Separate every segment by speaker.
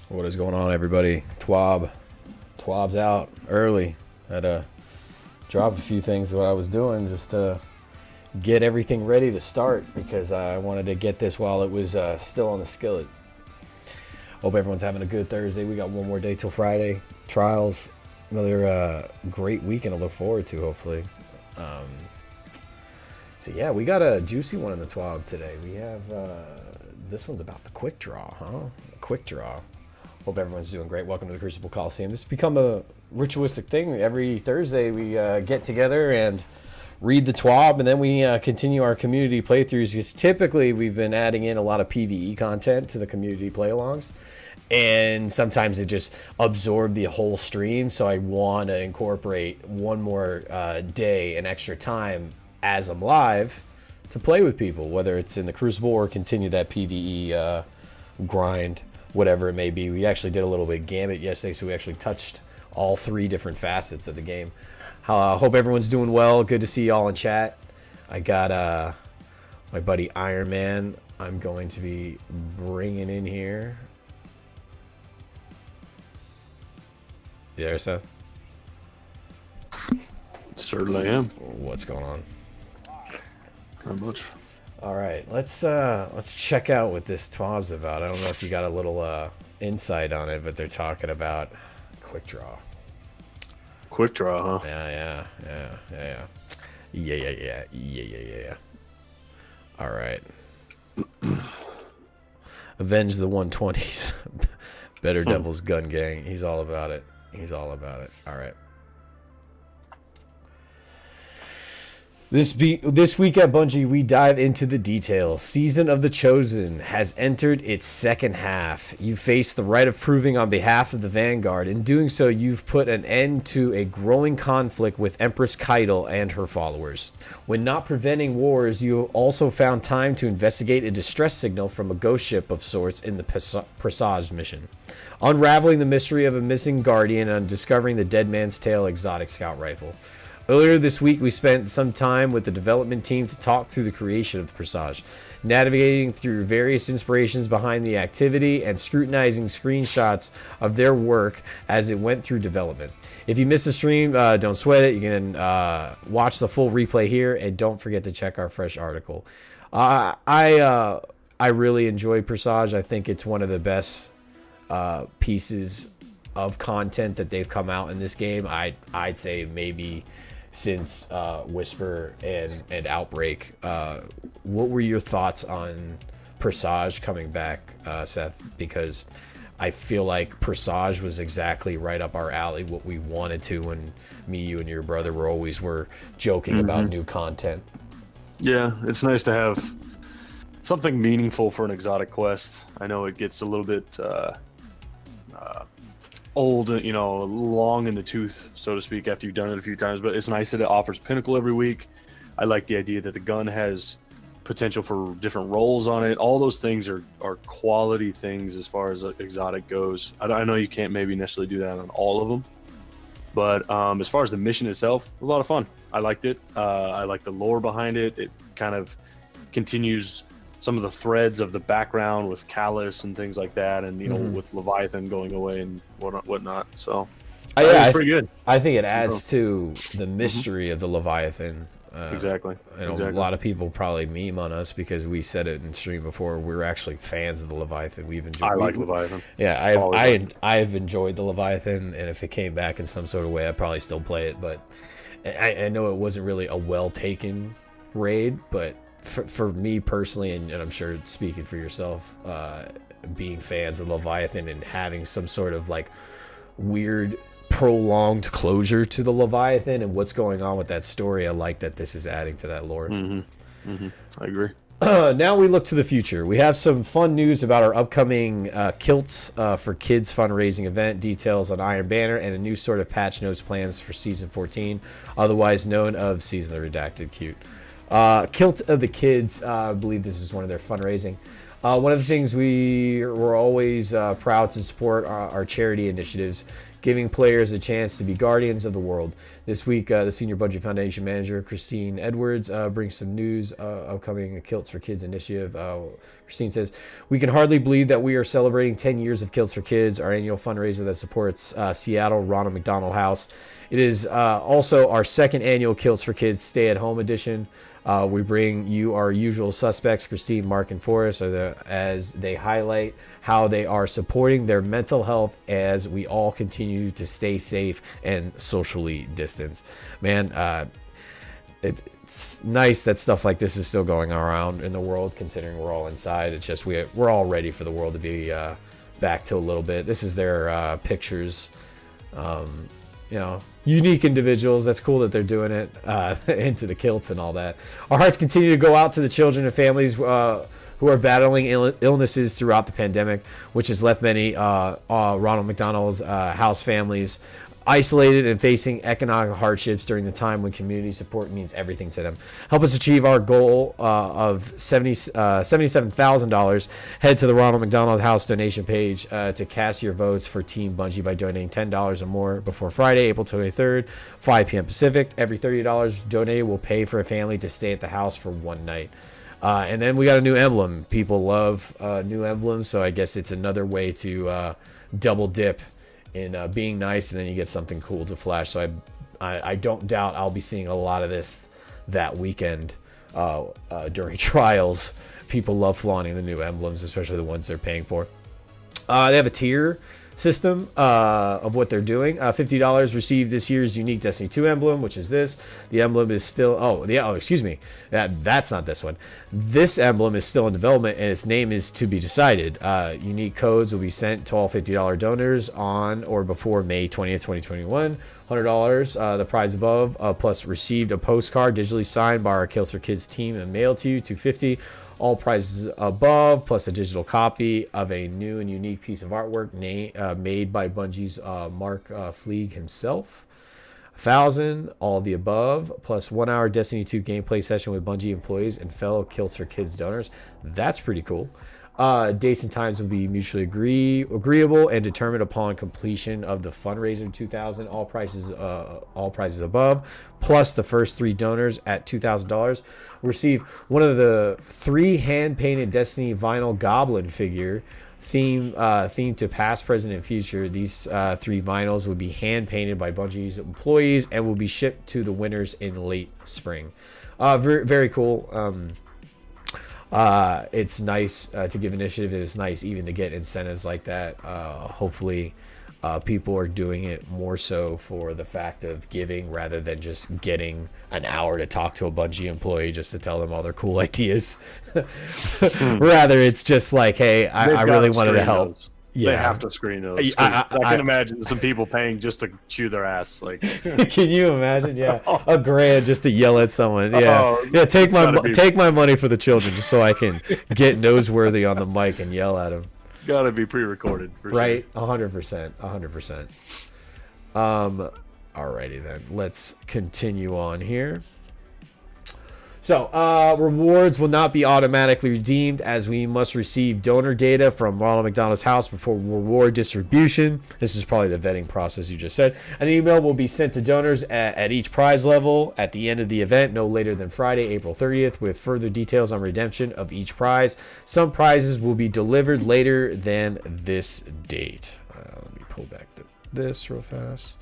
Speaker 1: What is going on, everybody? TWAB's out early. Had to drop a few things that I was doing just to get everything ready to start because I wanted to get this while it was still on the skillet. Hope everyone's having a good Thursday. We got one more day till Friday. Trials. Another great weekend to look forward to, hopefully. So yeah, we got a juicy one in the TWAB today. We have this one's about the quick draw, huh? Quick draw. Hope everyone's doing great. Welcome to the Crucible Coliseum. This has become a ritualistic thing. Every Thursday we get together and read the TWAB, and then we continue our community playthroughs, because typically we've been adding in a lot of PvE content to the community play-alongs, and sometimes it just absorbed the whole stream, so I want to incorporate one more day and extra time as I'm live to play with people, whether it's in the Crucible or continue that PvE grind, whatever it may be. We actually did a little bit of Gambit yesterday, so we actually touched all three different facets of the game. Hope everyone's doing well. Good to see y'all in chat. I got my buddy Iron Man I'm going to be bringing in here. You there, Seth?
Speaker 2: Certainly am.
Speaker 1: What's going on?
Speaker 2: Not much.
Speaker 1: All right, let's check out what this TWAB's about. I don't know if you got a little insight on it, but they're talking about quick draw.
Speaker 2: Quick draw, huh?
Speaker 1: Yeah. All right. Avenge the 120s. Better Devil's Gun Gang. He's all about it. All right. This week at Bungie, we dive into the details. Season of the Chosen has entered its second half. You face the right of proving on behalf of the Vanguard. In doing so, you've put an end to a growing conflict with Empress Keitel and her followers. When not preventing wars, you also found time to investigate a distress signal from a ghost ship of sorts in the Presage mission, unraveling the mystery of a missing Guardian and discovering the Dead Man's Tale exotic scout rifle. Earlier this week, we spent some time with the development team to talk through the creation of the Presage, navigating through various inspirations behind the activity and scrutinizing screenshots of their work as it went through development. If you missed the stream, don't sweat it. You can watch the full replay here, and don't forget to check our fresh article. I really enjoyed Presage. I think it's one of the best pieces of content that they've come out in this game. I'd say maybe since Whisper and Outbreak. What were your thoughts on Presage coming back, Seth? Because I feel like Presage was exactly right up our alley, what we wanted to when me, you, and your brother were joking about new content.
Speaker 2: Yeah, it's nice to have something meaningful for an exotic quest. I know it gets a little bit old, long in the tooth, so to speak, after you've done it a few times, but it's nice that it offers Pinnacle every week. I like the idea that the gun has potential for different roles on it. All those things are quality things as far as exotic goes. I know you can't maybe necessarily do that on all of them, but as far as the mission itself, it was a lot of fun. I liked it. I like the lore behind it. It kind of continues some of the threads of the background with Callus and things like that, and with Leviathan going away and whatnot. So it's pretty good.
Speaker 1: I think it adds to the mystery of the Leviathan.
Speaker 2: Exactly.
Speaker 1: A lot of people probably meme on us because we said it in stream before. We're actually fans of the Leviathan.
Speaker 2: I like Leviathan.
Speaker 1: Yeah, I've enjoyed the Leviathan, and if it came back in some sort of way, I'd probably still play it. But I know it wasn't really a well-taken raid, but for me personally, and I'm sure speaking for yourself, being fans of Leviathan and having some sort of like weird prolonged closure to the Leviathan and what's going on with that story, I like that this is adding to that lore.
Speaker 2: I agree.
Speaker 1: Now we look to the future. We have some fun news about our upcoming Kilts for Kids fundraising event, details on Iron Banner, and a new sort of patch notes plans for Season 14, otherwise known of Season of the Redacted. Cute. Kilt of the Kids, I believe this is one of their fundraising. One of the things we were always proud to support our charity initiatives, giving players a chance to be guardians of the world. This week, the Senior Bungie Foundation manager, Christine Edwards, brings some news upcoming Kilts for Kids initiative. Christine says, "We can hardly believe that we are celebrating 10 years of Kilts for Kids, our annual fundraiser that supports Seattle Ronald McDonald House. It is also our second annual Kilts for Kids Stay-at-Home edition. We bring you our usual suspects, Christine, Mark, and Forrest, as they highlight how they are supporting their mental health as we all continue to stay safe and socially distanced." Man, it's nice that stuff like this is still going around in the world, considering we're all inside. It's just we're all ready for the world to be back to a little bit. This is their pictures. Unique individuals. That's cool that they're doing it into the kilts and all that. Our hearts continue to go out to the children and families who are battling illnesses throughout the pandemic, which has left many Ronald McDonald's House families isolated and facing economic hardships during the time when community support means everything to them. Help us achieve our goal of $77,000. Head to the Ronald McDonald House donation page to cast your votes for Team Bungie by donating $10 or more before Friday, April 23rd, 5 p.m. Pacific. Every $30 donated will pay for a family to stay at the house for one night. And then we got a new emblem. People love new emblems, so I guess it's another way to double dip in being nice, and then you get something cool to flash. So I don't doubt I'll be seeing a lot of this that weekend during trials. People love flaunting the new emblems, especially the ones they're paying for. They have a tier system of what they're doing. $50 receive this year's unique Destiny 2 emblem, which is this. The emblem is still excuse me, that's not this one. This emblem is still in development and its name is to be decided. Unique codes will be sent to all $50 donors on or before May 20th, 2021. $100 the prize above, plus received a postcard digitally signed by our Kills for Kids team and mailed to you. $250 all prizes above, plus a digital copy of a new and unique piece of artwork made by Bungie's Mark Fleeg himself. $1,000 all of the above, plus 1 hour Destiny 2 gameplay session with Bungie employees and fellow Kills for Kids donors. That's pretty cool. Dates and times will be mutually agreeable and determined upon completion of the fundraiser. $2,000 all prices above, plus the first 3 donors at $2,000 receive one of the 3 hand-painted Destiny vinyl goblin figure themed to past, present, and future. These 3 vinyls will be hand-painted by Bungie's employees and will be shipped to the winners in late spring. Very, very cool. It's nice to give initiative. It's nice even to get incentives like that. Hopefully people are doing it more so for the fact of giving rather than just getting an hour to talk to a Bungie employee just to tell them all their cool ideas. Rather, it's just like, hey, I really wanted to help.
Speaker 2: Those. Yeah. They have to screen those. I can imagine some people paying just to chew their ass. Like,
Speaker 1: can you imagine? Yeah, $1,000 just to yell at someone. Yeah, take my money for the children, just so I can get noseworthy on the mic and yell at them.
Speaker 2: Gotta be pre-recorded for
Speaker 1: right? Sure. 100%. Alrighty then, let's continue on here. So, rewards will not be automatically redeemed as we must receive donor data from Ronald McDonald's House before reward distribution. This is probably the vetting process you just said. An email will be sent to donors at each prize level at the end of the event, no later than Friday, April 30th, with further details on redemption of each prize. Some prizes will be delivered later than this date. Let me pull back this real fast.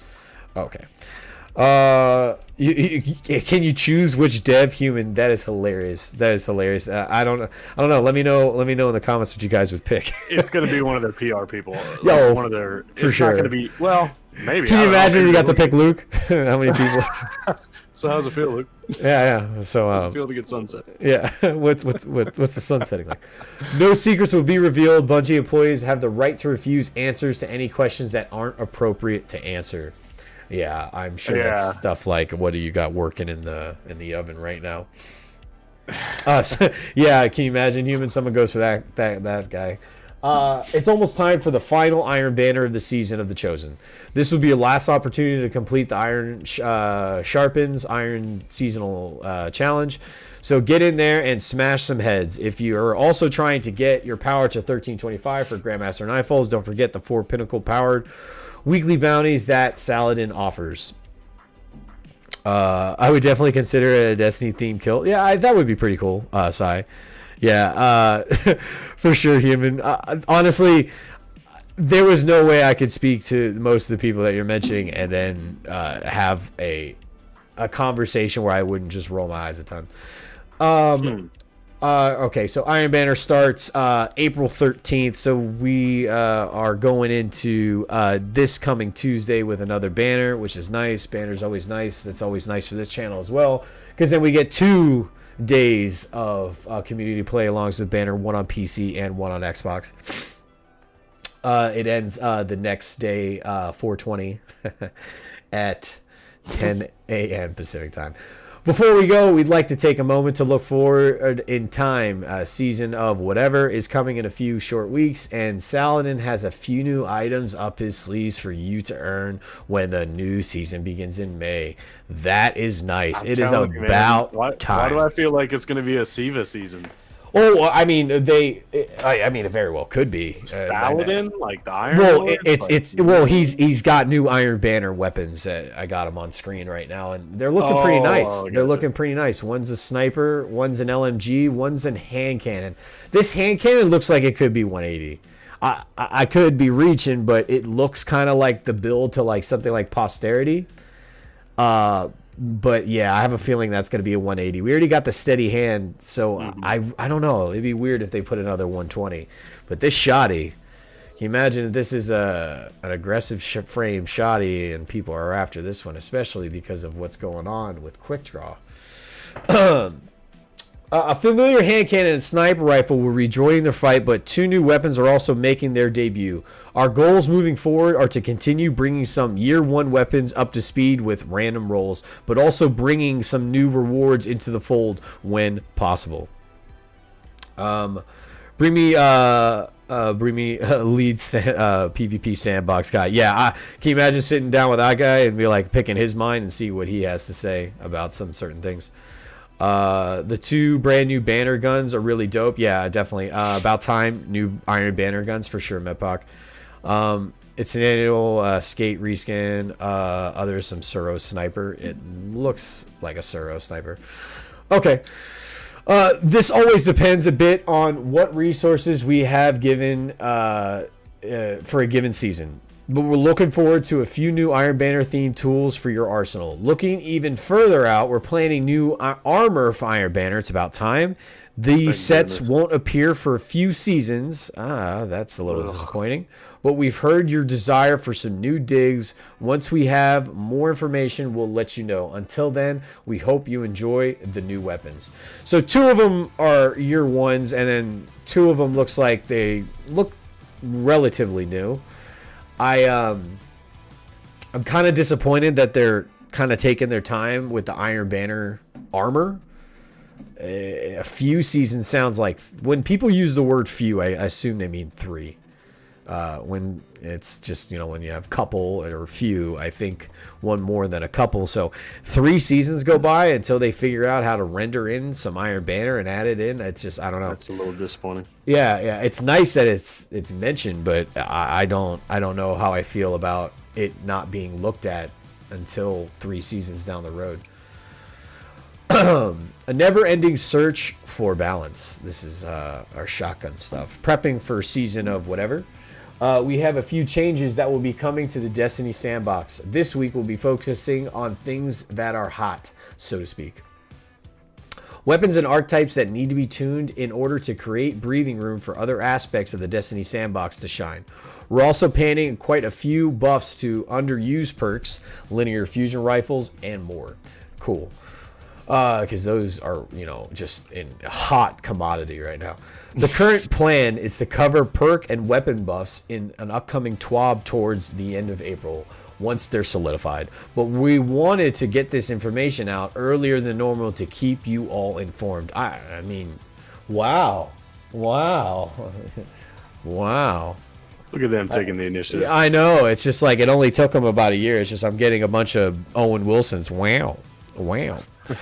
Speaker 1: Okay. Can you choose which dev human? That is hilarious. I don't know. Let me know in the comments what you guys would pick.
Speaker 2: It's going to be one of their PR people.
Speaker 1: Yo,
Speaker 2: one of their.
Speaker 1: For
Speaker 2: it's
Speaker 1: sure.
Speaker 2: Not going to be. Well, maybe.
Speaker 1: Can you imagine you got to pick Luke? How many people?
Speaker 2: So how's it feel, Luke?
Speaker 1: Yeah. So
Speaker 2: how's it feel to get sunset?
Speaker 1: Yeah. What's the sunsetting like? No secrets will be revealed. Bungie employees have the right to refuse answers to any questions that aren't appropriate to answer. Yeah, I'm sure that's stuff like, what do you got working in the oven right now? Can you imagine human? Someone goes for that guy. It's almost time for the final Iron Banner of the season of the Chosen. This will be your last opportunity to complete the Iron Sharpens Iron Seasonal Challenge. So get in there and smash some heads. If you are also trying to get your power to 1325 for Grandmaster Nightfalls, don't forget the 4 Pinnacle powered weekly bounties that Saladin offers. I would definitely consider a Destiny themed kill. Yeah, that would be pretty cool. Sai. Yeah, for sure, human. Honestly, there was no way I could speak to most of the people that you're mentioning and then have a conversation where I wouldn't just roll my eyes a ton. Okay, so Iron Banner starts April 13th, so we are going into this coming Tuesday with another banner, which is nice. Banner's always nice. That's always nice for this channel as well, because then we get 2 days of community play alongs with Banner, one on PC and one on Xbox. It ends the next day, 4:20 at 10 a.m. Pacific time. Before we go, we'd like to take a moment to look forward in time. Season of whatever is coming in a few short weeks, and Saladin has a few new items up his sleeves for you to earn when the new season begins in May. That is nice. It is about time.
Speaker 2: Why do I feel like it's going to be a Siva season?
Speaker 1: Oh, I mean, it very well could be.
Speaker 2: Saladin, like the Iron.
Speaker 1: Well,
Speaker 2: Lords?
Speaker 1: he's got new Iron Banner weapons. I got them on screen right now, and they're looking pretty nice.
Speaker 2: Gotcha.
Speaker 1: They're looking pretty nice. One's a sniper, one's an LMG, one's a hand cannon. This hand cannon looks like it could be 180. I could be reaching, but it looks kind of like the build to like something like Posterity. But yeah, I have a feeling that's going to be a 180. We already got the steady hand, so I don't know. It'd be weird if they put another 120. But this shoddy, can you imagine if this is an aggressive frame shoddy and people are after this one, especially because of what's going on with quick draw. A familiar hand cannon and sniper rifle will rejoin the fight, but 2 new weapons are also making their debut. Our goals moving forward are to continue bringing some year 1 weapons up to speed with random rolls, but also bringing some new rewards into the fold when possible. Bring me lead PvP sandbox guy. Yeah, can you imagine sitting down with that guy and be like picking his mind and see what he has to say about some certain things? The 2 brand new banner guns are really dope. Yeah, definitely. About time. New Iron Banner guns for sure, Medpoc. It's an annual skate reskin. There's some Suro sniper. It looks like a Suro sniper. Okay. This always depends a bit on what resources we have given for a given season. But we're looking forward to a few new Iron Banner themed tools for your arsenal. Looking even further out, we're planning new armor for Iron Banner. It's about time. These sets won't appear for a few seasons. That's a little disappointing. But we've heard your desire for some new digs. Once we have more information, we'll let you know. Until then, we hope you enjoy the new weapons. So 2 of them are year 1s, and then 2 of them looks like they look relatively new. I'm kind of disappointed that they're kind of taking their time with the Iron Banner armor. A few seasons sounds like, when people use the word few, I assume they mean 3. When it's just, when you have couple or few, I think one more than a couple. So 3 seasons go by until they figure out how to render in some Iron Banner and add it in. It's just, I don't know.
Speaker 2: That's a little disappointing.
Speaker 1: Yeah. It's nice that it's mentioned, but I don't know how I feel about it not being looked at until 3 seasons down the road. A never-ending search for balance. This is our shotgun stuff. Prepping for season of whatever. We have a few changes that will be coming to the Destiny sandbox. This week we'll be focusing on things that are hot, so to speak. Weapons and archetypes that need to be tuned in order to create breathing room for other aspects of the Destiny sandbox to shine. We're also panning quite a few buffs to underused perks, linear fusion rifles, and more. Cool. Because those are, just in hot commodity right now. The current plan is to cover perk and weapon buffs in an upcoming TWAB towards the end of April, once they're solidified. But we wanted to get this information out earlier than normal to keep you all informed. I mean, wow. Wow.
Speaker 2: Look at them taking the initiative.
Speaker 1: I know. It's just like it only took them about a year. It's just I'm getting a bunch of Owen Wilsons. Wow.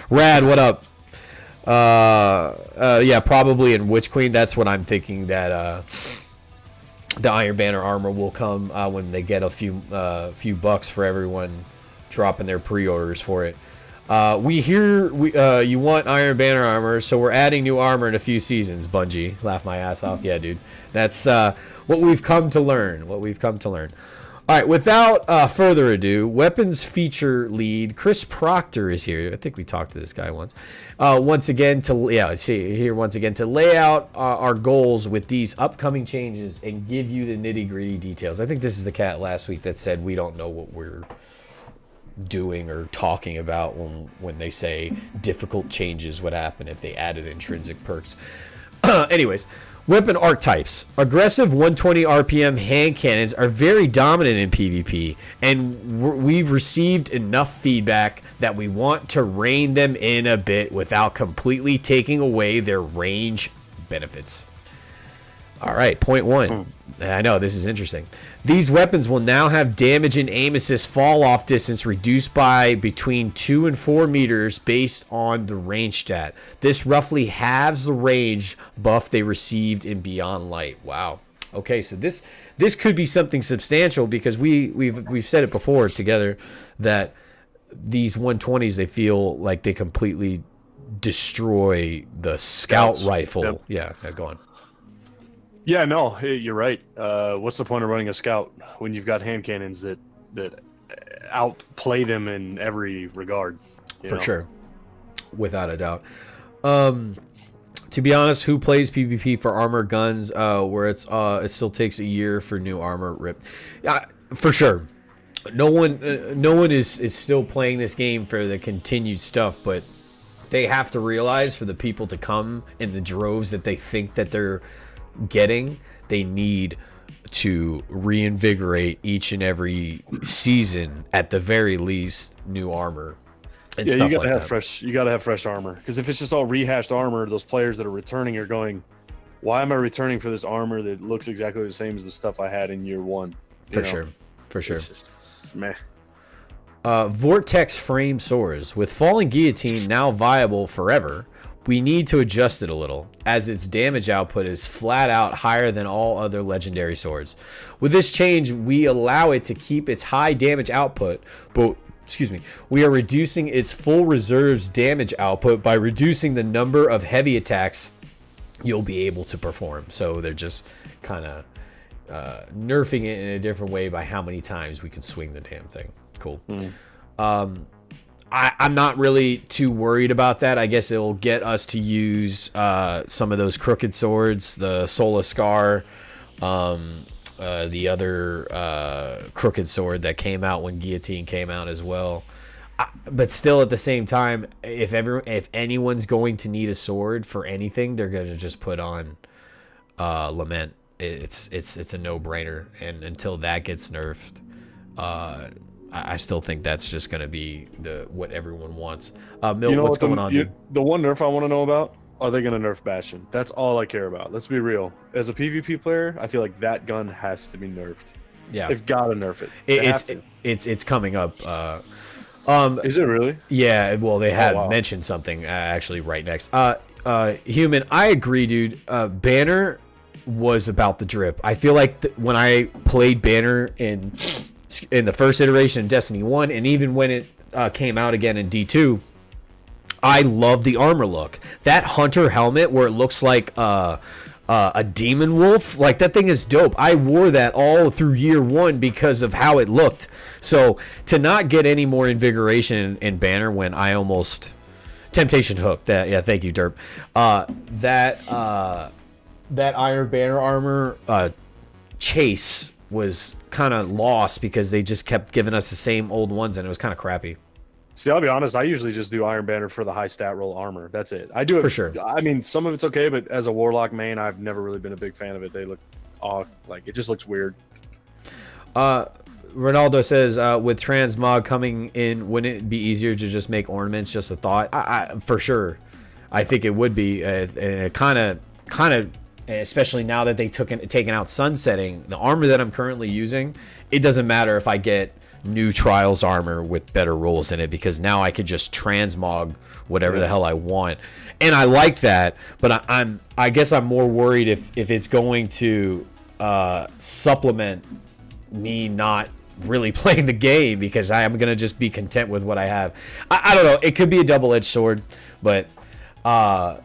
Speaker 1: Rad, what up? Yeah, probably in Witch Queen. That's what I'm thinking that the Iron Banner armor will come when they get a few bucks for everyone dropping their pre-orders for it. We hear you want Iron Banner armor, so we're adding new armor in a few seasons. Bungie, laugh my ass off. Yeah, dude, that's what we've come to learn. All right, without further ado, weapons feature lead Chris Proctor is here. I think we talked to this guy once. Once again to lay out our goals with these upcoming changes and give you the nitty-gritty details. I think this is the cat last week that said we don't know what we're doing or talking about when they say difficult changes would happen if they added intrinsic perks. Anyways, weapon archetypes. Aggressive 120 RPM hand cannons are very dominant in PvP, and we've received enough feedback that we want to rein them in a bit without completely taking away their range benefits. All right, point one. I know, this is interesting. These weapons will now have damage and aim assist fall off distance reduced by between 2 and 4 meters based on the range stat. This roughly halves the range buff they received in Beyond Light. Wow. Okay, so this could be something substantial because we've said it before together that these 120s, they feel like they completely destroy the scout rifle. Yep. Yeah, go on.
Speaker 2: Yeah, no, you're right. What's the point of running a scout when you've got hand cannons that outplay them in every regard?
Speaker 1: For sure, without a doubt. To be honest, who plays PvP for armor guns where it still takes a year for new armor? Rip. Yeah, for sure. No one is still playing this game for the continued stuff, but they have to realize for the people to come in the droves that they think that they're getting, they need to reinvigorate each and every season, at the very least, new armor and stuff
Speaker 2: you
Speaker 1: like
Speaker 2: gotta
Speaker 1: that.
Speaker 2: You gotta have fresh armor, because if it's just all rehashed armor, those players that are returning are going, why am I returning for this armor that looks exactly the same as the stuff I had in year one?
Speaker 1: For sure.
Speaker 2: It's just, meh.
Speaker 1: Vortex frame swords. With Falling Guillotine now viable forever, we need to adjust it a little, as its damage output is flat out higher than all other legendary swords. With this change, we allow it to keep its high damage output, but we are reducing its full reserves damage output by reducing the number of heavy attacks you'll be able to perform. So they're just kind of nerfing it in a different way by how many times we can swing the damn thing. Cool. I'm not really too worried about that. I guess it'll get us to use some of those crooked swords, the Sola Scar, the other crooked sword that came out when Guillotine came out as well. But still, at the same time, if anyone's going to need a sword for anything, they're going to just put on Lament. It's a no-brainer, and until that gets nerfed, I still think that's just going to be what everyone wants. Mill, what's going on, dude?
Speaker 2: The one nerf I want to know about, are they going to nerf Bastion? That's all I care about. Let's be real. As a PvP player, I feel like that gun has to be nerfed. Yeah. They've got to nerf it.
Speaker 1: It's coming up.
Speaker 2: Is it really?
Speaker 1: Yeah, well, they had mentioned something actually right next. Human, I agree, dude. Banner was about the drip. I feel like when I played Banner in the first iteration in Destiny 1, and even when it came out again in D2, I love the armor look. That hunter helmet where it looks like a demon wolf, like that thing is dope. I wore that all through year one because of how it looked. So to not get any more invigoration in Banner when I almost Temptation Hook. Thank you, Derp. That Iron Banner armor chase was kind of lost because they just kept giving us the same old ones, and it was kind of crappy.
Speaker 2: See, I'll be honest, I usually just do Iron Banner for the high stat roll armor. That's it. I do it
Speaker 1: for sure.
Speaker 2: I mean, some of it's okay, but as a Warlock main, I've never really been a big fan of it. They look off, like it just looks weird.
Speaker 1: Ronaldo says, with transmog coming in, wouldn't it be easier to just make ornaments? Just a thought. For sure, I think it would be, and it kind of, especially now that they taken out sunsetting. The armor that I'm currently using, it doesn't matter if I get new Trials armor with better rolls in it, because now I could just transmog whatever the hell I want, and I like that. But I guess I'm more worried if it's going to supplement me not really playing the game, because I am gonna just be content with what I have. I don't know. It could be a double-edged sword, but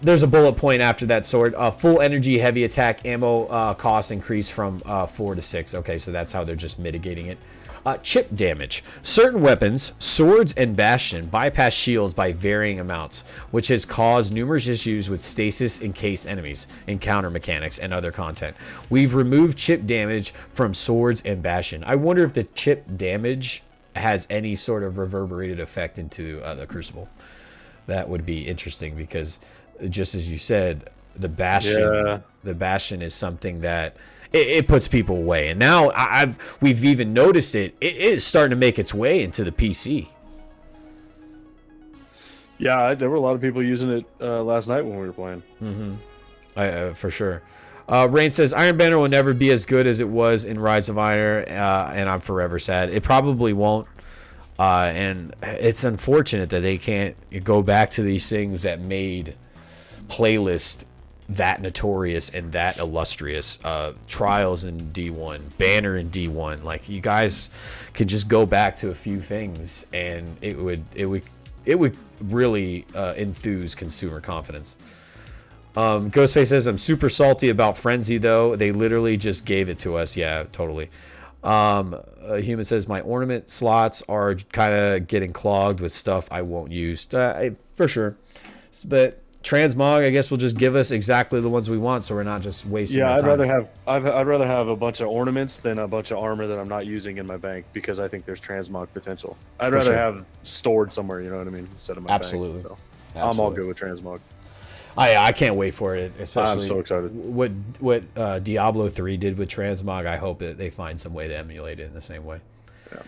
Speaker 1: there's a bullet point after that sword. Full energy, heavy attack, ammo cost increase from 4 to 6. Okay, so that's how they're just mitigating it. Chip damage. Certain weapons, swords and bastion, bypass shields by varying amounts, which has caused numerous issues with stasis encased enemies, encounter mechanics, and other content. We've removed chip damage from swords and bastion. I wonder if the chip damage has any sort of reverberated effect into the Crucible. That would be interesting, because just as you said, the bastion is something that it puts people away, and now we've even noticed it is starting to make its way into the PC.
Speaker 2: Yeah, there were a lot of people using it last night when we were playing.
Speaker 1: For sure. Rain says Iron Banner will never be as good as it was in Rise of Iron, and I'm forever sad. It probably won't. And it's unfortunate that they can't go back to these things that made playlist that notorious and that illustrious. Trials in D1, Banner in D1. Like, you guys could just go back to a few things, and it would really enthuse consumer confidence. Ghostface says, I'm super salty about Frenzy, though. They literally just gave it to us. Yeah, totally. Human says, my ornament slots are kind of getting clogged with stuff I won't use. For sure. But transmog, I guess, will just give us exactly the ones we want, so we're not just wasting our time.
Speaker 2: I'd rather have a bunch of ornaments than a bunch of armor that I'm not using in my bank, because I think there's transmog potential. I'd rather have stored somewhere, you know what I mean, instead of my bank. So I'm all good with transmog.
Speaker 1: I can't wait for it, especially
Speaker 2: I'm so excited.
Speaker 1: What Diablo 3 did with transmog. I hope that they find some way to emulate it in the same way.
Speaker 2: Yeah.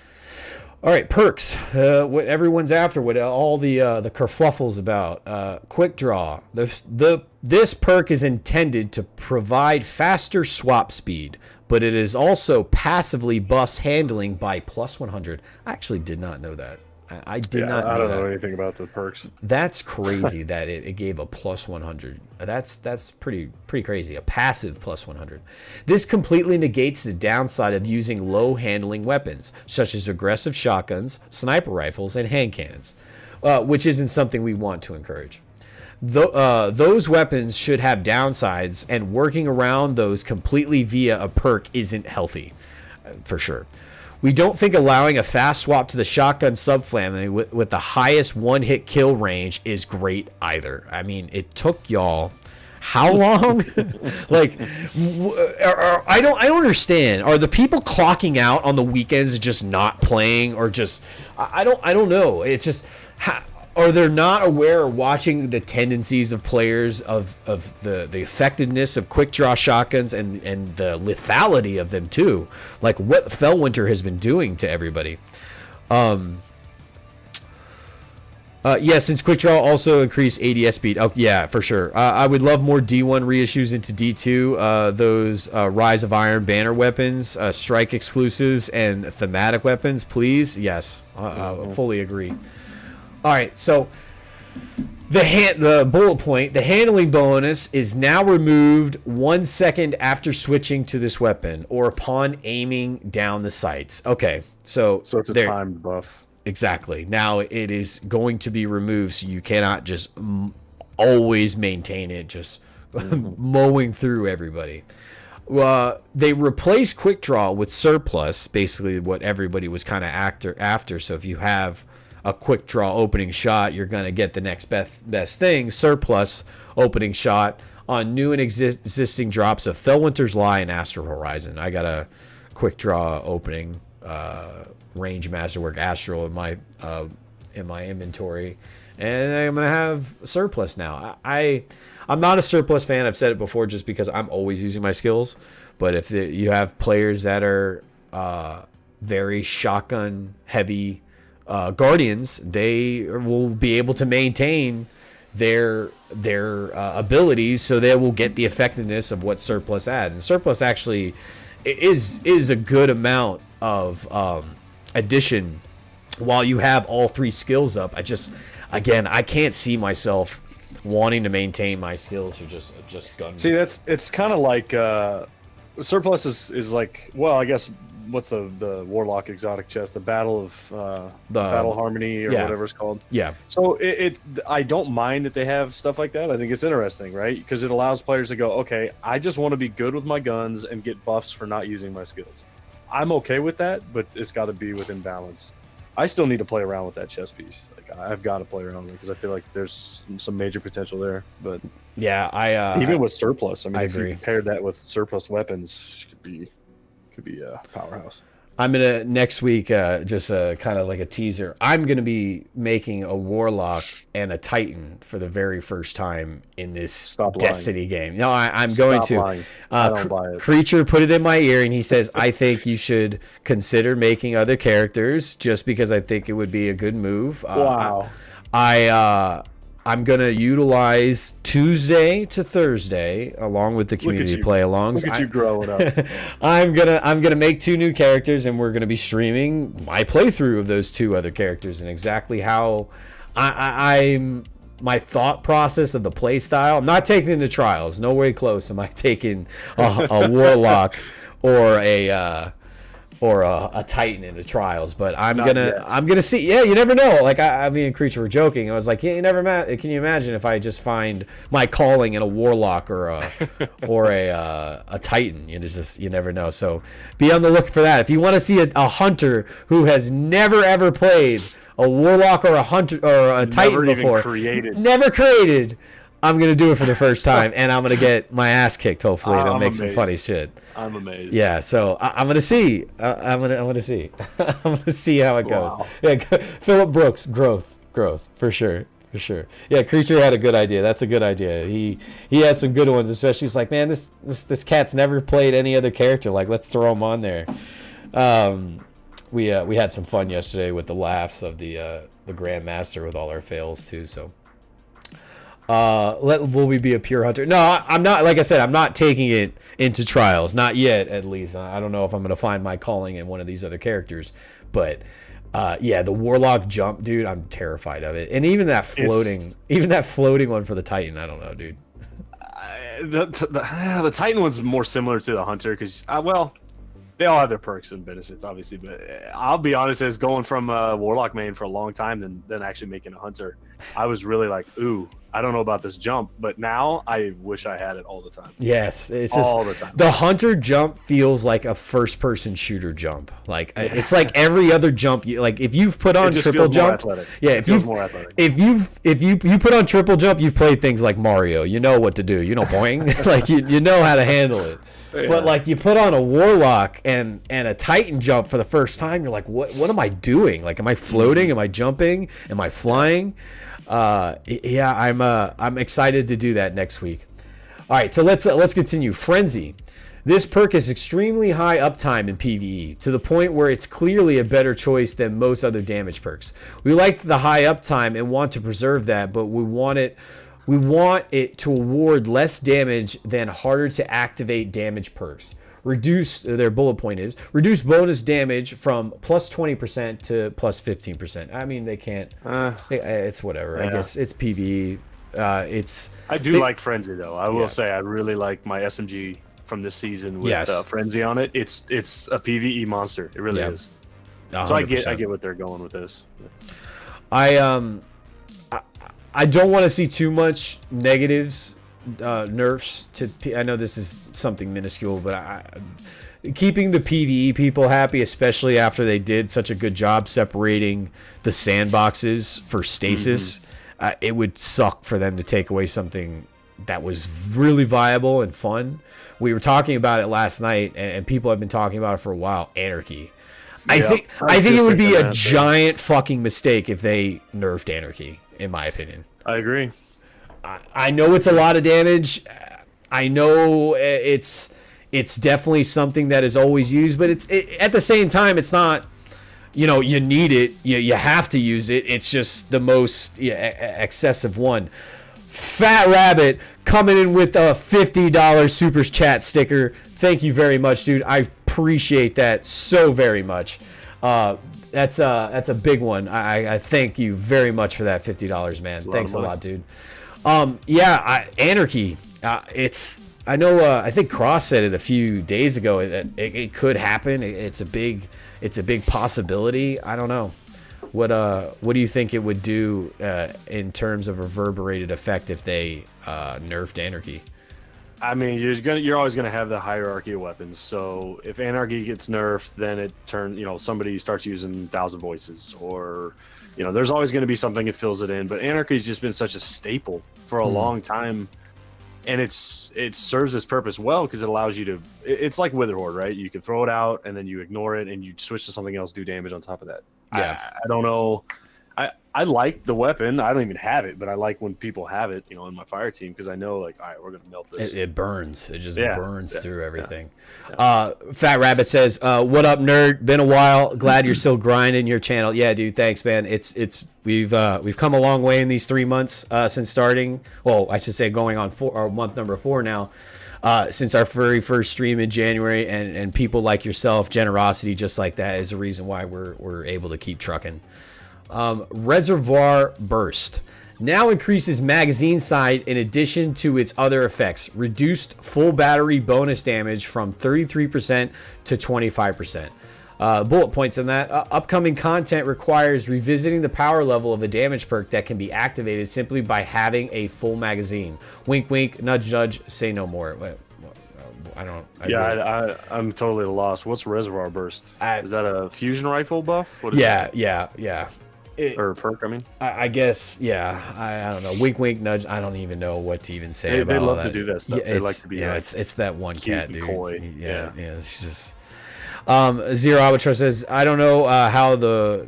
Speaker 1: All right, perks. What everyone's after, what all the kerfluffle's about. Quick draw. This perk is intended to provide faster swap speed, but it is also passively buffs handling by plus 100. I actually did not know that. I did not know that.
Speaker 2: I don't know anything about the perks.
Speaker 1: That's crazy that it gave a plus 100. That's pretty crazy. A passive plus 100. This completely negates the downside of using low handling weapons, such as aggressive shotguns, sniper rifles, and hand cannons, which isn't something we want to encourage. Those weapons should have downsides, and working around those completely via a perk isn't healthy, for sure. We don't think allowing a fast swap to the shotgun subfamily with the highest one-hit kill range is great either. I mean, it took y'all how long? Like, I don't understand. Are the people clocking out on the weekends just not playing, or just I don't know. It's just are they not aware or watching the tendencies of players of the effectiveness of quick draw shotguns and the lethality of them too, like what Fellwinter has been doing to everybody. Yeah, since quick draw also increased ADS speed. Oh yeah, for sure. I would love more D1 reissues into D2. Those Rise of Iron banner weapons, strike exclusives, and thematic weapons, please. Yes, fully agree. All right, so the bullet point, the handling bonus is now removed 1 second after switching to this weapon or upon aiming down the sights. Okay, so
Speaker 2: it's a timed buff.
Speaker 1: Exactly. Now it is going to be removed, so you cannot just always maintain it, just mowing through everybody. They replaced quick draw with surplus, basically what everybody was kind of after. So if you have a quick draw opening shot, you're going to get the next best thing. Surplus opening shot on new and existing drops of Fellwinter's Lie and Astral Horizon. I got a quick draw opening range masterwork Astral in my inventory, and I'm going to have surplus now. I'm not a surplus fan. I've said it before, just because I'm always using my skills. But if you have players that are very shotgun heavy Guardians, they will be able to maintain their abilities, so they will get the effectiveness of what surplus adds. And surplus actually is a good amount of addition while you have all three skills up. I can't see myself wanting to maintain my skills for just gun.
Speaker 2: See, it's kind of like Surplus is like, well, I guess what's the Warlock exotic chest, the Battle of Battle Harmony or whatever it's called.
Speaker 1: Yeah.
Speaker 2: So I don't mind that they have stuff like that. I think it's interesting, right? Because it allows players to go, okay, I just want to be good with my guns and get buffs for not using my skills. I'm okay with that, but it's got to be within balance. I still need to play around with that chess piece. Like I've got to play around with it because I feel like there's some major potential there. But
Speaker 1: yeah,
Speaker 2: even with surplus, I mean, if
Speaker 1: agree.
Speaker 2: you paired that with surplus weapons, could be a powerhouse.
Speaker 1: I'm gonna next week, just kind of like a teaser. I'm gonna be making a Warlock and a Titan for the very first time in this Destiny game. No, I'm going to.
Speaker 2: Lying. I don't buy it.
Speaker 1: Creature put it in my ear, and he says, "I think you should consider making other characters, just because I think it would be a good move."
Speaker 2: Wow.
Speaker 1: I'm gonna utilize Tuesday to Thursday along with the community play alongs.
Speaker 2: Look at you growing up.
Speaker 1: I'm gonna make 2 new characters, and we're gonna be streaming my playthrough of those 2 other characters and exactly how I'm my thought process of the play style. I'm not taking it to trials. No way close am I taking a Warlock or a Titan into trials, but I'm gonna see. Yeah, you never know. Like I mean, and Creature were joking. I was like, yeah, can you imagine if I just find my calling in a Warlock or a Titan? You never know. So be on the look for that. If you want to see a hunter who has never ever played a Warlock or a hunter or a Titan before, never created. I'm gonna do it for the first time, and I'm gonna get my ass kicked. Hopefully, and I'll make some funny shit.
Speaker 2: I'm amazed.
Speaker 1: Yeah, so I'm gonna see. I'm gonna see. I'm gonna see how it goes.
Speaker 2: Wow.
Speaker 1: Yeah, Philip Brooks, growth, for sure. Yeah, Creature had a good idea. That's a good idea. He has some good ones, especially. He's like, man, this cat's never played any other character. Like, let's throw him on there. We had some fun yesterday with the laughs of the Grandmaster with all our fails too. So. Will we be a pure hunter? No, I'm not. Like I said, I'm not taking it into trials, not yet. At least I don't know if I'm gonna find my calling in one of these other characters, but yeah, the Warlock jump, dude, I'm terrified of it. And even that floating one for the Titan, I don't know, dude.
Speaker 2: The Titan one's more similar to the hunter because they all have their perks and benefits, obviously. But I'll be honest, as going from a Warlock main for a long time than actually making a hunter, I was really like, ooh, I don't know about this jump, but now I wish I had it all the time.
Speaker 1: Yes, it's just
Speaker 2: all the time.
Speaker 1: The hunter jump feels like a first-person shooter jump. Like it's like every other jump. Like if you've put on triple jump, yeah, if you put on triple jump, you've played things like Mario. You know what to do. You know, boing, like you know how to handle it. Yeah. But like you put on a Warlock and a Titan jump for the first time, you're like, what am I doing? Like, am I floating? Am I jumping? Am I flying? Yeah, I'm excited to do that next week. All right, so let's continue. Frenzy. This perk is extremely high uptime in PvE, to the point where it's clearly a better choice than most other damage perks. We like the high uptime and want to preserve that, but we want it to award less damage than harder to activate damage perks. Their bullet point is reduce bonus damage from plus 20% to plus 15%. I mean, they can't. It's whatever. Yeah. I guess it's PvE. I
Speaker 2: like Frenzy though. I will say I really like my SMG from this season with Frenzy on it. It's a PvE monster. It really is. 100%. So I get what they're going with this.
Speaker 1: I don't want to see too much negatives. Nerfs to I know this is something minuscule, but keeping the PvE people happy, especially after they did such a good job separating the sandboxes for stasis, it would suck for them to take away something that was really viable and fun. We were talking about it last night, and people have been talking about it for a while. Anarchy. I think it would be a giant fucking mistake if they nerfed Anarchy, in my opinion.
Speaker 2: I agree.
Speaker 1: I know it's a lot of damage. I know it's definitely something that is always used, but at the same time, it's not, you need it. You have to use it. It's just the most excessive one. Fat Rabbit coming in with a $50 super chat sticker. Thank you very much, dude. I appreciate that so very much. That's a big one. I thank you very much for that $50, man. Thanks a lot, dude. Anarchy. I know. I think Cross said it a few days ago that it could happen. It's a big possibility. I don't know. What do you think it would do in terms of reverberated effect if they nerfed Anarchy?
Speaker 2: I mean, you're always gonna have the hierarchy of weapons. So if Anarchy gets nerfed, then it turns, somebody starts using 1,000 Voices, or there's always gonna be something that fills it in. But Anarchy's just been such a staple for a long time, and it serves its purpose well because it allows you to. It's like Witherhoard, right? You can throw it out and then you ignore it and you switch to something else, do damage on top of that.
Speaker 1: Yeah,
Speaker 2: I don't know. I like the weapon. I don't even have it, but I like when people have it, in my fire team, because I know, like, all right, we're gonna melt this.
Speaker 1: It burns. It just burns through everything.
Speaker 2: Yeah.
Speaker 1: Fat Rabbit says, "What up, nerd? Been a while. Glad you're still grinding your channel." Yeah, dude. Thanks, man. We've come a long way in these 3 months since starting. Well, I should say going on month number 4 now. Since our very first stream in January, and people like yourself, generosity just like that is the reason why we're able to keep trucking. Reservoir Burst now increases magazine side in addition to its other effects. Reduced full battery bonus damage from 33% to 25%. Bullet points on that. Upcoming content requires revisiting the power level of a damage perk that can be activated simply by having a full magazine. Wink, wink, nudge, nudge, say no more.
Speaker 2: I'm totally lost. What's Reservoir Burst? Is that a fusion rifle buff? What is
Speaker 1: Yeah.
Speaker 2: Or perk, I mean?
Speaker 1: I guess, yeah. I don't know. Wink, wink, nudge. I don't even know what to even say about
Speaker 2: they love
Speaker 1: that.
Speaker 2: to do that stuff. They like to be
Speaker 1: it's that one cat, dude.
Speaker 2: Coy.
Speaker 1: Yeah, it's just... Zero Albatross says, I don't know how they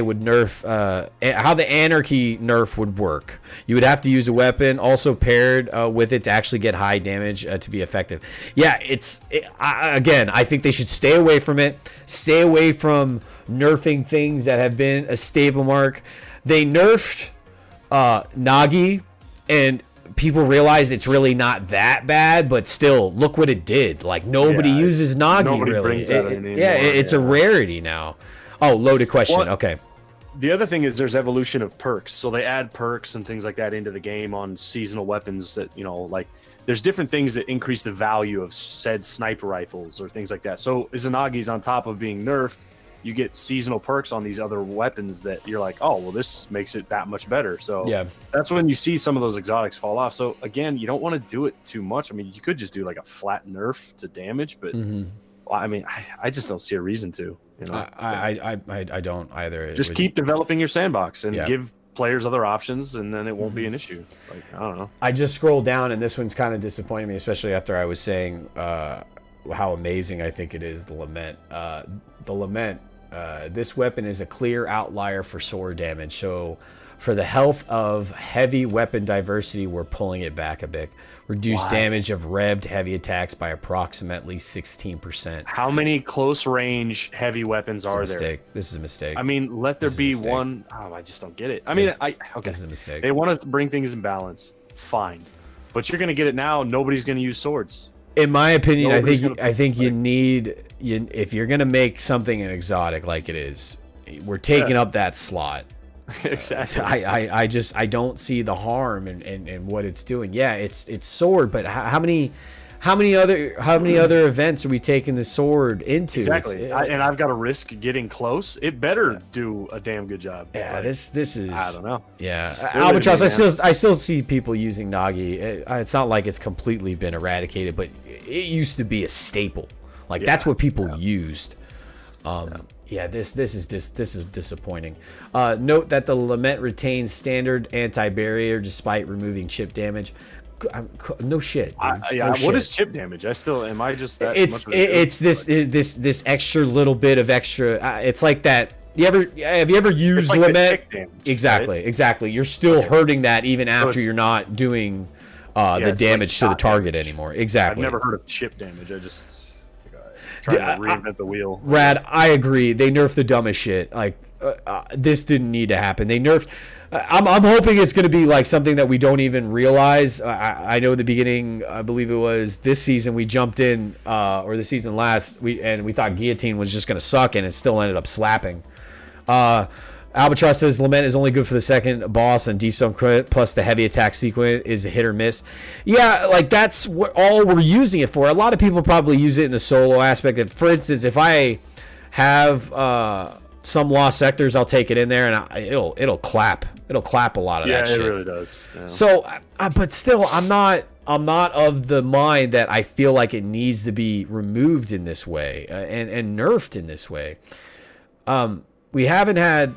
Speaker 1: would nerf how the Anarchy nerf would work. You would have to use a weapon also paired with it to actually get high damage to be effective. Yeah, again, I think they should stay away from it. Stay away from nerfing things that have been a stable mark. They nerfed Nagi, and people realize it's really not that bad, but still, look what it did. Like, nobody uses Nagi,
Speaker 2: nobody
Speaker 1: really.
Speaker 2: Brings that anymore.
Speaker 1: It's a rarity now. Oh, loaded question.
Speaker 2: Well,
Speaker 1: okay.
Speaker 2: The other thing is there's evolution of perks. So they add perks and things like that into the game on seasonal weapons that, like, there's different things that increase the value of said sniper rifles or things like that. So Izanagi's on top of being nerfed, you get seasonal perks on these other weapons that you're like, oh, well, this makes it that much better. So that's when you see some of those exotics fall off. So again, you don't want to do it too much. I mean, you could just do like a flat nerf to damage, but I mean, I just don't see a reason to.
Speaker 1: I don't either.
Speaker 2: Just keep developing your sandbox and give players other options, and then it won't be an issue. Like, I don't know.
Speaker 1: I just scrolled down, and this one's kind of disappointed me, especially after I was saying how amazing I think it is. The Lament. This weapon is a clear outlier for sword damage. So for the health of heavy weapon diversity, we're pulling it back a bit. Reduced damage of revved heavy attacks by approximately 16%.
Speaker 2: How many close range heavy weapons are there?
Speaker 1: This is a mistake.
Speaker 2: I mean, let there be one. Oh, I just don't get it. I mean, okay.
Speaker 1: This is a mistake.
Speaker 2: They want to bring things in balance. Fine. But you're going to get it now. Nobody's going to use swords.
Speaker 1: In my opinion, I think you need, if you're going to make something an exotic like it is, we're taking up that slot.
Speaker 2: Exactly.
Speaker 1: I don't see the harm in what it's doing. Yeah, it's sword, but how many other events are we taking the sword into?
Speaker 2: Exactly. And I've got to risk getting close. It better do a damn good job.
Speaker 1: Yeah, like, this is.
Speaker 2: I don't know.
Speaker 1: Yeah, Albatross. I still see people using Nagi. It's not like it's completely been eradicated, but it used to be a staple. Like that's what people used. This is disappointing. Note that the Lament retains standard anti-barrier despite removing chip damage. No shit.
Speaker 2: What is chip damage? Am I just that
Speaker 1: it's this extra little bit of extra. It's like that. Have you ever used
Speaker 2: like
Speaker 1: Lament?
Speaker 2: Damage,
Speaker 1: Exactly. You're still hurting that even after you're not doing the damage to the target anymore. Exactly.
Speaker 2: I've never heard of chip damage. I just trying to reinvent the wheel.
Speaker 1: Rad, I agree. They nerfed the dumbest shit. Like this didn't need to happen. They nerfed. I'm hoping it's going to be like something that we don't even realize. I know in the beginning, I believe it was this season, we jumped in, or the season last, we thought Guillotine was just going to suck, and it still ended up slapping. Albatross says Lament is only good for the second boss, and Deep Stone crit plus the heavy attack sequence is a hit or miss. Yeah, like that's what all we're using it for. A lot of people probably use it in the solo aspect. For instance, if I have some lost sectors, I'll take it in there, and it'll clap. It'll clap a lot of that shit.
Speaker 2: Yeah, it really does. Yeah.
Speaker 1: So, but still, I'm not of the mind that I feel like it needs to be removed in this way and nerfed in this way. We haven't had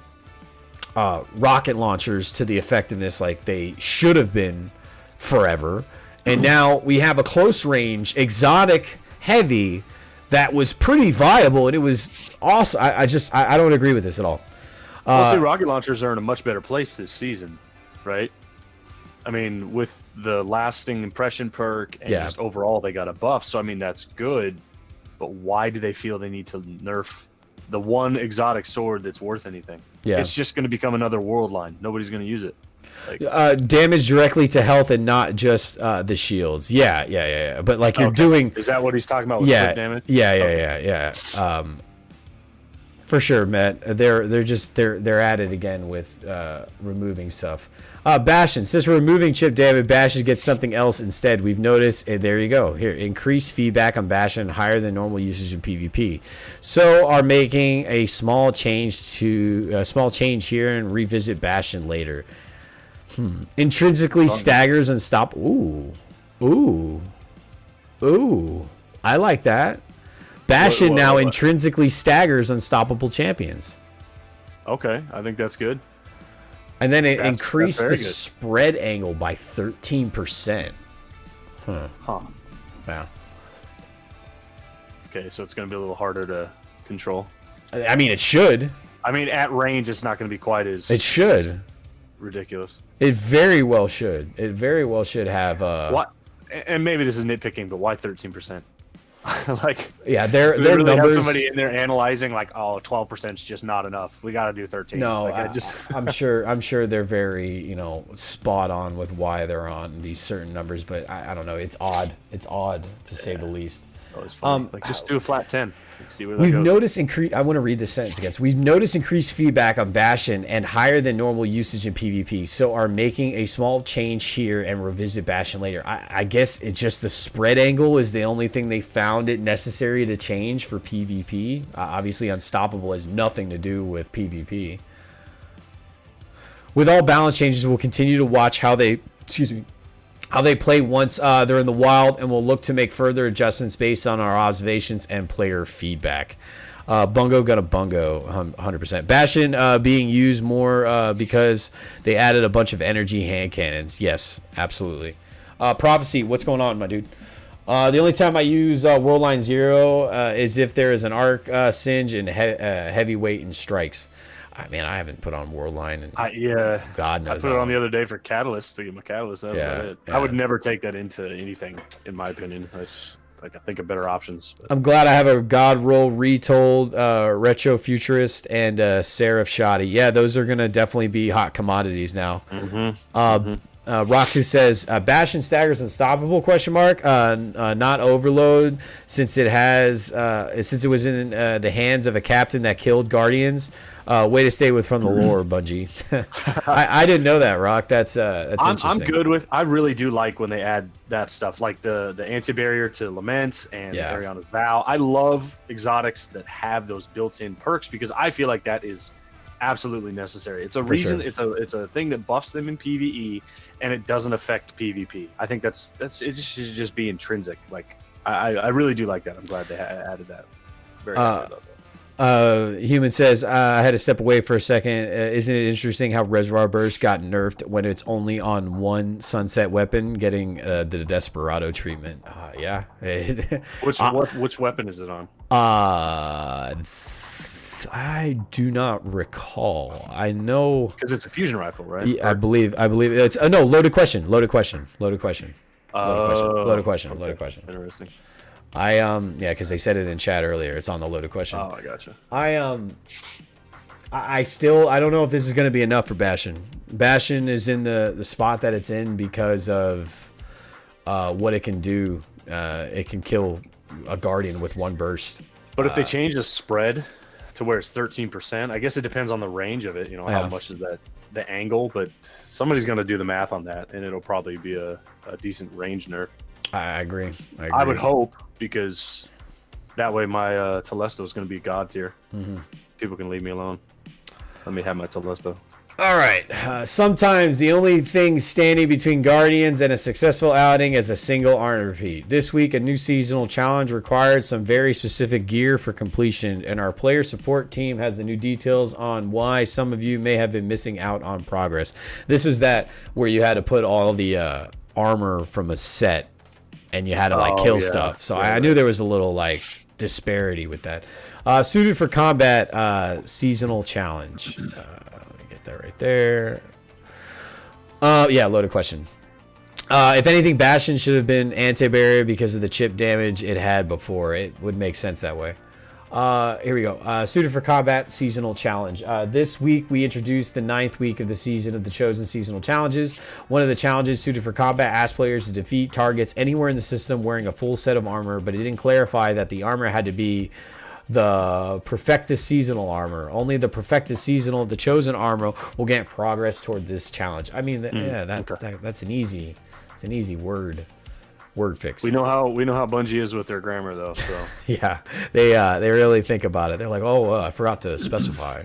Speaker 1: rocket launchers to the effectiveness like they should have been forever, and now we have a close range exotic heavy that was pretty viable, and it was awesome. I don't agree with this at all.
Speaker 2: Mostly rocket launchers are in a much better place this season, right? I mean, with the lasting impression perk and just overall they got a buff, so I mean that's good, but why do they feel they need to nerf the one exotic sword that's worth anything? Yeah, it's just going to become another world line. Nobody's going to use it. Like,
Speaker 1: damage directly to health and not just the shields. Yeah. But like you're doing.
Speaker 2: Is that what he's talking about? With quick damage?
Speaker 1: Yeah. For sure, Matt. They're at it again with removing stuff. Bastion, since we're removing chip damage, Bastion gets something else instead. We've noticed, there you go. Here, increased feedback on Bastion, higher than normal usage in PvP. So are making a small change here and revisit Bastion later. Intrinsically staggers and stop. Ooh. I like that. Bastion now intrinsically staggers unstoppable champions.
Speaker 2: Okay, I think that's good.
Speaker 1: And then it increased the spread angle by 13%. Huh. Wow.
Speaker 2: Okay, so it's going to be a little harder to control.
Speaker 1: I mean, it should.
Speaker 2: I mean, at range, it's not going to be quite as...
Speaker 1: It should.
Speaker 2: Ridiculous.
Speaker 1: It very well should. It very well should have...
Speaker 2: What? And maybe this is nitpicking, but why 13%? Like,
Speaker 1: yeah, they're
Speaker 2: really
Speaker 1: numbers.
Speaker 2: Have somebody in there analyzing like, oh, 12% is just not enough. We got to do 13.
Speaker 1: No,
Speaker 2: like,
Speaker 1: I'm sure they're very spot on with why they're on these certain numbers, but I don't know. It's odd. It's odd to say the least.
Speaker 2: Like just do a flat 10. See where that
Speaker 1: We've
Speaker 2: goes.
Speaker 1: noticed I want to read this sentence, I guess. We've noticed increased feedback on Bastion and higher than normal usage in PvP, so are making a small change here and revisit Bastion later. I guess it's just the spread angle is the only thing they found it necessary to change for PvP. Obviously, Unstoppable has nothing to do with PvP. With all balance changes, we'll continue to watch how they play once they're in the wild, and we'll look to make further adjustments based on our observations and player feedback. Bungo got a bungo, 100%. Bastion being used more because they added a bunch of energy hand cannons. Yes, absolutely. Prophecy, what's going on, my dude? The only time I use World Line 0 is if there is an arc singe and heavyweight and strikes. I mean, I haven't put on Warline, and God knows.
Speaker 2: I put it on the other day for Catalyst to get my Catalyst. That's about it. Yeah. I would never take that into anything, in my opinion. That's like I think of better options. But.
Speaker 1: I'm glad I have a God Roll Retold, Retro Futurist, and Seraph Shoddy. Yeah, those are gonna definitely be hot commodities now. Roxu says Bastion staggers unstoppable ? Not Overload since it was in the hands of a captain that killed Guardians. Way to stay from the lore, Bungie. I didn't know that, Rock. That's interesting.
Speaker 2: I'm good with. I really do like when they add that stuff, like the anti-barrier to Lament and Ariana's Vow. I love exotics that have those built-in perks because I feel like that is absolutely necessary. It's a reason. Sure. It's a thing that buffs them in PvE, and it doesn't affect PvP. I think that's it. Should just be intrinsic. Like I really do like that. I'm glad they added that. Very happy about that.
Speaker 1: Human says I had to step away for a second. Isn't it interesting how Reservoir Burst got nerfed when it's only on one sunset weapon, getting the Desperado treatment? Yeah.
Speaker 2: Which weapon is it on?
Speaker 1: I do not recall. I know
Speaker 2: because it's a fusion rifle, right?
Speaker 1: Yeah, I believe it's no loaded question. Interesting. Because they said it in chat earlier. It's on the loaded question.
Speaker 2: Oh, I gotcha.
Speaker 1: I don't know if this is going to be enough for Bastion. Bastion is in the spot that it's in because of what it can do. It can kill a Guardian with one burst.
Speaker 2: But if they change the spread to where it's 13%. I guess it depends on the range of it. You know, how much is that the angle? But somebody's going to do the math on that, and it'll probably be a decent range nerf.
Speaker 1: I agree.
Speaker 2: I would hope, because that way my Telesto is going to be god tier. People can leave me alone. Let me have my Telesto.
Speaker 1: All right. Sometimes the only thing standing between Guardians and a successful outing is a single armor repeat. This week, a new seasonal challenge required some very specific gear for completion, and our player support team has the new details on why some of you may have been missing out on progress. This is that where you had to put all the armor from a set, and you had to like kill stuff. So I knew there was a little like disparity with that. Suited for combat seasonal challenge. That right there. Yeah, loaded question. If anything, Bastion should have been anti-barrier because of the chip damage it had before. It would make sense that way. Here we go. Suited for combat seasonal challenge. This week we introduced the 9th week of the season of the chosen seasonal challenges. One of the challenges suited for combat asked players to defeat targets anywhere in the system wearing a full set of armor, but it didn't clarify that the armor had to be the Perfectus seasonal armor. Only the Perfectus seasonal, the chosen armor, will get progress toward this challenge. I mean, that's an easy word fix.
Speaker 2: We know how Bungie is with their grammar, though. So
Speaker 1: yeah, they really think about it. They're like, I forgot to specify.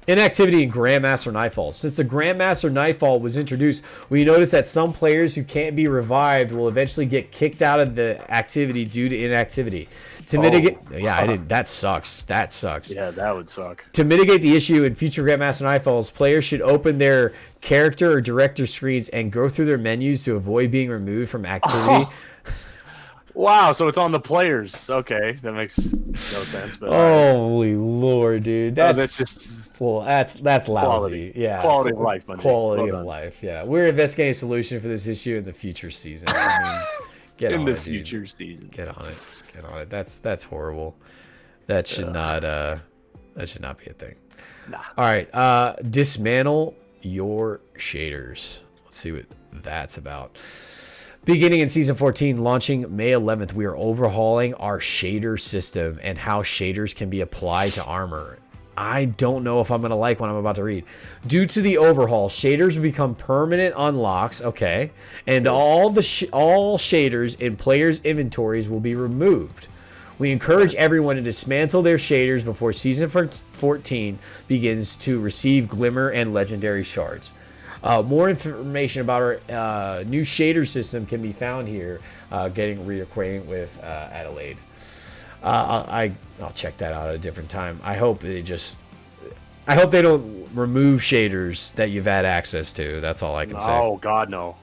Speaker 1: Inactivity in Grandmaster Nightfall. Since the Grandmaster Nightfall was introduced, we noticed that some players who can't be revived will eventually get kicked out of the activity due to inactivity. To mitigate, that sucks. That sucks.
Speaker 2: Yeah, that would suck.
Speaker 1: To mitigate the issue in future Grandmaster Nightfalls, players should open their character or director screens and go through their menus to avoid being removed from activity.
Speaker 2: Wow, so it's on the players. Okay, that makes no sense. But
Speaker 1: holy Lord, dude, that's
Speaker 2: just
Speaker 1: that's lousy.
Speaker 2: Quality.
Speaker 1: Yeah,
Speaker 2: quality of life, Bungie.
Speaker 1: Quality of life. Yeah, we're investigating a solution for this issue in the future season. I mean, get on it,
Speaker 2: future season.
Speaker 1: Get on it. Get on it. That's horrible. That should not be a thing.
Speaker 2: Nah.
Speaker 1: All right. Dismantle your shaders. Let's see what that's about. Beginning in Season 14, launching May 11th, we are overhauling our shader system and how shaders can be applied to armor. I don't know if I'm going to like what I'm about to read. Due to the overhaul, shaders will become permanent unlocks, okay, and all shaders in players' inventories will be removed. We encourage everyone to dismantle their shaders before Season 14 begins to receive Glimmer and Legendary Shards. More information about our new shader system can be found here. Getting reacquainted with Adelaide. I'll check that out at a different time. I hope they don't remove shaders that you've had access to. That's all I can say.
Speaker 2: Oh God, no.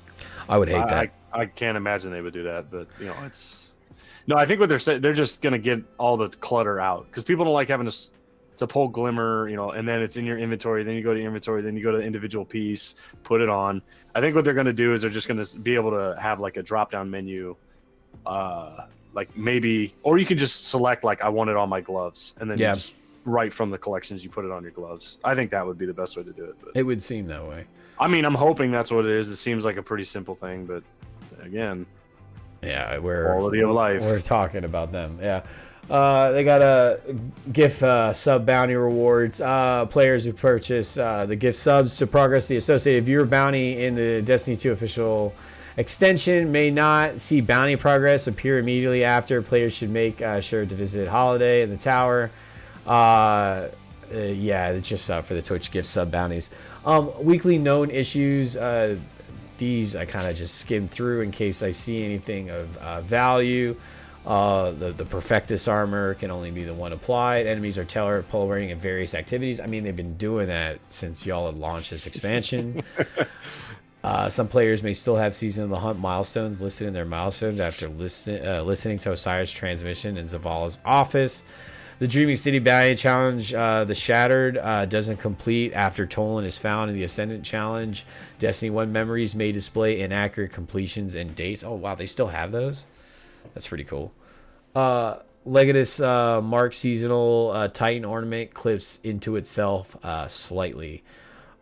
Speaker 1: I would hate that.
Speaker 2: I can't imagine they would do that, but you know, I think what they're saying, they're just gonna get all the clutter out because people don't like having to pull Glimmer, you know, and then it's in your inventory. Then you go to inventory. Then you go to the individual piece, put it on. I think what they're gonna do is they're just gonna be able to have like a drop down menu. Like maybe, or you can just select like I want it on my gloves, and then you just right from the collections you put it on your gloves. I think that would be the best way to do it. But
Speaker 1: it would seem that way.
Speaker 2: I mean, I'm hoping that's what it is. It seems like a pretty simple thing, but again, quality of life.
Speaker 1: We're talking about them. Yeah, they got a gift sub bounty rewards. Players who purchase the gift subs to progress the associated viewer bounty in the Destiny 2 official extension may not see bounty progress appear immediately after. Players should make sure to visit Holiday in the tower. It's just for the Twitch gift sub bounties. Weekly known issues. These I kind of just skimmed through in case I see anything of value. The Perfectus armor can only be the one applied. Enemies are tolerating in various activities. I mean, they've been doing that since y'all had launched this expansion. Some players may still have Season of the Hunt milestones listed in their milestones after listening to Osiris' transmission in Zavala's office. The Dreaming City Bounty Challenge, the Shattered, doesn't complete after Tolan is found in the Ascendant Challenge. Destiny 1 memories may display inaccurate completions and dates. Oh, wow, they still have those? That's pretty cool. Legatus Mark Seasonal Titan Ornament clips into itself slightly.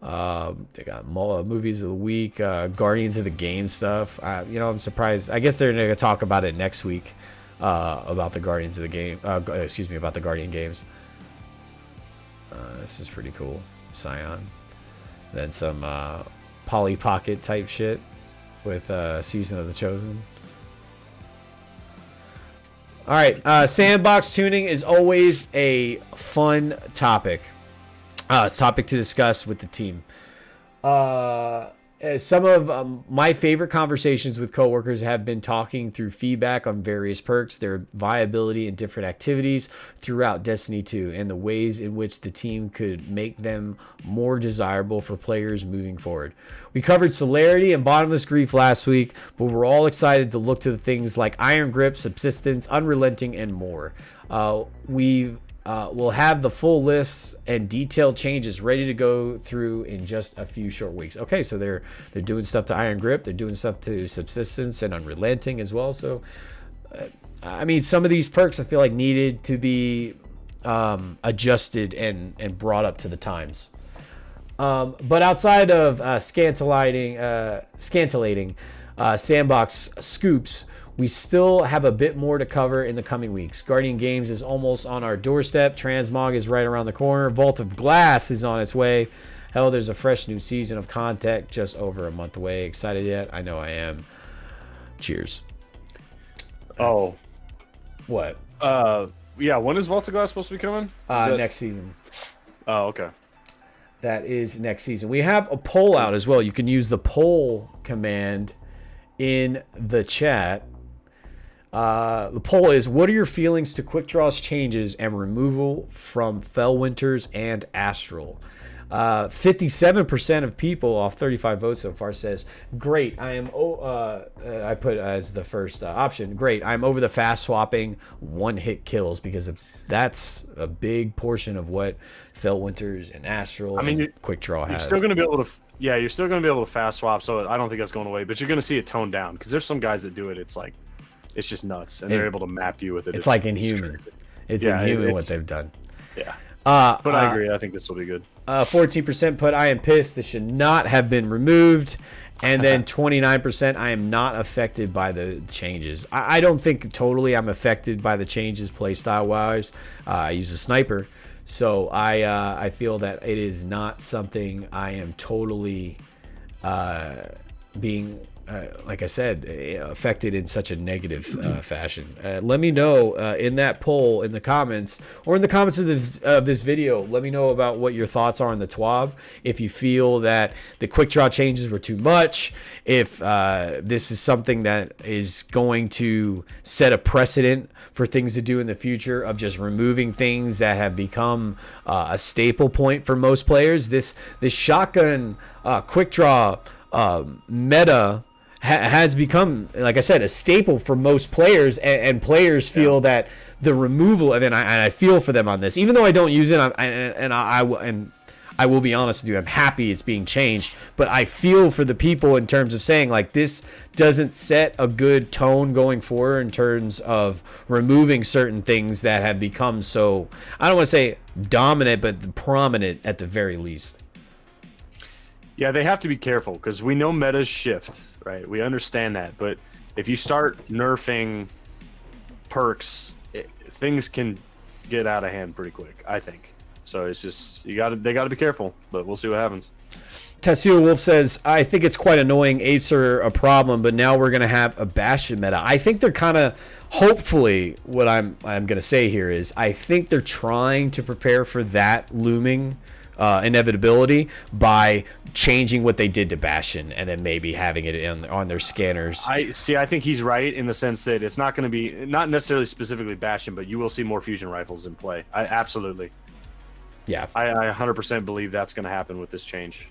Speaker 1: They got movies of the week, Guardians of the Game stuff. I'm surprised. I guess they're going to talk about it next week about the Guardians of the Game. About the Guardian games. This is pretty cool. Scion. Then some Polly Pocket type shit with Season of the Chosen. All right, sandbox tuning is always a fun topic. It's a topic to discuss with the team. Some of my favorite conversations with coworkers have been talking through feedback on various perks, their viability in different activities throughout Destiny 2, and the ways in which the team could make them more desirable for players moving forward. We covered Celerity and Bottomless Grief last week, but we're all excited to look to the things like Iron Grip, Subsistence, Unrelenting, and more. We'll have the full lists and detailed changes ready to go through in just a few short weeks. Okay, so they're doing stuff to Iron Grip, they're doing stuff to Subsistence and Unrelenting as well. So, I mean, some of these perks I feel like needed to be adjusted and brought up to the times. But outside of scantilating sandbox scoops, we still have a bit more to cover in the coming weeks. Guardian Games is almost on our doorstep. Transmog is right around the corner. Vault of Glass is on its way. Hell, there's a fresh new season of content just over a month away. Excited yet? I know I am. Cheers. What?
Speaker 2: Yeah, when is Vault of Glass supposed to be coming?
Speaker 1: Next season.
Speaker 2: Oh, okay.
Speaker 1: That is next season. We have a poll out as well. You can use the poll command in the chat. The poll is, what are your feelings to Quick Draw's changes and removal from Fellwinter's and Astral? 57% of people off 35 votes so far says, great, I put as the first option, great, I'm over the fast swapping one-hit kills, because that's a big portion of what Fellwinter's and Astral and Quick Draw has.
Speaker 2: You're still going to be able to you're still going to be able to fast swap, so I don't think that's going away, but you're going to see it toned down, because there's some guys that do it, it's just nuts, and they're able to map you with it.
Speaker 1: It's like Inhuman. It's Inhuman what they've done.
Speaker 2: Yeah. But I agree. I think this will be good.
Speaker 1: 14% put, I am pissed. This should not have been removed. And then 29%, I am not affected by the changes. I don't think totally I'm affected by the changes playstyle-wise. I use a sniper. So I feel that it is not something I am totally being... like I said, affected in such a negative fashion. Let me know in that poll in the comments, or in the comments of this video. Let me know about what your thoughts are on the TWAB. If you feel that the quick draw changes were too much, if this is something that is going to set a precedent for things to do in the future of just removing things that have become a staple point for most players. This shotgun quick draw meta has become, like I said, a staple for most players, and players feel that the removal, and then I feel for them on this, even though I don't use it, and I will be honest with you, I'm happy it's being changed, but I feel for the people in terms of saying, like, this doesn't set a good tone going forward in terms of removing certain things that have become so, I don't want to say dominant, but prominent at the very least.
Speaker 2: Yeah, they have to be careful, because we know metas shift, right? We understand that, but if you start nerfing perks, things can get out of hand pretty quick, I think. So it's just they got to be careful, but we'll see what happens.
Speaker 1: Tessia Wolf says, I think it's quite annoying. Apes are a problem, but now we're going to have a Bastion meta. I think they're kind of, hopefully, what I'm going to say here is, I think they're trying to prepare for that looming inevitability by changing what they did to Bastion and then maybe having it on their scanners.
Speaker 2: I think he's right in the sense that it's not going to be, not necessarily specifically Bastion, but you will see more fusion rifles in play. Absolutely.
Speaker 1: Yeah.
Speaker 2: I 100% believe that's going to happen with this change.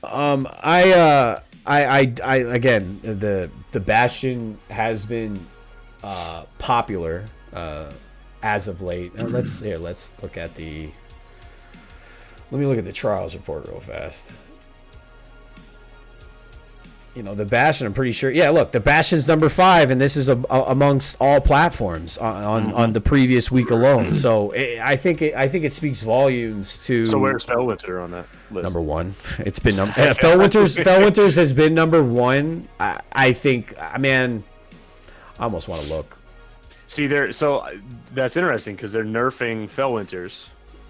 Speaker 1: I again, the Bastion has been popular as of late. Let's look at the. Let me look at the trials report real fast. You know, the Bastion, I'm pretty sure. Yeah, look, the Bastion's number 5, and this is amongst all platforms on the previous week alone. So I think it speaks volumes to.
Speaker 2: So where's Fellwinter on that list?
Speaker 1: Number 1. It's been Fellwinter's has been number 1. I think. Man, I almost want to look.
Speaker 2: See there, so that's interesting because they're nerfing Fellwinters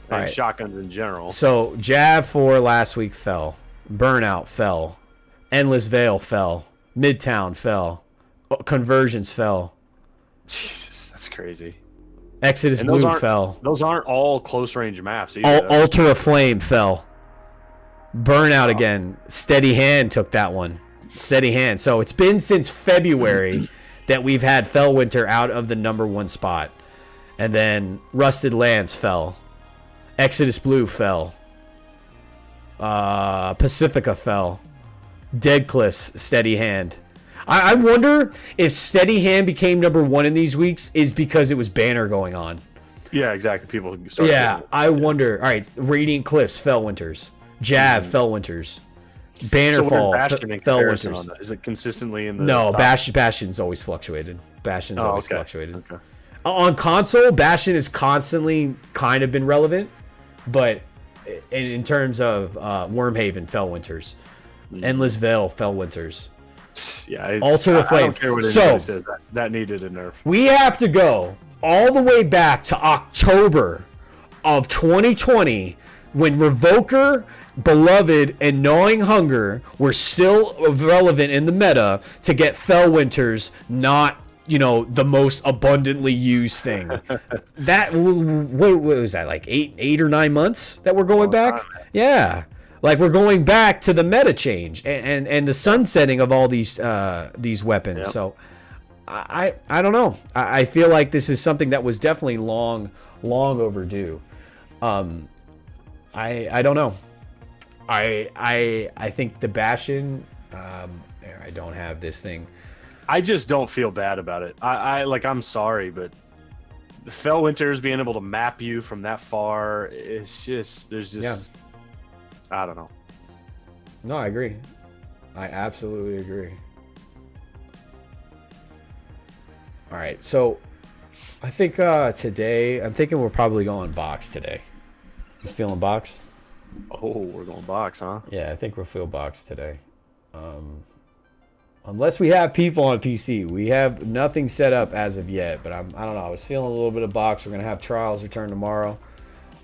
Speaker 2: and
Speaker 1: Right.
Speaker 2: shotguns in general.
Speaker 1: So Jav 4 last week fell. Burnout fell. Endless Veil fell. Midtown fell. Conversions fell.
Speaker 2: Jesus, that's crazy.
Speaker 1: Exodus
Speaker 2: And
Speaker 1: Blue
Speaker 2: those
Speaker 1: fell.
Speaker 2: aren't all close range maps either.
Speaker 1: Altar of Flame fell. Burnout again. Steady Hand took that one. Steady Hand. So it's been since February that we've had Fellwinter out of the #1 spot. And then Rusted Lands fell. Exodus Blue fell. Pacifica fell. Dead Cliffs, Steady Hand. I wonder if Steady Hand became #1 in these weeks is because it was banner going on.
Speaker 2: Yeah, exactly. People started
Speaker 1: Yeah, I wonder. All right, Radiant Cliffs, Fellwinters. Jav, Fellwinters. Bannerfall,
Speaker 2: Bastion in comparison
Speaker 1: Fellwinters.
Speaker 2: on that? Is it consistently in the
Speaker 1: No,
Speaker 2: top?
Speaker 1: Bastion's always fluctuated. Bastion's always
Speaker 2: okay.
Speaker 1: fluctuated.
Speaker 2: Okay.
Speaker 1: On console, Bastion has constantly kind of been relevant, but in terms of Wormhaven, Fellwinters. Endless Veil, Fellwinters.
Speaker 2: Yeah,
Speaker 1: Altar of
Speaker 2: I
Speaker 1: Flame.
Speaker 2: don't care what
Speaker 1: So-
Speaker 2: anybody says. That needed a nerf.
Speaker 1: We have to go all the way back to October of 2020 when Revoker, Beloved, and Gnawing Hunger were still relevant in the meta to get Fellwinters not, the most abundantly used thing. That what was that, like 8 or 9 months that we're going back? Yeah. Like we're going back to the meta change and the sunsetting of all these weapons.
Speaker 2: Yep.
Speaker 1: So I don't know. I feel like this is something that was definitely long overdue. I don't know. I think the Bastion. I don't have this thing.
Speaker 2: I just don't feel bad about it. I'm sorry, but the Fellwinters being able to map you from that far, it's just I don't know.
Speaker 1: No, I agree. I absolutely agree. All right, so I think today, I'm thinking we're probably going box today. You feeling box?
Speaker 2: Oh, we're going box, huh?
Speaker 1: Yeah, I think we'll feel box today. Unless we have people on PC. We have nothing set up as of yet, but I don't know. I was feeling a little bit of box. We're going to have trials return tomorrow.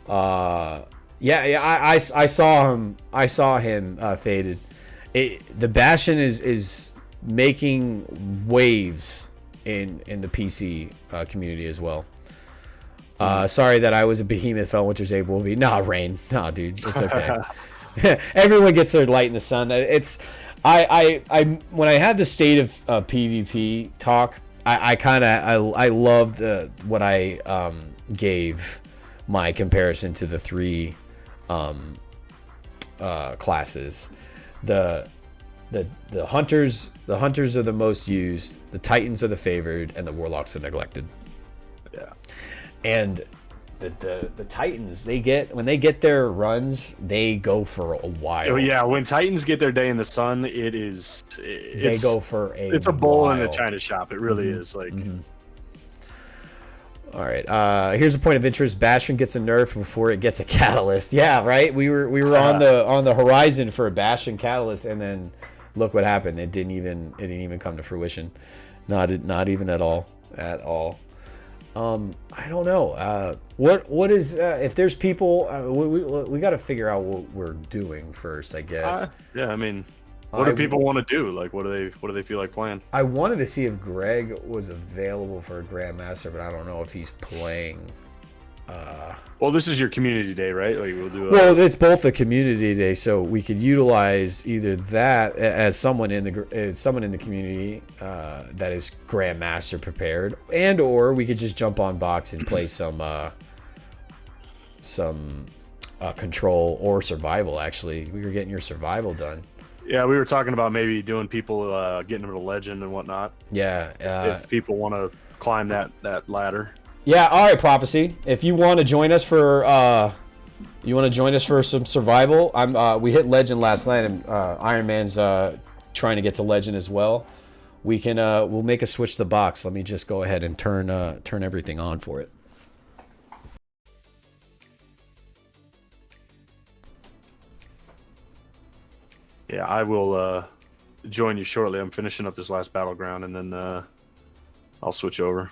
Speaker 1: I saw him. I saw him faded. The Bastion is making waves in the PC community as well. Sorry that I was a behemoth Fellwinter's able to be. Nah, Rain. Nah, dude, it's okay. Everyone gets their light in the sun. It's I when I had the state of PvP talk, I loved what I gave my comparison to the 3 classes. The hunters are the most used, the Titans are the favored, and the Warlocks are neglected.
Speaker 2: Yeah.
Speaker 1: And the Titans, when they get their runs, they go for a while.
Speaker 2: Oh yeah, when Titans get their day in the sun, they
Speaker 1: go for
Speaker 2: it's a bull in
Speaker 1: while.
Speaker 2: a china shop. It really is like.
Speaker 1: All right. Here's a point of interest. Bastion gets a nerf before it gets a catalyst. Yeah, right. We were on the horizon for a Bastion catalyst, and then look what happened. It didn't even come to fruition. Not even at all. I don't know. What is if there's people? We got to figure out what we're doing first, I guess.
Speaker 2: Yeah, I mean, what do people want to do? Like, what do they feel like playing?
Speaker 1: I wanted to see if Greg was available for a Grandmaster, but I don't know if he's playing.
Speaker 2: Well, this is your community day, right? Like we'll do.
Speaker 1: Well, it's both a community day, so we could utilize either that as someone in the community that is Grandmaster prepared, and or we could just jump on box and play some control or survival. Actually, we were getting your survival done.
Speaker 2: Yeah, we were talking about maybe doing people getting them to legend and whatnot.
Speaker 1: Yeah,
Speaker 2: if people want to climb that ladder.
Speaker 1: Yeah, all right, Prophecy. If you want to join us for some survival, we hit legend last night, and Iron Man's trying to get to legend as well. We can we'll make a switch the box. Let me just go ahead and turn everything on for it.
Speaker 2: Yeah, I will join you shortly. I'm finishing up this last battleground, and then I'll switch over.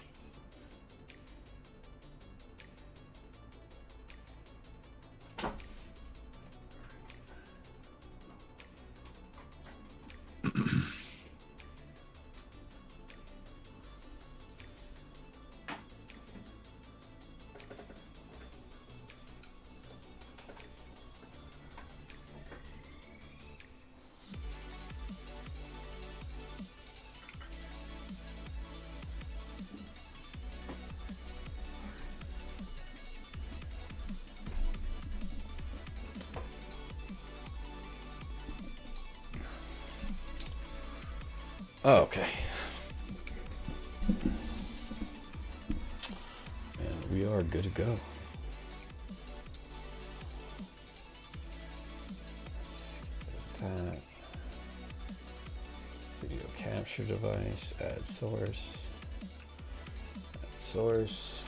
Speaker 1: Oh, okay. And we are good to go. That. Video capture device, add source. Add source.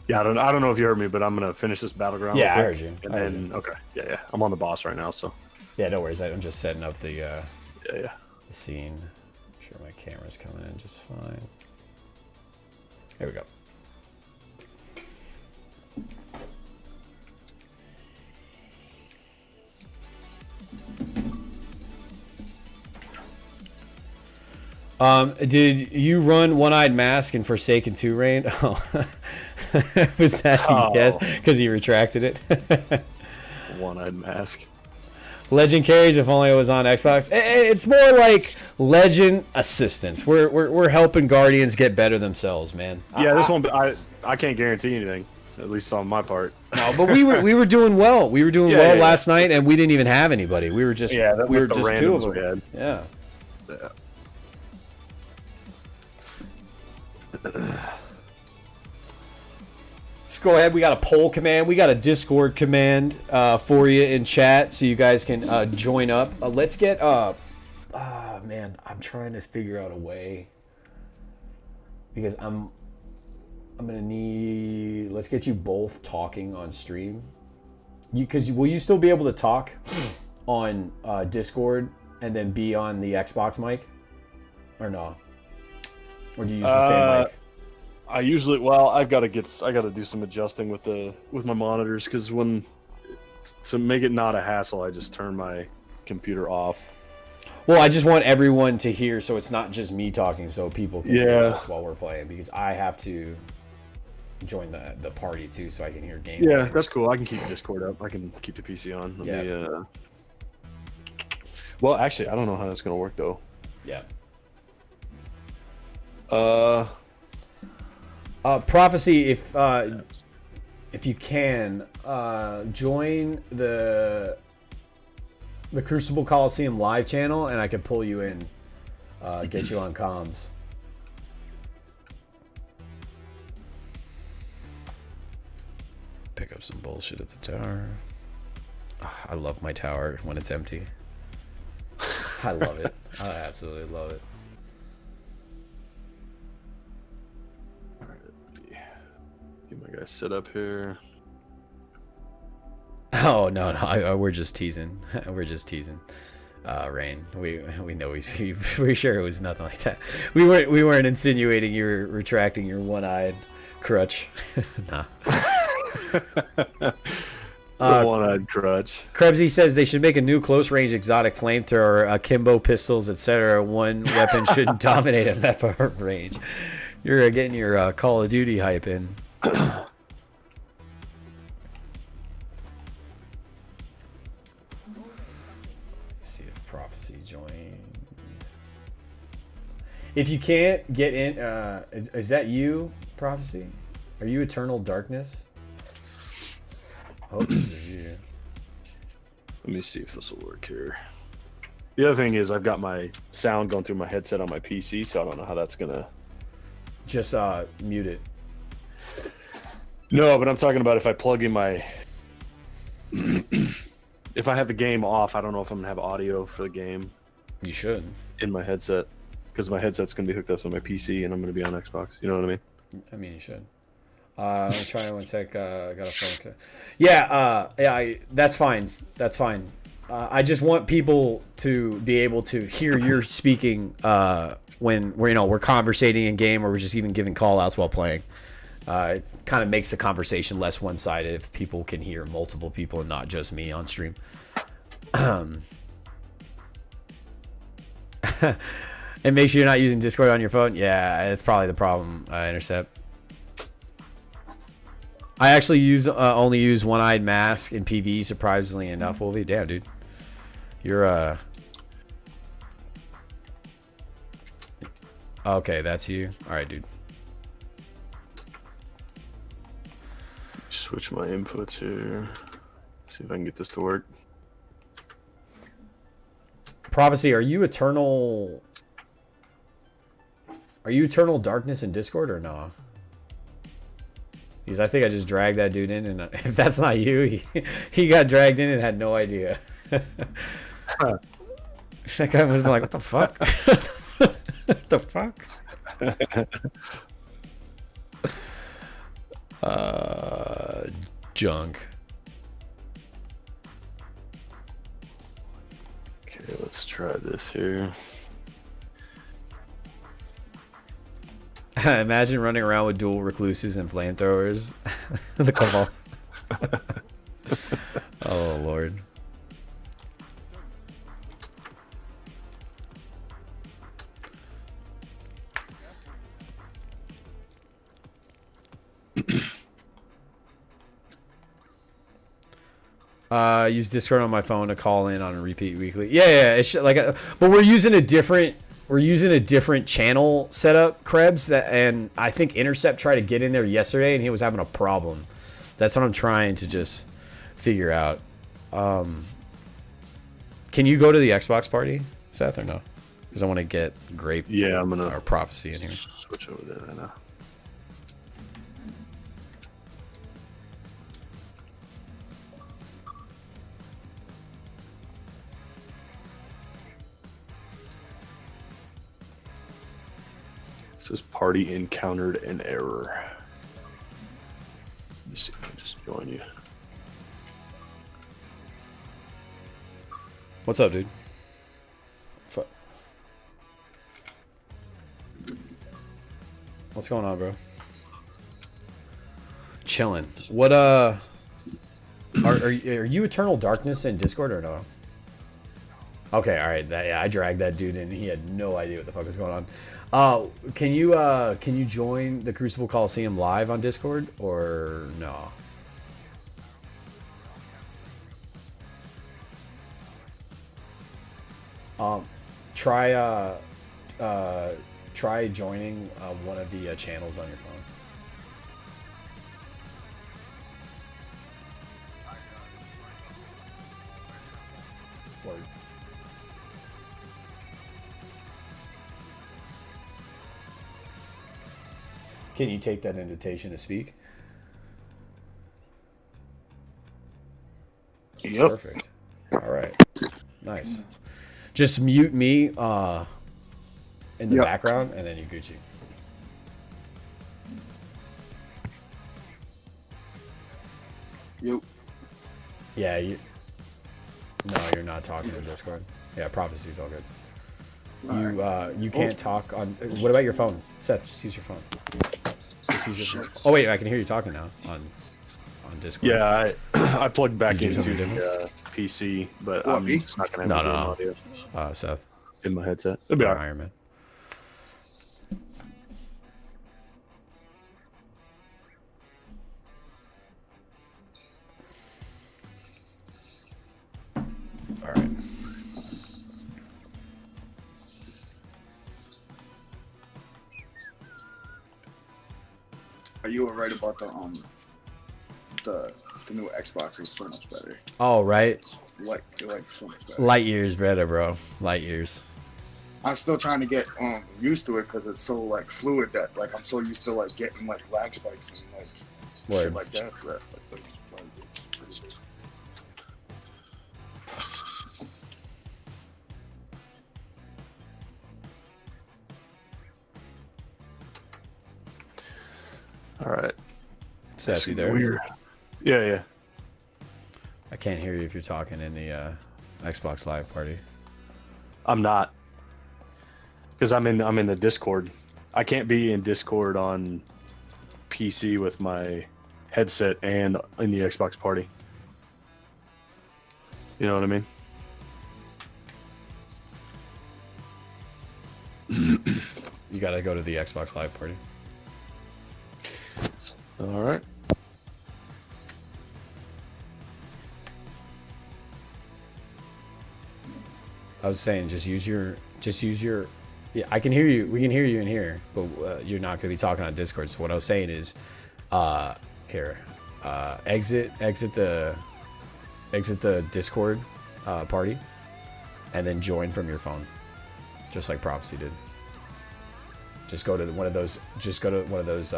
Speaker 2: Yeah, I don't know if you heard me, but I'm gonna finish this battleground.
Speaker 1: Yeah,
Speaker 2: real
Speaker 1: I
Speaker 2: quick,
Speaker 1: heard you.
Speaker 2: And
Speaker 1: I heard
Speaker 2: then
Speaker 1: you.
Speaker 2: okay, yeah. I'm on the boss right now, so
Speaker 1: Yeah, no worries. I'm just setting up the
Speaker 2: yeah.
Speaker 1: the scene. I'm sure my camera's coming in just fine. Here we go. Did you run One-Eyed Mask in Forsaken 2 Rain? Oh. Was that a yes? Because you retracted it.
Speaker 2: One-eyed mask.
Speaker 1: Legend carries. If only it was on Xbox. It's more like Legend assistance. We're helping Guardians get better themselves, man.
Speaker 2: Yeah, this one I can't guarantee anything. At least on my part.
Speaker 1: No, but we were doing well. We were doing well last night, and we didn't even have anybody. We were just we were just two of them. Yeah. Let's go ahead. We got a poll command. We got a Discord command for you in chat, so you guys can join up. Let's get man, I'm trying to figure out a way because I'm gonna need. Let's get you both talking on stream. Because will you still be able to talk on Discord and then be on the Xbox mic, or no? Or do you use the same mic?
Speaker 2: I usually, I gotta do some adjusting with my monitors because to make it not a hassle, I just turn my computer off.
Speaker 1: Well, I just want everyone to hear, so it's not just me talking, so people can hear us while we're playing, because I have to join the party too, so I can hear gameplay.
Speaker 2: Yeah, that's cool. I can keep Discord up. I can keep the PC on. Let me, well, actually, I don't know how that's gonna work though.
Speaker 1: Yeah. Prophecy, if you can, join the Crucible Coliseum live channel, and I can pull you in, get you on comms. Pick up some bullshit at the tower. I love my tower when it's empty. I love it. I absolutely love it.
Speaker 2: Get my guys set up here.
Speaker 1: Oh no, we're just teasing. We're just teasing. Rain. We know we're sure it was nothing like that. We weren't insinuating you were retracting your one-eyed crutch. Nah.
Speaker 2: One-eyed crutch.
Speaker 1: Krebsy says they should make a new close-range exotic flamethrower, akimbo pistols, etc. One weapon shouldn't dominate a map range. You're getting your Call of Duty hype in. See if Prophecy joined. If you can't get in, is that you, Prophecy? Are you Eternal Darkness? I hope this is you.
Speaker 2: Let me see if this will work here. The other thing is I've got my sound going through my headset on my PC, so I don't know how that's gonna.
Speaker 1: Just mute it.
Speaker 2: No, but I'm talking about if I plug in my. If I have the game off, I don't know if I'm gonna have audio for the game.
Speaker 1: You should.
Speaker 2: In my headset, because my headset's gonna be hooked up to my PC, and I'm gonna be on Xbox. You know what I mean?
Speaker 1: I mean, you should. Let me try one sec. I got a phone. Yeah, that's fine. That's fine. I just want people to be able to hear your speaking when we're conversating in game, or we're just even giving call outs while playing. It kind of makes the conversation less one-sided if people can hear multiple people and not just me on stream. And make sure you're not using Discord on your phone. Yeah, it's probably the problem, Intercept. I actually only use One-Eyed Mask in PvE, surprisingly enough. Well, damn, dude. You're okay, that's you. Alright, dude.
Speaker 2: Switch my inputs here. See if I can get this to work.
Speaker 1: Prophecy, are you Eternal Darkness in Discord or no? Because I think I just dragged that dude in, and if that's not you, he got dragged in and had no idea. That guy was like, what the fuck? What the fuck? Junk.
Speaker 2: Okay, let's try this here.
Speaker 1: Imagine running around with dual recluses and flamethrowers. The Cabal. Oh, Lord. Use Discord on my phone to call in on a repeat weekly. Yeah. It's like, but we're using a different channel setup, Krebs. And I think Intercept tried to get in there yesterday, and he was having a problem. That's what I'm trying to just figure out. Can you go to the Xbox party, Seth, or no? Because I want to get Grape.
Speaker 2: Yeah, I'm gonna
Speaker 1: our Prophecy in here.
Speaker 2: Switch over there right now. It says party encountered an error. Let me see if I can just join you.
Speaker 1: What's up, dude? What's going on, bro? Chilling. What are you Eternal Darkness in Discord or no? Okay, all right. Yeah, I dragged that dude in. He had no idea what the fuck was going on. Can you join the Crucible Coliseum live on Discord or no? Try joining one of the channels on your phone. Word. Can you take that invitation to speak?
Speaker 2: Yep.
Speaker 1: Perfect. All right. Nice. Just mute me in the background, and then you Gucci.
Speaker 3: Yep.
Speaker 1: Yeah, No, you're not talking in Discord. Yeah, Prophecy's all good. You can't talk on. What about your phone, Seth? Just use your phone. Just use your phone. Oh wait, I can hear you talking now on Discord.
Speaker 2: Yeah, I plugged back
Speaker 1: Did you do
Speaker 2: into
Speaker 1: something
Speaker 2: the PC, but I'm just not gonna have
Speaker 1: No.
Speaker 2: audio
Speaker 1: Seth.
Speaker 2: in my headset. It'll be all right.
Speaker 1: Iron Man. All right.
Speaker 3: Are you right about the new Xbox is so much better?
Speaker 1: Oh, right.
Speaker 3: Like so much better.
Speaker 1: Light years better, bro. Light years.
Speaker 3: I'm still trying to get used to it because it's so like fluid that like I'm so used to like getting like lag spikes and like shit like that. It's pretty good.
Speaker 2: All right.
Speaker 1: Seth, you there?
Speaker 2: Weird. Yeah.
Speaker 1: I can't hear you if you're talking in the Xbox Live party.
Speaker 2: I'm not, because I'm in the Discord. I can't be in Discord on PC with my headset and in the Xbox party. You know what I mean?
Speaker 1: You gotta go to the Xbox Live party.
Speaker 2: All right.
Speaker 1: I was saying, just use your. Yeah, I can hear you. We can hear you in here, but you're not gonna be talking on Discord. So what I was saying is, exit the Discord party, and then join from your phone, just like Prophecy did. Just go to one of those. Just go to one of those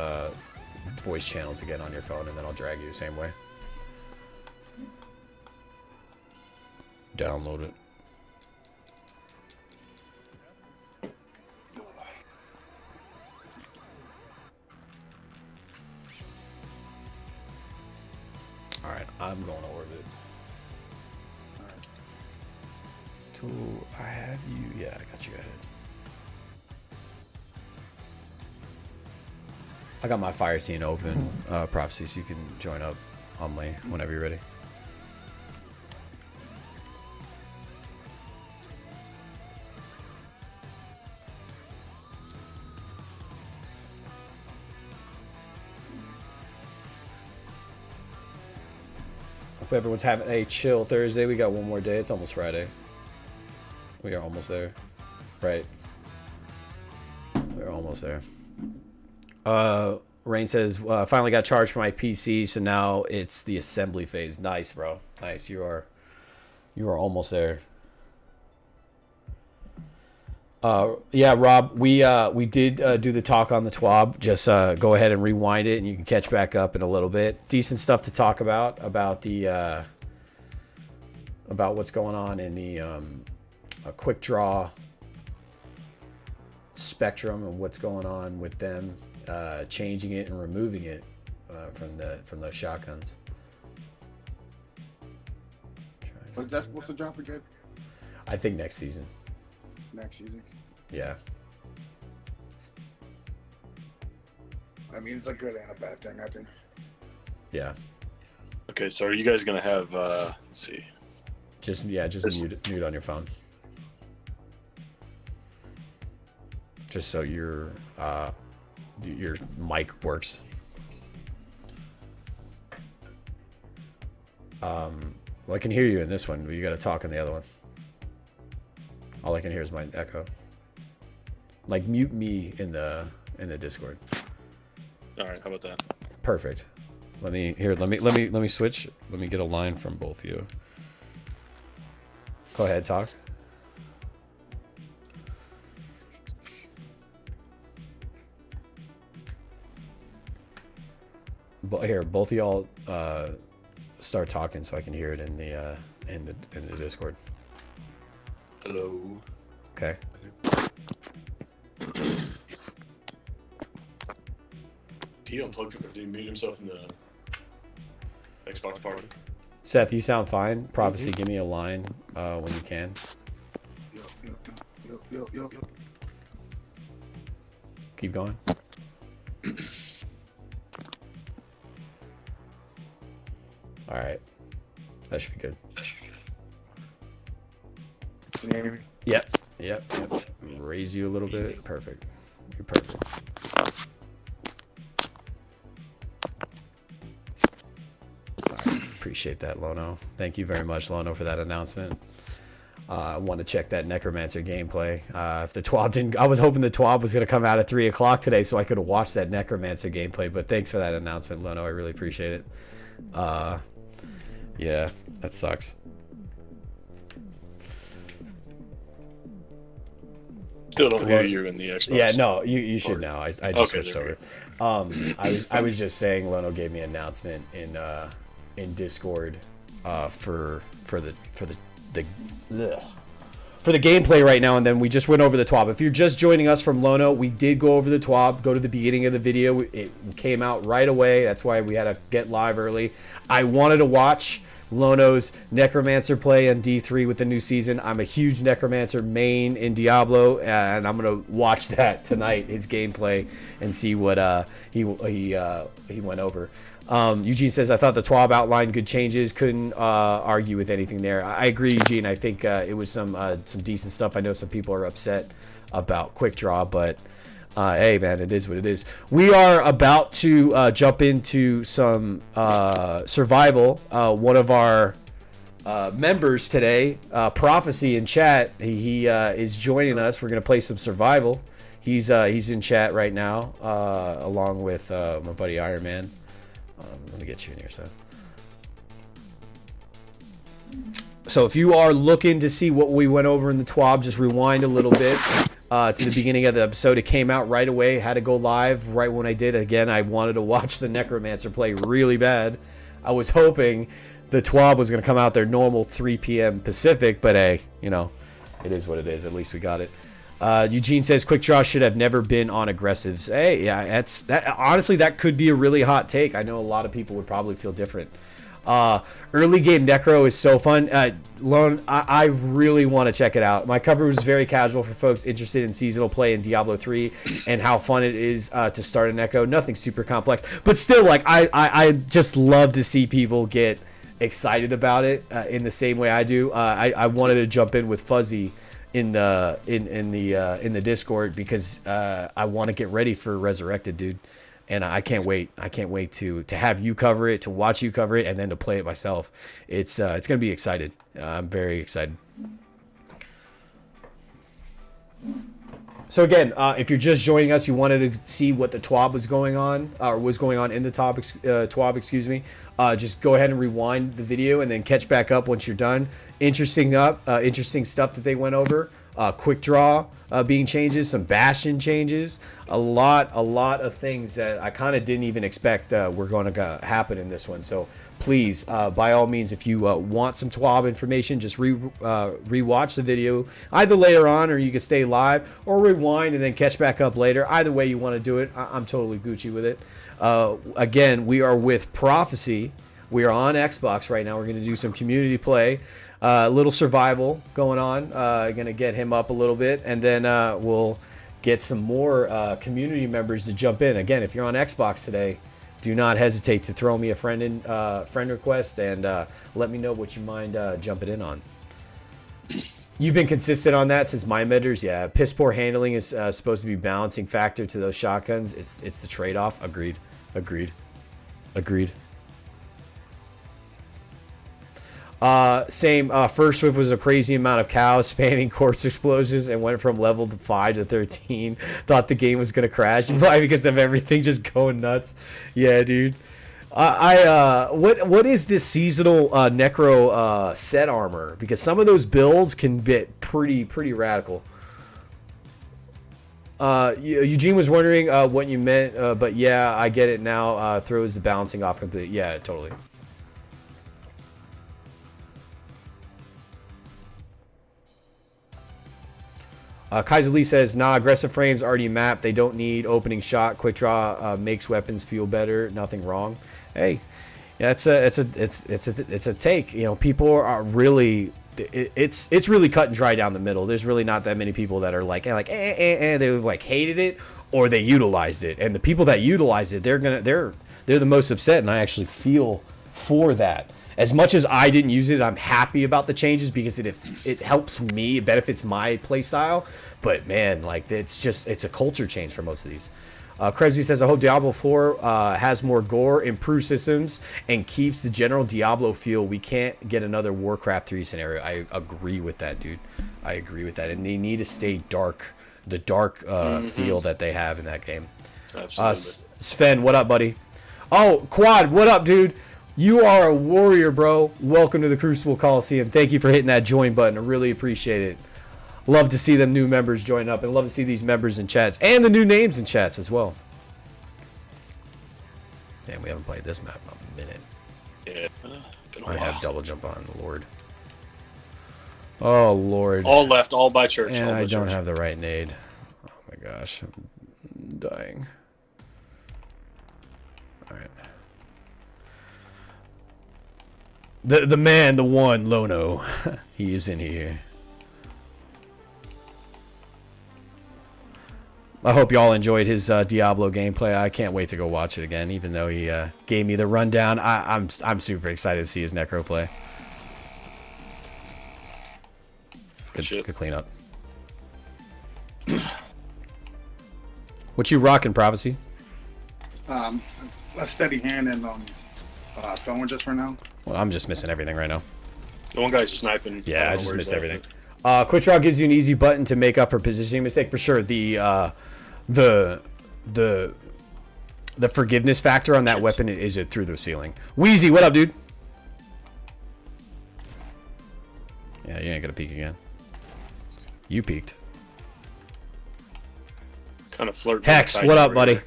Speaker 1: voice channels again on your phone, and then I'll drag you the same way. Download it. All right, I'm going to orbit. All right. Tool, I have you. Yeah, I got you added. I got my fire scene open, Prophecy, so you can join up on me whenever you're ready. Hope everyone's having a chill Thursday. We got one more day. It's almost Friday. We are almost there. Right. We're almost there. Rain says, finally got charged for my PC, so now it's the assembly phase. Nice, bro. Nice. You are almost there. Yeah, Rob, we did do the talk on the TWAB. Just go ahead and rewind it, and you can catch back up in a little bit. Decent stuff to talk about the about what's going on in the quick draw spectrum and what's going on with them changing it and removing it from those shotguns.
Speaker 3: When's that supposed to drop again?
Speaker 1: I think next season.
Speaker 3: Next season.
Speaker 1: Yeah.
Speaker 3: I mean, it's a good and a bad thing, I think.
Speaker 1: Yeah.
Speaker 2: Okay, so are you guys gonna have? Let's see.
Speaker 1: Just mute on your phone. Just so your mic works. Well, I can hear you in this one, but you got to talk in the other one. All I can hear is my echo. Like, mute me in the Discord.
Speaker 2: All right, how about that?
Speaker 1: Perfect. Let me switch. Let me get a line from both of you. Go ahead, talk. But here, both of y'all start talking so I can hear it in the Discord.
Speaker 2: Hello.
Speaker 1: Okay.
Speaker 2: He unplugged. Did he mute himself in the Xbox party?
Speaker 1: Seth, you sound fine. Prophecy, give me a line when you can.
Speaker 3: Yo.
Speaker 1: Keep going. All right. That should be good.
Speaker 3: Can you hear me?
Speaker 1: Yep. Raise you a little bit. Perfect. You're perfect. All right. Appreciate that, Lono. Thank you very much, Lono, for that announcement. I want to check that Necromancer gameplay. If the TWAB didn't, I was hoping the TWAB was going to come out at 3 o'clock today so I could have watched that Necromancer gameplay. But thanks for that announcement, Lono. I really appreciate it. Yeah, that sucks.
Speaker 2: Still don't hear you in the Xbox.
Speaker 1: Yeah, no, you should now. I just switched
Speaker 2: there
Speaker 1: over. I was just saying, Lono gave me an announcement in Discord for the gameplay right now, and then we just went over the TWAB. If you're just joining us from Lono, we did go over the TWAB. Go to the beginning of the video. It came out right away. That's why we had to get live early. I wanted to watch Lono's Necromancer play on D3 with the new season. I'm a huge Necromancer main in Diablo, and I'm gonna watch that tonight, his gameplay, and see what he went over. Eugene says, I thought the TWAB outlined good changes. Couldn't argue with anything there. I agree, Eugene. I think it was some decent stuff. I know some people are upset about quick draw, but hey, man, it is what it is. We are about to jump into some survival. One of our members today, Prophecy in chat, he is joining us. We're going to play some survival. He's in chat right now, along with my buddy Iron Man. Let me get you in here, So if you are looking to see what we went over in the TWAB, just rewind a little bit to the beginning of the episode. It came out right away, had to go live right when I did. Again, I wanted to watch the Necromancer play really bad. I was hoping the TWAB was going to come out their normal 3 p.m. Pacific, but hey, you know, it is what it is. At least we got it. Eugene says Quick Draw should have never been on aggressives. Hey, yeah, honestly, that could be a really hot take. I know a lot of people would probably feel different. Early game Necro is so fun. Lone, I really want to check it out. My cover was very casual for folks interested in seasonal play in Diablo 3 and how fun it is to start an Echo. Nothing super complex, but still, like I just love to see people get excited about it in the same way I do. I wanted to jump in with Fuzzy in the Discord because I want to get ready for Resurrected, dude. And I can't wait. I can't wait to have you cover it, to watch you cover it, and then to play it myself. It's gonna be excited. I'm very excited. So again, if you're just joining us, you wanted to see what the TWAB was going on, or was going on in the TWAB, excuse me. Just go ahead and rewind the video and then catch back up once you're done. Interesting stuff that they went over. Quick Draw being changes, some Bastion changes, a lot of things that I kind of didn't even expect were going to happen in this one. So please, by all means, if you want some TWAB information, just rewatch the video either later on, or you can stay live, or rewind and then catch back up later. Either way you want to do it, I'm totally Gucci with it. Again, we are with Prophecy. We are on Xbox right now. We're going to do some community play. A little survival going on. Going to get him up a little bit, and then we'll get some more community members to jump in. Again, if you're on Xbox today, do not hesitate to throw me a friend request and let me know what you mind jumping in on. You've been consistent on that since my medders. Yeah, piss poor handling is supposed to be balancing factor to those shotguns. It's the trade-off. Agreed. Same. First Swift was a crazy amount of cows spamming quartz explosions and went from level 5 to 13. Thought the game was gonna crash, probably because of everything just going nuts. Yeah, dude. What is this seasonal Necro set armor? Because some of those builds can get pretty radical. Eugene was wondering what you meant, but yeah, I get it now. Throws the balancing off completely. Yeah, totally. Kaiser Lee says, nah, aggressive frames already mapped. They don't need opening shot. Quick draw makes weapons feel better. Nothing wrong. Hey, yeah, it's a take. You know, people are really, it's really cut and dry down the middle. There's really not that many people that are like they like hated it or they utilized it. And the people that utilized it, they're the most upset. And I actually feel for that. As much as I didn't use it, I'm happy about the changes because it helps me, it benefits my play style. But man, like it's a culture change for most of these. Krebsy says, I hope Diablo 4 has more gore, improved systems, and keeps the general Diablo feel. We can't get another Warcraft 3 scenario. I agree with that, dude. I agree with that. And they need to stay dark, the dark feel that they have in that game.
Speaker 2: Absolutely.
Speaker 1: Sven, what up, buddy? Oh, Quad, what up, dude? You are a warrior, bro. Welcome to the Crucible Coliseum. Thank you for hitting that join button. I really appreciate it. Love to see the new members join up, and love to see these members in chats and the new names in chats as well. Damn, we haven't played this map in a minute.
Speaker 2: Yeah, been a while.
Speaker 1: I have double jump on, Lord. Oh, Lord.
Speaker 2: All left, all by church.
Speaker 1: And
Speaker 2: all by
Speaker 1: I don't
Speaker 2: church.
Speaker 1: have the right nade. Oh my gosh, I'm dying. All right. The man, the one, Lono. He is in here. I hope y'all enjoyed his Diablo gameplay. I can't wait to go watch it again, even though he gave me the rundown. I'm super excited to see his Necro play. Good cleanup. What you rocking, Prophecy?
Speaker 3: A steady hand and phone just for now.
Speaker 1: Well, I'm just missing everything right now.
Speaker 2: The one guy's sniping.
Speaker 1: Yeah, I just missed everything. Quick draw gives you an easy button to make up for positioning mistake for sure. The forgiveness factor on that weapon is it through the ceiling. Wheezy, what up, dude? Yeah, you ain't gonna peek again. You peeked.
Speaker 4: Kind of flirt.
Speaker 1: Hex, what up, buddy? All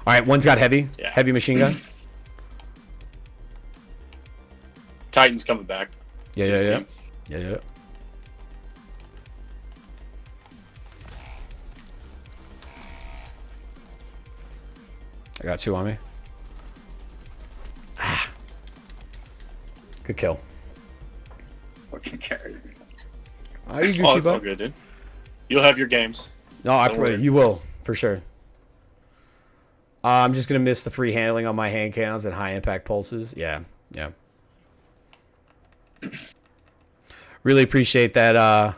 Speaker 1: right, one's got heavy.
Speaker 4: Yeah.
Speaker 1: Heavy machine gun.
Speaker 4: Titan's coming back.
Speaker 1: Yeah. I got 2 on me. Good kill.
Speaker 3: Fucking carry me.
Speaker 1: Are you
Speaker 4: Oh, it's all good, dude. You'll have your games.
Speaker 1: No, I
Speaker 4: Don't
Speaker 1: pray
Speaker 4: worry.
Speaker 1: you will for sure. I'm just gonna miss the free handling on my hand cannons and high impact pulses. Yeah. Really appreciate that.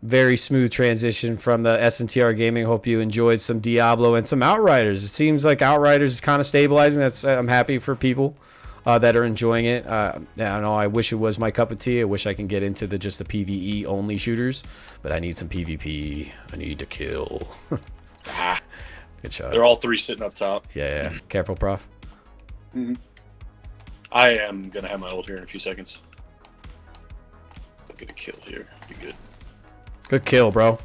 Speaker 1: Very smooth transition from the SNTR Gaming. Hope you enjoyed some Diablo and some Outriders. It seems like Outriders is kind of stabilizing. I'm happy for people that are enjoying it. I know I wish it was my cup of tea. I wish I can get into just the PvE only shooters, but I need some PvP. I need to kill. Good shot.
Speaker 4: They're all 3 sitting up top.
Speaker 1: Yeah. Careful, Prof.
Speaker 4: I am gonna have my ult here in a few seconds. I'll get a kill here. Be good.
Speaker 1: Good kill, bro.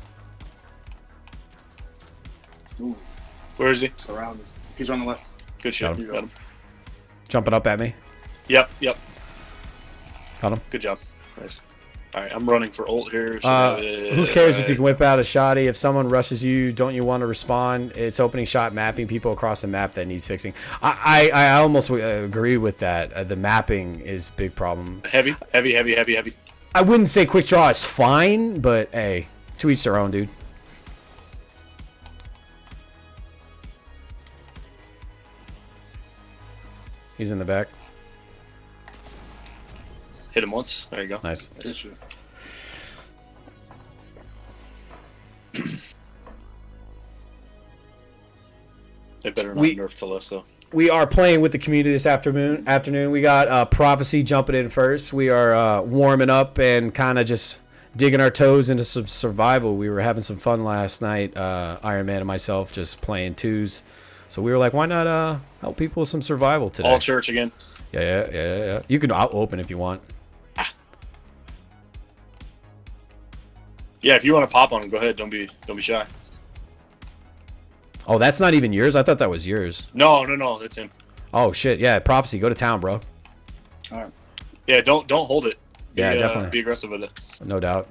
Speaker 3: Ooh,
Speaker 4: Where is he?
Speaker 3: surround us. He's on the left.
Speaker 4: Good shot.
Speaker 1: Got him.
Speaker 4: Got him.
Speaker 1: Jumping up at me.
Speaker 4: Yep.
Speaker 1: Got him.
Speaker 4: Good job. Nice. All right, I'm running for ult here.
Speaker 1: Who cares if you can whip out a shotty? If someone rushes you, don't you want to respond? It's opening shot mapping people across the map that needs fixing. I almost agree with that. The mapping is a big problem.
Speaker 4: Heavy.
Speaker 1: I wouldn't say quick draw is fine, but hey, to each their own, dude. He's in the back.
Speaker 4: Hit him once. There you go.
Speaker 1: Nice.
Speaker 3: Good shit.
Speaker 4: They better not nerf to less though.
Speaker 1: We are playing with the community this afternoon. We got Prophecy jumping in first. We are warming up and kind of just digging our toes into some survival. We were having some fun last night, Iron Man and myself, just playing twos. So we were like, why not help people with some survival today?
Speaker 4: All church again.
Speaker 1: Yeah. You can open if you want.
Speaker 4: Yeah, if you want to pop on him, go ahead. Don't be shy.
Speaker 1: Oh, that's not even yours? I thought that was yours.
Speaker 4: No, that's him.
Speaker 1: Oh, shit. Yeah, Prophecy. Go to town, bro.
Speaker 3: All right.
Speaker 4: Yeah, don't hold it.
Speaker 1: Yeah, definitely.
Speaker 4: Be aggressive with it.
Speaker 1: No doubt.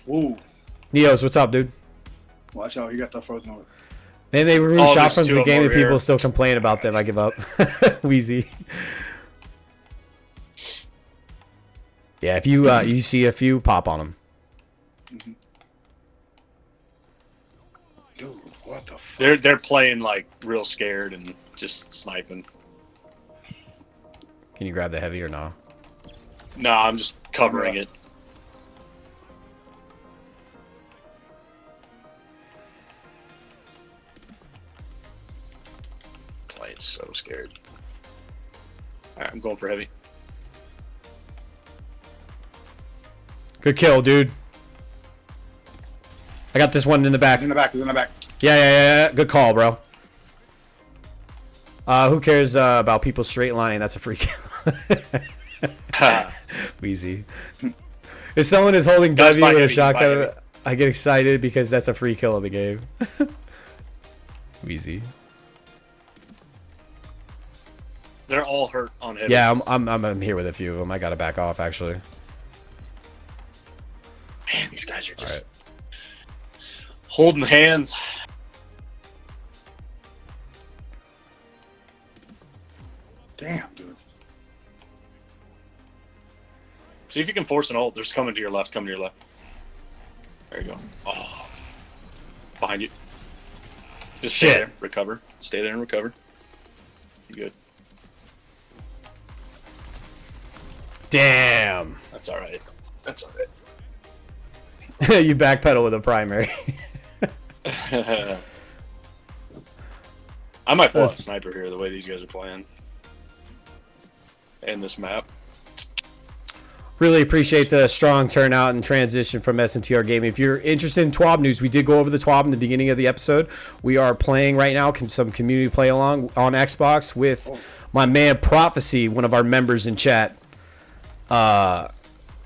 Speaker 3: Ooh.
Speaker 1: Neos, what's up, dude?
Speaker 3: Watch out. He got that frozen over.
Speaker 1: Man, they removed shot
Speaker 4: there's
Speaker 1: from
Speaker 4: two
Speaker 1: the
Speaker 4: of
Speaker 1: game
Speaker 4: them
Speaker 1: and
Speaker 4: over
Speaker 1: people
Speaker 4: here.
Speaker 1: still complain about them. I give up. Wheezy. Yeah, if you see a few, pop on them.
Speaker 3: Dude, what the fuck?
Speaker 4: They're playing like real scared and just sniping.
Speaker 1: Can you grab the heavy or no?
Speaker 4: No, I'm just covering it. Playing so scared. Alright, I'm going for heavy.
Speaker 1: Good kill, dude. I got this one in the back.
Speaker 3: He's in the back. He's in the back.
Speaker 1: Yeah. Good call, bro. Who cares about people straight lining? That's a free kill. Wheezy. If someone is holding
Speaker 4: Guys,
Speaker 1: W
Speaker 4: buy
Speaker 1: with a
Speaker 4: heavy, buy
Speaker 1: shotgun,
Speaker 4: heavy.
Speaker 1: I get excited because that's a free kill of the game. Wheezy.
Speaker 4: They're all hurt on heavy.
Speaker 1: Yeah, I'm here with a few of them. I gotta back off actually.
Speaker 4: Man, these guys are just holding hands.
Speaker 3: Damn, dude.
Speaker 4: See if you can force an ult. There's coming to your left. Coming to your left. There you go. Oh, behind you. Just stay
Speaker 1: Shit.
Speaker 4: there. Recover. Stay there and recover. You good?
Speaker 1: Damn.
Speaker 4: That's all right. That's all right.
Speaker 1: You backpedal with a primary.
Speaker 4: I might pull out sniper here the way these guys are playing. And this map.
Speaker 1: Really appreciate the strong turnout and transition from SNTR Gaming. If you're interested in TWAB news, we did go over the TWAB in the beginning of the episode. We are playing right now some community play along on Xbox with my man Prophecy, one of our members in chat.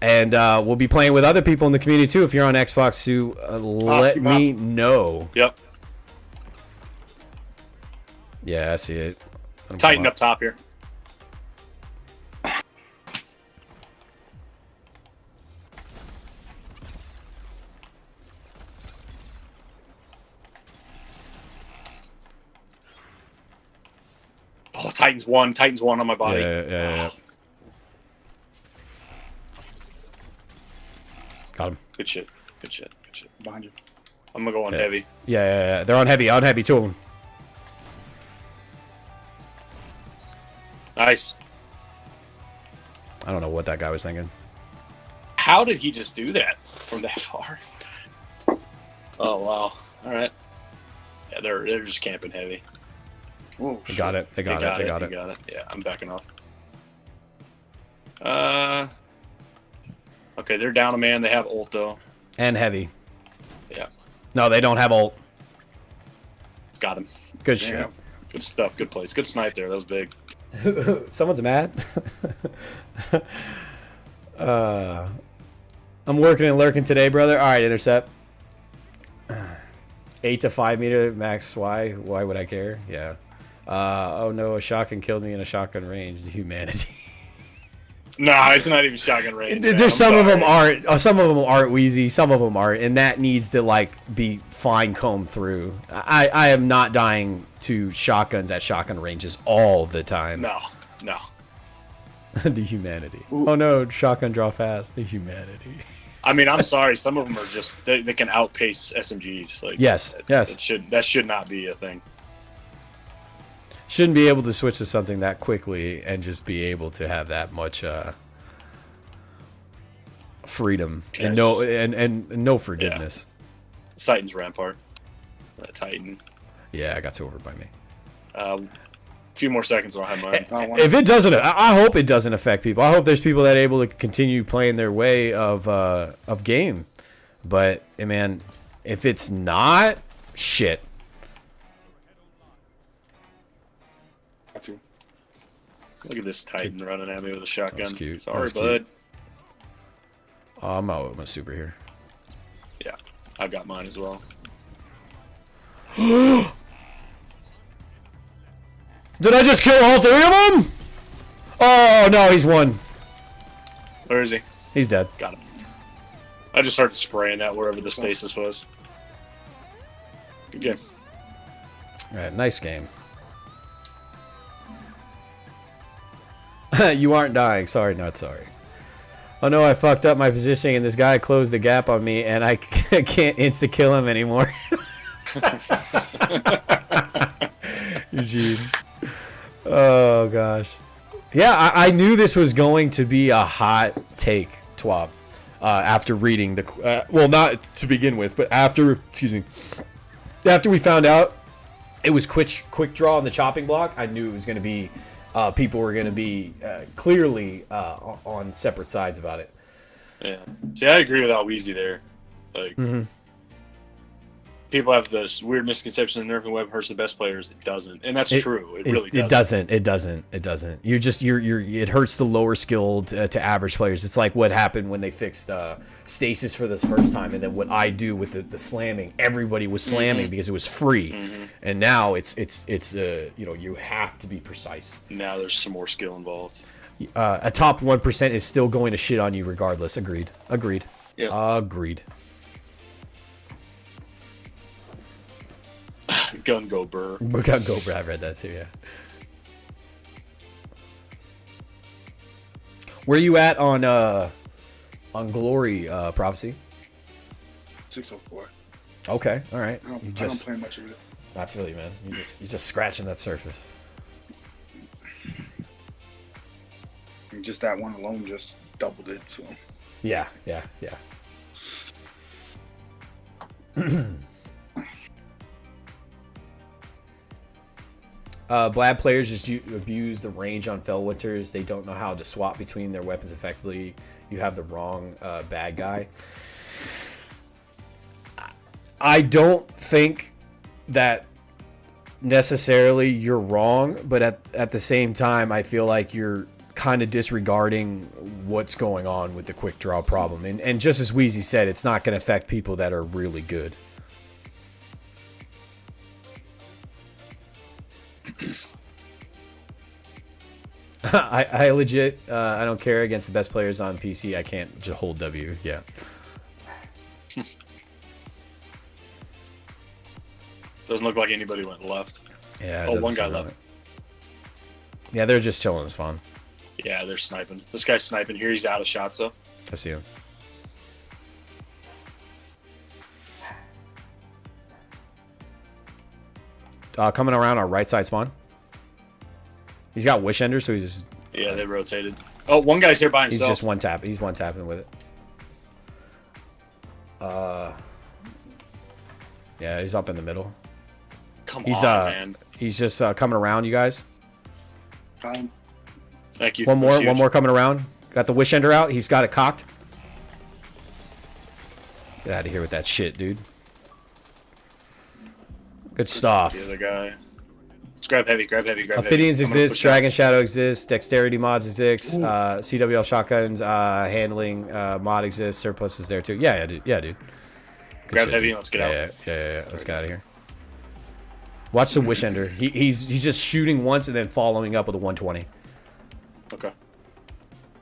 Speaker 1: And we'll be playing with other people in the community too. If you're on Xbox, to let me know.
Speaker 4: Yep.
Speaker 1: Yeah, I see it.
Speaker 4: Titan up top here. Oh, Titan's one. Titan's one on my body.
Speaker 1: Yeah. Got him.
Speaker 4: Good shit.
Speaker 3: Behind you.
Speaker 4: I'm gonna go on heavy.
Speaker 1: Yeah. They're on heavy. On heavy, two of them.
Speaker 4: Nice.
Speaker 1: I don't know what that guy was thinking.
Speaker 4: How did he just do that from that far? Oh wow. All right. Yeah, they're just camping heavy.
Speaker 3: Oh,
Speaker 1: They got it. They got it.
Speaker 4: Yeah, I'm backing off. Okay, they're down a man. They have ult though.
Speaker 1: And heavy.
Speaker 4: Yeah.
Speaker 1: No, they don't have ult.
Speaker 4: Got him.
Speaker 1: Good shit.
Speaker 4: Good stuff. Good place. Good snipe there. That was big.
Speaker 1: Someone's mad. I'm working and lurking today, brother. All right, intercept. 8 to 5 meter max. Why would I care? Yeah. Oh no, a shotgun killed me in a shotgun range. The humanity.
Speaker 4: Nah, it's not even shotgun range.
Speaker 1: There's some of them aren't. Some of them aren't wheezy. Some of them aren't, and that needs to like be fine combed through. I am not dying to shotguns at shotgun ranges all the time.
Speaker 4: No.
Speaker 1: The humanity. Ooh. Oh no, shotgun draw fast. The humanity.
Speaker 4: I mean, I'm sorry. Some of them are just they can outpace SMGs. Like
Speaker 1: yes.
Speaker 4: That should not be a thing.
Speaker 1: Shouldn't be able to switch to something that quickly and just be able to have that much freedom and no forgiveness.
Speaker 4: Yeah. Titan's Rampart. Titan.
Speaker 1: Yeah, I got two over by me.
Speaker 4: A few more seconds, I'll have mine.
Speaker 1: If it doesn't, I hope it doesn't affect people. I hope there's people that are able to continue playing their way of game. But man, if it's not, shit.
Speaker 4: Look at this Titan running at me with a shotgun.
Speaker 1: That's cute.
Speaker 4: Sorry,
Speaker 1: That's
Speaker 4: bud.
Speaker 1: Cute. I'm out with my super here.
Speaker 4: Yeah, I've got mine as well.
Speaker 1: Did I just kill all three of them? Oh no, he's one.
Speaker 4: Where is he?
Speaker 1: He's dead.
Speaker 4: Got him. I just started spraying at wherever the stasis was. Good game.
Speaker 1: All right, nice game. You aren't dying. Sorry, not sorry. Oh no, I fucked up my positioning and this guy closed the gap on me and I can't insta-kill him anymore. Eugene. Oh gosh. Yeah, I knew this was going to be a hot take, TWAB. After reading the... well, not to begin with, but after... Excuse me. After we found out it was quick draw on the chopping block, I knew it was going to be... people were going to be clearly on separate sides about it.
Speaker 4: Yeah. See, I agree with Alweezy there. Like, people have this weird misconception that nerfing web hurts the best players. It doesn't, and that's true. It really doesn't.
Speaker 1: It doesn't. It hurts the lower skilled to average players. It's like what happened when they fixed stasis for this first time, and then what I do with the slamming. Everybody was slamming because it was free, and now it's you have to be precise.
Speaker 4: Now there's some more skill involved.
Speaker 1: A top 1% is still going to shit on you regardless. Agreed.
Speaker 4: Yeah.
Speaker 1: Agreed.
Speaker 4: Gun go burr.
Speaker 1: Gun go burr. I read that too. Yeah. Where you at on Glory Prophecy?
Speaker 3: 604.
Speaker 1: Okay. All right.
Speaker 3: I don't play much of it.
Speaker 1: I feel you, man. You're just scratching that surface.
Speaker 3: And just that one alone just doubled it. So.
Speaker 1: Yeah. Blab players just abuse the range on Fellwinters. They don't know how to swap between their weapons effectively. You have the wrong bad guy. I don't think that necessarily you're wrong, but at the same time, I feel like you're kind of disregarding what's going on with the quick draw problem. And just as Wheezy said, it's not going to affect people that are really good. I legit, I don't care against the best players on PC. I can't just hold W. Yeah.
Speaker 4: Doesn't look like anybody went left.
Speaker 1: Yeah.
Speaker 4: Oh, one guy left.
Speaker 1: Yeah, they're just chilling the spawn.
Speaker 4: Yeah, they're sniping. This guy's sniping here. He's out of shots, though.
Speaker 1: I see him. Coming around our right side spawn. He's got Wish Ender, so he's just...
Speaker 4: Yeah, they rotated. Oh, one guy's here by himself.
Speaker 1: He's just one tap. He's one tapping with it. Yeah, he's up in the middle.
Speaker 4: Come on, man.
Speaker 1: He's just coming around, you guys.
Speaker 3: Fine.
Speaker 4: Thank you.
Speaker 1: One more coming around. Got the Wish Ender out. He's got it cocked. Get out of here with that shit, dude. Good stuff.
Speaker 4: The other guy. Let's grab heavy, grab heavy, grab
Speaker 1: Ophidians
Speaker 4: heavy.
Speaker 1: exist, Dragon Shadow exists, Dexterity mods exist, CWL shotguns, handling mod exists, Surplus is there too. Yeah, dude. Good
Speaker 4: grab
Speaker 1: shit,
Speaker 4: heavy
Speaker 1: dude.
Speaker 4: and let's get out.
Speaker 1: Yeah. Let's get out of here. Watch the Wish Ender. He's just shooting once and then following up with a 120.
Speaker 4: Okay.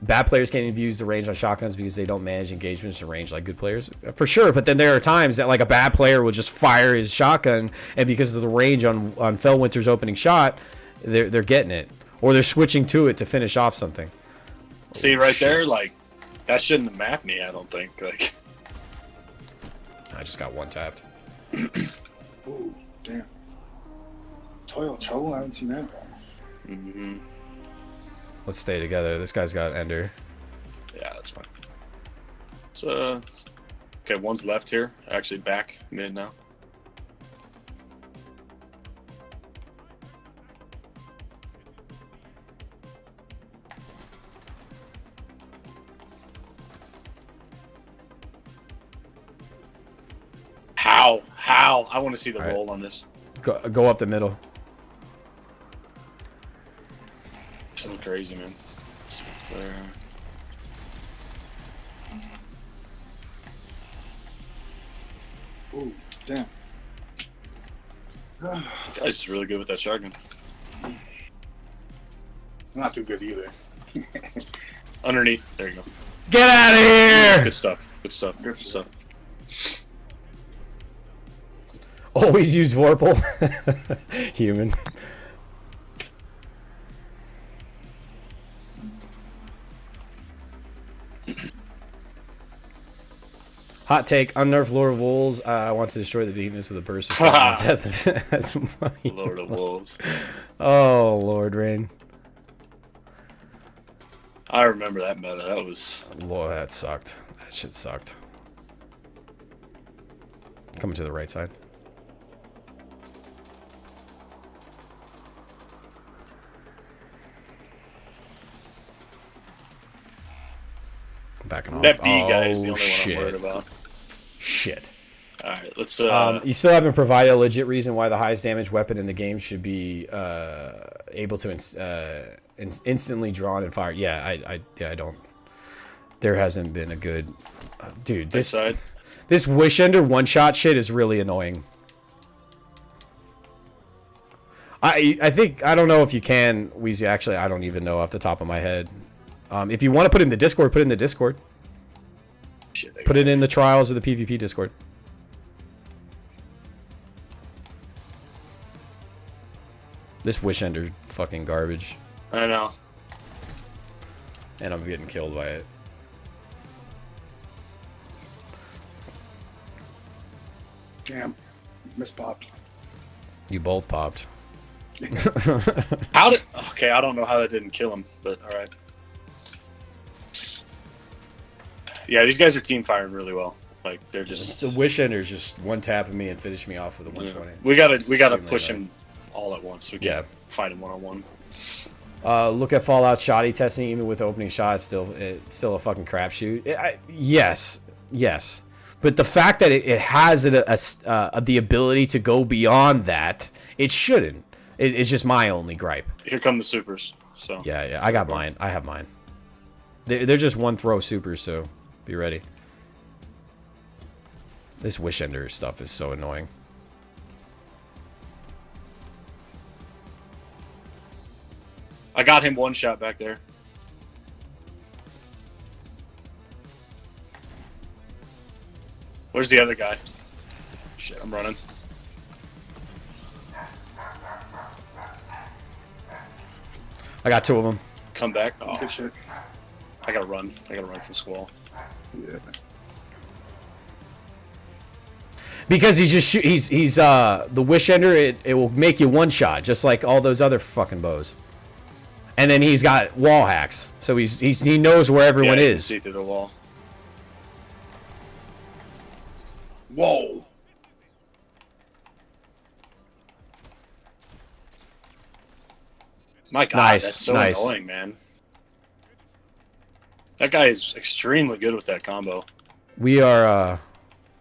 Speaker 1: Bad players can't even use the range on shotguns because they don't manage engagements in range like good players. For sure, but then there are times that like a bad player will just fire his shotgun, and because of the range on Fellwinter's opening shot, they're getting it. Or they're switching to it to finish off something.
Speaker 4: See right there, like, that shouldn't have mapped me, I don't think. Like,
Speaker 1: I just got one tapped.
Speaker 3: Ooh, damn. Toil Cho, I haven't seen that one.
Speaker 4: mm-hmm.
Speaker 1: Let's stay together. This guy's got Ender.
Speaker 4: Yeah, that's fine. So, okay, one's left here. Actually, back mid now. How? I want to see the roll on this.
Speaker 1: Go up the middle.
Speaker 4: Something crazy, man.
Speaker 3: Ooh, damn.
Speaker 4: Guy's really good with that shotgun.
Speaker 3: Not too good either.
Speaker 4: Underneath. There you go.
Speaker 1: Get out of here!
Speaker 4: Good stuff. Good stuff.
Speaker 3: Good stuff.
Speaker 1: Always use Vorpal. Human. Hot take, unnerf Lord of Wolves. I want to destroy the behemoths with a burst of death. That's funny.
Speaker 4: Lord of Wolves.
Speaker 1: Oh, Lord Rain.
Speaker 4: I remember that meta. That was...
Speaker 1: Lord, that sucked. That shit sucked. Coming to the right side. Backing off.
Speaker 4: That B guy is the only one I'm worried about.
Speaker 1: Shit.
Speaker 4: All right, let's...
Speaker 1: you still haven't provided a legit reason why the highest damage weapon in the game should be able to instantly drawn and fired. Yeah, I don't. There hasn't been a good... dude, this Wish Ender one-shot shit is really annoying. I think... I don't know if you can, Weezy. Actually, I don't even know off the top of my head. If you want to put it in the Discord, put it in the Discord.
Speaker 4: Shit,
Speaker 1: put it in the trials of the PvP Discord. This Wish Ender fucking garbage.
Speaker 4: I know.
Speaker 1: And I'm getting killed by it.
Speaker 3: Damn. Mispopped.
Speaker 1: You both popped.
Speaker 4: How did... Okay, I don't know how that didn't kill him, but alright. Yeah, these guys are team firing really well. Like, they're just...
Speaker 1: The Wish Ender's just one tapping me and finishing me off with a 120.
Speaker 4: Yeah. We gotta push him all at once. We can't fight him one-on-one.
Speaker 1: Look at Fallout shoddy testing, even with opening shot, it's still a fucking crapshoot. Yes. But the fact that it has the ability to go beyond that, it shouldn't. It's just my only gripe.
Speaker 4: Here come the supers. So
Speaker 1: Yeah, I got mine. I have mine. They're just one throw supers, so be ready. This Wish Ender stuff is so annoying.
Speaker 4: I got him one shot back there. Where's the other guy? Shit, I'm running.
Speaker 1: I got 2 of them.
Speaker 4: Come back. Oh,
Speaker 3: Good shit.
Speaker 4: I gotta run. I gotta run from Squall.
Speaker 3: Yeah.
Speaker 1: Because he's just he's the Wish Ender. It will make you one shot, just like all those other fucking bows. And then he's got wall hacks, so he knows where everyone
Speaker 4: Yeah, you can
Speaker 1: is.
Speaker 4: see through the wall.
Speaker 3: Whoa.
Speaker 4: My God,
Speaker 1: Nice,
Speaker 4: that's so
Speaker 1: nice.
Speaker 4: annoying, man. That guy is extremely good with that combo.
Speaker 1: We are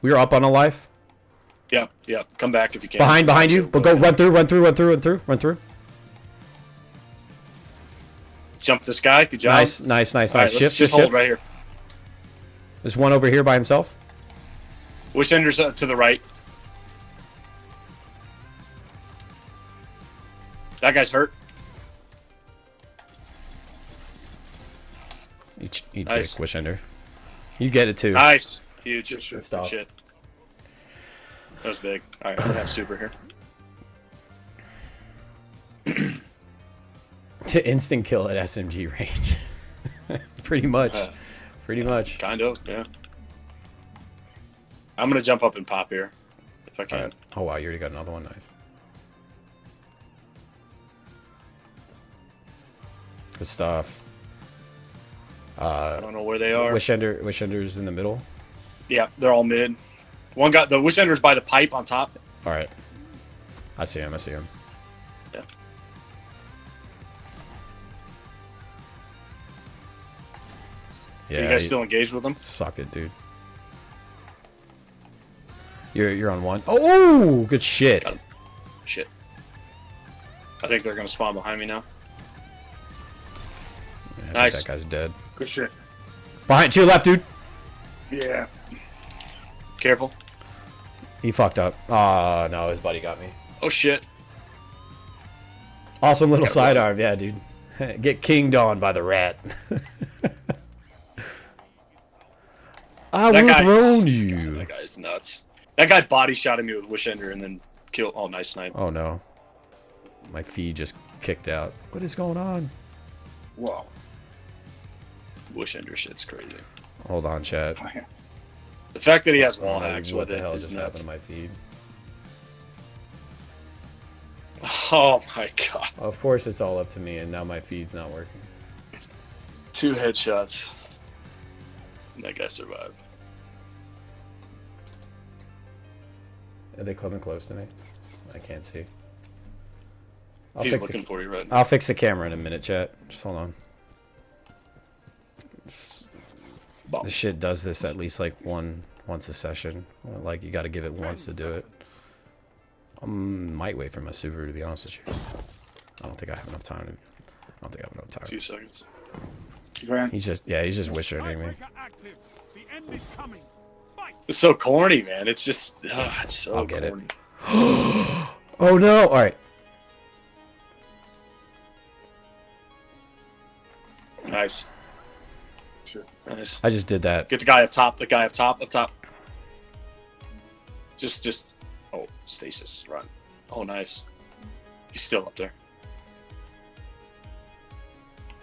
Speaker 1: up on a life.
Speaker 4: Yep. Come back if you can.
Speaker 1: Behind you. But go run through.
Speaker 4: Jump this guy. Good job.
Speaker 1: Nice.
Speaker 4: All right, let's
Speaker 1: Shift.
Speaker 4: just hold right here.
Speaker 1: There's one over here by himself.
Speaker 4: Wish Ender's to the right. That guy's hurt.
Speaker 1: Eat
Speaker 4: Nice.
Speaker 1: dick, Wish Ender. You get it too.
Speaker 4: Nice. Huge.
Speaker 3: Good
Speaker 1: stop.
Speaker 4: Shit. That was big. All right, I'm gonna have super here.
Speaker 1: To instant kill at SMG range. Pretty much.
Speaker 4: Kind of, yeah. I'm gonna jump up and pop here, if I can.
Speaker 1: Alright. Oh wow, you already got another one. Nice. Good stuff.
Speaker 4: I don't know where they are.
Speaker 1: Wish Ender's in the middle.
Speaker 4: Yeah, they're all mid. One got the Wish Ender's by the pipe on top.
Speaker 1: All right. I see him.
Speaker 4: Yeah.
Speaker 1: Yeah.
Speaker 4: Are you guys still engaged with them?
Speaker 1: Suck it, dude. You're on one. Oh, good shit.
Speaker 4: Shit. I think they're gonna spawn behind me now.
Speaker 1: Yeah, I think
Speaker 4: Nice.
Speaker 1: that guy's dead.
Speaker 3: Good shit.
Speaker 1: Behind to your left, dude.
Speaker 3: Yeah.
Speaker 4: Careful.
Speaker 1: He fucked up. Oh no, his buddy got me.
Speaker 4: Oh shit.
Speaker 1: Awesome little
Speaker 4: Got
Speaker 1: sidearm, yeah, dude. Get kinged on by the rat. I
Speaker 4: That
Speaker 1: will
Speaker 4: guy-
Speaker 1: thrown you.
Speaker 4: That guy's nuts. That guy body shot me with Wish Ender and then killed. Oh, nice snipe.
Speaker 1: Oh no. My feed just kicked out. What is going on?
Speaker 3: Whoa.
Speaker 4: Wish Ender shit's crazy.
Speaker 1: Hold on, chat.
Speaker 4: The fact that he has wall
Speaker 1: What
Speaker 4: hacks
Speaker 1: the
Speaker 4: with it
Speaker 1: hell
Speaker 4: is
Speaker 1: just
Speaker 4: nuts.
Speaker 1: happened to my feed?
Speaker 4: Oh my God.
Speaker 1: Of course it's all up to me, and now my feed's not working.
Speaker 4: 2 headshots. And that guy survived.
Speaker 1: Are they coming close to me? I can't see.
Speaker 4: He's looking for you right now.
Speaker 1: I'll fix the camera in a minute, chat. Just hold on. This shit does this at least like once a session. Like you got to give it once to do it. I might wait for my super, to be honest with you. I don't think I have enough time. I don't think I have enough
Speaker 4: A
Speaker 1: time.
Speaker 4: few seconds.
Speaker 1: He's just wishing me.
Speaker 4: It's so corny, man. It's just, it's so
Speaker 1: I'll get it.
Speaker 4: corny.
Speaker 1: Oh no! All right.
Speaker 4: Nice.
Speaker 3: Sure.
Speaker 4: Nice.
Speaker 1: I just did that.
Speaker 4: Get the guy up top. The guy up top. Up top. Just. Oh, stasis. Run. Oh, nice. He's still up there.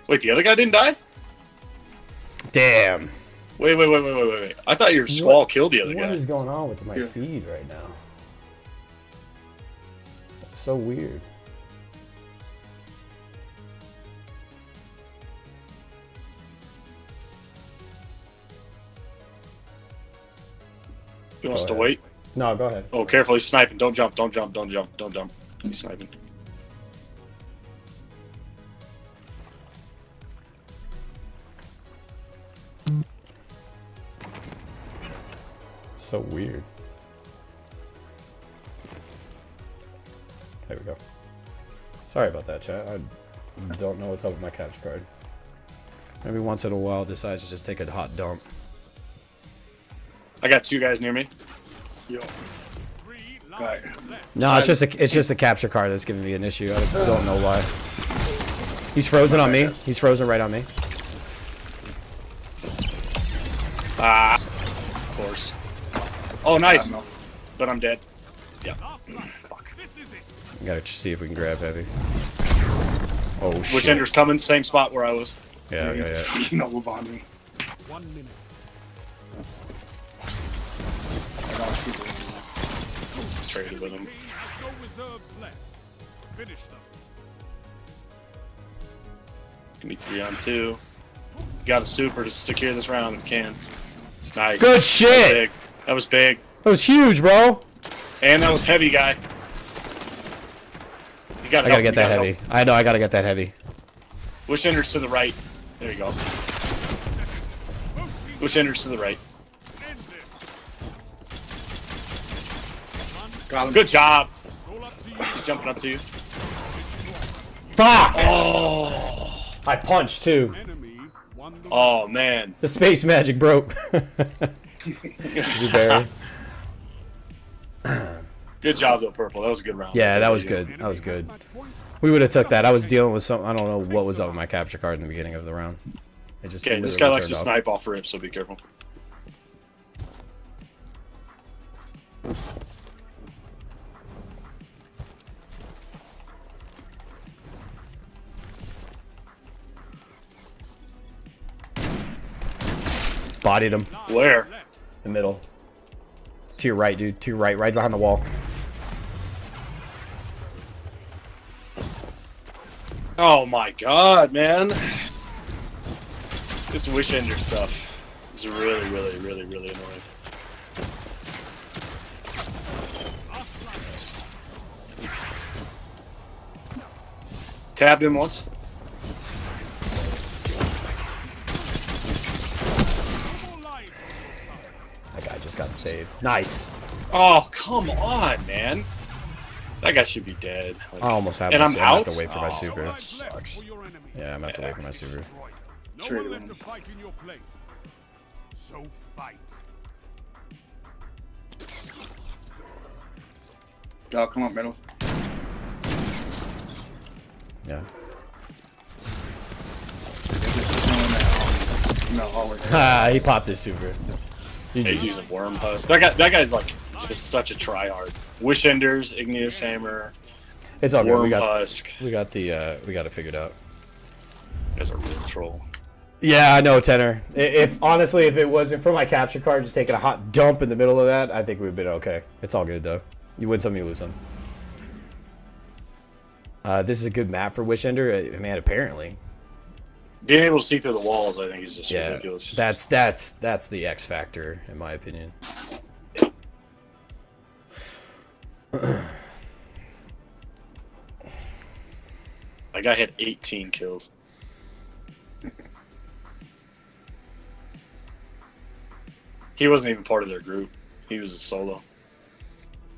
Speaker 4: Wait, the other guy didn't die?
Speaker 1: Damn.
Speaker 4: Wait. I thought your squall killed the other
Speaker 1: What
Speaker 4: guy.
Speaker 1: is going on with my
Speaker 3: Yeah.
Speaker 1: feed right now? It's so weird.
Speaker 4: He wants
Speaker 1: Go
Speaker 4: to
Speaker 1: ahead.
Speaker 4: wait.
Speaker 1: No, go ahead.
Speaker 4: Oh, careful. He's sniping. Don't jump. He's sniping.
Speaker 1: So weird. There we go. Sorry about that, chat. Don't know what's up with my capture card. Every once in a while, decides to just take a hot dump.
Speaker 4: I got 2 guys near me.
Speaker 3: Yo. Guy.
Speaker 1: No, it's just a capture card that's giving me an issue. I don't know why. He's frozen on me. He's frozen right on me.
Speaker 4: Ah, of course. Oh, nice. But I'm dead. Yeah. Fuck.
Speaker 1: We gotta see if we can grab heavy. Oh shit.
Speaker 4: Witch Ender's coming, same spot where I was.
Speaker 1: Yeah.
Speaker 3: You know what's on me.
Speaker 5: 1 minute.
Speaker 3: I got a super.
Speaker 4: Traded with him.
Speaker 5: No reserves left. Finish them.
Speaker 4: Give me 3 on 2. Got a super to secure this round if you can. Nice.
Speaker 1: Good shit!
Speaker 4: That was big.
Speaker 1: That was huge, bro.
Speaker 4: And that was heavy, guy. You gotta
Speaker 1: I gotta get that heavy. I know I gotta get that heavy.
Speaker 4: Witch Ender's to the right. There you go. Witch Ender's to the right.
Speaker 3: Got him.
Speaker 4: Good job. He's jumping up to you.
Speaker 1: Fuck!
Speaker 4: Oh.
Speaker 1: I punched too.
Speaker 5: Enemy won the
Speaker 4: Oh man.
Speaker 1: The space magic broke. Easy berry.
Speaker 4: Good job though, Purple. That was a good round.
Speaker 1: Yeah, that was good. That was good. We would have took that. I was dealing with some. I don't know what was up with my capture card in the beginning of the round. It just
Speaker 4: Okay, this
Speaker 1: literally
Speaker 4: guy likes to
Speaker 1: turned off.
Speaker 4: snipe off rip, so be careful.
Speaker 1: Bodied him.
Speaker 4: Where?
Speaker 1: The middle. To your right, dude. To your right. Right behind the wall.
Speaker 4: Oh my god, man. This Wish Ender stuff is really, really, really, really annoying. Tabbed him once.
Speaker 1: That guy just got saved. Nice.
Speaker 4: Oh, come on, man. That guy should be dead. Like,
Speaker 1: I almost have.
Speaker 4: and
Speaker 1: my
Speaker 4: I'm
Speaker 1: su- I'm gonna
Speaker 4: out.
Speaker 1: have to wait for my
Speaker 4: Oh,
Speaker 1: super.
Speaker 4: that sucks.
Speaker 1: Yeah, I'm gonna have to wait for my super.
Speaker 5: No
Speaker 3: Trade
Speaker 5: one
Speaker 3: with
Speaker 5: left
Speaker 3: him.
Speaker 5: to fight in your place. So fight.
Speaker 3: Oh, come on, middle.
Speaker 1: Yeah.
Speaker 3: No, hallway.
Speaker 1: Ha! He popped his super.
Speaker 4: He's
Speaker 1: GG's.
Speaker 4: using worm husk. That guy's like just such a tryhard. Wish Enders, Igneous Hammer,
Speaker 1: It's all good.
Speaker 4: Worm
Speaker 1: We got
Speaker 4: Husk.
Speaker 1: we got it figured out.
Speaker 4: You guys are a real troll.
Speaker 1: Yeah, I know, Tenor. If honestly, if it wasn't for my capture card just taking a hot dump in the middle of that, I think we'd been okay. It's all good though. You win some, you lose some. This is a good map for Wish Ender. Man, apparently.
Speaker 4: Being able to see through the walls, I think, is just
Speaker 1: Yeah,
Speaker 4: ridiculous.
Speaker 1: that's the X factor in my opinion.
Speaker 4: That guy had 18 kills. He wasn't even part of their group. He was a solo.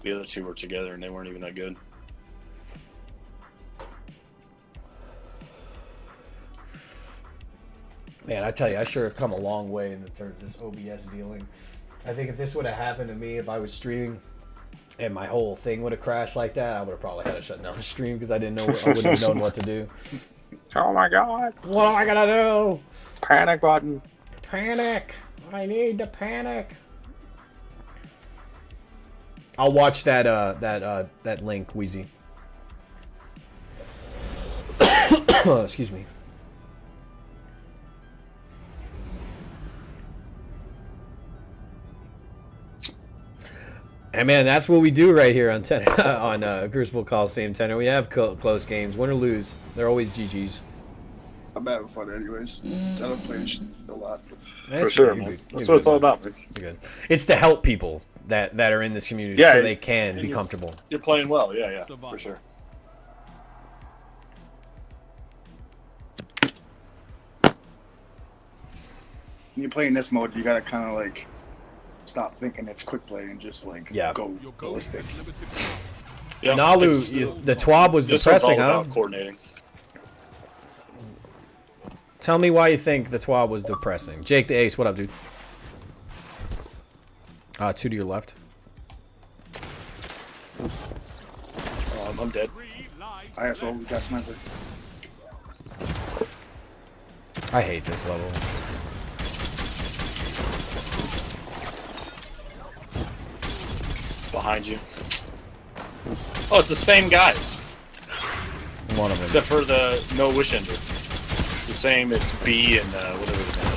Speaker 4: The other two were together, and they weren't even that good.
Speaker 1: Man, I tell you, I sure have come a long way in the terms of this OBS dealing. I think if this would have happened to me, if I was streaming and my whole thing would have crashed like that, I would have probably had to shut down the stream because I didn't know, I wouldn't have known what to do.
Speaker 4: Oh my god.
Speaker 1: What am I gonna do?
Speaker 4: Panic button.
Speaker 1: Panic! I need to panic. I'll watch that link, Wheezy. Excuse me. And man, that's what we do right here on on Crucible Coliseum Tenor. We have close games, win or lose. They're always GGs.
Speaker 3: I'm having fun anyways. I don't play this a lot.
Speaker 4: For sure, man. That's what it's all about, man.
Speaker 1: Good. It's to help people that are in this community
Speaker 4: Yeah,
Speaker 1: so they can
Speaker 4: and
Speaker 1: be
Speaker 4: you-
Speaker 1: comfortable.
Speaker 4: You're playing well, yeah, for sure.
Speaker 3: When you play in this mode, you gotta kind of like stop thinking it's quick play and just like go
Speaker 5: Your goal
Speaker 3: ballistic.
Speaker 5: is limited time.
Speaker 4: Yep,
Speaker 1: Nalu,
Speaker 4: it's-
Speaker 1: the TWAB was
Speaker 4: this one's all
Speaker 1: depressing, huh?
Speaker 4: about coordinating.
Speaker 1: Tell me why you think the TWAB was depressing. Jake the Ace, what up, dude? 2 to your left.
Speaker 4: I'm dead.
Speaker 3: ISO, we got sniper.
Speaker 1: I hate this level.
Speaker 4: Behind you. Oh, it's the same guys.
Speaker 1: One of them.
Speaker 4: Except for the no wish ender. It's the same, it's B and whatever his name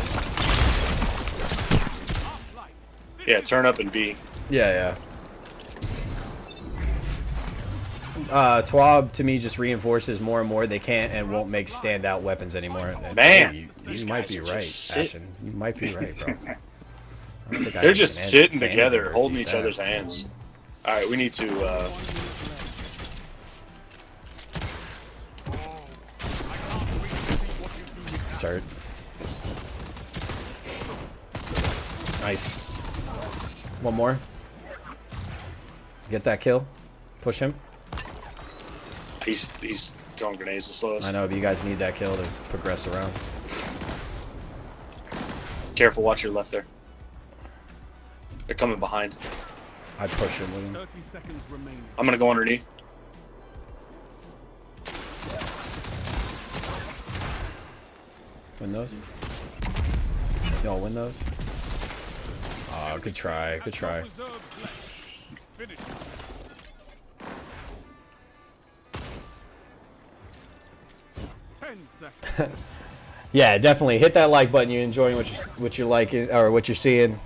Speaker 4: is. Yeah, turn up and B.
Speaker 1: Yeah. TWAB to me just reinforces more and more they can't and won't make standout weapons anymore.
Speaker 4: Man,
Speaker 1: you
Speaker 4: these
Speaker 1: might
Speaker 4: guys
Speaker 1: be
Speaker 4: are
Speaker 1: right,
Speaker 4: just
Speaker 1: Ashen. You might be right, bro. I don't think I
Speaker 4: They're
Speaker 1: can
Speaker 4: just
Speaker 1: stand
Speaker 4: sitting
Speaker 1: it
Speaker 4: together,
Speaker 1: or
Speaker 4: holding
Speaker 1: beat
Speaker 4: each
Speaker 1: that.
Speaker 4: other's hands. Alright, we need to
Speaker 1: Start. Nice. One more. Get that kill. Push him.
Speaker 4: he's throwing grenades to slow us.
Speaker 1: I know, but you guys need that kill to progress around.
Speaker 4: Careful, watch your left there. They're coming behind.
Speaker 1: I'd push him with him.
Speaker 5: 30 seconds remaining.
Speaker 4: I'm gonna go underneath.
Speaker 1: Win those. Y'all win those. Oh, good try. Good try.
Speaker 5: Reserves left. Finish. Seconds.
Speaker 1: Yeah, definitely hit that like button. You're enjoying what you're liking or what you're seeing.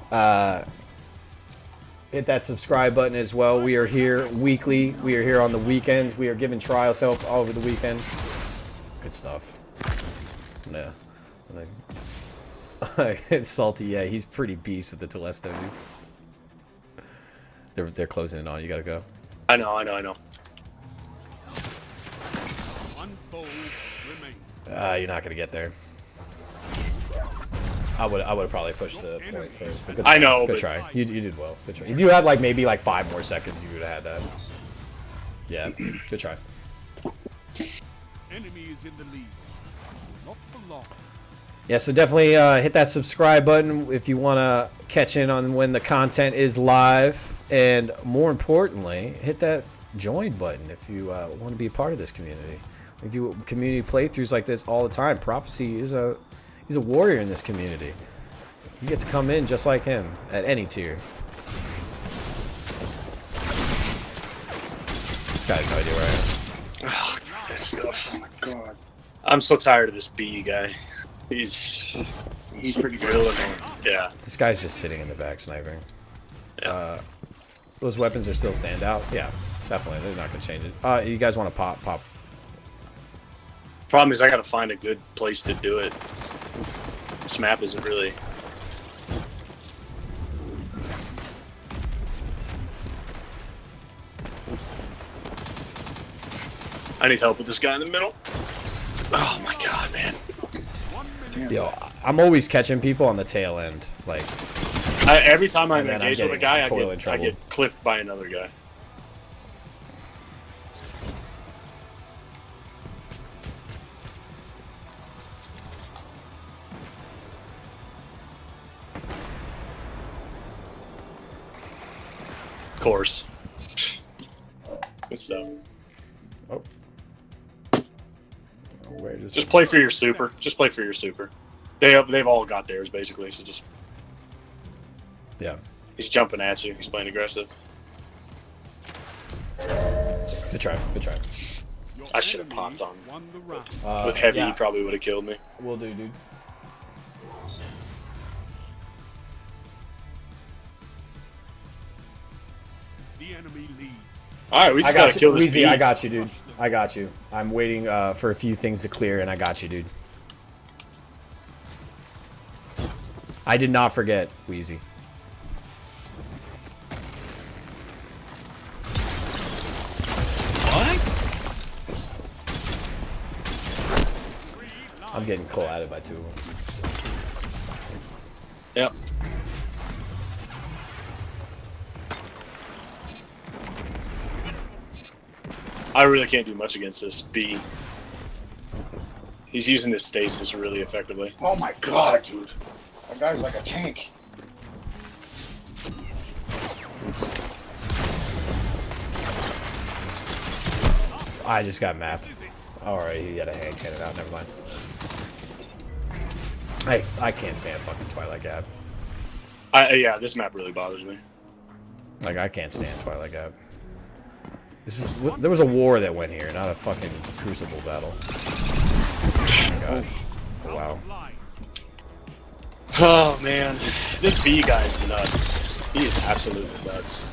Speaker 1: Hit that subscribe button as well. We are here weekly. We are here on the weekends. We are giving trials help all over the weekend. Good stuff. Yeah. It's salty. Yeah, he's pretty beast with the Telesto, dude. They're closing in on. You gotta go.
Speaker 4: I know.
Speaker 5: One fold remains.
Speaker 1: You're not gonna get there. I would have probably pushed the point first. But good
Speaker 4: I know,
Speaker 1: Good
Speaker 4: but-
Speaker 1: try. You did well. Good try. If you had like maybe like 5 more seconds, you would have had that. Yeah. Good try.
Speaker 5: Enemy is in the lead. Not for long.
Speaker 1: Yeah. So definitely hit that subscribe button if you want to catch in on when the content is live, and more importantly, hit that join button if you want to be a part of this community. We do community playthroughs like this all the time. Prophecy is he's a warrior in this community. You get to come in just like him at any tier. This guy has no idea where I am.
Speaker 4: Oh, that stuff.
Speaker 3: Oh my god.
Speaker 4: I'm so tired of this B guy. He's
Speaker 3: pretty good.
Speaker 4: real annoying. Yeah.
Speaker 1: This guy's just sitting in the back sniping.
Speaker 4: Yeah.
Speaker 1: Those weapons are still standout. Yeah, definitely. They're not gonna change it. You guys want to pop?
Speaker 4: Problem is I gotta find a good place to do it. This map isn't really. I need help with this guy in the middle. Oh my god, man.
Speaker 1: Yo, I'm always catching people on the tail end. Like,
Speaker 4: Every time I'm
Speaker 1: And then I'm
Speaker 4: engaged with a
Speaker 1: getting
Speaker 4: guy,
Speaker 1: total in
Speaker 4: I
Speaker 1: trouble.
Speaker 4: get clipped by another guy. Of course. Good stuff.
Speaker 1: oh, where does
Speaker 4: Just play for your super. Just play for your super. They've all got theirs basically. So just
Speaker 1: yeah.
Speaker 4: he's jumping at you. He's playing aggressive.
Speaker 1: Good try. Good try.
Speaker 5: Your
Speaker 4: I should have
Speaker 5: enemy
Speaker 4: popped on.
Speaker 5: won the round.
Speaker 4: With heavy,
Speaker 1: yeah.
Speaker 4: he probably would have killed me.
Speaker 1: Will do, dude.
Speaker 5: The enemy leads.
Speaker 4: All right, we
Speaker 1: I
Speaker 4: just gotta
Speaker 1: got
Speaker 4: kill
Speaker 1: you,
Speaker 4: this
Speaker 1: Weezy.
Speaker 4: bee.
Speaker 1: I got you, dude. I got you. I'm waiting for a few things to clear, and I got you, dude. I did not forget, Wheezy.
Speaker 4: What?
Speaker 1: I'm getting collided by 2 of them.
Speaker 4: Yep. I really can't do much against this bee. He's using his stasis really effectively.
Speaker 3: Oh my god, dude. That guy's like a tank.
Speaker 1: I just got mapped. Alright, he got a hand cannon out. Never mind. I can't stand fucking Twilight Gap.
Speaker 4: Yeah, this map really bothers me.
Speaker 1: Like, I can't stand Twilight Gap. There was a war that went here, not a fucking Crucible battle. Oh my god. Oh, wow.
Speaker 4: Oh man, this B guy's nuts. He is absolutely nuts.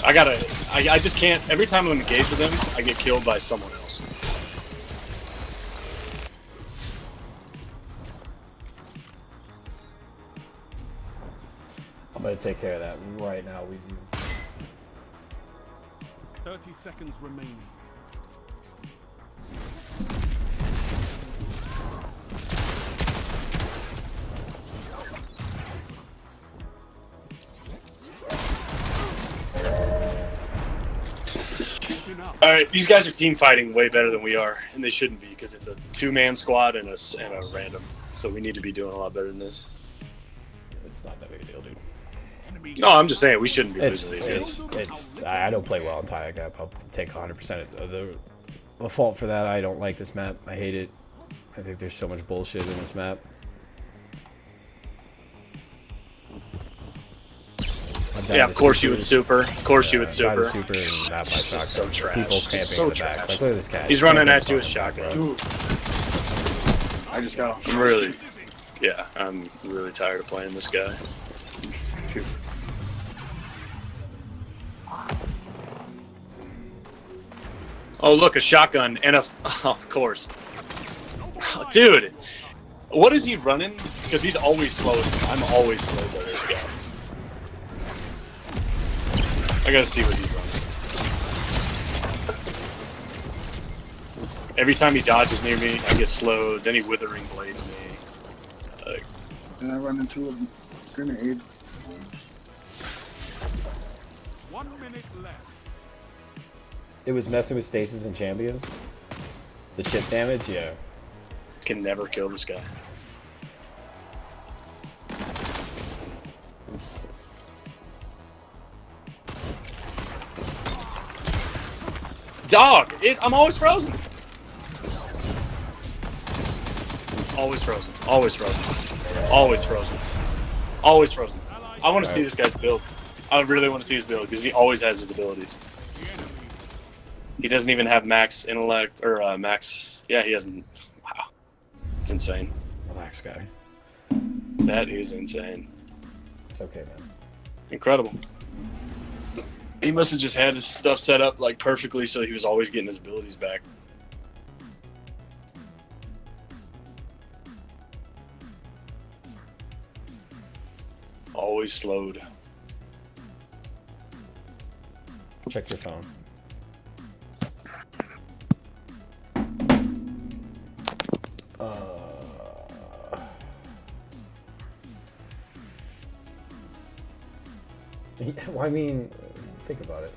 Speaker 4: I just can't. Every time I'm engaged with him, I get killed by someone else.
Speaker 1: I'm gonna take care of that right now, Weezy.
Speaker 5: 30 seconds remaining.
Speaker 4: All right, these guys are team fighting way better than we are, and they shouldn't be because it's a two-man squad and a random. So we need to be doing a lot better than this.
Speaker 1: It's not that big a deal, dude.
Speaker 4: No, I'm just saying we shouldn't be losing these guys.
Speaker 1: I don't play well in Twilight Gap. I'll take 100% of the fault for that. I don't like this map. I hate it. I think there's so much bullshit in this map.
Speaker 4: Yeah, of course you would super. Of course you would super.
Speaker 1: Super and not by
Speaker 4: It's just so
Speaker 1: shotgun.
Speaker 4: trash.
Speaker 1: People
Speaker 4: It's
Speaker 1: camping
Speaker 4: so
Speaker 1: in the
Speaker 4: trash.
Speaker 1: back. Like, look at this guy.
Speaker 4: He's running at you with shotgun.
Speaker 3: Dude. I just got off.
Speaker 4: I'm really, yeah, I'm really tired of playing this guy. Oh, look, a shotgun and a. Oh, of course. Dude, what is he running? Because he's always slowed. I'm always slowed by this guy. I gotta see what he's running. Every time he dodges near me, I get slowed. Then he withering blades me.
Speaker 3: And I run into a grenade.
Speaker 5: 1 minute left.
Speaker 1: It was messing with stasis and champions. The chip damage, yeah.
Speaker 4: Can never kill this guy. Dog! I'm always frozen. Always frozen. Always frozen. Always frozen. Always frozen. I want to see this guy's build. I really want to see his build because he always has his abilities. He doesn't even have max intellect or max. Yeah, he doesn't. Wow, it's insane.
Speaker 1: Relax, guy.
Speaker 4: That is insane.
Speaker 1: It's okay, man.
Speaker 4: Incredible. He must have just had his stuff set up like perfectly, so he was always getting his abilities back. Always slowed.
Speaker 1: Check your phone. Well, I mean, think about it.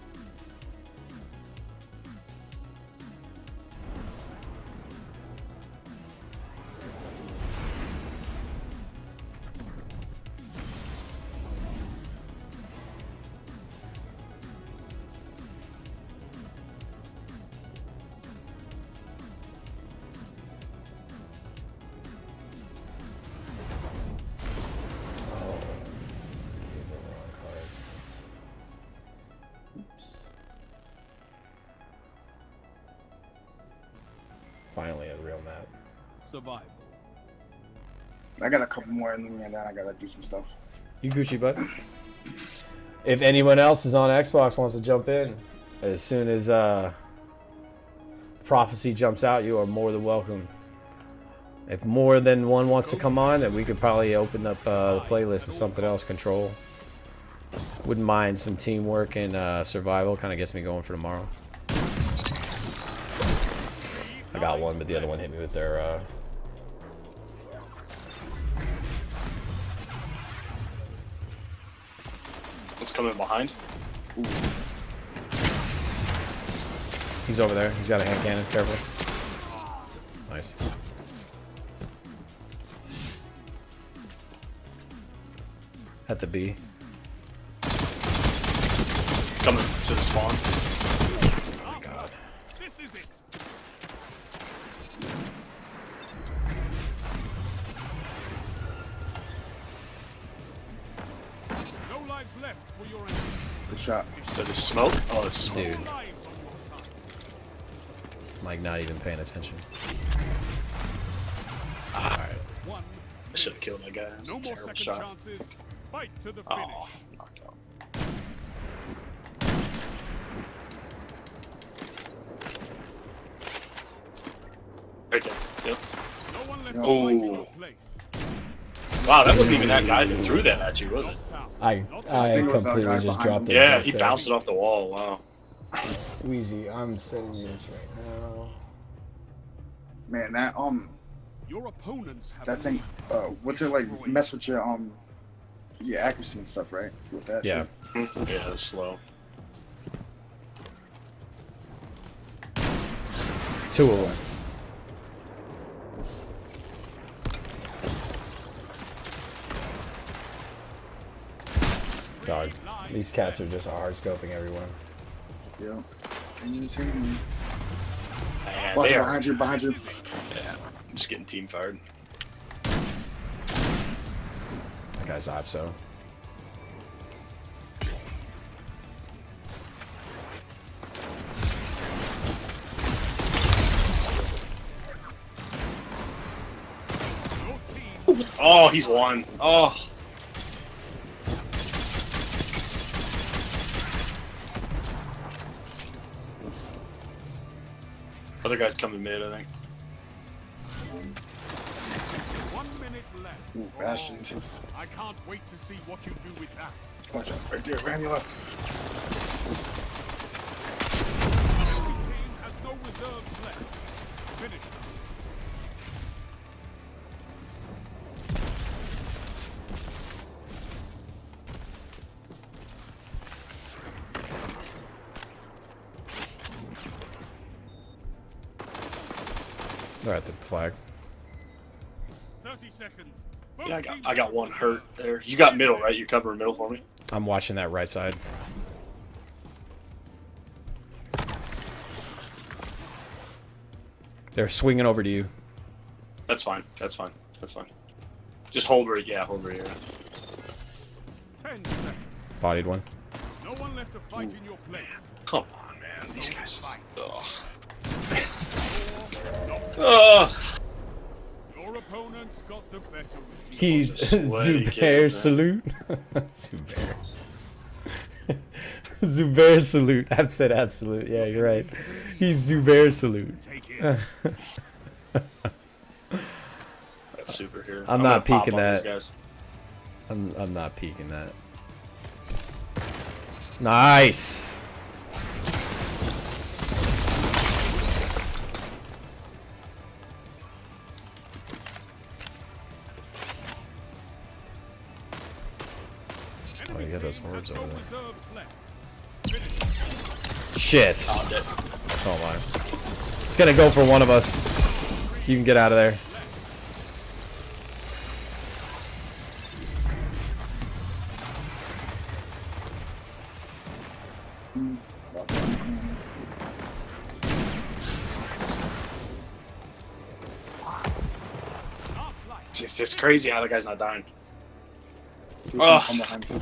Speaker 1: Finally, a real map.
Speaker 5: Survival.
Speaker 3: I got a couple more in me and then I gotta do some stuff.
Speaker 1: You Gucci, bud. If anyone else is on Xbox wants to jump in, as soon as Prophecy jumps out, you are more than welcome. If more than one wants to come on, then we could probably open up the playlist of something else. Control. Wouldn't mind some teamwork and survival. Kind of gets me going for tomorrow. I got one, but the other one hit me with their
Speaker 4: What's coming behind?
Speaker 3: Ooh.
Speaker 1: He's over there. He's got a hand cannon. Careful. Nice. At the B.
Speaker 4: Coming to the spawn.
Speaker 1: Oh my god.
Speaker 5: This is it. No lives left for your enemy.
Speaker 3: Good shot.
Speaker 4: So there's smoke? Oh, it's a smoke.
Speaker 1: Dude.
Speaker 5: Lives on your side.
Speaker 1: I'm like not even paying attention. Alright.
Speaker 5: One.
Speaker 4: I should have killed that guy. That's
Speaker 5: No
Speaker 4: a
Speaker 5: more
Speaker 4: terrible
Speaker 5: second
Speaker 4: shot.
Speaker 5: chances. Fight to the finish.
Speaker 4: Oh, knocked out. Right there. Yep.
Speaker 5: No one left
Speaker 3: No.
Speaker 5: to fight in
Speaker 4: Oh.
Speaker 5: your place.
Speaker 4: Wow, that wasn't even that guy that threw that at you, was it?
Speaker 5: Knocked out.
Speaker 1: I
Speaker 3: think it was that
Speaker 1: completely
Speaker 3: guy
Speaker 1: just
Speaker 3: behind
Speaker 1: dropped
Speaker 3: him.
Speaker 1: it.
Speaker 4: Yeah, he bounced it off the wall. Wow.
Speaker 1: Wheezy, I'm sending you this right now.
Speaker 3: Man, that
Speaker 5: Your opponents have
Speaker 3: that thing, what's it like? Mess with your accuracy and stuff, right? With that
Speaker 1: Yeah.
Speaker 3: shit.
Speaker 4: Yeah, that's slow.
Speaker 1: Two of them. Dog. These cats are just hard scoping everyone.
Speaker 3: Yeah. And you see me.
Speaker 4: Man,
Speaker 3: Watch
Speaker 4: they
Speaker 3: it
Speaker 4: are.
Speaker 3: behind you, behind you.
Speaker 4: Yeah, I'm just getting team fired.
Speaker 1: That guy's Opso.
Speaker 5: your team.
Speaker 4: Oh, he's won. Oh. Other guy's coming mid, I think.
Speaker 5: 1 minute left.
Speaker 3: Ooh, Bastion.
Speaker 5: I can't wait to see what you do with that.
Speaker 3: Watch out, right there, right on your left.
Speaker 5: Every team has no reserves left. Finish them.
Speaker 1: They're at the flag.
Speaker 5: 30 seconds. Both
Speaker 4: Yeah,
Speaker 5: teams
Speaker 4: I got one hurt there. You got middle, right? You covering middle for me?
Speaker 1: I'm watching that right side. They're swinging over to you.
Speaker 4: That's fine. That's fine. That's fine. Just hold right. Yeah, hold right here.
Speaker 5: 10 seconds.
Speaker 1: Bodied one.
Speaker 5: No one left to fight in your place.
Speaker 4: Come on, man. These guys just. Ugh. Ugh.
Speaker 5: Your opponents got the better of you.
Speaker 1: He's
Speaker 4: Sweaty
Speaker 1: Zubair
Speaker 4: kids, huh?
Speaker 1: salute. Zubair. Zubair salute. I've said absolute. Yeah, you're right. He's Zubair salute.
Speaker 5: Take it.
Speaker 4: That's super here.
Speaker 1: I'm
Speaker 4: gonna
Speaker 1: not
Speaker 4: pop
Speaker 1: peeking
Speaker 4: on these
Speaker 1: that.
Speaker 4: guys.
Speaker 1: I'm not peeking that. Nice. Oh, you got those hordes over there.
Speaker 5: Reserves left.
Speaker 1: Shit.
Speaker 4: Oh, dead.
Speaker 1: Oh my. It's gonna go for one of us. You can get out of there.
Speaker 4: It's just crazy how the guy's not dying.
Speaker 3: I'm
Speaker 4: Ugh.
Speaker 3: behind you.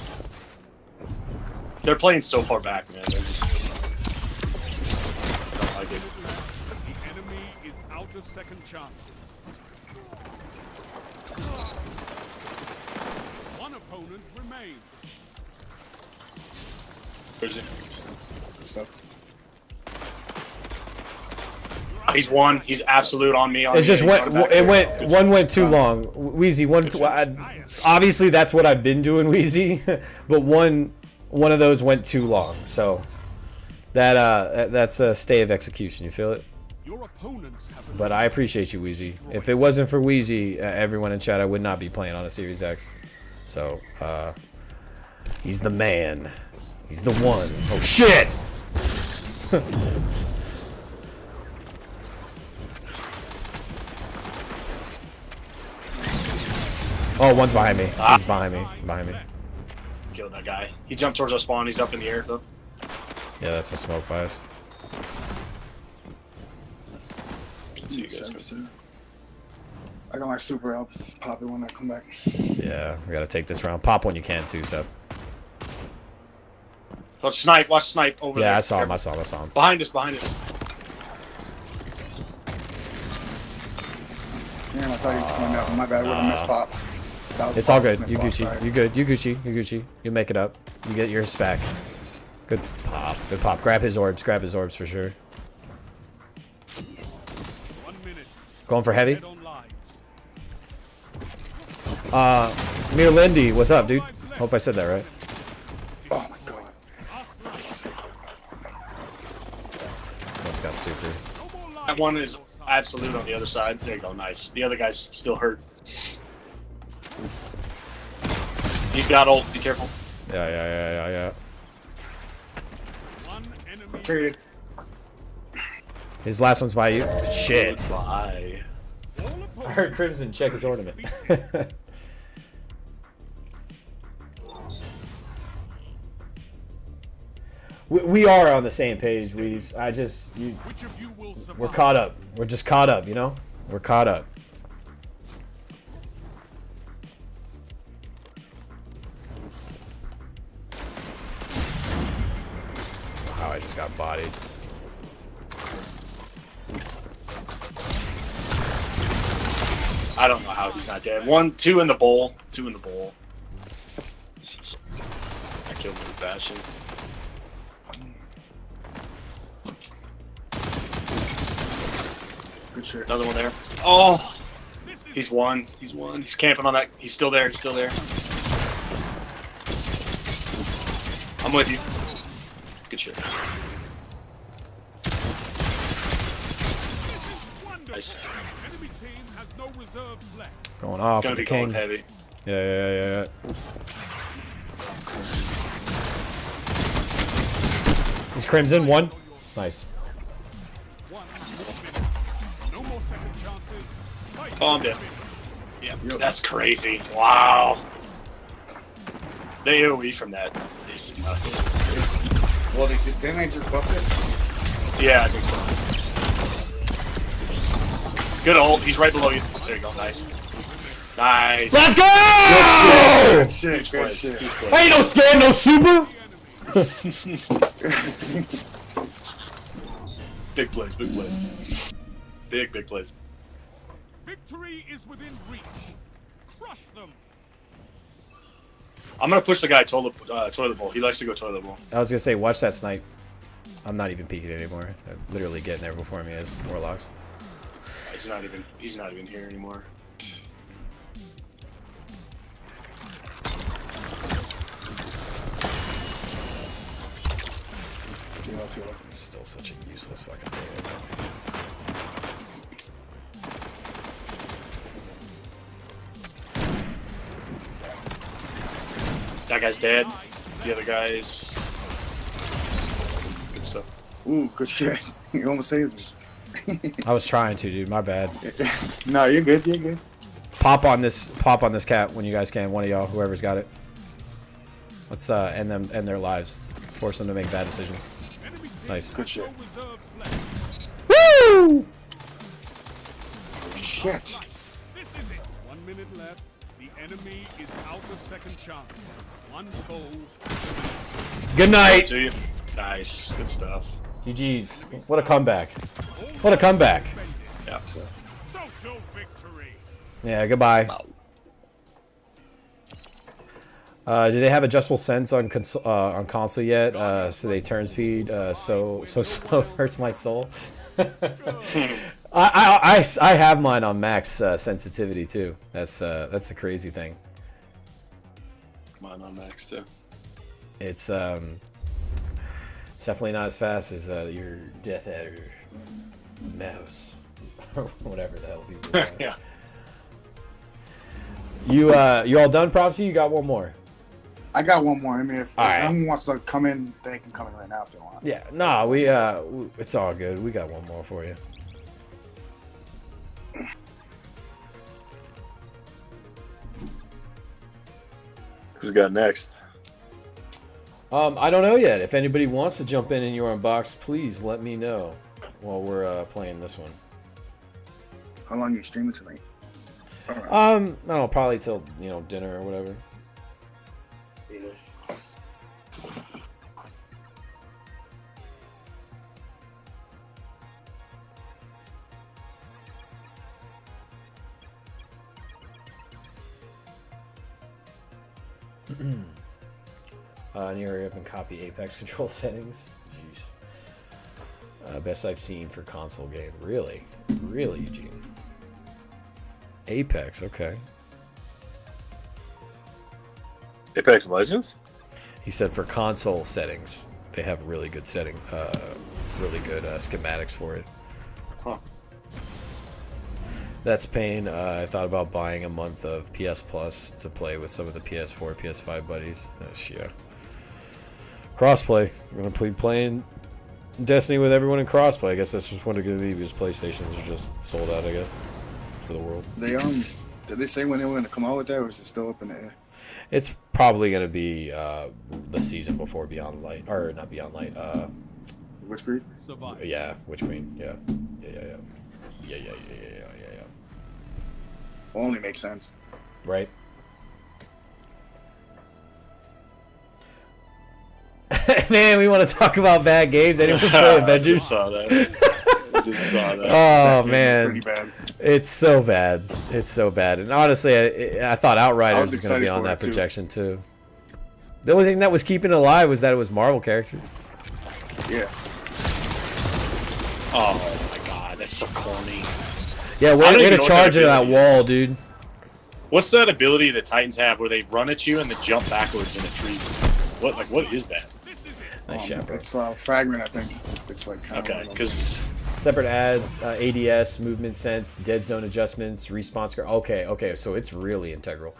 Speaker 4: They're playing so far back, man. They're just. I don't like it.
Speaker 5: The enemy is out of second chances. One opponent remains.
Speaker 4: Where's it?
Speaker 3: Stuff.
Speaker 4: He's one. He's absolute on me. On
Speaker 1: It just
Speaker 4: me. He's
Speaker 1: went.
Speaker 4: running back
Speaker 1: It
Speaker 4: there.
Speaker 1: went.
Speaker 4: Good
Speaker 1: One went too long. Wheezy. One. Obviously, that's what I've been doing, Wheezy. But one of those went too long. So that's a stay of execution. You feel it?
Speaker 5: Your opponents have
Speaker 1: But I appreciate you, Wheezy. If it wasn't for Wheezy, everyone in chat, I would not be playing on a Series X. So he's the man. He's the one. Oh shit! Oh, one's behind me. He's behind me. Behind me.
Speaker 4: Killed that guy. He jumped towards our spawn. He's up in the air though.
Speaker 1: Yeah, that's a smoke by us.
Speaker 4: So you guys go through.
Speaker 3: I got my super help. Pop it when I come back.
Speaker 1: Yeah, we gotta take this round. Pop when you can too, Seth.
Speaker 4: Watch snipe. Watch snipe over there.
Speaker 1: Yeah, I saw him. I saw him. I saw him.
Speaker 4: Behind us. Behind us.
Speaker 3: Damn, I thought you were coming out. My bad. With a missed pop.
Speaker 1: It's all good. You Gucci. You good. You Gucci. You Gucci. You make it up. You get your spec. Good pop. Good pop. Grab his orbs. Grab his orbs for sure.
Speaker 5: 1 minute.
Speaker 1: Going for heavy.
Speaker 5: Head on live.
Speaker 1: Mir Lindy, what's up, dude? Hope I said that right.
Speaker 3: Oh my god.
Speaker 1: That's got super.
Speaker 5: No more live.
Speaker 4: That one is absolute on the other side. There you go. Nice. The other guy's still hurt. He's got ult. Be careful.
Speaker 1: Yeah.
Speaker 5: One enemy.
Speaker 3: Traded.
Speaker 1: His last one's by you. Shit.
Speaker 4: Goodbye.
Speaker 5: All
Speaker 1: I
Speaker 5: opponents
Speaker 1: heard Crimson check his ornament. we are on the same page, Weez.
Speaker 5: Which of you will survive?
Speaker 1: We're caught up. We're just caught up, you know? We're caught up. Wow, I just got bodied.
Speaker 4: I don't know how he's not dead. Two in the bowl. Two in the bowl. I killed him with Bastion.
Speaker 3: Good shit.
Speaker 4: Another one there. Oh! He's one. He's one. He's camping on that. He's still there. He's still there. I'm with you. Good shit. Nice.
Speaker 5: Enemy team has no reserves left.
Speaker 1: Going off
Speaker 4: Gonna
Speaker 1: with
Speaker 4: be
Speaker 1: the
Speaker 4: going
Speaker 1: king.
Speaker 4: heavy.
Speaker 1: Yeah. He's Crimson, one. Nice.
Speaker 5: 1 minute. No more second chances. Fight.
Speaker 4: Oh, I'm dead. Yeah, that's crazy. Wow. The AoE from that is nuts.
Speaker 3: Well, didn't I just buff it?
Speaker 4: Yeah, I think so. Good ult. He's right below you. There you go. Nice. Nice.
Speaker 1: Let's go!
Speaker 3: Good shit.
Speaker 4: Huge
Speaker 3: Good
Speaker 4: plays.
Speaker 3: shit.
Speaker 4: Huge plays.
Speaker 1: Ain't no scared, no super.
Speaker 4: Big plays. Big plays. Big plays.
Speaker 5: Victory is within reach. Crush them.
Speaker 4: I'm gonna push the guy toilet bowl. He likes to go toilet bowl.
Speaker 1: I was gonna say, watch that snipe. I'm not even peeking anymore. I'm literally getting there before me as warlocks.
Speaker 4: He's not even here anymore.
Speaker 1: It's still such a useless fucking thing.
Speaker 4: That guy's dead. The other guy's good stuff.
Speaker 3: Ooh, good shit. You almost saved me.
Speaker 1: I was trying to, dude. My bad.
Speaker 3: No, you're good. You're good.
Speaker 1: Pop on this cat when you guys can. One of y'all, whoever's got it. Let's end their lives. Force them to make bad decisions.
Speaker 5: Enemy team
Speaker 1: Nice.
Speaker 3: Good shit.
Speaker 5: no reserves left.
Speaker 1: Woo!
Speaker 3: Shit.
Speaker 5: This is it. 1 minute left. The enemy is out of second chance. One goal.
Speaker 1: Good night.
Speaker 4: To you. Nice. Good stuff.
Speaker 1: GG's. What a comeback. What a comeback.
Speaker 4: Yeah.
Speaker 5: Social victory.
Speaker 1: Yeah, goodbye. Do they have adjustable sense on console yet? So they turn speed so slow hurts my soul. I have mine on max sensitivity too. That's the crazy thing.
Speaker 4: Mine on max too.
Speaker 1: It's definitely not as fast as your Death Adder mouse or whatever the hell people call it.
Speaker 4: Yeah.
Speaker 1: You all done, Prophecy? You got one more.
Speaker 3: I got one more. I mean, if
Speaker 1: All right.
Speaker 3: anyone wants to come in, they can come in right now if they want.
Speaker 1: Yeah, nah, it's all good. We got one more for you.
Speaker 4: Who's got next?
Speaker 1: I don't know yet. If anybody wants to jump in your unbox, please let me know while we're playing this one.
Speaker 3: How long are you streaming tonight?
Speaker 1: I don't know, probably till dinner or whatever.
Speaker 3: Yeah.
Speaker 1: Need to hurry up and copy Apex control settings. Jeez. Best I've seen for console game. Really? Really, Eugene? Apex, okay.
Speaker 4: Apex Legends?
Speaker 1: He said for console settings, they have really good really good schematics for it.
Speaker 4: Huh.
Speaker 1: That's pain. I thought about buying a month of PS Plus to play with some of the PS4, PS5 buddies. Yeah. Crossplay. We're gonna be playing Destiny with everyone in crossplay. I guess that's just what it's gonna be because PlayStations are just sold out, I guess, for the world.
Speaker 3: They did they say when they were gonna come out with that, or is it still up in the air?
Speaker 1: It's probably gonna be the season before Beyond Light, or not Beyond Light.
Speaker 3: Witchcreed?
Speaker 1: Yeah, Witch Queen. Yeah.
Speaker 3: Will only makes sense.
Speaker 1: Right. Man, we want to talk about bad games. Anyone play Avengers?
Speaker 4: I just saw that.
Speaker 1: Oh
Speaker 3: That
Speaker 1: man,
Speaker 3: game's pretty bad.
Speaker 1: it's so bad. It's so bad. And honestly, I thought Outriders was going to be
Speaker 3: excited
Speaker 1: on
Speaker 3: for
Speaker 1: that
Speaker 3: it, too.
Speaker 1: projection too. The only thing that was keeping it alive was that it was Marvel characters.
Speaker 3: Yeah.
Speaker 4: Oh my god, that's so corny.
Speaker 1: Yeah,
Speaker 4: I
Speaker 1: way
Speaker 4: don't
Speaker 1: to
Speaker 4: even know what
Speaker 1: charge
Speaker 4: that
Speaker 1: into that
Speaker 4: ability
Speaker 1: wall,
Speaker 4: is.
Speaker 1: dude.
Speaker 4: What's that ability the Titans have where they run at you and then jump backwards and it freezes you? What is that?
Speaker 1: Nice shot, bro.
Speaker 3: It's fragment, I think. It's like kind
Speaker 4: Okay,
Speaker 3: of
Speaker 4: because
Speaker 1: Separate ads, ADS, movement sense, dead zone adjustments, respawn score. Okay, so it's really integral.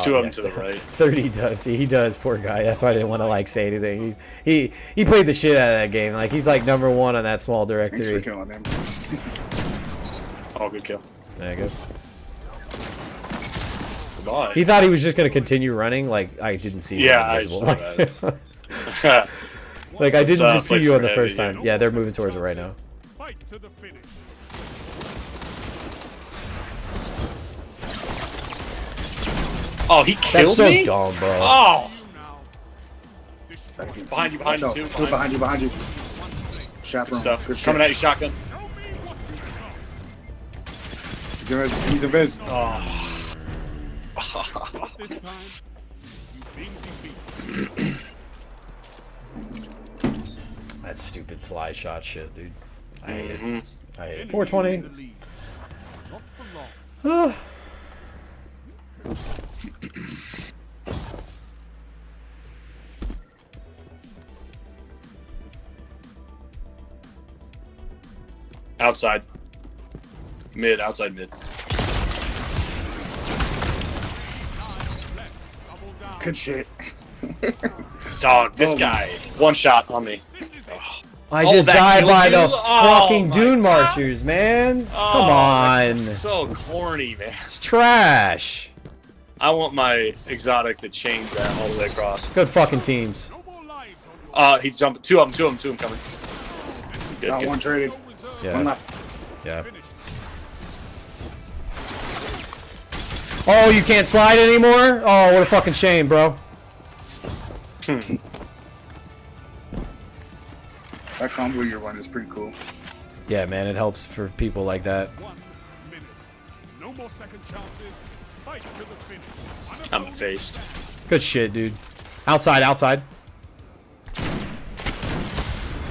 Speaker 4: two of them to the right.
Speaker 1: 30 does. He does, poor guy. That's why I didn't want to say anything. He played the shit out of that game. Like he's like number one on that small
Speaker 3: Thanks for
Speaker 1: directory.
Speaker 3: killing them.
Speaker 4: Oh, good kill.
Speaker 1: There you go.
Speaker 4: Goodbye.
Speaker 1: He thought he was just gonna continue running. Like I didn't see.
Speaker 4: Yeah,
Speaker 1: him
Speaker 4: I
Speaker 1: invisible.
Speaker 4: saw that.
Speaker 1: Like I didn't just see
Speaker 4: play
Speaker 1: you on
Speaker 4: for
Speaker 1: the first
Speaker 4: heavy,
Speaker 1: time. Yeah, they're moving towards it right now.
Speaker 5: Fight to the finish.
Speaker 4: Oh, he
Speaker 1: That's
Speaker 4: killed
Speaker 1: so
Speaker 4: me?
Speaker 1: dumb, bro.
Speaker 4: Oh!
Speaker 5: Now, destroy.
Speaker 4: Behind you,
Speaker 3: No,
Speaker 4: too.
Speaker 3: behind you.
Speaker 4: Good
Speaker 3: Chaperone.
Speaker 4: stuff.
Speaker 3: Good shit.
Speaker 4: Coming at you, shotgun.
Speaker 5: Show me what you got.
Speaker 3: He's invis.
Speaker 4: Oh.
Speaker 5: This time, you've been defeated.
Speaker 1: That stupid slide shot shit, dude. I hate it. I hate it.
Speaker 5: Enemy
Speaker 1: 420.
Speaker 5: in the lead. Not for long.
Speaker 4: Outside. Outside mid.
Speaker 5: Double down.
Speaker 3: Good shit.
Speaker 4: Dog, this guy. One shot on me.
Speaker 1: I
Speaker 4: Oh,
Speaker 1: just
Speaker 4: that
Speaker 1: died
Speaker 4: kills
Speaker 1: by
Speaker 4: you?
Speaker 1: the
Speaker 4: Oh,
Speaker 1: fucking
Speaker 4: my
Speaker 1: Dune
Speaker 4: God.
Speaker 1: Marchers, man.
Speaker 4: Oh,
Speaker 1: Come on.
Speaker 4: So corny, man.
Speaker 1: It's trash.
Speaker 4: I want my exotic to change that all the way across.
Speaker 1: Good fucking teams.
Speaker 5: No more lives on your
Speaker 4: He's jumping. Two of them coming. Good,
Speaker 3: Got
Speaker 4: good.
Speaker 3: one traded.
Speaker 1: Yeah.
Speaker 3: One left.
Speaker 1: Yeah.
Speaker 5: finish.
Speaker 1: Oh, you can't slide anymore? Oh, what a fucking shame, bro.
Speaker 3: That combo you're running is pretty cool.
Speaker 1: Yeah, man, it helps for people like that.
Speaker 5: 1 minute. No more second chances. Fight to the finish.
Speaker 4: I'm a face.
Speaker 1: Good shit, dude. Outside.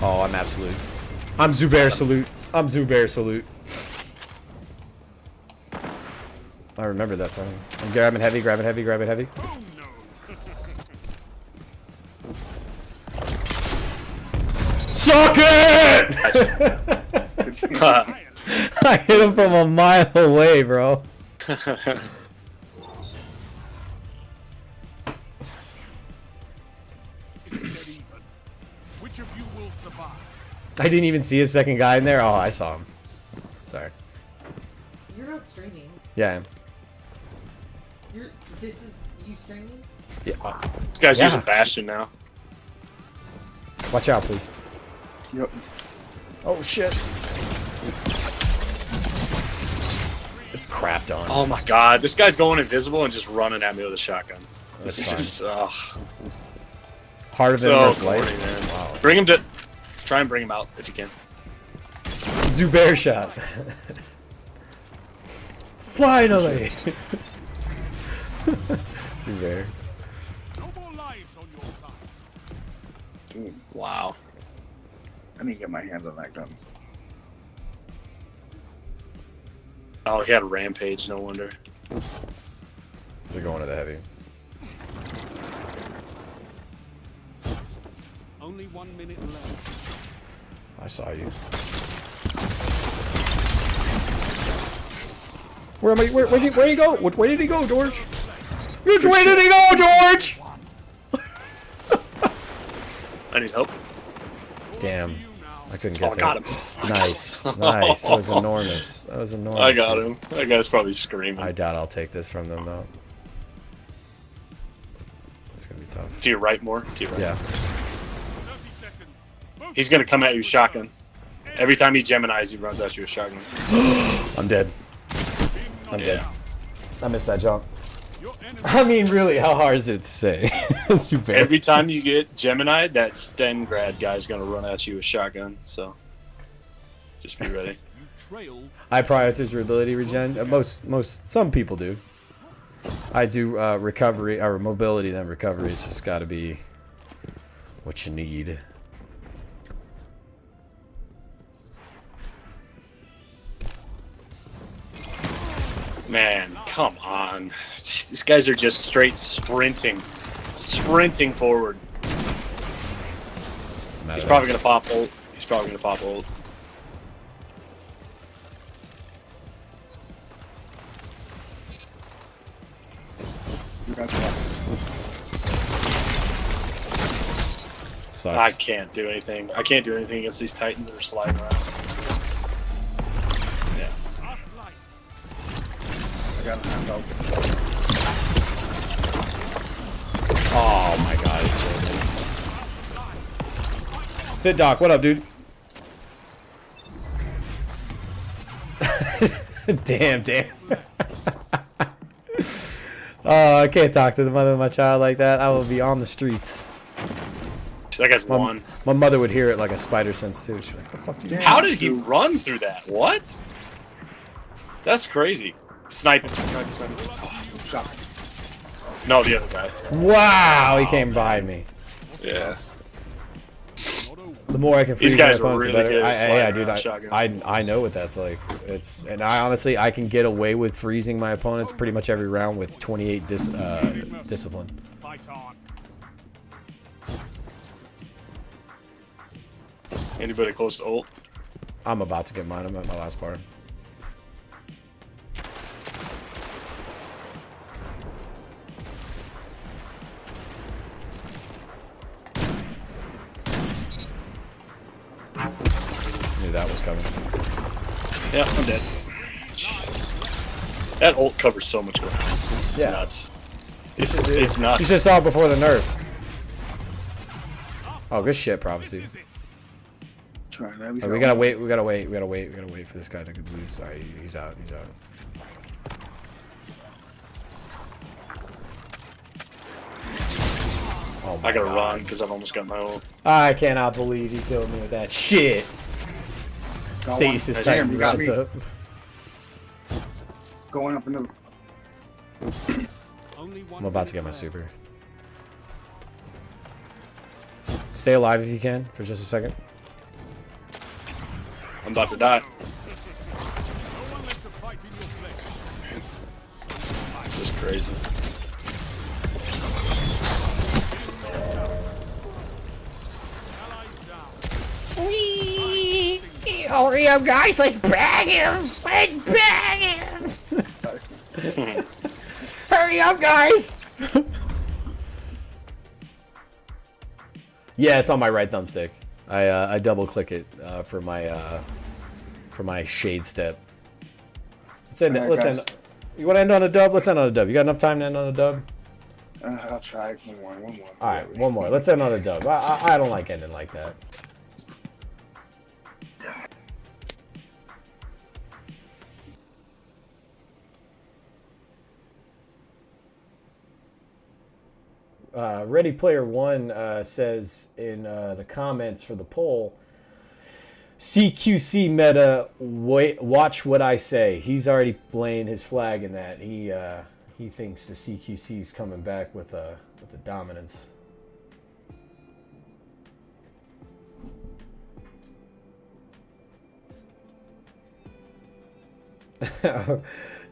Speaker 1: Oh, I'm absolute. I'm Zubair salute. I remember that time. I'm grabbing heavy.
Speaker 5: Oh no.
Speaker 1: Suck it!
Speaker 3: Good shit.
Speaker 1: I hit him from a mile away, bro.
Speaker 5: It's dead even. Which of you will survive?
Speaker 1: I didn't even see a second guy in there. Oh, I saw him. Sorry.
Speaker 6: You're not streaming.
Speaker 1: Yeah, I am.
Speaker 6: This is you streaming?
Speaker 1: Yeah.
Speaker 4: This guy's
Speaker 1: Yeah.
Speaker 4: using Bastion now.
Speaker 1: Watch out, please.
Speaker 3: Yep.
Speaker 1: Oh shit. Crapped on.
Speaker 4: Oh my god, this guy's going invisible and just running at me with a shotgun.
Speaker 1: That's
Speaker 4: This
Speaker 1: fine.
Speaker 4: is just,
Speaker 1: Harder than
Speaker 4: so
Speaker 1: most
Speaker 4: corny,
Speaker 1: light.
Speaker 4: man.
Speaker 1: Wow.
Speaker 4: Bring him to... Try and bring him out if you can.
Speaker 1: Zubair shot. Finally. Zubair.
Speaker 5: No more lives on your side.
Speaker 3: Dude,
Speaker 4: Wow.
Speaker 3: I need to get my hands on that gun.
Speaker 4: Oh, he had a rampage, no wonder.
Speaker 1: They're going to the heavy.
Speaker 5: Only 1 minute left.
Speaker 1: I saw you. Where am I? Where'd he go? Which way did he go, George? Which way did he go, George?
Speaker 4: I need help.
Speaker 1: Damn. I couldn't get
Speaker 4: Oh, I
Speaker 1: there.
Speaker 4: got him.
Speaker 1: Nice. Nice. That was enormous. That was enormous.
Speaker 4: I got him. That guy's probably screaming.
Speaker 1: I doubt I'll take this from them, though. It's going to be tough.
Speaker 4: To your right more. To your right.
Speaker 1: Yeah.
Speaker 5: 30 seconds. Move.
Speaker 4: He's going to come at you with shotgun. Every time he Geminis, he runs at you with shotgun.
Speaker 1: I'm dead. I'm dead.
Speaker 4: Yeah.
Speaker 1: I missed that jump.
Speaker 5: Your enemy
Speaker 1: I mean, really, how hard is it to say? It's too bad.
Speaker 4: Every time you get Gemini, that Stengrad guy's going to run at you with shotgun. So just be ready.
Speaker 5: you trail.
Speaker 1: I prioritize your ability regen. Some people do. I do recovery or mobility, then recovery. It's just got to be what you need.
Speaker 4: Man, come on. These guys are just straight sprinting. Sprinting forward. He's probably going to pop ult. He's probably going to pop ult.
Speaker 3: You guys got this.
Speaker 1: Sucks.
Speaker 4: I can't do anything. I can't do anything against these Titans that are sliding around. Yeah.
Speaker 5: Last light.
Speaker 3: I got a hand out.
Speaker 1: Oh my god. Fit Doc, what up, dude? damn. Oh, I can't talk to the mother of my child like that. I will be on the streets.
Speaker 4: That guy's won.
Speaker 1: My mother would hear it like a spider sense too. She'd be like, "The fuck do you?"
Speaker 4: How did he run through that? What? That's crazy. Sniping.
Speaker 3: Shot.
Speaker 4: No, the other guy.
Speaker 1: Wow, he came by me.
Speaker 4: Yeah.
Speaker 1: The more I can freeze
Speaker 4: These guys
Speaker 1: my
Speaker 4: are
Speaker 1: opponents, the
Speaker 4: really
Speaker 1: better.
Speaker 4: good at
Speaker 1: Yeah,
Speaker 4: sliding
Speaker 1: dude.
Speaker 4: around shotgun.
Speaker 1: I know what that's like. And I honestly I can get away with freezing my opponents pretty much every round with 28 discipline.
Speaker 5: Fight on.
Speaker 4: Anybody close to ult?
Speaker 1: I'm about to get mine. I'm at my last part. Knew that was coming.
Speaker 4: Yeah, I'm dead. Jesus. That ult covers so much ground. It's
Speaker 1: Yeah.
Speaker 4: nuts. It's
Speaker 1: You
Speaker 4: nuts.
Speaker 1: just saw it before the nerf. Oh, good shit, prophecy.
Speaker 3: Try that.
Speaker 1: Alright, we gotta wait. We gotta wait for this guy to lose. Sorry, he's out. He's out. Oh my
Speaker 4: I gotta
Speaker 1: God.
Speaker 4: run because I've almost got my ult.
Speaker 1: I cannot believe he killed me with that shit.
Speaker 3: Got
Speaker 1: Stasis
Speaker 3: one.
Speaker 1: Titan
Speaker 3: Damn, you got
Speaker 1: rise
Speaker 3: me.
Speaker 1: up.
Speaker 3: Going up in the.
Speaker 5: Only one
Speaker 1: I'm about to get my
Speaker 5: minute
Speaker 1: super. Stay alive if you can for just a second.
Speaker 4: I'm about to die.
Speaker 5: left. No one left to fight in your place.
Speaker 4: This is crazy.
Speaker 5: Allies down.
Speaker 1: Hurry up, guys! Let's bag him! Let's bag him! Hurry up, guys! Yeah, it's on my right thumbstick. I double click it for my shade step. Let's end.
Speaker 3: Alright,
Speaker 1: Let's
Speaker 3: guys.
Speaker 1: end. You want to end on a dub? Let's end on a dub. You got enough time to end on a dub?
Speaker 3: I'll try one more.
Speaker 1: All right, one more. Let's end on a dub. I don't like ending like that. Ready Player One says in the comments for the poll, CQC meta, wait, watch what I say. He's already laying his flag in that. He thinks the CQC is coming back with a dominance.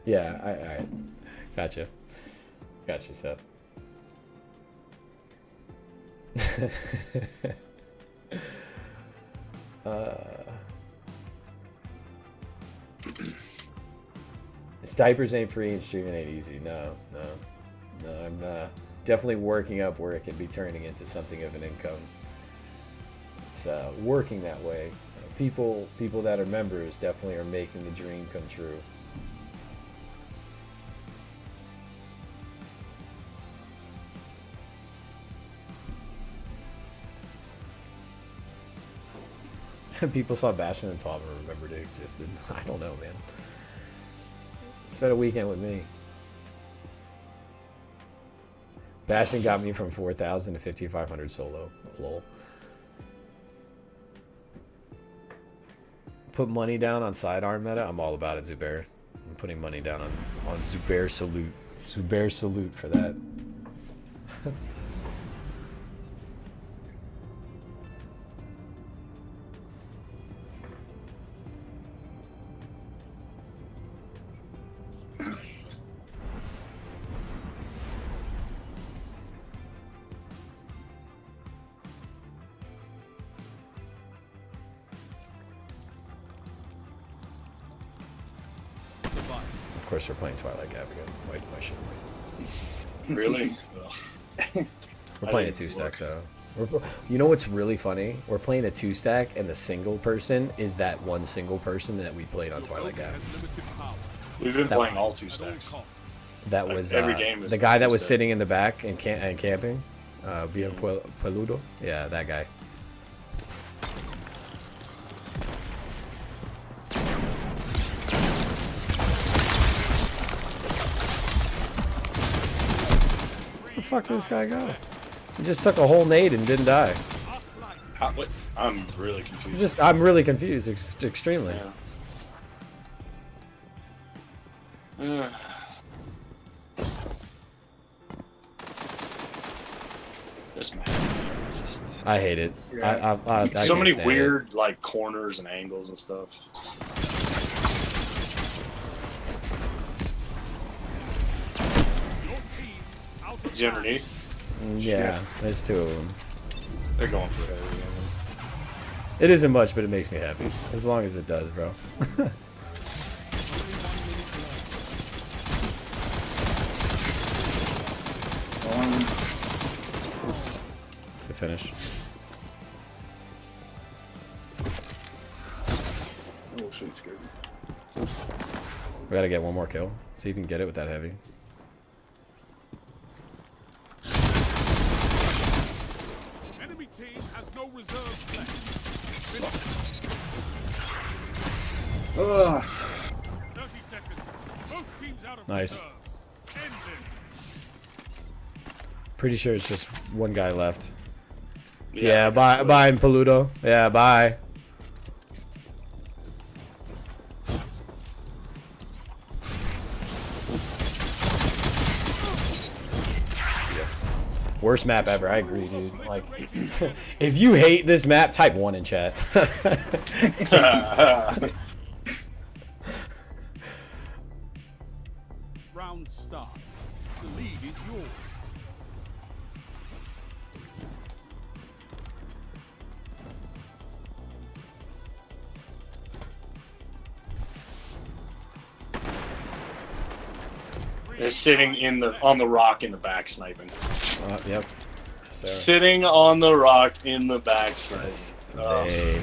Speaker 1: Yeah, I gotcha, Seth. Diapers ain't free and streaming ain't easy. No. I'm definitely working up where it can be turning into something of an income. It's working that way. People that are members definitely are making the dream come true. People saw Bastion and TWAB and remembered it existed. I don't know, man. Spent a weekend with me. Bastion got me from 4,000 to 5,500 solo. Lol. Put money down on sidearm meta. I'm all about it, Zubair. I'm putting money down on Zubair Salute. Zubair Salute for that. Of course, we're playing Twilight Gap again. Why shouldn't we?
Speaker 4: Really?
Speaker 1: We're playing a two-stack, though. You know what's really funny? We're playing a two-stack, and the single person is that one single person that we played on Twilight Gap.
Speaker 4: We've been playing all two stacks.
Speaker 1: That was
Speaker 4: every game is
Speaker 1: the guy that was
Speaker 4: two-stacks.
Speaker 1: sitting in the back and camping. Bien Peludo. Yeah, that guy. Where the fuck did this guy go? He just took a whole nade and didn't die.
Speaker 4: What? I'm really confused.
Speaker 1: I'm really confused, extremely.
Speaker 4: Yeah. This map.
Speaker 1: I hate it.
Speaker 3: Yeah.
Speaker 1: I
Speaker 4: So
Speaker 1: can't
Speaker 4: many
Speaker 1: stand
Speaker 4: weird like corners and angles and stuff. Is he underneath?
Speaker 1: it. Yeah, there's two of them.
Speaker 4: They're going for it.
Speaker 1: It isn't much, but it makes me happy. As long as it does, bro. Good finish.
Speaker 3: Oh shit, it's good.
Speaker 1: We gotta get one more kill. See if you can get it with that heavy.
Speaker 5: Enemy team has no reserves left.
Speaker 3: Ugh.
Speaker 5: 30 seconds. Both teams out of
Speaker 1: Nice.
Speaker 5: reserves. End them.
Speaker 1: Pretty sure it's just one guy left. Yeah, bye, Peludo. Yeah, bye. Worst map ever. I agree, dude. Like, if you hate this map, type 1 in chat.
Speaker 5: Round start. The lead is yours.
Speaker 4: They're sitting on the rock in the back sniping.
Speaker 1: Yep. So,
Speaker 4: Sitting on the rock in the back sniping.
Speaker 1: yes,
Speaker 4: Oh.
Speaker 1: they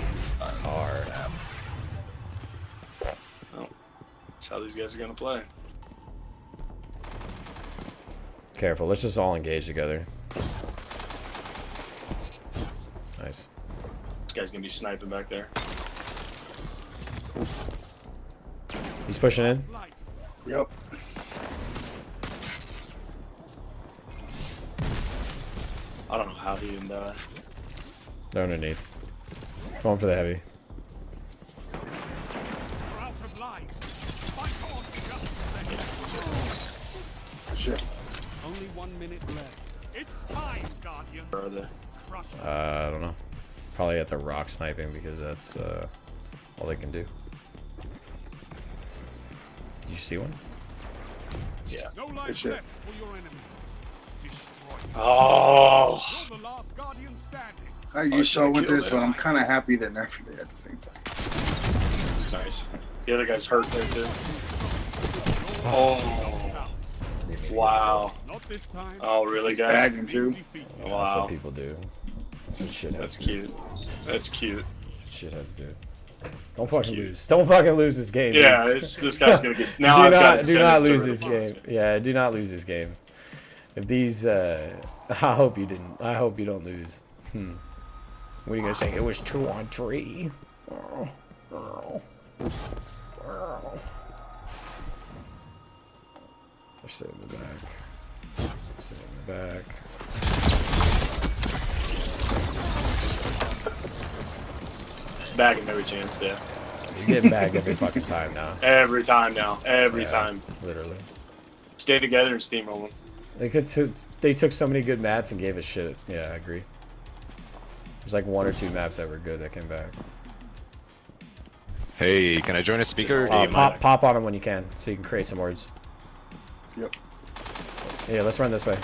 Speaker 1: are.
Speaker 4: Oh, that's how these guys are gonna play.
Speaker 1: Careful. Let's just all engage together. Nice.
Speaker 4: This guy's gonna be sniping back there.
Speaker 1: He's pushing in.
Speaker 3: Yep.
Speaker 4: I don't know how he didn't die.
Speaker 1: They're underneath. Going for the heavy.
Speaker 5: You're out of life. Fight on just a second.
Speaker 3: Shit.
Speaker 5: Only 1 minute left. It's time, Guardian.
Speaker 4: Where are they?
Speaker 5: Crush it.
Speaker 1: I don't know. Probably at the rock sniping because that's all they can do. Did you see one?
Speaker 4: Yeah.
Speaker 5: No life
Speaker 3: shit.
Speaker 5: left for your enemy. Destroy.
Speaker 4: Oh.
Speaker 5: You're the last Guardian standing.
Speaker 3: I use
Speaker 4: should've
Speaker 3: so winters,
Speaker 4: killed
Speaker 3: but
Speaker 4: him.
Speaker 3: I'm kind of happy they're nerfing it at the same time.
Speaker 4: Nice. The other guy's hurt there too. Oh. Wow.
Speaker 5: Not this time.
Speaker 4: Oh, really, guy?
Speaker 3: Bagging too.
Speaker 5: Defeated.
Speaker 1: Well, that's
Speaker 4: Wow.
Speaker 1: what people do. That's what shitheads
Speaker 4: That's
Speaker 1: do.
Speaker 4: cute. That's cute.
Speaker 1: That's what shitheads do. Don't fucking lose. Don't fucking lose this game.
Speaker 4: Yeah,
Speaker 1: dude.
Speaker 4: this guy's gonna get. Now
Speaker 1: do
Speaker 4: I've got
Speaker 1: not
Speaker 4: to
Speaker 1: do
Speaker 4: send
Speaker 1: not
Speaker 4: it to
Speaker 1: lose
Speaker 4: her
Speaker 1: this
Speaker 4: to
Speaker 1: game.
Speaker 4: box.
Speaker 1: Yeah, do not lose this game. If these, I hope you didn't. I hope you don't lose. What are you gonna say? It was 2-on-3. They're sitting in the back. Sitting in the back.
Speaker 4: Bag him every chance, yeah.
Speaker 1: You're getting bagged every fucking time now.
Speaker 4: Every time now. Every
Speaker 1: Yeah,
Speaker 4: time.
Speaker 1: Literally.
Speaker 4: Stay together and steamroll them.
Speaker 1: They took so many good maps and gave us shit. Yeah, I agree. There's like 1 or 2 maps that were good that came back.
Speaker 6: Hey, can I join a speaker? Or do you mind?
Speaker 1: Pop on them when you can, so you can create some words.
Speaker 3: Yep.
Speaker 1: Yeah, let's run this way.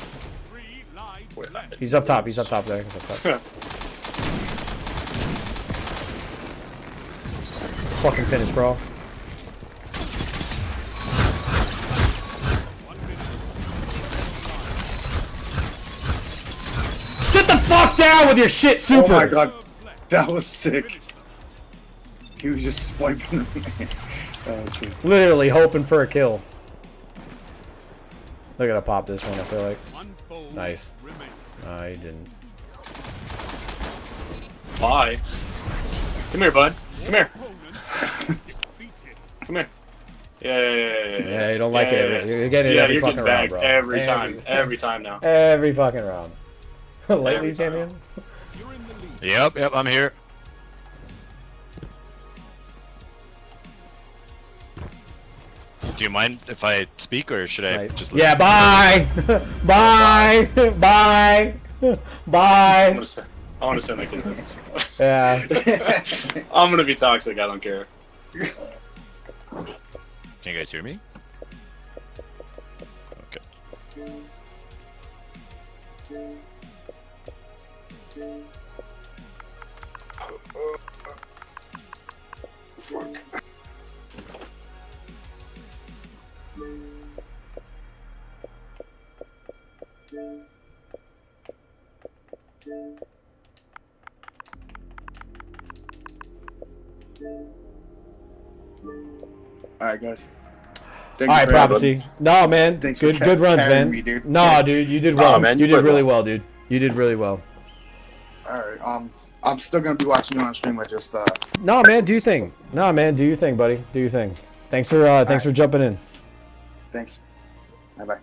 Speaker 5: 3 lives
Speaker 4: Wait,
Speaker 5: left.
Speaker 1: He's up top. He's up top there. He's up top. Fucking finish, bro. Sit the fuck down with your shit, super.
Speaker 3: Oh my god, that was sick. He was just swiping me. That was sick.
Speaker 1: Literally hoping for a kill. They're gonna pop this one, I feel like.
Speaker 5: One foe
Speaker 1: Nice.
Speaker 5: remains.
Speaker 1: No, he didn't.
Speaker 4: Bye. Come here, bud. Come here.
Speaker 5: Opponent defeated.
Speaker 4: Come here. Yeah.
Speaker 1: Yeah, you don't like it. You're getting it
Speaker 4: Yeah,
Speaker 1: every
Speaker 4: you're
Speaker 1: fucking
Speaker 4: getting bagged
Speaker 1: round, bro.
Speaker 4: every time. Every time now.
Speaker 1: Every fucking round. Lately,
Speaker 4: Every time.
Speaker 1: champion?
Speaker 5: You're in the lead.
Speaker 6: Yep, I'm here. Do you mind if I speak or should I
Speaker 1: Snipe.
Speaker 6: just
Speaker 1: Yeah, bye! Bye! Bye! Bye!
Speaker 4: I want to send that kid a message.
Speaker 1: Yeah.
Speaker 4: I'm gonna be toxic. I don't care.
Speaker 6: Can you guys hear me? Okay.
Speaker 3: Fuck. Alright, guys. Thank
Speaker 1: All
Speaker 3: you
Speaker 1: right,
Speaker 3: for
Speaker 1: prophecy. No, man.
Speaker 3: Thanks for
Speaker 1: Good runs,
Speaker 3: carrying
Speaker 1: man.
Speaker 3: me, dude.
Speaker 1: No, dude, you did well.
Speaker 4: man,
Speaker 1: you
Speaker 4: you
Speaker 1: did
Speaker 4: played
Speaker 1: really
Speaker 4: well.
Speaker 1: well, dude. You did really well.
Speaker 3: Alright, I'm still gonna be watching you on stream. I just
Speaker 1: No, man, do your thing. No, man, do your thing, buddy. Do your thing. Thanks for jumping in.
Speaker 3: thanks. Bye bye.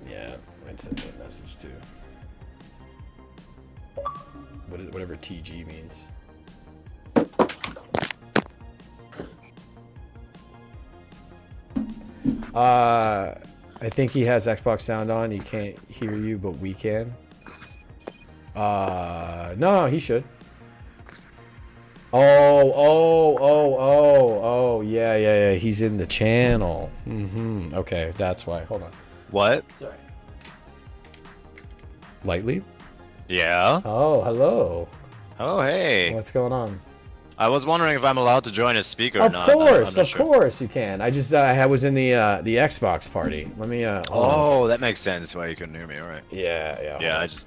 Speaker 1: Yeah, I'd send me a message too. Whatever TG means. I think he has Xbox sound on. He can't hear you, but we can. No, he should. Oh, yeah. He's in the channel. Okay, that's why. Hold on.
Speaker 6: What?
Speaker 1: Sorry. Lightly?
Speaker 6: Yeah.
Speaker 1: Oh, hello.
Speaker 6: Oh, hey.
Speaker 1: What's going on?
Speaker 6: I was wondering if I'm allowed to join as speaker or
Speaker 1: Of
Speaker 6: not. I'm
Speaker 1: course,
Speaker 6: not
Speaker 1: of
Speaker 6: sure.
Speaker 1: course you can. I just I was in the Xbox party. Let me hold on a
Speaker 6: Oh, that makes sense why you couldn't hear me. All right.
Speaker 1: second. Yeah.
Speaker 6: Yeah,
Speaker 1: hold
Speaker 6: I
Speaker 1: on.
Speaker 6: just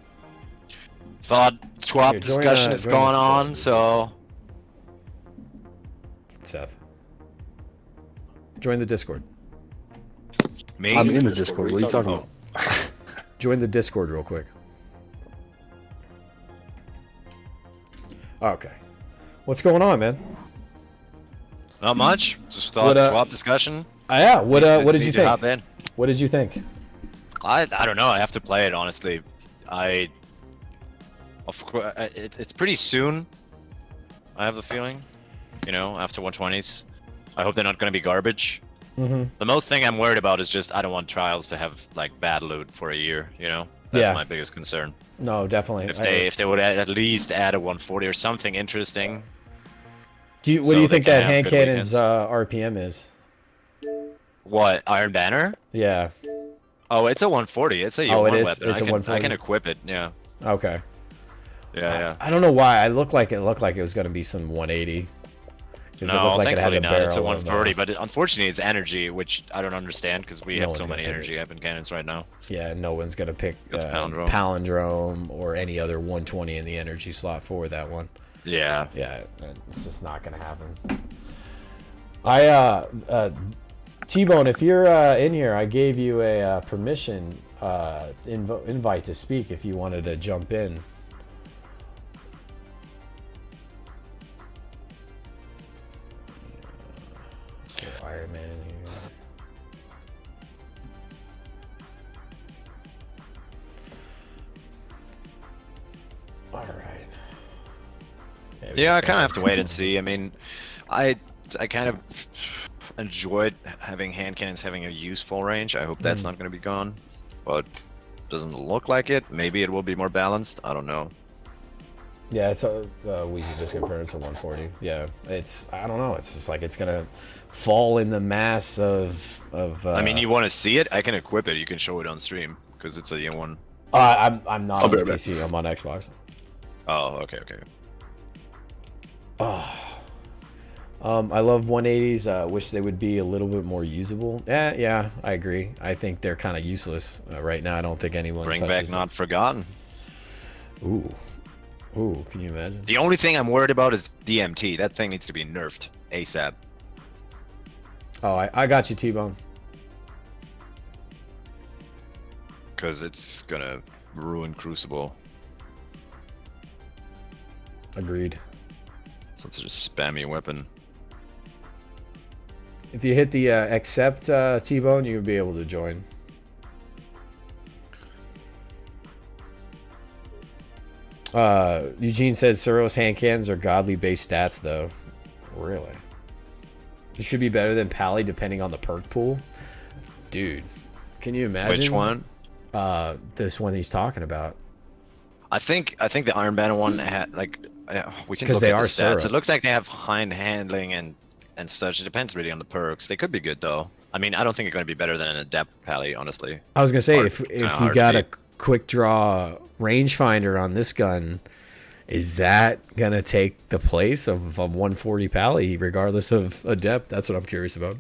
Speaker 6: thought TWAB
Speaker 1: Here, join,
Speaker 6: discussion is
Speaker 1: join
Speaker 6: going
Speaker 1: the-
Speaker 6: on, so
Speaker 1: Seth. Join the Discord.
Speaker 6: Me?
Speaker 2: I'm in the Discord. What are you talking about?
Speaker 1: Join the Discord real quick. Okay. What's going on, man?
Speaker 6: Not much. Just thought
Speaker 1: What,
Speaker 6: swap discussion.
Speaker 1: Yeah. What did you
Speaker 6: Need to hop
Speaker 1: think?
Speaker 6: in.
Speaker 1: What did you think?
Speaker 6: I don't know. I have to play it honestly. Of course, it's pretty soon. I have the feeling, you know, after 120s. I hope they're not going to be garbage. The most thing I'm worried about is just I don't want trials to have like bad loot for a year. You know, that's my biggest concern.
Speaker 1: No, definitely.
Speaker 6: If they would at least add a 140 or something interesting.
Speaker 1: What do you think that hand cannon's RPM is?
Speaker 6: What, Iron Banner?
Speaker 1: Yeah.
Speaker 6: Oh, it's a 140. It's a year one weapon.
Speaker 1: It's a 140.
Speaker 6: I can equip it. Yeah.
Speaker 1: Okay.
Speaker 6: Yeah.
Speaker 1: I don't know why. It looked like it was going to be some 180.
Speaker 6: No, thankfully not. It's a 140, but unfortunately it's energy, which I don't understand because we have so many energy weapon cannons right now.
Speaker 1: Yeah, no one's going to pick Palindrome or any other 120 in the energy slot for that one.
Speaker 6: Yeah.
Speaker 1: Yeah, it's just not going to happen. T-Bone, if you're in here, I gave you a permission invite to speak if you wanted to jump in. Iron Man in here. All right.
Speaker 6: Yeah, I kind of have to wait and see. I mean, I kind of enjoyed having hand cannons having a useful range. I hope that's not going to be gone, but doesn't look like it. Maybe it will be more balanced. I don't know.
Speaker 1: Yeah, it's we just confirmed it's a 140. Yeah, I don't know. It's just like it's gonna fall in the mass of.
Speaker 6: I mean, you want to see it? I can equip it. You can show it on stream because it's a E1.
Speaker 1: I'm not on PC. I'm on Xbox.
Speaker 6: Oh, okay.
Speaker 1: I love 180s. Wish they would be a little bit more usable. Yeah, I agree. I think they're kind of useless right now. I don't think anyone
Speaker 6: Bring
Speaker 1: touches
Speaker 6: back Not Forgotten.
Speaker 1: Ooh, can you imagine?
Speaker 6: The only thing I'm worried about is DMT. That thing needs to be nerfed ASAP.
Speaker 1: Oh, I got you, T-Bone.
Speaker 6: Because it's gonna ruin Crucible.
Speaker 1: Agreed.
Speaker 6: Such a spammy weapon.
Speaker 1: If you hit the accept T-Bone, you'll be able to join. Eugene says Suros hand cannons are godly base stats though. Really? It should be better than Pally depending on the perk pool. Dude, can you imagine?
Speaker 6: Which one?
Speaker 1: This one he's talking about.
Speaker 6: I think the Iron Banner one had like we can look
Speaker 1: they
Speaker 6: at the
Speaker 1: are
Speaker 6: stats.
Speaker 1: Sura.
Speaker 6: It looks like they have hind handling and such. It depends really on the perks. They could be good though. I mean, I don't think it's going to be better than an adept Pally, honestly.
Speaker 1: I was gonna say
Speaker 6: Hard-
Speaker 1: if
Speaker 6: kinda
Speaker 1: you got a
Speaker 6: beat.
Speaker 1: quick draw rangefinder on this gun, is that gonna take the place of a 140 Pally regardless of adept? That's what I'm curious about.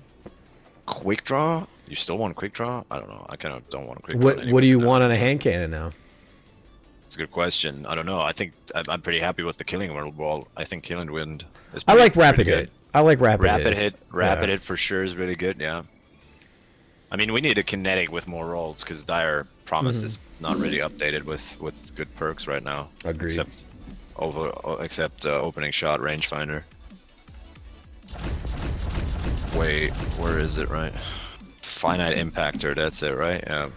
Speaker 6: Quick draw? You still want quick draw? I don't know. I kind of don't want a quick draw.
Speaker 1: What do you want on a hand cannon now?
Speaker 6: It's a good question. I don't know. I think I'm pretty happy with the Killing Wall. I think Killing Wind is.
Speaker 1: I like rapid
Speaker 6: pretty
Speaker 1: hit. I like rapid
Speaker 6: hit. Rapid hit for sure is really good. Yeah. I mean, we need a kinetic with more rolls because Dire Promise is not really updated with good perks right now.
Speaker 1: Agreed.
Speaker 6: Except opening shot rangefinder. Wait, where is it? Right. Finite impactor. That's it, right? Yeah.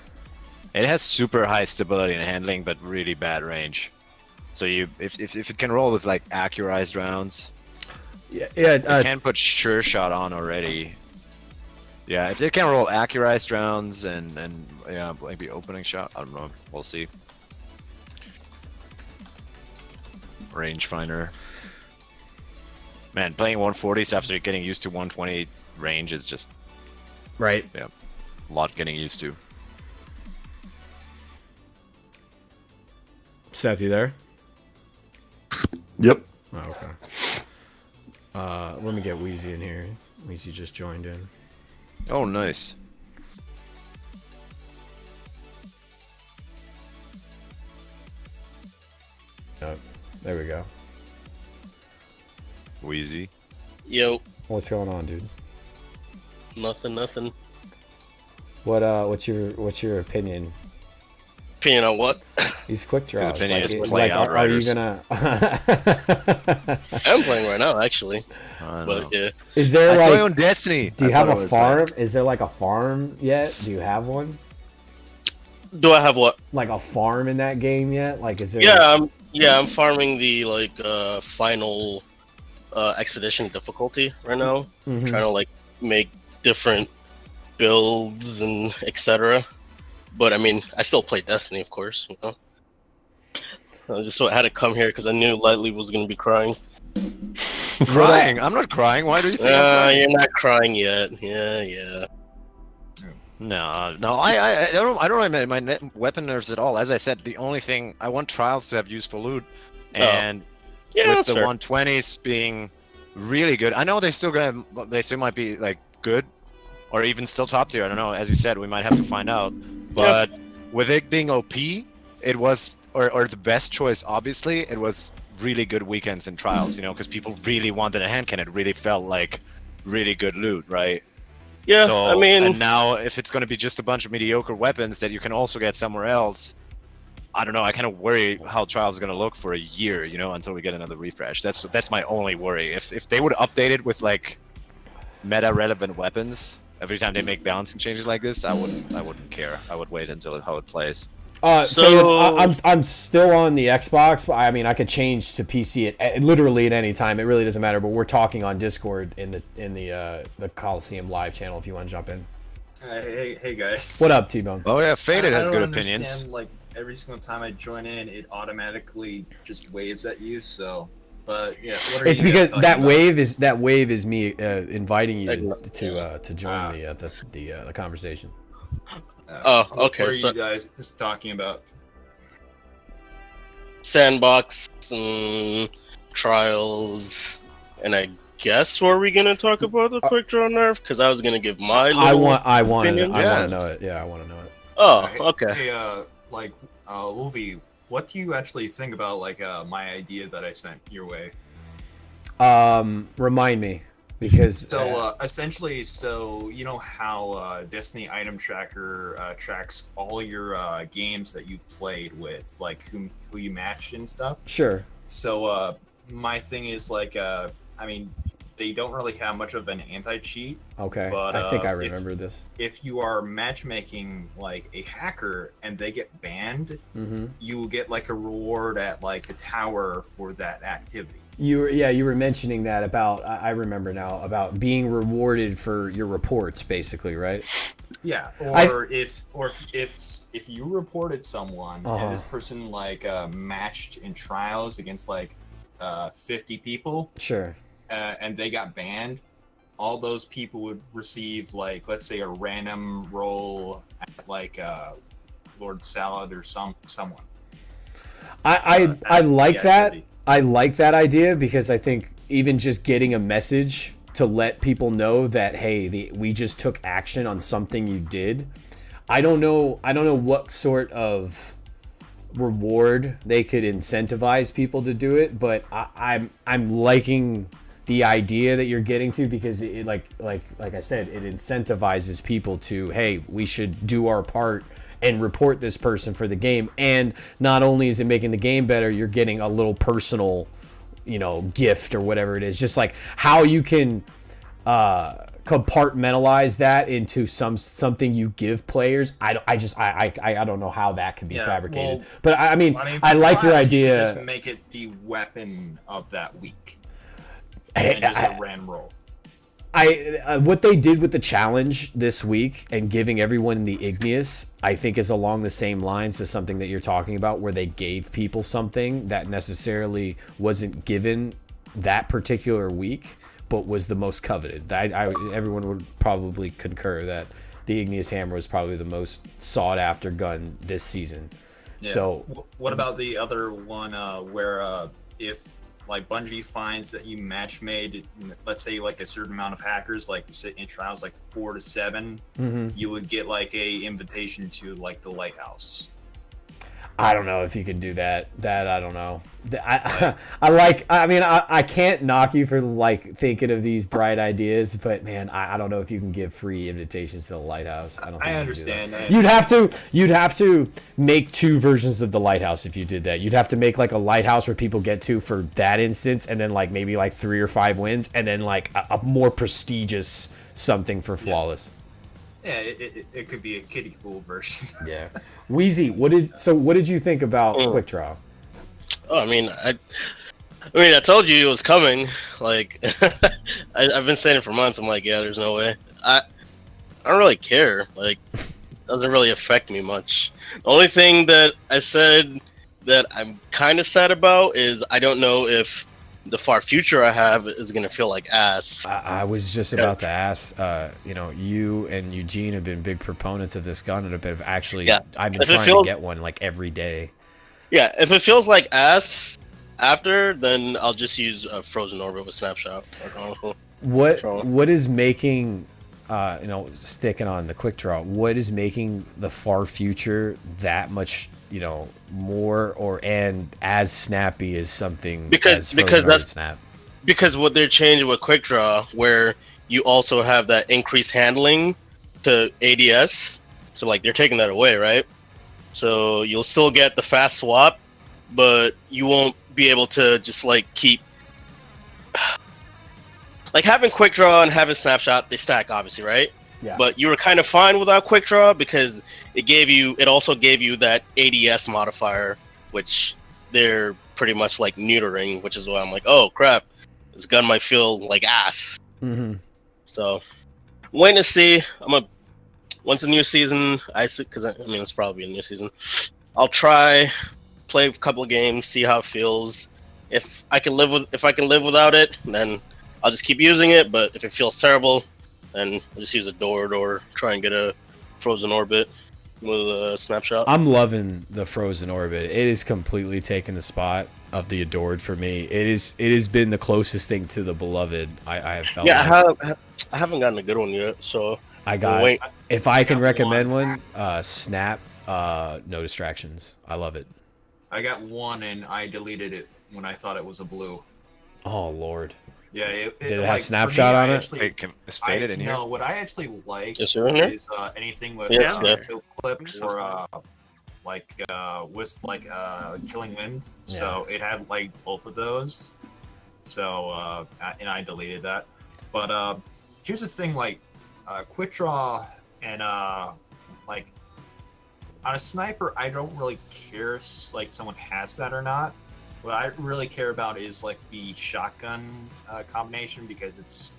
Speaker 6: It has super high stability and handling, but really bad range. So if it can roll with like accurized rounds, it can put sure shot on already. Yeah, if it can roll accurized rounds and yeah, maybe opening shot, I don't know. We'll see. Rangefinder. Man, playing 140s after getting used to 120 range is just
Speaker 1: right.
Speaker 6: Yeah, a lot getting used to.
Speaker 1: Seth, you there?
Speaker 2: Yep.
Speaker 1: Oh, okay. Let me get Wheezy in here. Wheezy just joined in.
Speaker 6: Oh, nice.
Speaker 1: There we go.
Speaker 6: Wheezy.
Speaker 7: Yo,
Speaker 1: What's going on, dude?
Speaker 7: nothing.
Speaker 1: What's your opinion?
Speaker 7: Opinion on what?
Speaker 1: These quick draws.
Speaker 6: opinion is play
Speaker 1: are you
Speaker 6: Outriders.
Speaker 1: gonna?
Speaker 7: I'm playing right now, actually.
Speaker 6: I don't
Speaker 7: But
Speaker 6: know.
Speaker 7: yeah,
Speaker 1: Is there
Speaker 6: I saw you
Speaker 1: like?
Speaker 6: on Destiny.
Speaker 1: Do you
Speaker 6: I
Speaker 1: have
Speaker 6: thought
Speaker 1: a
Speaker 6: it was
Speaker 1: farm?
Speaker 6: like-
Speaker 1: Is there like a farm yet? Do you have one?
Speaker 7: do I have what?
Speaker 1: Like a farm in that game yet? Like, is there?
Speaker 7: I'm farming the final expedition difficulty right now.
Speaker 1: Mhm.
Speaker 7: Trying to like make different builds and etc. But I mean, I still play Destiny, of course. You know, I just had to come here because I knew Lightly was gonna be crying.
Speaker 6: Crying? I'm not crying. Why do you think I'm crying?
Speaker 7: You're not crying yet. Yeah.
Speaker 6: No. I don't know my weapon nerfs at all. As I said, the only thing I want trials to have useful loot, and
Speaker 7: Yeah,
Speaker 6: with
Speaker 7: that's
Speaker 6: the
Speaker 7: fair.
Speaker 6: 120s being really good. I know they still might be like good, or even still top tier. I don't know. As you said, we might have to find out. But with it being OP, it was or the best choice. Obviously, it was really good weekends and trials. You know, because people really wanted a hand cannon. It really felt like really good loot, right?
Speaker 7: Yeah,
Speaker 6: So,
Speaker 7: I mean,
Speaker 6: and now if it's going to be just a bunch of mediocre weapons that you can also get somewhere else, I don't know. I kind of worry how trials are going to look for a year, you know, until we get another refresh. That's my only worry. If they would update it with like meta relevant weapons every time they make balancing changes like this, I wouldn't care. I would wait until how it plays.
Speaker 1: I'm still on the Xbox, but I mean I could change to PC at literally at any time. It really doesn't matter. But we're talking on Discord in the Coliseum live channel. If you want to jump in.
Speaker 8: Hey guys.
Speaker 1: What up, T-Bone?
Speaker 6: Oh yeah, Faded
Speaker 8: I
Speaker 6: has
Speaker 8: don't
Speaker 6: good
Speaker 8: understand,
Speaker 6: opinions.
Speaker 8: Like every single time I join in, it automatically just waves at you. So, but yeah, what are
Speaker 1: It's
Speaker 8: you guys
Speaker 1: because
Speaker 8: talking
Speaker 1: that
Speaker 8: about?
Speaker 1: wave is me inviting you to join the conversation.
Speaker 7: okay,
Speaker 8: What are
Speaker 7: so-
Speaker 8: you guys just talking about?
Speaker 7: Sandbox trials, and I guess were we gonna talk about the quick draw nerf? Because I was gonna give my.
Speaker 1: I
Speaker 7: little
Speaker 1: want
Speaker 7: opinion.
Speaker 1: to know it. Yeah, I want to know it.
Speaker 7: Oh, okay.
Speaker 8: Hey, Wolvie, what do you actually think about my idea that I sent your way?
Speaker 1: Remind me, because
Speaker 8: So essentially, you know how Destiny Item Tracker tracks all your games that you've played with, like who you matched and stuff.
Speaker 1: sure.
Speaker 8: So my thing is I mean, they don't really have much of an anti-cheat.
Speaker 1: Okay,
Speaker 8: But,
Speaker 1: I think I
Speaker 8: if-
Speaker 1: remember this.
Speaker 8: If you are matchmaking like a hacker and they get banned,
Speaker 1: Mm-hmm.
Speaker 8: you will get like a reward at like the tower for that activity.
Speaker 1: You were mentioning that about I remember now about being rewarded for your reports, basically, right?
Speaker 8: Yeah, or if you reported someone and this person matched in trials against 50 people,
Speaker 1: Sure.
Speaker 8: and they got banned, all those people would receive let's say a random roll at Lord Salad or someone.
Speaker 1: I like
Speaker 8: the
Speaker 1: that.
Speaker 8: activity.
Speaker 1: I like that idea because I think even just getting a message to let people know that hey, we just took action on something you did. I don't know what sort of reward they could incentivize people to do it, but I'm liking the idea that you're getting to because it like I said, it incentivizes people to hey, we should do our part and report this person for the game. And not only is it making the game better, you're getting a little personal, gift or whatever it is. Just like how you can compartmentalize that into something you give players. I don't know how that can be fabricated.
Speaker 8: Well,
Speaker 1: but I mean,
Speaker 8: for
Speaker 1: I like your
Speaker 8: trials, you
Speaker 1: idea.
Speaker 8: could just make it the weapon of that week, and just a random roll.
Speaker 1: What they did with the challenge this week and giving everyone the Igneous, I think is along the same lines as something that you're talking about, where they gave people something that necessarily wasn't given that particular week, but was the most coveted. Everyone would probably concur that the Igneous Hammer was probably the most sought after gun this season.
Speaker 8: Yeah.
Speaker 1: So
Speaker 8: what about the other one where if Bungie finds that you match made, let's say a certain amount of hackers, in trials 4 to 7, you would get a invitation to the lighthouse.
Speaker 1: I don't know if you can do that. I don't know. I can't knock you for like thinking of these bright ideas, but man, I don't know if you can give free invitations to the lighthouse. I don't think
Speaker 8: I understand.
Speaker 1: You'd have to make 2 versions of the lighthouse if you did that. You'd have to make like a lighthouse where people get to for that instance, and then like maybe like 3 or 5 wins, and then like a more prestigious something for flawless.
Speaker 8: Yeah, it could be a kiddie pool version.
Speaker 1: Yeah. Wheezy, what did you think about Quick Draw?
Speaker 7: Oh, I mean, I told you it was coming. Like, I've been saying it for months. I'm like, yeah, there's no way. I don't really care. Like, it doesn't really affect me much. The only thing that I said that I'm kind of sad about is I don't know if the far future I have is going to feel like ass.
Speaker 1: I was just about to ask, you and Eugene have been big proponents of this gun and have been actually, I've been trying to get one like every day. Yeah,
Speaker 7: if it feels like ass after, then I'll just use a frozen orbit with snapshot.
Speaker 1: What is making, sticking on the Quick Draw, what is making the far future that much, more and as snappy as something because that's snap?
Speaker 7: Because what they're changing with Quick Draw, where you also have that increased handling to ADS, so like they're taking that away, right? So you'll still get the fast swap, but you won't be able to just like keep like having Quick Draw and having snapshot. They stack, obviously, right?
Speaker 1: Yeah.
Speaker 7: But you were kind of fine without Quick Draw because it also gave you that ADS modifier, which they're pretty much like neutering, which is why I'm like, oh crap, this gun might feel like ass.
Speaker 1: Mm-hmm.
Speaker 7: So, waiting to see. Once the new season, it's probably a new season. I'll play a couple of games, see how it feels. If I can live without it, then I'll just keep using it. But if it feels terrible, then I'll just use a Dord or try and get a frozen orbit with a snapshot.
Speaker 1: I'm loving the frozen orbit. It is completely taken the spot of the adored for me. It has been the closest thing to the beloved I have felt.
Speaker 7: Yeah, I haven't gotten a good one yet, so
Speaker 1: if I can recommend one, Snap, no distractions. I love it.
Speaker 8: I got one and I deleted it when I thought it was a blue.
Speaker 1: Oh Lord.
Speaker 8: Yeah,
Speaker 1: did it have snapshot on it?
Speaker 6: It's faded in here.
Speaker 8: No, what I actually like
Speaker 7: is
Speaker 8: anything with kill clips or Killing Wind.
Speaker 1: Yeah.
Speaker 8: So it had like both of those. So and I deleted that. But here's the thing, like Quick Draw and like on a sniper, I don't really care if like someone has that or not. What I really care about is like the shotgun combination, because it's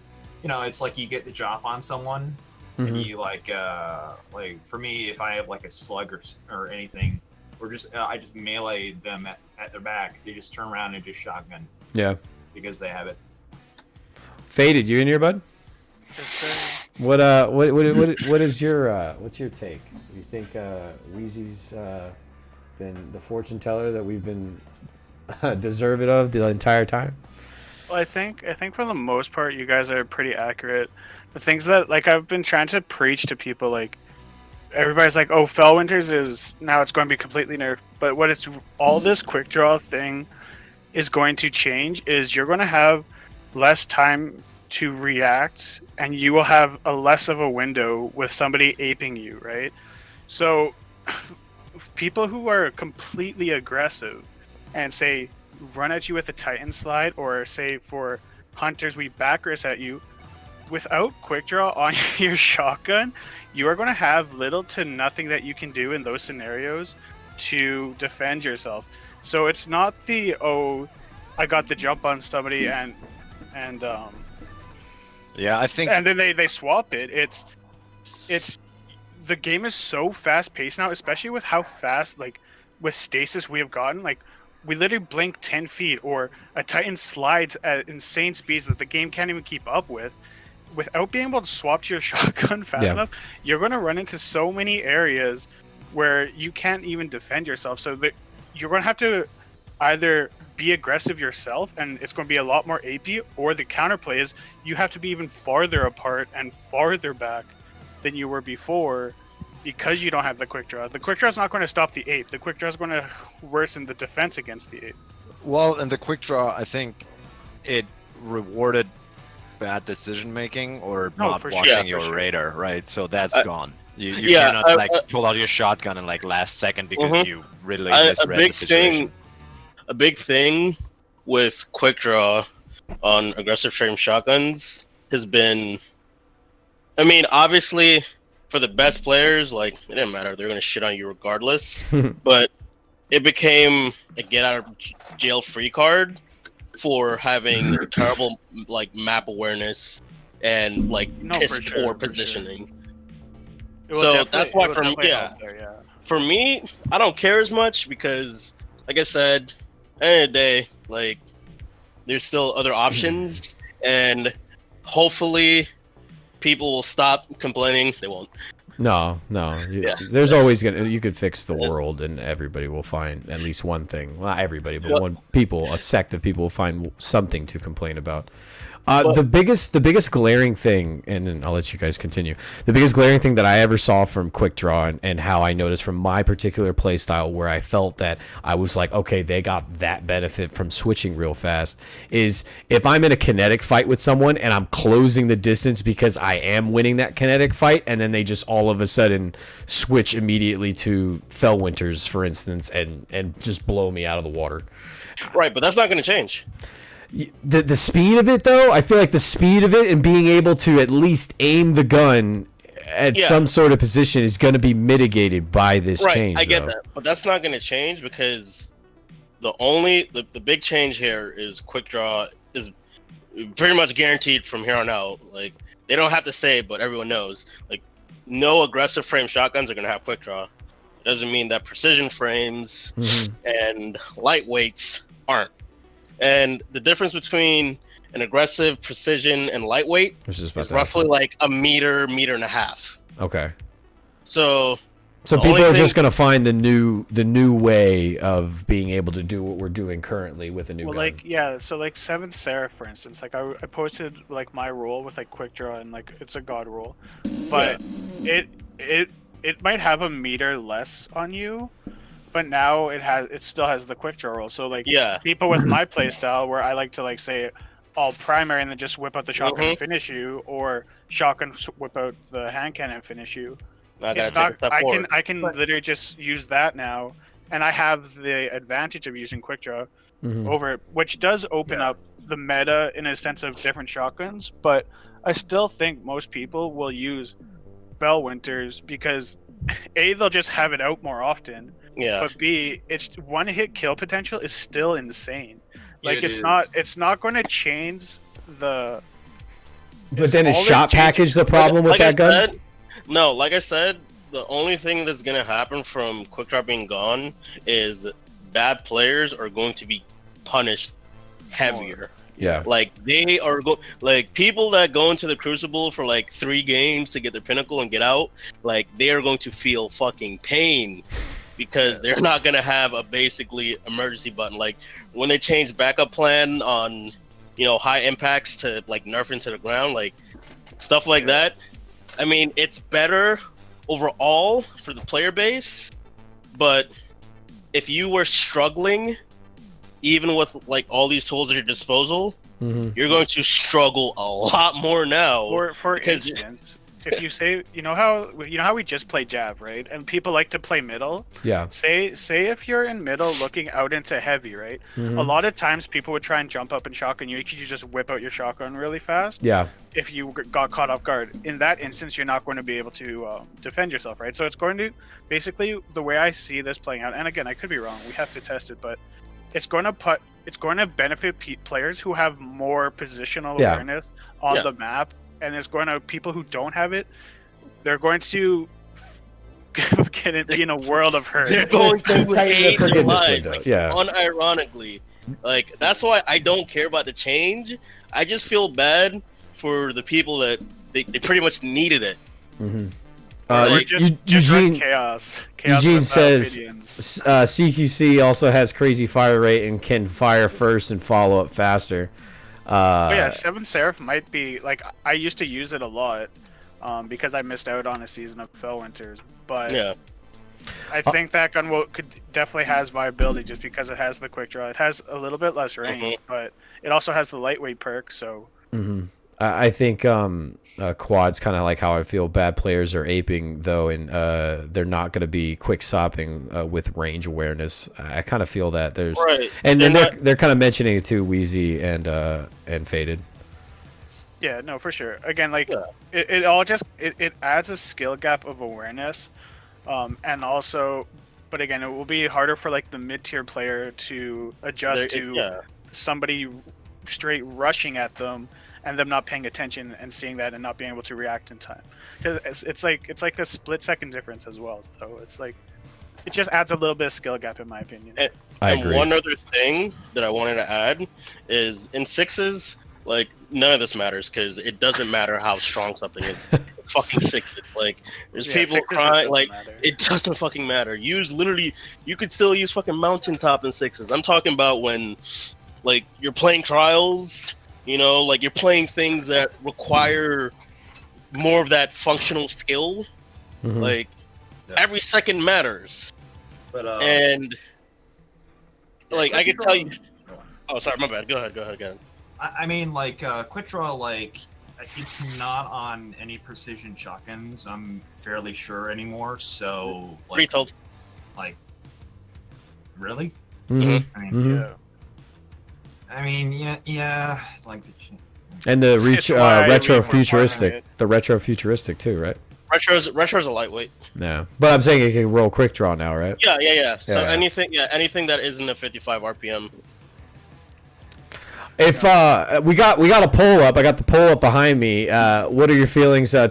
Speaker 8: like you get the drop on someone and you like for me, if I have like a slug or anything, or just I just melee them at their back, they just turn around and just shotgun.
Speaker 1: Yeah,
Speaker 8: because they have it.
Speaker 1: Faded, you in here, bud? What is your what's your take? Do you think Wheezy's been the fortune teller that we've been deserving of the entire time?
Speaker 9: Well, I think for the most part you guys are pretty accurate. The things that like I've been trying to preach to people, like everybody's like, oh, Fellwinters is now it's going to be completely nerfed, but what it's all this Quick Draw thing is going to change is you're going to have less time to react, and you will have a less of a window with somebody aping you, right? So people who are completely aggressive and say run at you with a Titan slide, or say for hunters we backers at you, without Quick Draw on your shotgun, you are going to have little to nothing that you can do in those scenarios to defend yourself. So it's not the I got the jump on somebody and
Speaker 6: yeah, I think,
Speaker 9: and then they swap it. It's the game is so fast paced now, especially with how fast, like with stasis we have gotten. Like we literally blink 10 feet, or a Titan slides at insane speeds that the game can't even keep up with. Without being able to swap to your shotgun fast enough, you're going to run into so many areas where you can't even defend yourself. So that you're going to have to either be aggressive yourself, and it's going to be a lot more AP, or the counterplay is you have to be even farther apart and farther back than you were before because you don't have the quick draw. The quick draw is not going to stop the ape. The quick draw is going to worsen the defense against the ape.
Speaker 6: Well, in the quick draw, I think it rewarded bad decision making or
Speaker 9: No,
Speaker 6: not
Speaker 9: for sure.
Speaker 6: watching
Speaker 9: Yeah, for
Speaker 6: your
Speaker 9: sure.
Speaker 6: radar, right? So that's gone. You
Speaker 7: yeah,
Speaker 6: cannot like pull out your shotgun in like last second because you really misread the situation.
Speaker 7: A big thing with quick draw on aggressive frame shotguns has been, I mean, obviously for the best players, like it didn't matter, they're gonna shit on you regardless. But it became a get out of jail free card for having terrible like map awareness and like piss poor positioning. So that's why for me, for me, I don't care as much because, like I said, at the end of the day, like there's still other options, and hopefully people will stop complaining. They won't.
Speaker 1: No. There's always you could fix the world, and everybody will find at least one thing. Well, not everybody, but a sect of people will find something to complain about. The biggest glaring thing, and then I'll let you guys continue. The biggest glaring thing that I ever saw from Quick Draw, and how I noticed from my particular play style, where I felt that I was like, okay, they got that benefit from switching real fast, is if I'm in a kinetic fight with someone and I'm closing the distance because I am winning that kinetic fight, and then they just all of a sudden switch immediately to Fellwinters, for instance, and just blow me out of the water.
Speaker 7: Right, but that's not going to change.
Speaker 1: The speed of it, though, I feel like the speed of it and being able to at least aim the gun at some sort of position is going to be mitigated by this change.
Speaker 7: I get that, but that's not going to change because the big change here is quick draw is pretty much guaranteed from here on out. Like they don't have to say it, but everyone knows. Like no aggressive frame shotguns are going to have quick draw. It doesn't mean that precision frames and lightweights aren't. And the difference between an aggressive, precision, and lightweight is roughly like a meter and a half.
Speaker 1: Okay.
Speaker 7: So
Speaker 1: people are just going to find the new way of being able to do what we're doing currently with a new gun.
Speaker 9: So like 7th Seraph, for instance, like I posted like my roll with like quick draw and like it's a god roll, but it might have a meter less on you. But now it still has the quick draw roll. So like people with my playstyle where I like to like say all primary and then just whip out the shotgun and finish you, or shotgun whip out the hand cannon and finish you. It's not. I can literally just use that now, and I have the advantage of using quick draw over it, which does open up the meta in a sense of different shotguns. But I still think most people will use Fellwinters because A, they'll just have it out more often.
Speaker 7: Yeah.
Speaker 9: But B, its one hit kill potential is still insane. Like it's not going to change the.
Speaker 1: But then is shot package the problem with that gun?
Speaker 7: No, like I said, the only thing that's gonna happen from quick draw being gone is bad players are going to be punished heavier.
Speaker 1: Yeah.
Speaker 7: Like they are like people that go into the Crucible for like 3 games to get their pinnacle and get out, like they are going to feel fucking pain. Because they're not gonna have a basically emergency button. Like when they change backup plan on, high impacts to like nerf into the ground, like stuff like that. I mean, it's better overall for the player base, but if you were struggling, even with like all these tools at your disposal, you're going to struggle a lot more now.
Speaker 9: For instance, if you say, you know how we just play Jav, right? And people like to play middle.
Speaker 1: Yeah.
Speaker 9: Say if you're in middle looking out into heavy, right? A lot of times people would try and jump up and shotgun you. You could just whip out your shotgun really fast.
Speaker 1: Yeah.
Speaker 9: If you got caught off guard, in that instance, you're not going to be able to defend yourself, right? So it's going to basically the way I see this playing out. And again, I could be wrong. We have to test it, but it's going to benefit players who have more positional awareness on the map. And it's going to people who don't have it. They're going to be in a world of hurt.
Speaker 7: They're going to hate their life, unironically. Like that's why I don't care about the change. I just feel bad for the people that they pretty much needed it.
Speaker 1: Eugene
Speaker 9: chaos
Speaker 1: Eugene says CQC also has crazy fire rate and can fire first and follow up faster.
Speaker 9: 7th Seraph might be like I used to use it a lot, because I missed out on a season of Fellwinters. But
Speaker 7: Yeah.
Speaker 9: I think that gun definitely has viability just because it has the quick draw. It has a little bit less range, but it also has the lightweight perk. So
Speaker 1: I think quad's kind of like how I feel bad players are aping though, and they're not going to be quick stopping with range awareness. I kind of feel that there's and they're kind of mentioning it too, Wheezy and Faded.
Speaker 9: Yeah, no, for sure. Again, like it all just it adds a skill gap of awareness, and also, but again, it will be harder for like the mid-tier player to adjust to somebody straight rushing at them and them not paying attention and seeing that and not being able to react in time. Because it's like a split-second difference as well. So it's like it just adds a little bit of skill gap in my opinion.
Speaker 1: I agree.
Speaker 7: One other thing that I wanted to add is in sixes, like none of this matters because it doesn't matter how strong something is. It's fucking sixes. Like there's people crying. Like it doesn't fucking matter. You could still use fucking mountaintop in sixes. I'm talking about when, like, you're playing trials. You know, like you're playing things that require more of that functional skill. Like every second matters. But and like I can tell you. Oh, sorry, my bad. Go ahead.
Speaker 8: I mean, like quick draw, like it's not on any precision shotguns. I'm fairly sure anymore. So like,
Speaker 7: retold.
Speaker 8: Like, really?
Speaker 1: I mean,
Speaker 9: Yeah.
Speaker 8: I mean, yeah. It's like,
Speaker 1: and the retro futuristic too, right?
Speaker 7: Retro's a lightweight.
Speaker 1: Yeah, but I'm saying it can roll quick draw now, right?
Speaker 7: Yeah. So anything that isn't a 55 RPM.
Speaker 1: If we got a poll up, I got the poll up behind me. What are your feelings to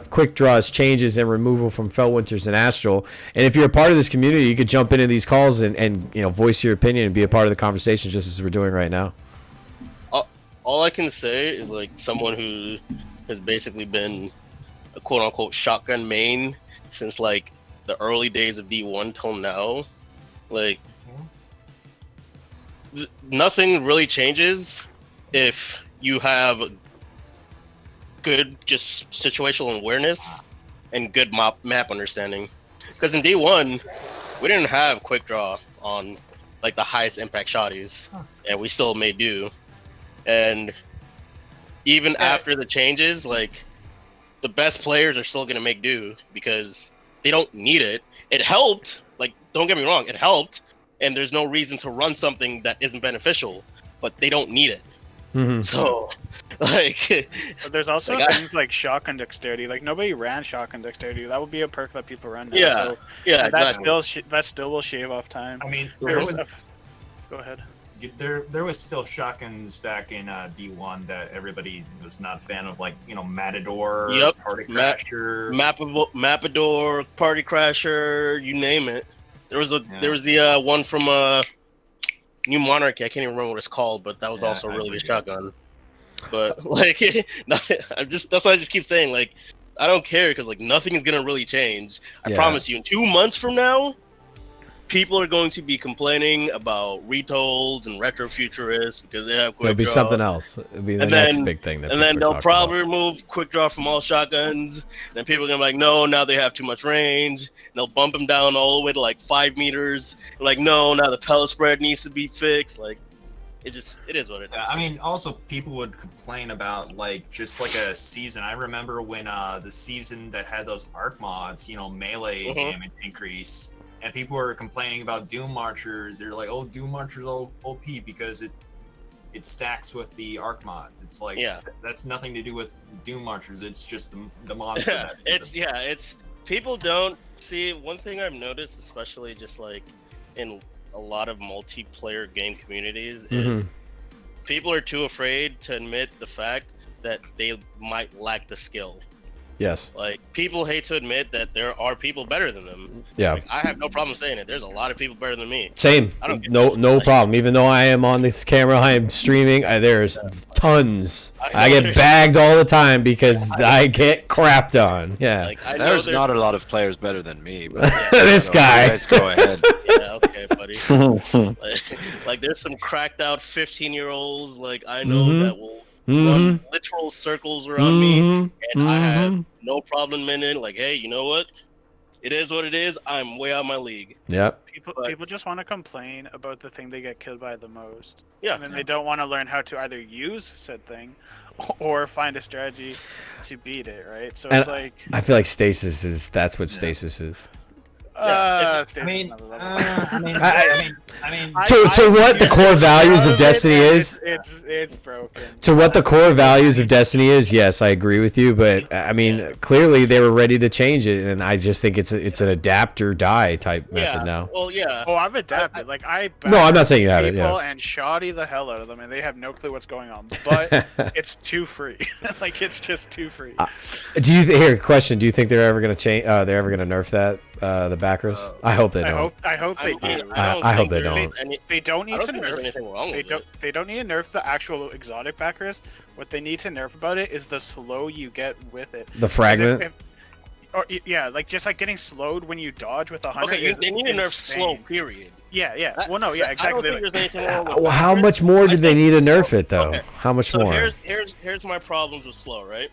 Speaker 1: quick draws changes and removal from Fellwinters and Astral? And if you're a part of this community, you could jump into these calls and voice your opinion and be a part of the conversation, just as we're doing right now.
Speaker 7: All I can say is like someone who has basically been a quote unquote shotgun main since like the early days of D1 till now, like. Nothing really changes if you have good just situational awareness and good map understanding. Because in D1, we didn't have quick draw on like the highest impact shotties, and we still may do. And even after the changes, like the best players are still gonna make do because they don't need it. It helped. Like, don't get me wrong, it helped. And there's no reason to run something that isn't beneficial, but they don't need it. So, like,
Speaker 9: but there's also things like shotgun dexterity. Like nobody ran shotgun dexterity. That would be a perk that people run now.
Speaker 7: Exactly.
Speaker 9: That still will shave off time.
Speaker 8: I mean,
Speaker 9: go ahead.
Speaker 8: There was still shotguns back in D1 that everybody was not a fan of, like Matador, Party Crasher,
Speaker 7: Mapador, Party Crasher, you name it. There was the one from New Monarchy. I can't even remember what it's called, but that was also a really good shotgun. But like, that's why I just keep saying, like, I don't care because like nothing is gonna really change. I promise you, in 2 months from now, people are going to be complaining about retolds and retrofuturists because they have quick draw.
Speaker 1: It'll be something else. It'll be the next big thing.
Speaker 7: And then they'll probably remove quick draw from all shotguns. And then people are going to be like, no, now they have too much range. And they'll bump them down all the way to like 5 meters. And like, no, now the pellet spread needs to be fixed. Like, it is what it is.
Speaker 8: I mean, also people would complain about like just like a season. I remember when the season that had those arc mods, melee damage increase. And people were complaining about Doom Marchers. They're like, "Oh, Doom Marchers OP because it stacks with the Arc mod." It's like that's nothing to do with Doom Marchers. It's just the mod for that.
Speaker 7: It's people don't see. One thing I've noticed, especially just like in a lot of multiplayer game communities, is people are too afraid to admit the fact that they might lack the skill.
Speaker 1: Yes.
Speaker 7: Like, people hate to admit that there are people better than them.
Speaker 1: Yeah.
Speaker 7: Like, I have no problem saying it. There's a lot of people better than me.
Speaker 1: Same. No problem. Even though I am on this camera, I am streaming. There's tons. I get bagged all the time because I get crapped on. Yeah.
Speaker 7: Like,
Speaker 6: there's not a lot of players better than me. But,
Speaker 1: this guy.
Speaker 6: You guys go ahead.
Speaker 7: Yeah, okay, buddy. like, there's some cracked out 15-year-olds. Like, I know that will run literal circles around me, and I have no problem in it. Like, hey, you know what? It is what it is. I'm way out of my league.
Speaker 1: Yep.
Speaker 9: People just want to complain about the thing they get killed by the most.
Speaker 7: Yeah.
Speaker 9: And then they don't want to learn how to either use said thing or find a strategy to beat it, right? So it's like
Speaker 1: I feel like stasis is that's what stasis is.
Speaker 8: I
Speaker 9: Stasis
Speaker 8: mean,
Speaker 9: is
Speaker 8: I mean,
Speaker 1: To what the core values of Destiny is.
Speaker 9: it's broken.
Speaker 1: To what the core values of Destiny is, yes, I agree with you. But I mean, clearly they were ready to change it, and I just think it's an adapt or die type method now.
Speaker 7: Well, yeah.
Speaker 9: Oh, I've adapted.
Speaker 1: No, I'm not saying you haven't.
Speaker 9: people
Speaker 1: Yeah.
Speaker 9: and shoddy the hell out of them, and they have no clue what's going on. But it's too free. Like it's just too free.
Speaker 1: Do you here question? Do you think they're ever gonna change? They're ever gonna nerf that the backers? I hope they don't.
Speaker 9: I hope they do.
Speaker 1: I hope they don't.
Speaker 9: They don't need to
Speaker 7: there's
Speaker 9: nerf.
Speaker 7: anything wrong with it.
Speaker 9: They don't need to nerf the actual exotic backers. What they need to nerf about it is the slow you get with it.
Speaker 1: The fragment.
Speaker 9: Yeah, like just like getting slowed when you dodge with a hunter.
Speaker 7: Okay, they need to nerf
Speaker 9: insane.
Speaker 7: slow. Period.
Speaker 9: Yeah. Well, no, yeah,
Speaker 7: I
Speaker 9: exactly.
Speaker 7: don't think there's anything wrong with
Speaker 1: Well, how
Speaker 7: backers.
Speaker 1: much more do
Speaker 7: I
Speaker 1: they
Speaker 7: think
Speaker 1: need to
Speaker 7: slow-
Speaker 1: nerf it though?
Speaker 7: Okay.
Speaker 1: How much
Speaker 7: So
Speaker 1: more?
Speaker 7: here's my problems with slow, right?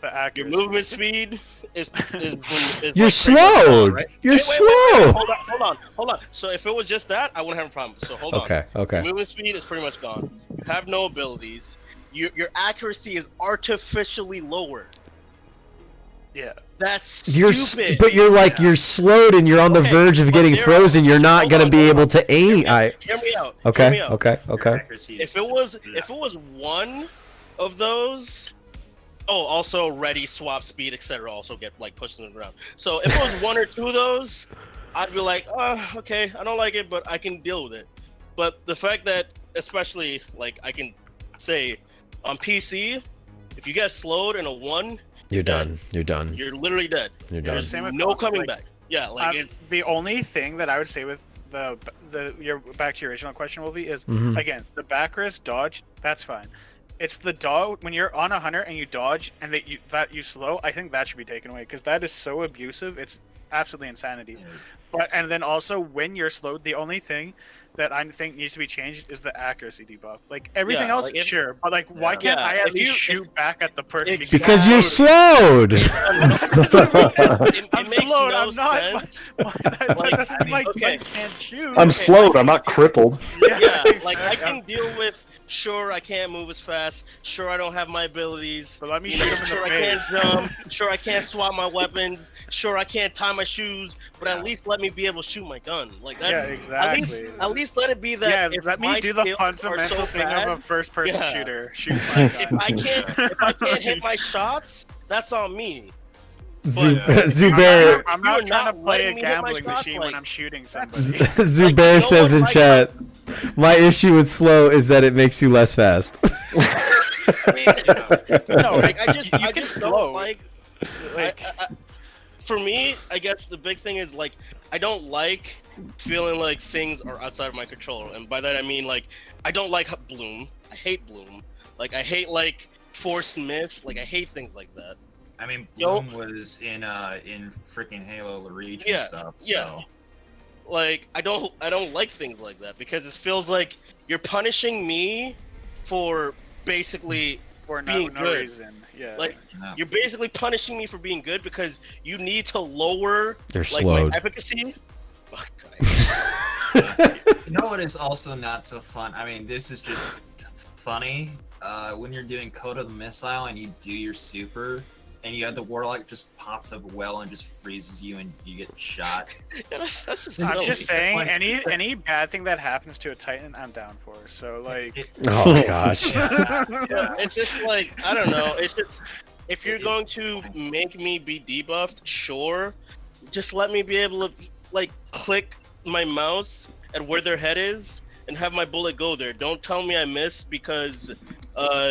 Speaker 9: The
Speaker 7: Your
Speaker 9: accuracy.
Speaker 7: movement speed is
Speaker 1: You're
Speaker 7: like
Speaker 1: slowed.
Speaker 7: right?
Speaker 1: You're
Speaker 7: Wait,
Speaker 1: slow.
Speaker 7: Hold on. So if it was just that, I wouldn't have a problem. So hold on.
Speaker 1: Okay.
Speaker 7: Your movement speed is pretty much gone. You have no abilities. Your accuracy is artificially lower.
Speaker 9: Yeah.
Speaker 7: That's
Speaker 1: You're
Speaker 7: stupid.
Speaker 1: but you're slowed and you're on the
Speaker 7: Okay,
Speaker 1: verge of
Speaker 7: but
Speaker 1: getting
Speaker 7: there are-
Speaker 1: frozen. You're not
Speaker 7: hold
Speaker 1: gonna
Speaker 7: on,
Speaker 1: be
Speaker 7: hold
Speaker 1: able
Speaker 7: on.
Speaker 1: to aim.
Speaker 7: Hear me out.
Speaker 1: Okay.
Speaker 7: Hear me out.
Speaker 1: Okay.
Speaker 8: accuracy is
Speaker 7: If it was one of those, also ready, swap, speed, etc. also get like pushed in the ground. So if it was one or two of those, I'd be like, okay, I don't like it, but I can deal with it. But the fact that, especially like I can say on PC, if you get slowed in a 1,
Speaker 1: You're done. You're done.
Speaker 7: you're literally dead.
Speaker 1: You're done.
Speaker 7: There's
Speaker 9: Same with
Speaker 7: no
Speaker 9: bots,
Speaker 7: coming
Speaker 9: like,
Speaker 7: back. Yeah, like it's
Speaker 9: the only thing that I would say with your back to your original question, Wolfie, is again the back wrist dodge. That's fine. It's the dodge when you're on a hunter and you dodge and that you slow. I think that should be taken away because that is so abusive. It's absolutely insanity. But and then also when you're slowed, the only thing that I think needs to be changed is the accuracy debuff. Like everything
Speaker 7: Yeah,
Speaker 9: else,
Speaker 7: like if-
Speaker 9: sure, but like why can't
Speaker 7: Yeah,
Speaker 9: I at
Speaker 7: if
Speaker 9: least
Speaker 7: you-
Speaker 9: shoot back at the person?
Speaker 7: Exactly.
Speaker 1: Because you're slowed.
Speaker 7: it
Speaker 9: I'm
Speaker 7: makes
Speaker 9: slowed.
Speaker 7: no
Speaker 9: I'm not.
Speaker 7: sense.
Speaker 9: That doesn't mean
Speaker 7: okay.
Speaker 9: I can't shoot.
Speaker 2: I'm slowed. I'm not crippled.
Speaker 7: Yeah, like I can deal with. Sure, I can't move as fast. Sure, I don't have my abilities.
Speaker 9: But let me
Speaker 7: You
Speaker 9: shoot
Speaker 7: know,
Speaker 9: him in
Speaker 7: sure,
Speaker 9: the
Speaker 7: I can't
Speaker 9: face.
Speaker 7: jump. Sure, I can't swap my weapons. Sure, I can't tie my shoes. But at least let me be able to shoot my gun. Like that's
Speaker 9: Yeah, exactly.
Speaker 7: At least let it be that.
Speaker 9: Yeah,
Speaker 7: if
Speaker 9: let me
Speaker 7: my
Speaker 9: do the
Speaker 7: skills are
Speaker 9: fundamental
Speaker 7: so
Speaker 9: thing
Speaker 7: bad,
Speaker 9: of a first-person
Speaker 7: yeah.
Speaker 9: shooter. Shoot my
Speaker 7: If
Speaker 9: gun.
Speaker 7: if I can't hit my shots, that's on me.
Speaker 1: Zubair
Speaker 9: I'm not
Speaker 7: You're
Speaker 9: trying
Speaker 7: not
Speaker 9: to play
Speaker 7: letting
Speaker 9: a
Speaker 7: me hit my
Speaker 9: gambling
Speaker 7: shots,
Speaker 9: machine when
Speaker 7: like-
Speaker 9: I'm shooting somebody.
Speaker 1: Zubair
Speaker 7: no
Speaker 1: says
Speaker 7: one
Speaker 1: in
Speaker 7: likes
Speaker 1: chat, my issue with slow is that it makes you less fast.
Speaker 7: I mean,
Speaker 9: No,
Speaker 7: like, I just,
Speaker 9: you
Speaker 7: I
Speaker 9: can
Speaker 7: just
Speaker 9: slow.
Speaker 7: don't like.
Speaker 9: Like,
Speaker 7: For me, I guess the big thing is like I don't like feeling like things are outside of my control, and by that I mean like I don't like bloom. I hate bloom. Like I hate like forced miss. Like I hate things like that.
Speaker 8: I mean,
Speaker 7: Yo.
Speaker 8: Bloom was in freaking Halo Reach
Speaker 7: Yeah,
Speaker 8: and stuff.
Speaker 7: yeah.
Speaker 8: So.
Speaker 7: Like I don't like things like that because it feels like you're punishing me for basically
Speaker 9: for
Speaker 7: being
Speaker 9: no
Speaker 7: good.
Speaker 9: reason. Yeah.
Speaker 7: Like
Speaker 8: No.
Speaker 7: you're basically punishing me for being good because you need to lower
Speaker 1: You're
Speaker 7: like
Speaker 1: slowed.
Speaker 7: my efficacy. Fuck,
Speaker 8: You know what is also not so fun? I mean, this is just funny. When you're doing Code of the Missile and you do your super, and you have the Warlock just pops up well and just freezes you and you get shot.
Speaker 7: that's just
Speaker 9: I'm
Speaker 7: silly.
Speaker 9: just saying,
Speaker 8: Like-
Speaker 9: any bad thing that happens to a Titan, I'm down for. So like,
Speaker 1: Oh gosh.
Speaker 7: Yeah, it's just like I don't know. It's just if you're going to make me be debuffed, sure, just let me be able to like click my mouse at where their head is and have my bullet go there. Don't tell me I missed because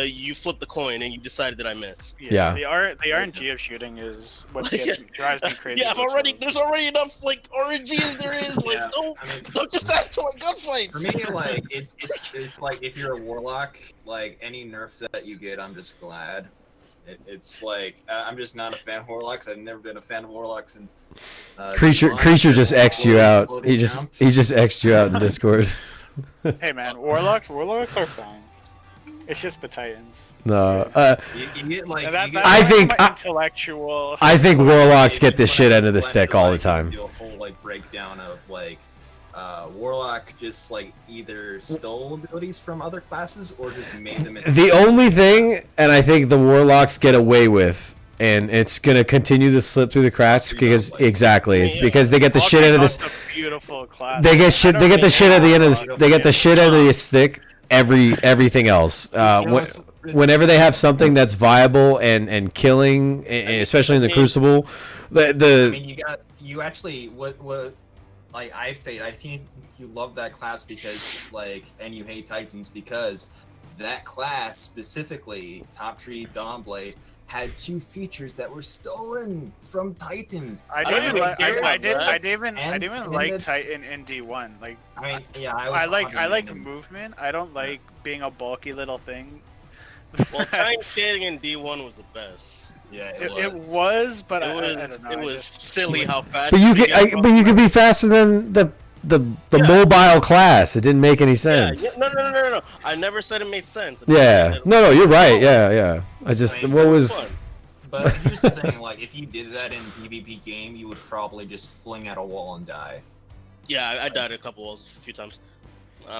Speaker 7: you flipped the coin and you decided that I missed.
Speaker 1: Yeah.
Speaker 9: the RNG of shooting is what
Speaker 7: Like,
Speaker 9: drives me crazy.
Speaker 7: Yeah,
Speaker 9: about
Speaker 7: there's already enough like RNG as there is. Like
Speaker 8: Yeah,
Speaker 7: don't
Speaker 8: I mean-
Speaker 7: don't just ask to my gunfight.
Speaker 8: For me, like it's like if you're a Warlock, like any nerf that you get, I'm just glad. It's like I'm just not a fan of Warlocks. I've never been a fan of Warlocks. And
Speaker 1: Creature just X'd you out. He just X'd you out in Discord.
Speaker 9: Hey man, warlocks are fine. It's just the Titans.
Speaker 1: No,
Speaker 8: You get like
Speaker 1: I think
Speaker 9: intellectual.
Speaker 1: I think Warlocks get the
Speaker 8: If you
Speaker 1: shit
Speaker 8: wanna
Speaker 1: end of the stick all the
Speaker 8: intellectualize it,
Speaker 1: time.
Speaker 8: do a whole like breakdown of like Warlock just like either stole abilities from other classes or just made them.
Speaker 1: The only thing, and I think the Warlocks get away with, and it's gonna continue to slip through the cracks because it's because they get the shit out of this.
Speaker 9: Beautiful class.
Speaker 1: They get shit. They get the shit at the end of this. They get the shit out of the stick. Everything else. Whenever they have something that's viable and killing, especially in the Crucible,
Speaker 8: I mean, you actually what like I think you love that class because like, and you hate Titans because that class specifically, Top Tree Dawnblade, had 2 features that were stolen from Titans.
Speaker 9: I didn't even like Titan in D1. Like,
Speaker 8: I mean, yeah,
Speaker 9: I like movement. I don't like being a bulky little thing.
Speaker 7: Well, Titan skating in D1 was the best.
Speaker 8: Yeah,
Speaker 9: it was, but I don't know.
Speaker 7: It was silly how fast.
Speaker 1: But you could be faster than the mobile class. It didn't make any sense.
Speaker 7: No. I never said it made sense.
Speaker 1: Yeah. No, you're right. Yeah. I just what was.
Speaker 8: But here's the thing: like, if you did that in a PvP game, you would probably just fling at a wall and die.
Speaker 7: Yeah, I died a couple walls a few times.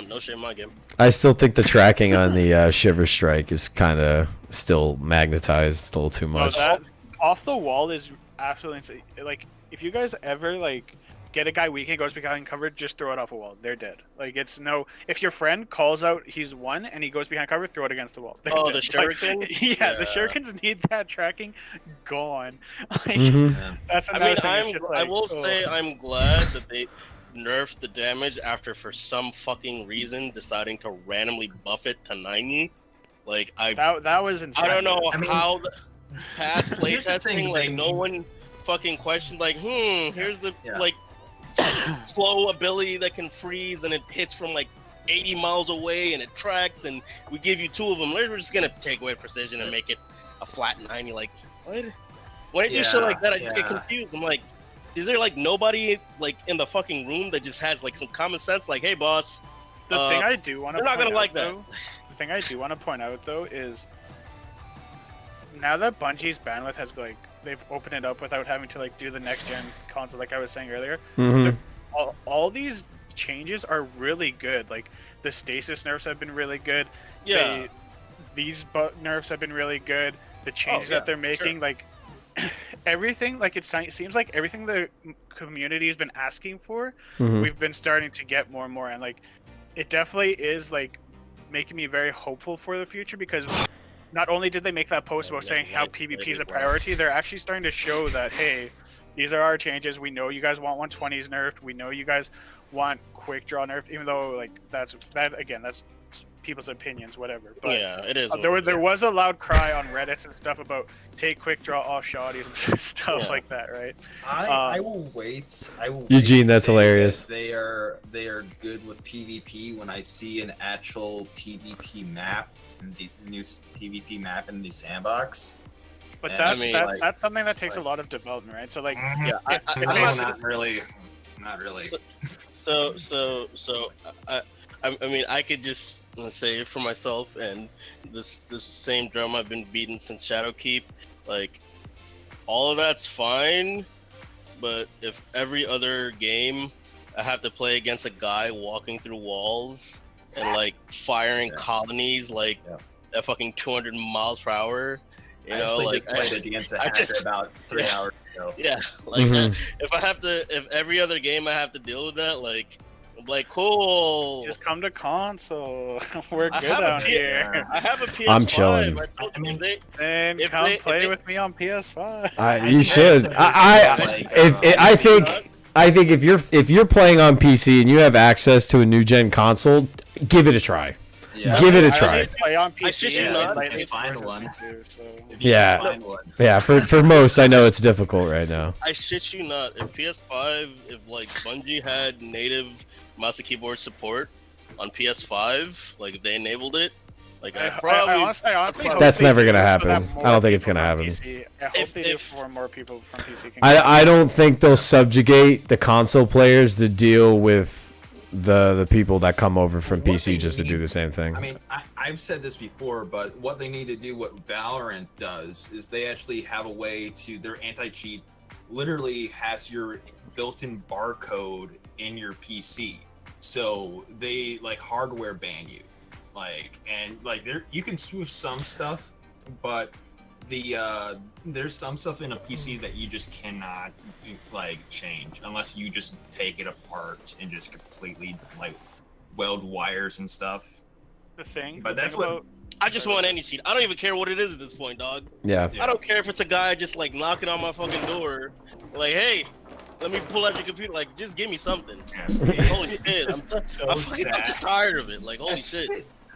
Speaker 7: No shame in my game.
Speaker 1: I still think the tracking on the Shiver Strike is kind of still magnetized a little too much.
Speaker 9: That off the wall is absolutely insane. Like, if you guys ever like get a guy weak and goes behind cover, just throw it off a wall. They're dead. Like, it's no. If your friend calls out he's won and he goes behind cover, throw it against the wall. They're dead.
Speaker 7: The shurikens.
Speaker 9: Like, yeah, the shurikens need that tracking gone. Like, that's
Speaker 7: I
Speaker 9: another
Speaker 7: mean,
Speaker 9: thing.
Speaker 7: I will say I'm glad that they nerfed the damage after, for some fucking reason, deciding to randomly buff it to 90. Like,
Speaker 9: that was insane.
Speaker 7: I don't know how the past playtesting, like, no one fucking questioned, like, here's the like slow ability that can freeze and it hits from like 80 miles away and it tracks, and we give you 2 of them. We're just gonna take away precision and make it a flat 90. Like, what? When it do shit like that, I just get confused. I'm like, is there like nobody like in the fucking room that just has like some common sense? Like, hey, boss.
Speaker 9: The thing I do want to.
Speaker 7: They're not gonna like that.
Speaker 9: The thing I do want to point out though is now that Bungie's bandwidth has like they've opened it up without having to like do the next gen console, like I was saying earlier. All these changes are really good. Like the stasis nerfs have been really good.
Speaker 7: Yeah.
Speaker 9: These nerfs have been really good. The changes that they're making, like. Everything, like it seems like everything the community has been asking for, we've been starting to get more and more, and like it definitely is like making me very hopeful for the future, because not only did they make that post about saying how PvP is a priority, they're actually starting to show that, hey, these are our changes. We know you guys want 120s nerfed. We know you guys want quick draw nerfed, even though like that's people's opinions, whatever. But
Speaker 7: yeah, it is.
Speaker 9: There was a loud cry on Reddit and stuff about take quick draw off shotties and stuff like that, right?
Speaker 8: I will wait.
Speaker 1: Eugene, that's hilarious.
Speaker 8: They are good with PvP when I see an actual PvP map, the new PvP map in the sandbox.
Speaker 9: But that's something that takes a lot of development, right? So like,
Speaker 8: not really.
Speaker 7: So I mean, I could just say it for myself, and this same drum I've been beating since Shadowkeep. Like, all of that's fine, but if every other game I have to play against a guy walking through walls and like firing colonies like at fucking 200 miles per hour, you know, like
Speaker 8: just played against a hacker about 3 hours ago.
Speaker 7: Yeah, like if every other game I have to deal with that, like. I'm like, cool.
Speaker 9: Just come to console. We're good out here.
Speaker 7: I have a PS5.
Speaker 1: I'm chilling.
Speaker 9: Then come play with me on PS5.
Speaker 1: You should. I think if you're playing on PC and you have access to a new gen console, give it a try.
Speaker 8: Yeah.
Speaker 1: Give it a try.
Speaker 9: I play on PC.
Speaker 8: Find one.
Speaker 1: Yeah. For most, I know it's difficult right now.
Speaker 7: I shit you not. If PS5, if like Bungie had native mouse and keyboard support on PS5, like if they enabled it, like I honestly hope
Speaker 1: that's never gonna happen. I don't think it's gonna happen.
Speaker 9: I hope they do for more people from PC.
Speaker 1: I don't think they'll subjugate the console players to deal with the people that come over from
Speaker 8: What they
Speaker 1: PC just to do
Speaker 8: need-
Speaker 1: the same thing.
Speaker 8: I mean, I've said this before, but what they need to do, what Valorant does, is they actually have a way to, their anti-cheat literally has your built-in barcode in your PC. So they like hardware ban you. You can swoosh some stuff, but there's some stuff in a PC that you just cannot like change unless you just take it apart and just completely like weld wires and stuff. But that's what
Speaker 7: I just want any cheat. I don't even care what it is at this point, dog.
Speaker 1: Yeah.
Speaker 7: I don't care if it's a guy just like knocking on my fucking door, like, hey, let me pull out your computer. Like, just give me something. Holy shit, I'm just tired of it. Like, holy shit.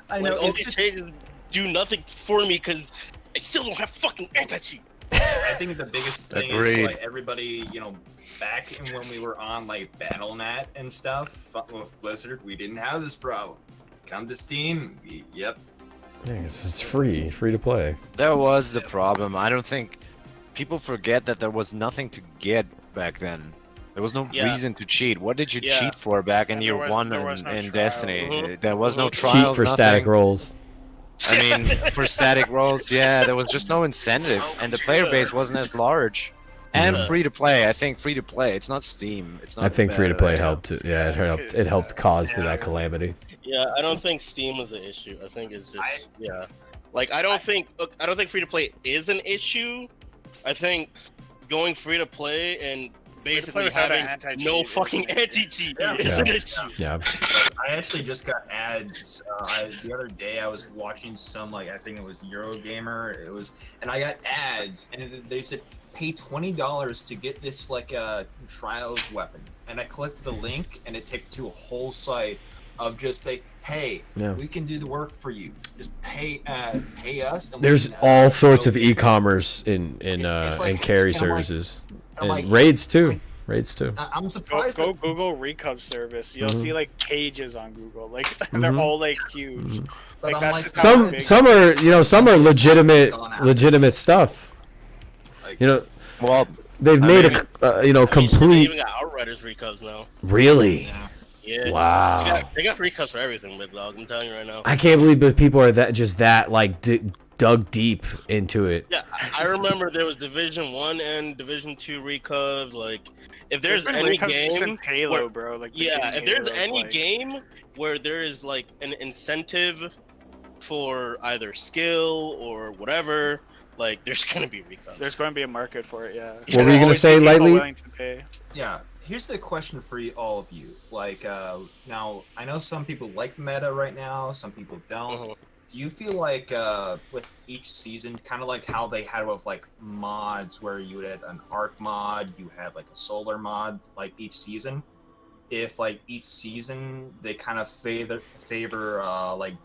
Speaker 8: I know.
Speaker 7: Like, all these changes do nothing for me because I still don't have fucking anti-cheat.
Speaker 8: I think the biggest thing
Speaker 6: Agreed.
Speaker 8: is like everybody, back in when we were on like BattleNet and stuff with Blizzard, we didn't have this problem. Come to Steam, yep.
Speaker 1: Yeah, it's free to play.
Speaker 6: That was the problem. I don't think people forget that there was nothing to get back then. There was no reason to cheat. What did you cheat for back in year one in Destiny? There was no trials.
Speaker 1: Cheat for
Speaker 6: nothing.
Speaker 1: static rolls.
Speaker 6: I mean, for static rolls, yeah, there was just no incentive, and the player base wasn't as large. And free to play. I think free to play. It's not Steam. It's not.
Speaker 1: I think free to play
Speaker 6: right now.
Speaker 1: helped. Yeah, it helped. It helped cause to that calamity.
Speaker 7: Yeah, I don't think Steam is an issue. I think it's just Like I don't think free to play is an issue. I think going free to play and basically having no fucking anti-cheat is an issue.
Speaker 1: Yeah.
Speaker 8: I actually just got ads the other day. I was watching some I think it was Eurogamer. And I got ads, and they said pay $20 to get this trials weapon. And I clicked the link, and it took to a whole site of just say, hey, we can do the work for you. Just pay us. And
Speaker 1: there's all sorts of e-commerce in carry services. And raids too.
Speaker 8: I'm surprised.
Speaker 9: Go Google Recov service. You'll see cages on Google. They're all huge.
Speaker 8: But
Speaker 9: that's just
Speaker 1: some are legitimate stuff.
Speaker 6: Well,
Speaker 1: they've made a complete.
Speaker 7: They even got Outriders Recovs now.
Speaker 1: Really?
Speaker 7: Yeah.
Speaker 1: Wow.
Speaker 7: They got Recovs for everything, big dog. I'm telling you right now.
Speaker 1: I can't believe that people are dug deep into it.
Speaker 7: Yeah, I remember there was Division 1 and Division 2 recovs. If there's any game,
Speaker 9: Halo, bro.
Speaker 7: If there's any game where there is an incentive for either skill or whatever, there's gonna be recovs.
Speaker 9: There's going to be a market for it. Yeah.
Speaker 1: What were you gonna say, Lightly?
Speaker 8: Yeah. Here's the question for all of you. Now I know some people like the meta right now, some people don't. Do you feel like with each season, kind of like how they had with mods, where you had an arc mod, you had a solar mod, each season? If each season they kind of favor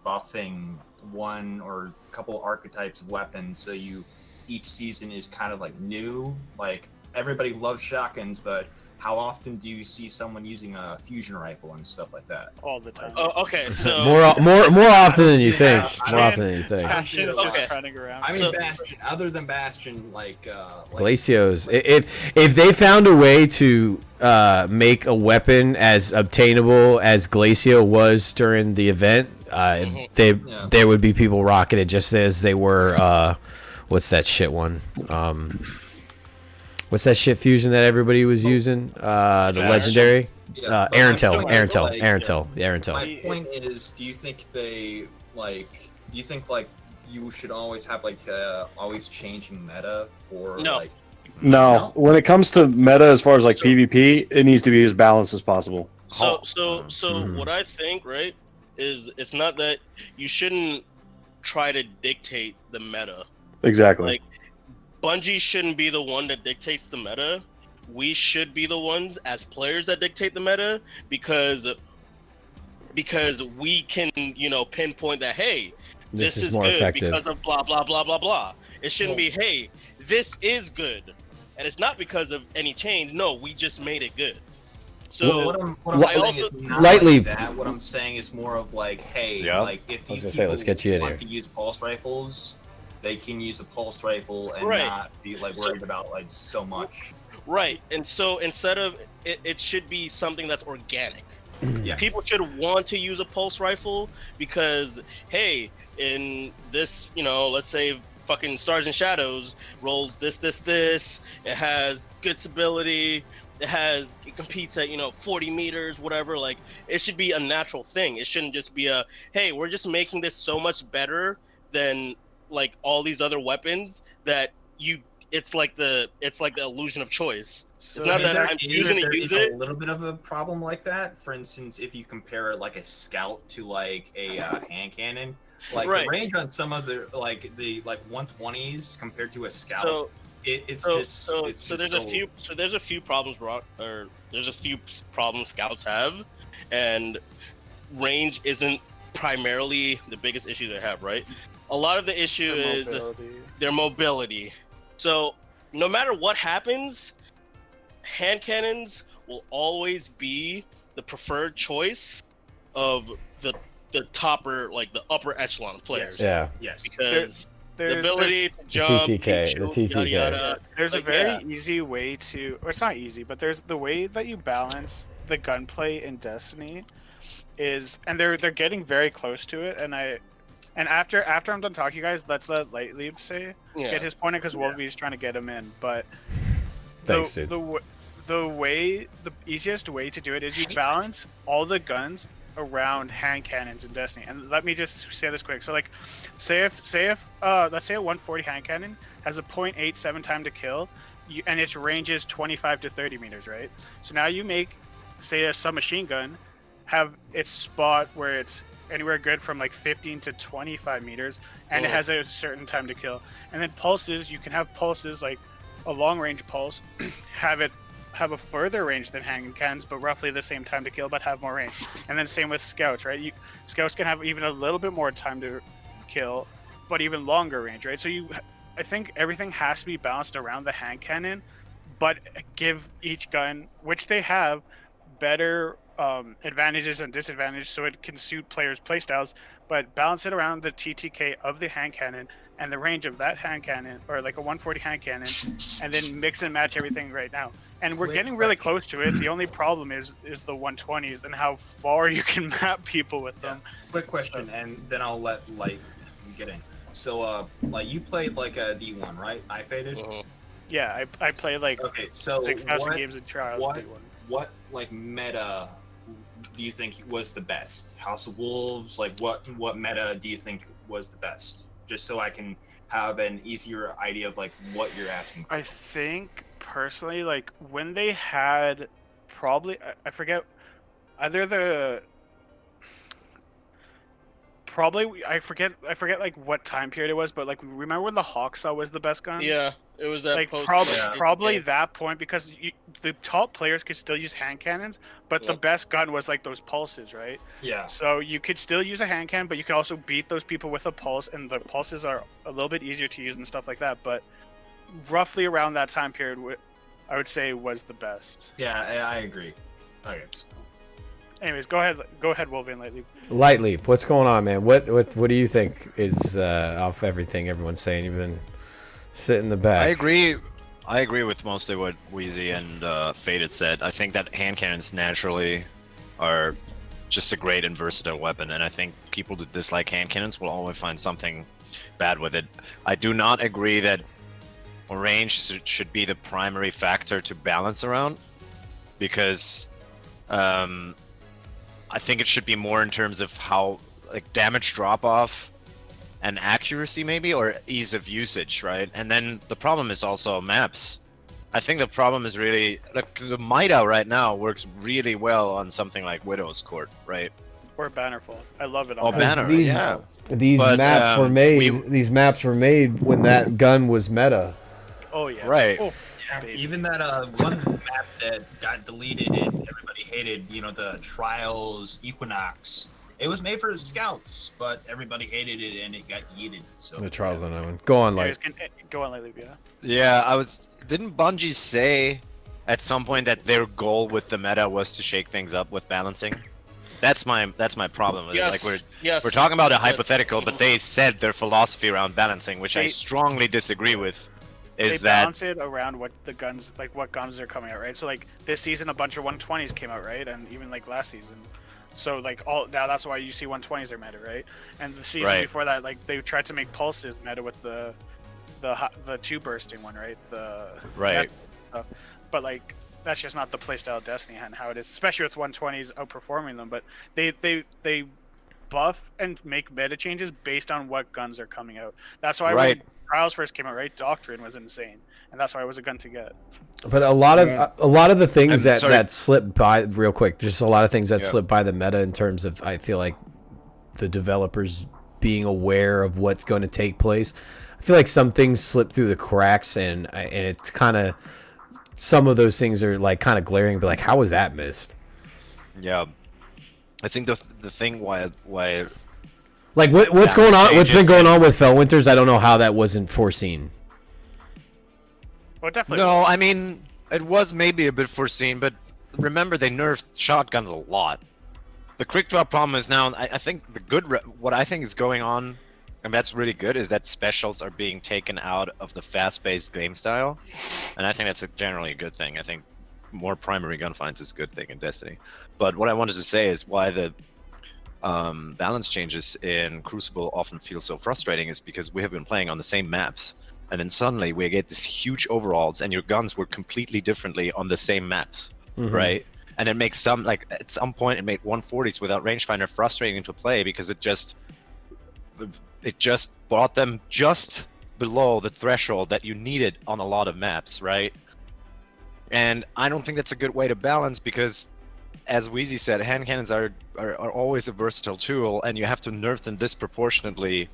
Speaker 8: buffing one or a couple archetypes of weapons, so each season is kind of new. Everybody loves shotguns, but how often do you see someone using a fusion rifle and stuff like that?
Speaker 9: All the time.
Speaker 7: Oh, okay. So
Speaker 1: more often than you think. More often than you think.
Speaker 9: Bastion's just running around.
Speaker 8: I mean, Bastion. Other than Bastion,
Speaker 1: Glacios. If they found a way to make a weapon as obtainable as Glacio was during the event, there would be people rocking it just as they were. What's that shit one? What's that shit fusion that everybody was using? The legendary? Arantel.
Speaker 8: My point is, do you think you should always have always changing meta for
Speaker 2: No. When it comes to meta as far as PvP, it needs to be as balanced as possible.
Speaker 7: So what I think, right, is it's not that you shouldn't try to dictate the meta.
Speaker 2: Exactly.
Speaker 7: Bungie shouldn't be the one that dictates the meta. We should be the ones as players that dictate the meta, because we can, pinpoint that, hey, this is
Speaker 1: more
Speaker 7: good
Speaker 1: effective
Speaker 7: because of blah blah blah blah blah. It shouldn't be, hey, this is good, and it's not because of any change. No, we just made it good. So
Speaker 8: what I'm saying is not
Speaker 1: lightly
Speaker 8: that. What I'm saying is more of hey, if these
Speaker 1: let's get you in
Speaker 8: want
Speaker 1: here.
Speaker 8: to use pulse rifles, they can use a pulse rifle and not be worried about so much.
Speaker 7: Right, and so instead of it should be something that's organic.
Speaker 8: Yeah.
Speaker 7: People should want to use a pulse rifle because, hey, in this, let's say fucking Stars and Shadows rolls this. It has good stability. It competes at 40 meters, whatever. Like, it should be a natural thing. It shouldn't just be hey, we're just making this so much better than like all these other weapons that it's like the illusion of choice.
Speaker 9: So
Speaker 7: it's not that I'm choosing to use it.
Speaker 8: A little bit of a problem like that. For instance, if you compare like a scout to like a hand cannon, like
Speaker 7: Right.
Speaker 8: the range on some of the 120s compared to a scout,
Speaker 7: So
Speaker 8: there's
Speaker 7: a few problems there's a few problems scouts have, and range isn't primarily the biggest issue they have, right? A lot of the issue is their mobility. So no matter what happens, hand cannons will always be the preferred choice of the topper, like the upper echelon players.
Speaker 1: Yeah.
Speaker 8: Yes.
Speaker 7: Because the ability to jump,
Speaker 1: TTK,
Speaker 7: shoot,
Speaker 1: the TTK.
Speaker 7: yada, yada.
Speaker 9: There's a
Speaker 7: Like,
Speaker 9: very
Speaker 7: yeah.
Speaker 9: easy way to, or it's not easy, but there's the way that you balance the gunplay in Destiny is, and they're getting very close to it. And after I'm done talking, you guys, let's let Lightly get his point in because Wolvie's trying to get him in. But
Speaker 1: Thanks, dude.
Speaker 9: the easiest way to do it is you balance all the guns around hand cannons in Destiny. And let me just say this quick. So like, say if let's say a 140 hand cannon has a 0.87 time to kill, and its range is 25 to 30 meters, right? So now you make, say, a submachine gun have its spot where it's anywhere good from like 15 to 25 meters, and it has a certain time to kill. And then pulses, you can have pulses like a long range pulse, have a further range than hand cannons, but roughly the same time to kill, but have more range. And then same with scouts, right? Scouts can have even a little bit more time to kill, but even longer range, right? So I think everything has to be balanced around the hand cannon, but give each gun, which they have, better advantages and disadvantages, so it can suit players' playstyles. But balance it around the TTK of the hand cannon and the range of that hand cannon, or like a 140 hand cannon, and then mix and match everything right now. And we're getting really close to it. The only problem is the 120s and how far you can map people with them.
Speaker 8: Quick question, and then I'll let Light get in. So, like, you played like a D1, right? I faded.
Speaker 9: Yeah, I played like 6,000 games in trials.
Speaker 8: What like meta do you think was the best? House of Wolves, like what meta do you think was the best? Just so I can have an easier idea of like what you're asking for.
Speaker 9: I think personally, like when they had probably I forget either the probably I forget like what time period it was, but like remember when the Hawksaw was the best gun?
Speaker 7: Yeah, it was that
Speaker 9: like
Speaker 7: post-
Speaker 9: probably that point, because the top players could still use hand cannons, but the best gun was like those pulses, right?
Speaker 8: Yeah.
Speaker 9: So you could still use a hand cannon, but you could also beat those people with a pulse, and the pulses are a little bit easier to use and stuff like that. But roughly around that time period, I would say was the best.
Speaker 8: Yeah, I agree. Okay.
Speaker 9: Anyways, go ahead, Wolverine.
Speaker 1: Lightly, what's going on, man? What do you think is off everything everyone's saying? You've been sitting in the back.
Speaker 6: I agree with most of what Wheezy and Faded said. I think that hand cannons naturally are just a great and versatile weapon, and I think people that dislike hand cannons will always find something bad with it. I do not agree that range should be the primary factor to balance around, because I think it should be more in terms of how, like, damage drop off and accuracy maybe, or ease of usage, right? And then the problem is also maps. I think the problem is really, because the Mida right now works really well on something like Widow's Court, right?
Speaker 9: Or Bannerfall. I love it.
Speaker 6: Oh, Banner, yeah.
Speaker 1: These maps were made. These maps were made when that gun was meta.
Speaker 9: Oh yeah.
Speaker 6: Right.
Speaker 9: Oh,
Speaker 8: yeah, even that one map that got deleted and everybody hated, the Trials Equinox. It was made for scouts, but everybody hated it and it got yeeted. So
Speaker 1: the Trials on that one. Go on, Light.
Speaker 9: Go on, Lightly. Yeah.
Speaker 6: Yeah, Didn't Bungie say at some point that their goal with the meta was to shake things up with balancing? That's my problem with it. Like we're talking about a hypothetical, but they said their philosophy around balancing, which I strongly disagree with. is
Speaker 9: they
Speaker 6: that
Speaker 9: balance it around what the guns, like what guns are coming out, right? So like this season, a bunch of 120s came out, right? And even like last season. So like now that's why you see 120s are meta, right? And the season before that, like they tried to make pulses meta with the 2 bursting one, right? But like that's just not the playstyle of Destiny and how it is, especially with 120s outperforming them. But they buff and make meta changes based on what guns are coming out. That's why when Trials first came out, right? Doctrine was insane, and that's why it was a gun to get.
Speaker 1: But a lot of the things that slipped by real quick, just a lot of things that slipped by the meta in terms of, I feel like, the developers being aware of what's going to take place. I feel like some things slip through the cracks, and it's kind of, some of those things are like kind of glaring, but like, how was that missed?
Speaker 6: Yeah, I think the thing why
Speaker 1: like what's going on, what's been going on with Fellwinters, I don't know how that wasn't foreseen.
Speaker 9: Well, definitely.
Speaker 6: No, I mean, it was maybe a bit foreseen, but remember they nerfed shotguns a lot. The quick draw problem is now, I think what I think is going on, and that's really good, is that specials are being taken out of the fast-paced game style, and I think that's generally a good thing. I think more primary gunfights is a good thing in Destiny. But what I wanted to say is why the balance changes in Crucible often feel so frustrating is because we have been playing on the same maps, and then suddenly we get this huge overhauls, and your guns work completely differently on the same maps, right? And it makes some, like, at some point it made 140s without rangefinder frustrating to play because it just brought them just below the threshold that you needed on a lot of maps, right? And I don't think that's a good way to balance because, as Wheezy said, hand cannons are always a versatile tool, and you have to nerf them disproportionately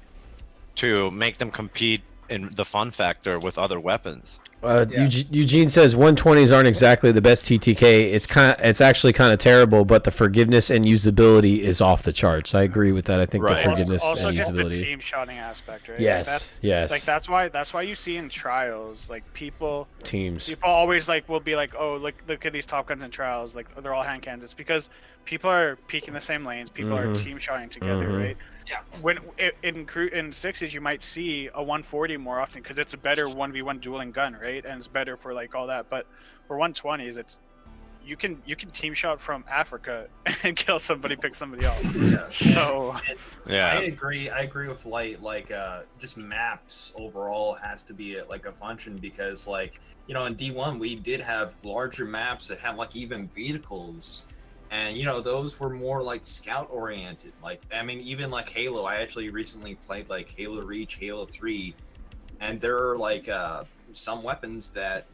Speaker 6: to make them compete in the fun factor with other weapons.
Speaker 1: Eugene says 120s aren't exactly the best TTK. It's actually kind of terrible, but the forgiveness and usability is off the charts. I agree with that. I think the forgiveness
Speaker 9: also
Speaker 1: and
Speaker 9: just
Speaker 1: usability.
Speaker 9: the team shotting aspect, right?
Speaker 1: Yes, yes.
Speaker 9: Like that's why you see in Trials, like people always like will be like, oh, look at these top guns in Trials, like they're all hand cannons. It's because people are peeking the same lanes, people are team shotting together, right? Yeah. When in sixes you might see a 140 more often because it's a better 1v1 dueling gun, right? And it's better for like all that. But for 120s, it's you can team shot from Africa and kill somebody, pick somebody else. So
Speaker 8: I agree with Light. Like just maps overall has to be like a function because, like, you know, in D1 we did have larger maps that had like even vehicles. And, you know, those were more like scout oriented. Like, I mean, even like Halo, I actually recently played like Halo Reach, Halo 3, and there are like some weapons that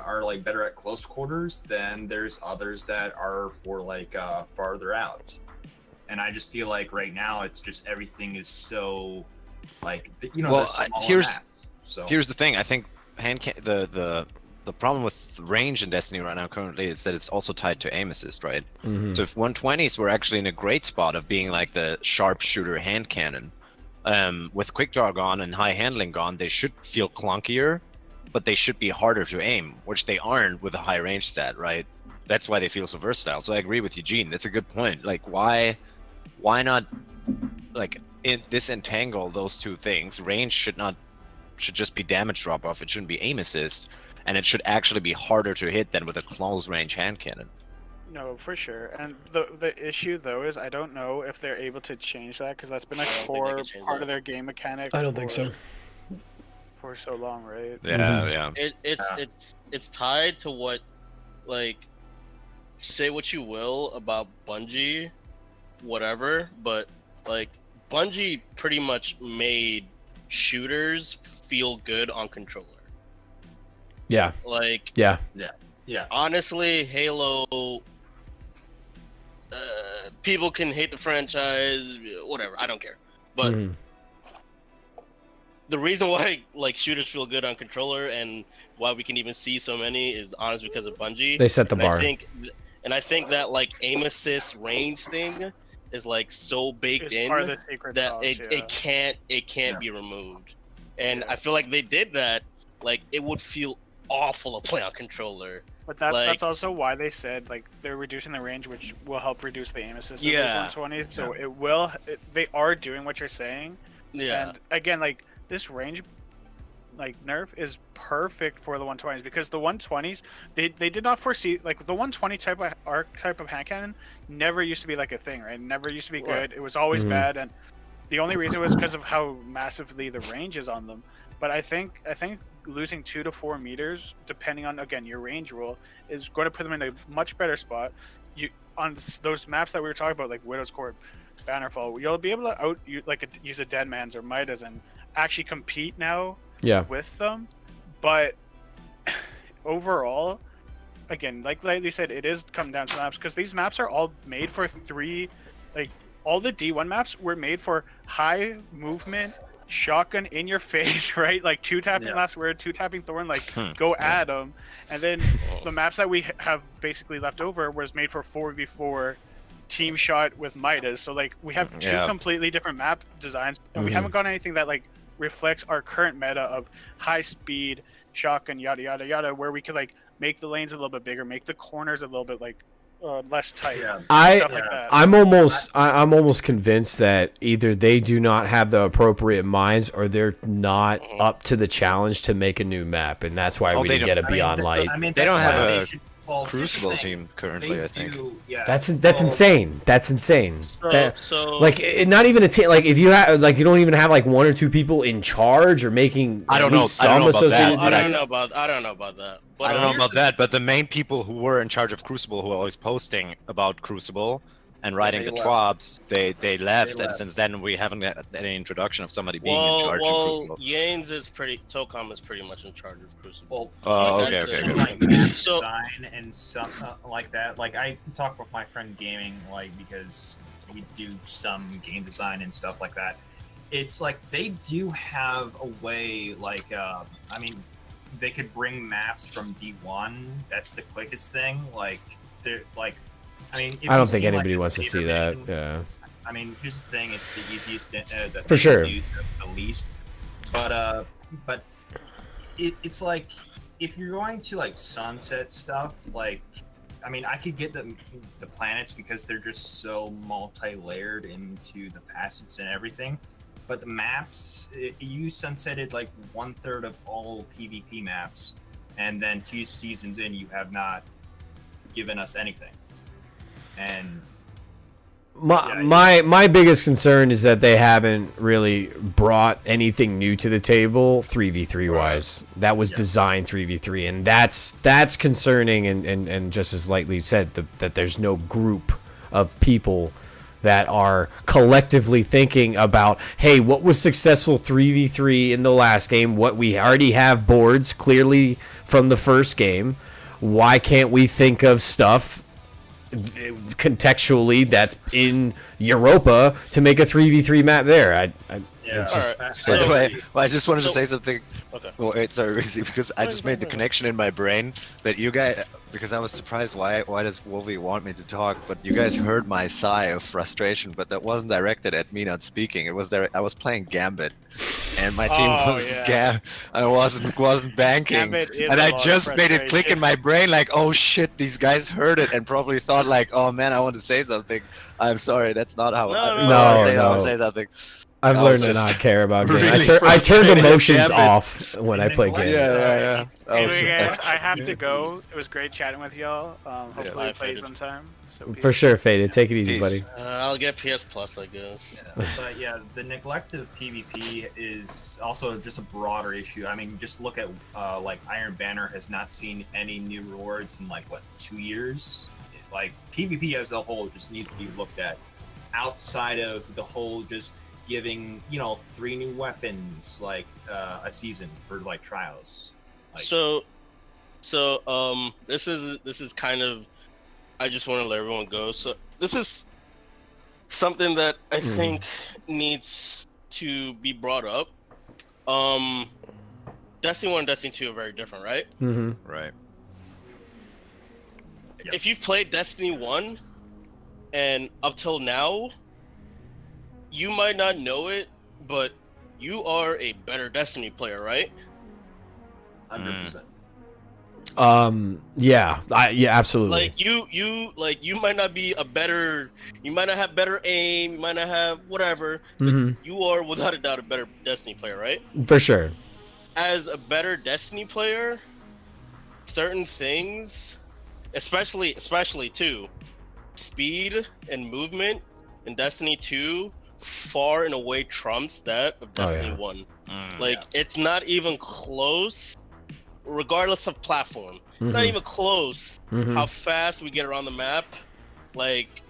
Speaker 8: are like better at close quarters than there's others that are for like farther out. And I just feel like right now it's just everything is so like, you know,
Speaker 6: here's
Speaker 8: maps, so.
Speaker 6: Here's the thing. I think the problem with range in Destiny right now currently is that it's also tied to aim assist, right? So if 120s were actually in a great spot of being like the sharpshooter hand cannon, with quick draw gone and high handling gone, they should feel clunkier, but they should be harder to aim, which they aren't with a high range stat, right? That's why they feel so versatile. So I agree with Eugene. That's a good point. Like, why not like disentangle those two things? Range should just be damage drop off. It shouldn't be aim assist. And it should actually be harder to hit than with a close range hand cannon.
Speaker 9: No, for sure. And the issue though is I don't know if they're able to change that because that's been a core part of their game mechanic.
Speaker 1: I don't think so.
Speaker 9: For so long, right?
Speaker 6: Yeah,
Speaker 7: It's tied to what, like, say what you will about Bungie, whatever, but like Bungie pretty much made shooters feel good on controller.
Speaker 1: Yeah.
Speaker 7: Like.
Speaker 8: Yeah.
Speaker 7: Honestly, Halo. People can hate the franchise, whatever. I don't care. But the reason why like shooters feel good on controller and why we can even see so many is honestly because of Bungie.
Speaker 1: They set the bar.
Speaker 7: I think that like aim assist range thing is like so baked in that it can't be removed. And I feel like they did that. Like it would feel awful to play on controller.
Speaker 9: But that's also why they said like they're reducing the range, which will help reduce the aim assist of those 120s. So they are doing what you're saying.
Speaker 7: Yeah.
Speaker 9: And again, like this range like nerf is perfect for the 120s, because the 120s they did not foresee, like, the 120 type of archetype of hand cannon never used to be like a thing, right? It never used to be good. It was always bad, and the only reason was because of how massively the range is on them. But I think losing 2 to 4 meters, depending on, again, your range rule, is going to put them in a much better spot. You on those maps that we were talking about, like Widow's Court, Bannerfall, you'll be able to use a Deadman's or Midas and actually compete now with them. But overall, again, like you said, it is come down to maps, because these maps are all made for all the D1 maps were made for high movement, shotgun in your face, right? Like 2-tapping last word, 2-tapping Thorn, like go at them. And then the maps that we have basically left over was made for 4v4 team shot with Midas. So like we have two completely different map designs, and we haven't got anything that like reflects our current meta of high speed shotgun, yada yada yada, where we could like make the lanes a little bit bigger, make the corners a little bit like less tight.
Speaker 1: I'm almost convinced that either they do not have the appropriate minds, or they're not up to the challenge to make a new map, and that's why we didn't get a Beyond Light.
Speaker 6: They don't have a Crucible team currently, I think.
Speaker 1: That's insane. That's insane.
Speaker 7: So
Speaker 1: like not even a team. Like if you have like you don't even have like 1 or 2 people in charge or making.
Speaker 6: I don't know. I don't know
Speaker 7: about that. But
Speaker 6: I don't know about that. But the main people who were in charge of Crucible, who are always posting about Crucible and writing the TWABs, they left, and since then we haven't had any introduction of somebody being in charge of Crucible.
Speaker 7: Yanes is Tocom is pretty much in charge of Crucible.
Speaker 6: Okay.
Speaker 8: Like design and stuff like that. Like I talk with my friend Gaming, like because we do some game design and stuff like that. It's like they do have a way, like I mean, they could bring maps from D1. That's the quickest thing. Like they're like. I mean,
Speaker 1: I don't think anybody wants to see that. Yeah.
Speaker 8: I mean, here's the thing: it's the easiest.
Speaker 1: For sure.
Speaker 8: It's the least. But it's like if you're going to like sunset stuff, like I mean, I could get the planets because they're just so multi-layered into the facets and everything. But the maps, you sunsetted like 1/3 of all PvP maps, and then 2 seasons in, you have not given us anything. And
Speaker 1: my biggest concern is that they haven't really brought anything new to the table 3v3 wise. That was designed 3v3, and that's concerning, and just as lightly said, that there's no group of people that are collectively thinking about, hey, what was successful 3v3 in the last game? What we already have boards clearly from the first game. Why can't we think of stuff contextually that's in Europa to make a 3v3 map there?
Speaker 6: By the way, I just wanted to say something.
Speaker 7: Okay.
Speaker 6: Well, wait, sorry, Rizzy, because I just made the connection in my brain that you guys, because I was surprised why does Wolvie want me to talk, but you guys heard my sigh of frustration, but that wasn't directed at me not speaking. It was I was playing Gambit, and my team I wasn't banking, and I just made it click in my brain like, oh shit, these guys heard it and probably thought like, oh man, I want to say something. I'm sorry, that's not how I want to say something.
Speaker 1: I've learned to not care about games. I turned emotions off when I play games.
Speaker 9: Yeah. Anyway, guys, I have to go. It was great chatting with y'all. Hopefully we play sometime. So
Speaker 1: for sure, Faded. Take it easy, buddy.
Speaker 7: I'll get PS Plus, I guess.
Speaker 8: But yeah, the neglect of PvP is also just a broader issue. I mean, just look at like Iron Banner has not seen any new rewards in like what 2 years. Like PvP as a whole just needs to be looked at outside of the whole just giving 3 new weapons like a season for like trials. Like,
Speaker 7: so this is kind of, I just want to let everyone go. So this is something that I think needs to be brought up. Destiny 1 and Destiny 2 are very different, right?
Speaker 6: Right.
Speaker 7: If you've played Destiny 1 and up till now, you might not know it, but you are a better Destiny player, right?
Speaker 8: 100%.
Speaker 1: Yeah, absolutely.
Speaker 7: Like you might not be a better, you might not have better aim, you might not have whatever, but you are without a doubt a better Destiny player, right?
Speaker 1: For sure.
Speaker 7: as a better Destiny player, certain things, especially too, speed and movement in Destiny 2 far and away trumps that of Destiny 1. Like, it's not even close, regardless of platform. It's not even close how fast we get around the map. Like,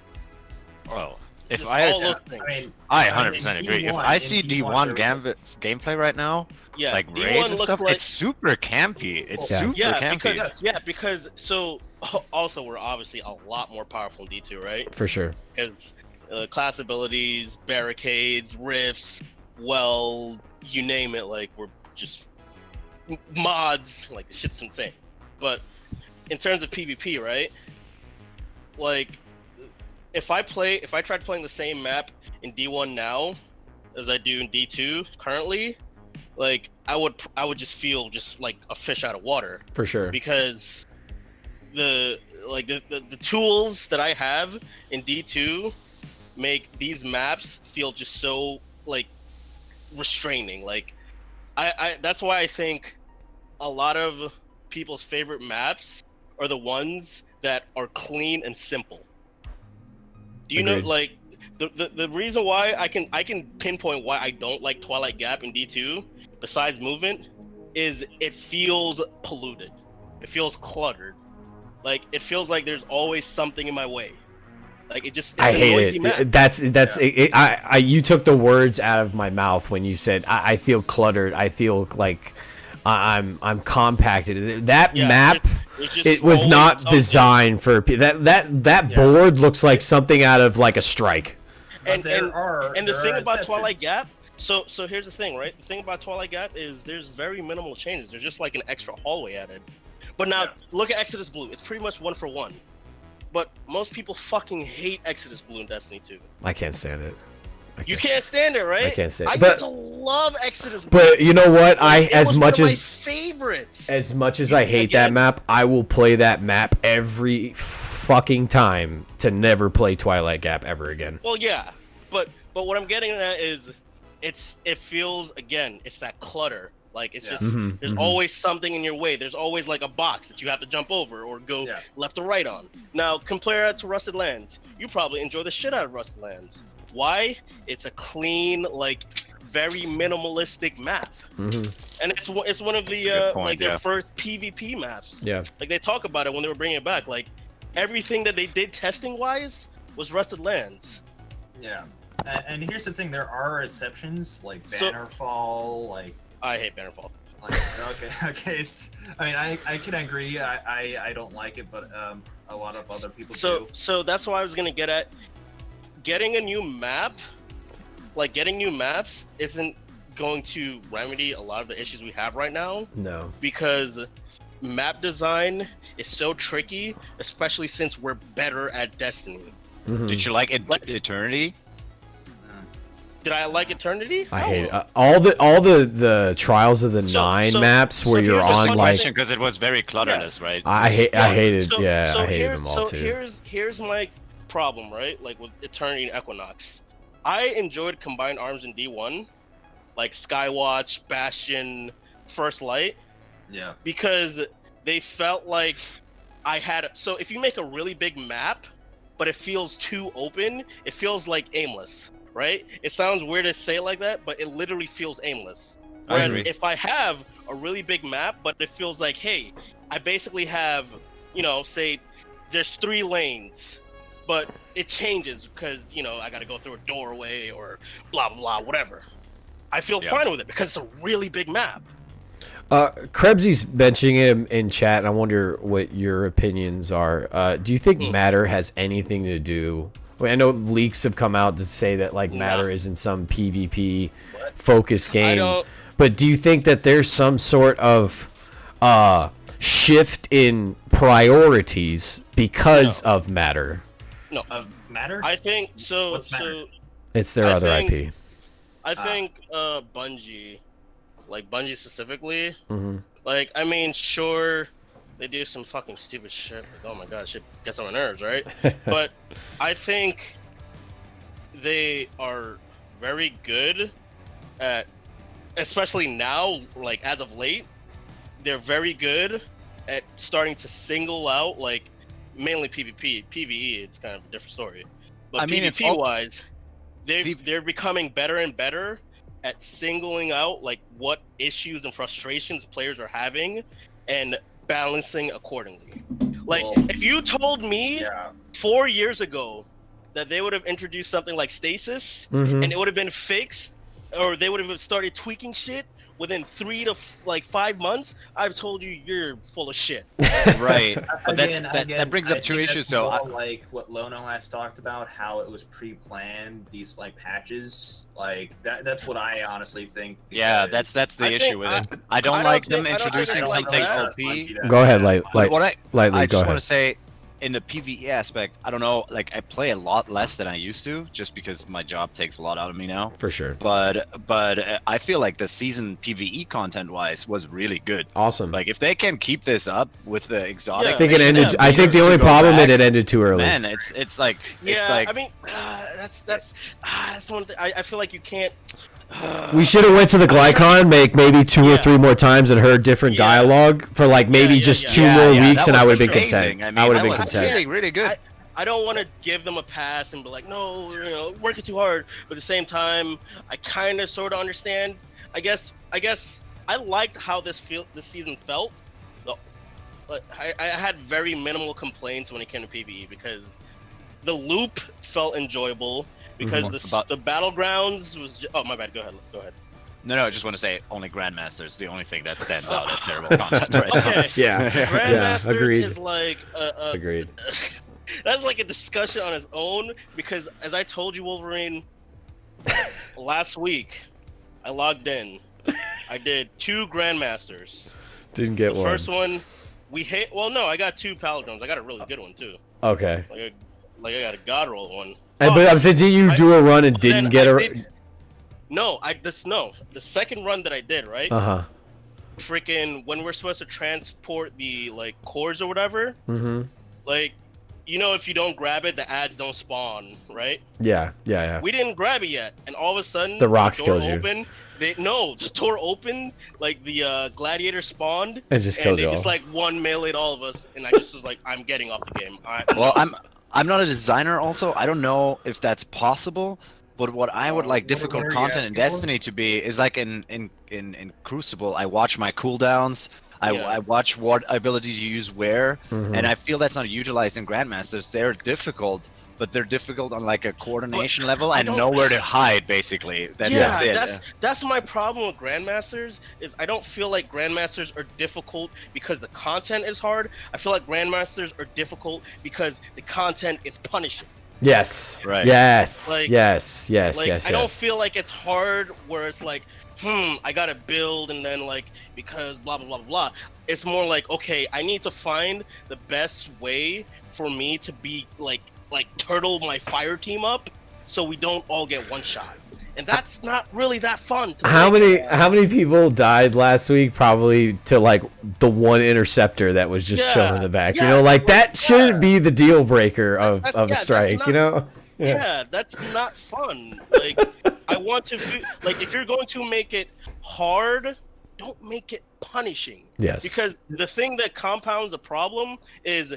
Speaker 6: Well,
Speaker 7: if I
Speaker 6: 100% agree. If I see D1 gameplay right now,
Speaker 7: yeah,
Speaker 6: like
Speaker 7: D1
Speaker 6: raids and
Speaker 7: looks
Speaker 6: stuff,
Speaker 7: like,
Speaker 6: it's super campy. It's super campy.
Speaker 7: because so also we're obviously a lot more powerful in D2, right?
Speaker 1: For sure.
Speaker 7: Because class abilities, barricades, rifts, well, you name it, like we're just mods, like the shit's insane. But in terms of PvP, right? Like, if I tried playing the same map in D1 now as I do in D2 currently, like I would just feel just like a fish out of water.
Speaker 1: For sure.
Speaker 7: Because the tools that I have in D2 make these maps feel just so like restraining. Like I that's why I think a lot of people's favorite maps are the ones that are clean and simple. Do you know, like, the reason why I can pinpoint why I don't like Twilight Gap in D2, besides movement, is it feels polluted. It feels cluttered. Like, it feels like there's always something in my way. Like, it's
Speaker 1: I hate it.
Speaker 7: Map.
Speaker 1: That's you took the words out of my mouth when you said I feel cluttered. I feel like I'm compacted. That map, it was not designed for that board looks like something out of like a strike.
Speaker 7: And the thing about Twilight Gap, so here's the thing, right? The thing about Twilight Gap is there's very minimal changes. There's just like an extra hallway added. But now look at Exodus Blue. It's pretty much 1 for 1. But most people fucking hate Exodus Blue in Destiny 2.
Speaker 1: I can't stand it.
Speaker 7: You can't stand it, right?
Speaker 1: I can't stand it.
Speaker 7: I used to love Exodus Blue.
Speaker 1: But you know what? As much as I hate that map, I will play that map every fucking time to never play Twilight Gap ever again.
Speaker 7: Well, yeah. But what I'm getting at is it feels, again, it's that clutter. Like, it's just, there's always something in your way. There's always, like, a box that you have to jump over or go left or right on. Now, compare that to Rusted Lands. You probably enjoy the shit out of Rusted Lands. Why? It's a clean, like, very minimalistic map. And it's one of the, their first PvP maps.
Speaker 1: Yeah.
Speaker 7: Like, they talk about it when they were bringing it back. Like, everything that they did testing-wise was Rusted Lands.
Speaker 8: Yeah. And here's the thing, there are exceptions, like Bannerfall, like...
Speaker 7: I hate Bannerfall.
Speaker 8: Okay. I mean, I can agree. I don't like it, but a lot of other people do.
Speaker 7: So that's why I was gonna get at. Getting a new map, like getting new maps, isn't going to remedy a lot of the issues we have right now.
Speaker 1: No.
Speaker 7: Because map design is so tricky, especially since we're better at Destiny.
Speaker 6: Did you like Eternity?
Speaker 7: Did I like Eternity?
Speaker 1: I hate it. All the Trials of the Nine maps where you're on like
Speaker 6: because it was very clutterless, right?
Speaker 1: I hated I hated them all too.
Speaker 7: Here's my problem, right? Like with Eternity and Equinox, I enjoyed combined arms in D1, like Skywatch, Bastion, First Light.
Speaker 8: Yeah.
Speaker 7: Because they felt like I had. So if you make a really big map, but it feels too open, it feels like aimless. Right? It sounds weird to say it like that, but it literally feels aimless. Whereas if I have a really big map, but it feels like, hey, I basically have, say there's 3 lanes, but it changes because, I got to go through a doorway or blah, blah, blah, whatever. I feel fine with it because it's a really big map.
Speaker 1: Krebsy's benching him in chat, and I wonder what your opinions are. Do you think matter has anything to do... I know leaks have come out to say that like matter is in some PvP focus game, but do you think that there's some sort of shift in priorities because of matter?
Speaker 7: No,
Speaker 8: of matter.
Speaker 7: I think so.
Speaker 8: What's matter?
Speaker 7: So
Speaker 1: it's their other IP.
Speaker 7: I think Bungie, like Bungie specifically,
Speaker 1: Mm-hmm.
Speaker 7: like I mean, sure. They do some fucking stupid shit. Like, oh my god, shit gets on my nerves, right? But I think they are very good at especially now, like as of late, they're very good at starting to single out, like mainly PvP. PvE, it's kind of a different story. But
Speaker 6: I mean, it's
Speaker 7: PvP wise, they're becoming better and better at singling out like what issues and frustrations players are having and balancing accordingly. Like, if you told me 4 years ago that they would have introduced something like stasis and it would have been fixed, or they would have started tweaking shit within 3 to 5 months, I've told you you're full of shit.
Speaker 6: Right. But
Speaker 8: Again,
Speaker 6: that brings up two
Speaker 8: think
Speaker 6: issues,
Speaker 8: that's
Speaker 6: though.
Speaker 8: more like what Lono has talked about, how it was pre-planned, these like patches, like that's what I honestly think.
Speaker 6: Yeah, that's the issue with it. I don't like them introducing something OP.
Speaker 1: Go ahead,
Speaker 6: What
Speaker 1: lightly.
Speaker 6: I
Speaker 1: Go
Speaker 6: just want
Speaker 1: ahead.
Speaker 6: to say, in the PvE aspect, I don't know, like I play a lot less than I used to, just because my job takes a lot out of me now.
Speaker 1: For sure.
Speaker 6: But I feel like the season PvE content wise was really good.
Speaker 1: Awesome.
Speaker 6: Like if they can keep this up with the exotic,
Speaker 1: I think it ended. I think the only problem is it ended too early.
Speaker 6: Man, it's like
Speaker 7: I mean, that's one thing. I feel like you can't.
Speaker 1: We should have went to the Glycon, make maybe 2 or 3 more times and heard different dialogue for like maybe just 2 more weeks, and I would have been content. I would have been content.
Speaker 6: Really, really good.
Speaker 7: I don't want to give them a pass and be like, no, working too hard. But at the same time, I kind of sort of understand. I guess I liked how this season felt. I had very minimal complaints when it came to PvE because the loop felt enjoyable. Because the battlegrounds was. Oh my bad. Go ahead.
Speaker 6: No, I just want to say only Grandmaster's the only thing that stands out as terrible content right now.
Speaker 7: Okay.
Speaker 1: Yeah, agreed.
Speaker 7: Is like
Speaker 1: agreed.
Speaker 7: That's like a discussion on its own because, as I told you, Wolverine, last week, I logged in. I did 2 Grandmasters.
Speaker 1: Didn't get one.
Speaker 7: The first one, we hit. Well, no, I got 2 Paladins. I got a really good one too.
Speaker 1: Okay.
Speaker 7: Like I got a God roll one.
Speaker 1: But I'm saying, did you do a run and didn't get a?
Speaker 7: No, the second run that I did, right? Freaking when we're supposed to transport the cores or whatever. Like, if you don't grab it, the ads don't spawn, right? Yeah. We didn't grab it yet, and all of a sudden
Speaker 1: the rocks
Speaker 7: door
Speaker 1: killed you.
Speaker 7: Opened. The door opened, like the gladiator spawned,
Speaker 1: and just killed
Speaker 7: you all. They just one meleeed all of us, and I just was like, I'm getting off the game.
Speaker 6: I'm not a designer. Also, I don't know if that's possible. But what I would like difficult content in Destiny to be is like in Crucible. I watch my cooldowns. I watch what abilities you use where, and I feel that's not utilized in Grandmasters. They're difficult, but they're difficult on like a coordination level and nowhere to hide. Basically,
Speaker 7: that's my problem with Grandmasters. Is I don't feel like Grandmasters are difficult because the content is hard. I feel like Grandmasters are difficult because the content is punishing.
Speaker 1: Yes.
Speaker 6: Right.
Speaker 1: Yes. Yes.
Speaker 7: I don't feel like it's hard where it's like, I gotta build and then because blah blah blah blah. It's more like, okay, I need to find the best way for me to be like turtle my fire team up so we don't all get one shot. And that's not really that fun.
Speaker 1: How many people died last week? Probably to the one interceptor that was just chilling in the back. That shouldn't be the deal breaker of a strike.
Speaker 7: Yeah, that's not fun. I want to if you're going to make it hard, don't make it punishing.
Speaker 1: Yes.
Speaker 7: Because the thing that compounds the problem is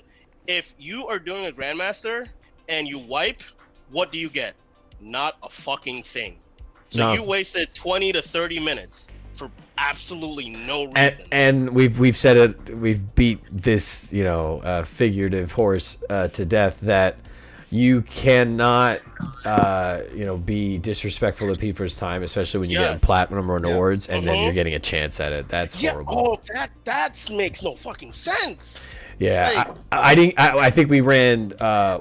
Speaker 7: if you are doing a Grandmaster and you wipe, what do you get? Not a fucking thing. So you wasted 20 to 30 minutes for absolutely no reason.
Speaker 1: And we've said it. We've beat this figurative horse to death that you cannot be disrespectful to people's time, especially when you get platinum or awards and then you're getting a chance at it. That's horrible.
Speaker 7: Oh, that makes no fucking sense.
Speaker 1: Yeah, I think we ran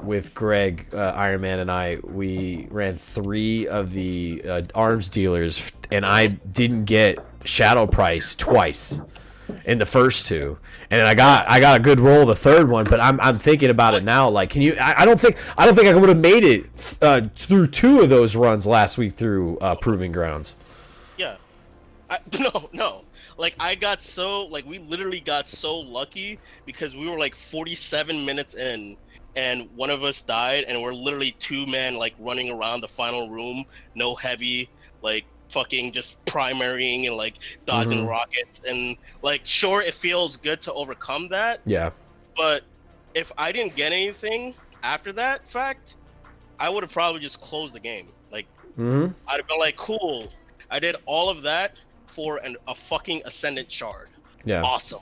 Speaker 1: with Greg, Iron Man, and we ran 3 of the arms dealers, and I didn't get Shadow Price twice in the first 2, and I got a good roll the third one. But I'm thinking about it now. Can you? I don't think I would have made it through 2 of those runs last week through Proving Grounds.
Speaker 7: Yeah, no. I got we literally got so lucky because we were 47 minutes in and one of us died and we're literally 2 men running around the final room, no heavy, fucking just primarying and like dodging rockets, and like sure it feels good to overcome that.
Speaker 1: Yeah.
Speaker 7: But if I didn't get anything after that fact, I would have probably just closed the game. Like I'd have been like, cool, I did all of that for a fucking Ascendant Shard.
Speaker 1: Yeah.
Speaker 7: Awesome.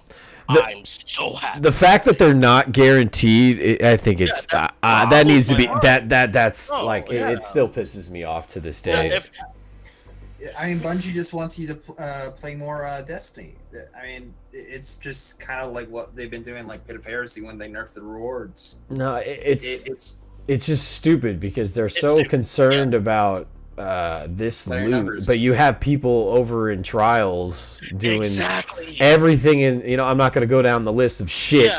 Speaker 7: I'm so happy.
Speaker 1: The fact that they're not guaranteed, I think it's that needs to be that's it still pisses me off to this day.
Speaker 10: I mean, Bungie just wants you to play more Destiny. I mean, it's just kind of like what they've been doing, like Pit of Heresy, when they nerf the rewards.
Speaker 1: No, it's just stupid because they're so concerned about this loot, numbers. But you have people over in Trials doing everything, and I'm not going to go down the list of shit,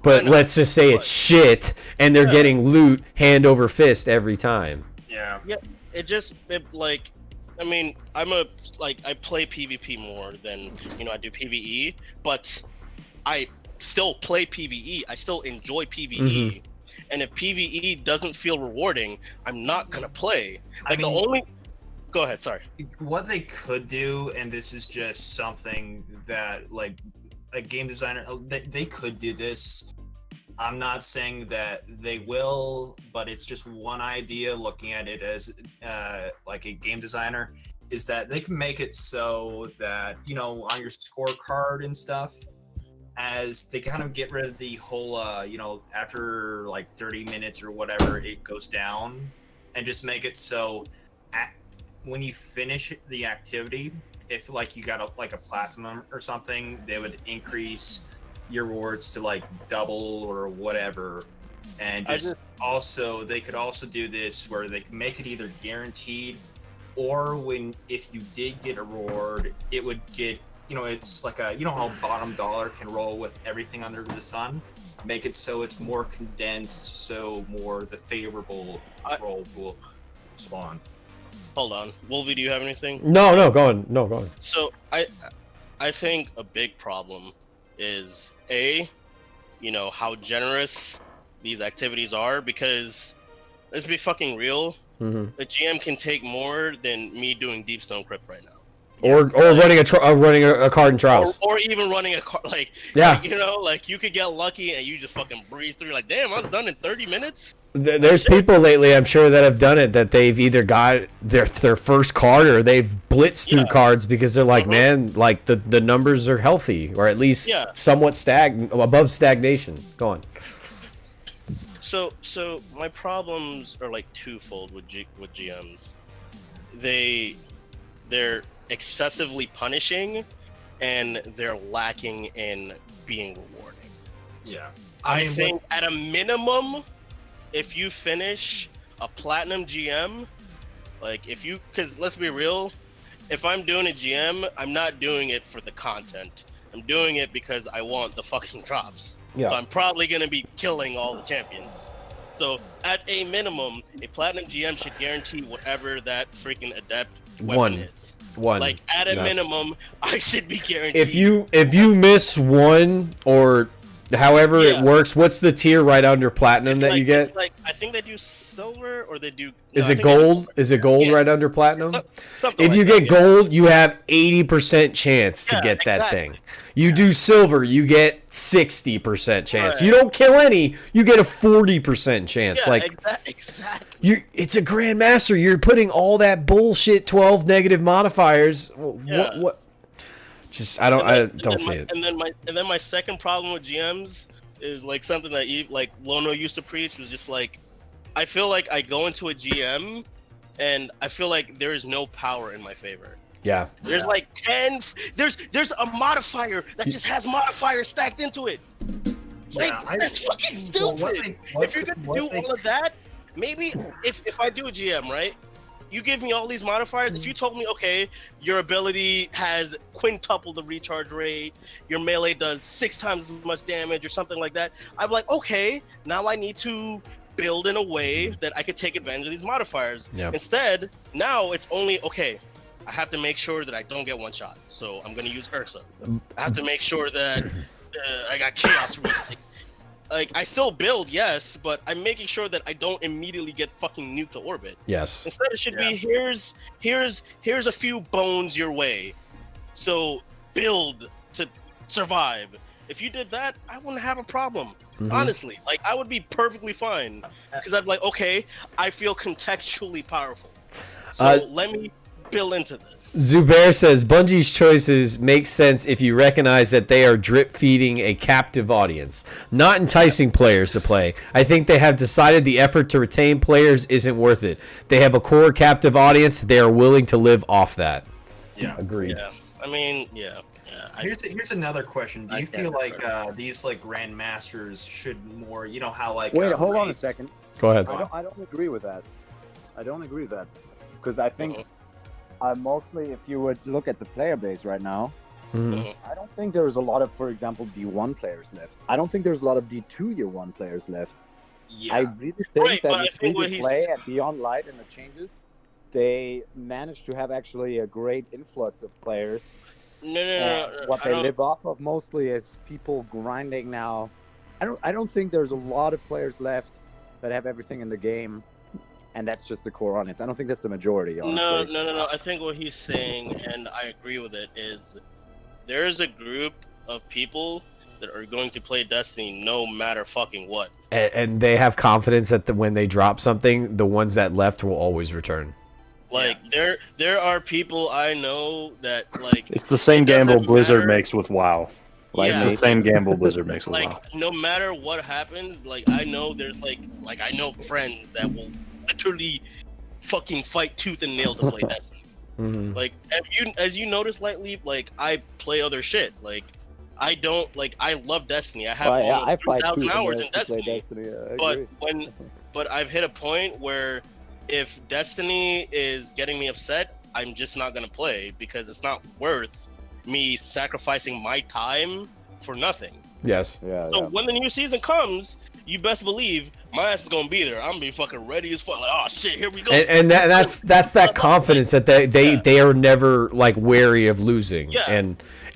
Speaker 1: but let's just say it's shit, and they're getting loot hand over fist every time.
Speaker 7: Yeah, I mean, I play PvP more than I do PvE, but I still play PvE. I still enjoy PvE, and if PvE doesn't feel rewarding, I'm not gonna play. Go ahead. Sorry.
Speaker 10: What they could do, and this is just something that like a game designer, they could do this. I'm not saying that they will, but it's just one idea looking at it as like a game designer, is that they can make it so that, on your scorecard and stuff, as they kind of get rid of the whole, after like 30 minutes or whatever, it goes down, and just make it so when you finish the activity, if like you got a platinum or something, they would increase your rewards to like double or whatever. And they could also do this where they can make it either guaranteed, or if you did get a reward, it would get, it's like how bottom dollar can roll with everything under the sun. Make it so it's more condensed, so more the favorable roll will spawn.
Speaker 7: Hold on, Wolvie, do you have anything?
Speaker 1: No, go on.
Speaker 7: So I think a big problem is how generous these activities are, because let's be fucking real, a GM can take more than me doing Deep Stone Crypt right now, or
Speaker 1: running a card in Trials,
Speaker 7: or even running a card, you could get lucky and you just fucking breeze through, like, damn, I was done in 30 minutes.
Speaker 1: There's people lately, I'm sure, that have done it, that they've either got their first card or they've blitzed through cards because they're like, man, like the numbers are healthy, or at least somewhat above stagnation. Go on.
Speaker 7: So my problems are like twofold with GMs. They're excessively punishing, and they're lacking in being rewarding.
Speaker 10: Yeah.
Speaker 7: I think at a minimum, if you finish a platinum GM, because let's be real, if I'm doing a GM, I'm not doing it for the content. I'm doing it because I want the fucking drops. Yeah. So I'm probably going to be killing all the champions. So at a minimum, a platinum GM should guarantee whatever that freaking adept weapon is. Like at a minimum, I should be guaranteed.
Speaker 1: If you miss one, or however it works, what's the tier right under platinum that you get?
Speaker 7: I think they do silver, or they do.
Speaker 1: Is it gold? Is it gold right under platinum? If you get gold, you have 80% chance to get that thing. You do silver, you get 60% chance. You don't kill any, you get a 40% chance.
Speaker 7: Exactly.
Speaker 1: It's a grandmaster. You're putting all that bullshit 12 negative modifiers. What? Just I don't see it.
Speaker 7: And then my second problem with GMs is like something that Lono used to preach, was just like, I feel like I go into a GM and I feel like there is no power in my favor.
Speaker 1: Yeah.
Speaker 7: There's like 10. There's a modifier that just has modifiers stacked into it. That's fucking stupid. If you're gonna do all of that, maybe if I do a GM, right? You give me all these modifiers. If you told me, okay, your ability has quintuple the recharge rate, your melee does 6 times as much damage or something like that, I'm like, okay, now I need to build in a way that I could take advantage of these modifiers. Yep. Instead, now it's only, okay, I have to make sure that I don't get one shot, so I'm going to use Ursa. I have to make sure that I got Chaos Resist. like I still build, yes, but I'm making sure that I don't immediately get fucking nuked to orbit.
Speaker 1: Yes.
Speaker 7: Instead, it should be here's a few bones your way, so build to survive. If you did that, I wouldn't have a problem. Honestly, like I would be perfectly fine because I'd be like, okay, I feel contextually powerful, so let me build into this.
Speaker 1: Zubair says Bungie's choices make sense if you recognize that they are drip feeding a captive audience, not enticing players to play. I think they have decided the effort to retain players isn't worth it. They have a core captive audience. They are willing to live off that.
Speaker 8: Yeah.
Speaker 1: Agreed.
Speaker 7: Yeah, I mean, yeah.
Speaker 8: Here's another question. Do you feel like these like grandmasters should more? You know how like
Speaker 11: wait, hold on a second.
Speaker 1: Go ahead.
Speaker 11: I don't agree with that. I don't agree with that because I think mostly if you would look at the player base right now, I don't think there's a lot of, for example, D1 players left. I don't think there's a lot of D2 year 1 players left.
Speaker 8: Yeah.
Speaker 11: I really think that
Speaker 7: but
Speaker 11: the free play at Beyond Light and the changes, they managed to have actually a great influx of players.
Speaker 7: No.
Speaker 11: What they live off of mostly is people grinding now. I don't think there's a lot of players left that have everything in the game, and that's just the core audience. I don't think that's the majority. Honestly.
Speaker 7: No. I think what he's saying, and I agree with it, is there is a group of people that are going to play Destiny no matter fucking what.
Speaker 1: And they have confidence that when they drop something, the ones that left will always return.
Speaker 7: Like there are people I know that like
Speaker 2: it's the same gamble Blizzard makes with WoW. Like it's the same gamble Blizzard makes with
Speaker 7: like
Speaker 2: WoW.
Speaker 7: no matter what happens, like I know there's like I know friends that will literally fucking fight tooth and nail to play Destiny. Like as you notice lately, like I play other shit. Like I don't like I love Destiny. I have almost 2,000 hours in Destiny. But I've hit a point where if Destiny is getting me upset, I'm just not gonna play because it's not worth me sacrificing my time for nothing.
Speaker 1: Yes.
Speaker 7: So when the new season comes, you best believe my ass is gonna be there. I'm gonna be fucking ready as fuck. Like, oh shit, here we go.
Speaker 1: And that's that confidence that they are never like wary of losing.
Speaker 7: Yeah.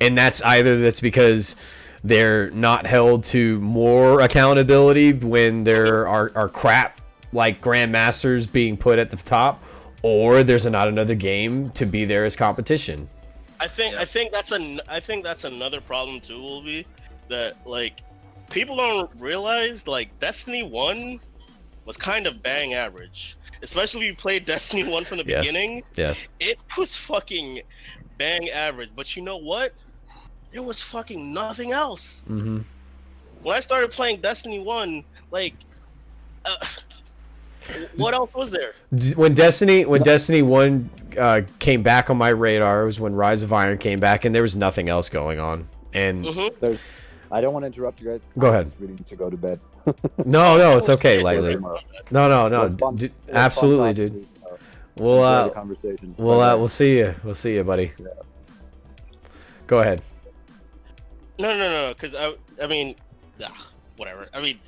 Speaker 1: And that's that's because they're not held to more accountability when there are crap like grandmasters being put at the top, or there's not another game to be there as competition.
Speaker 7: I think that's another problem too, will be that like people don't realize like Destiny 1 was kind of bang average. Especially if you played Destiny 1 from the beginning.
Speaker 1: Yes.
Speaker 7: It was fucking bang average. But you know what? There was fucking nothing else. When I started playing Destiny 1, like what else was there?
Speaker 1: When Destiny 1 came back on my radar, it was when Rise of Iron came back, and there was nothing else going on. And
Speaker 11: I don't want to interrupt you guys.
Speaker 1: Go ahead.
Speaker 11: We need to go to bed.
Speaker 1: No, it's okay, Lightly. No, absolutely, dude. We'll
Speaker 11: conversation.
Speaker 1: We'll see you. We'll see you, buddy.
Speaker 11: Yeah.
Speaker 1: Go ahead.
Speaker 7: No, because I mean, whatever. I mean,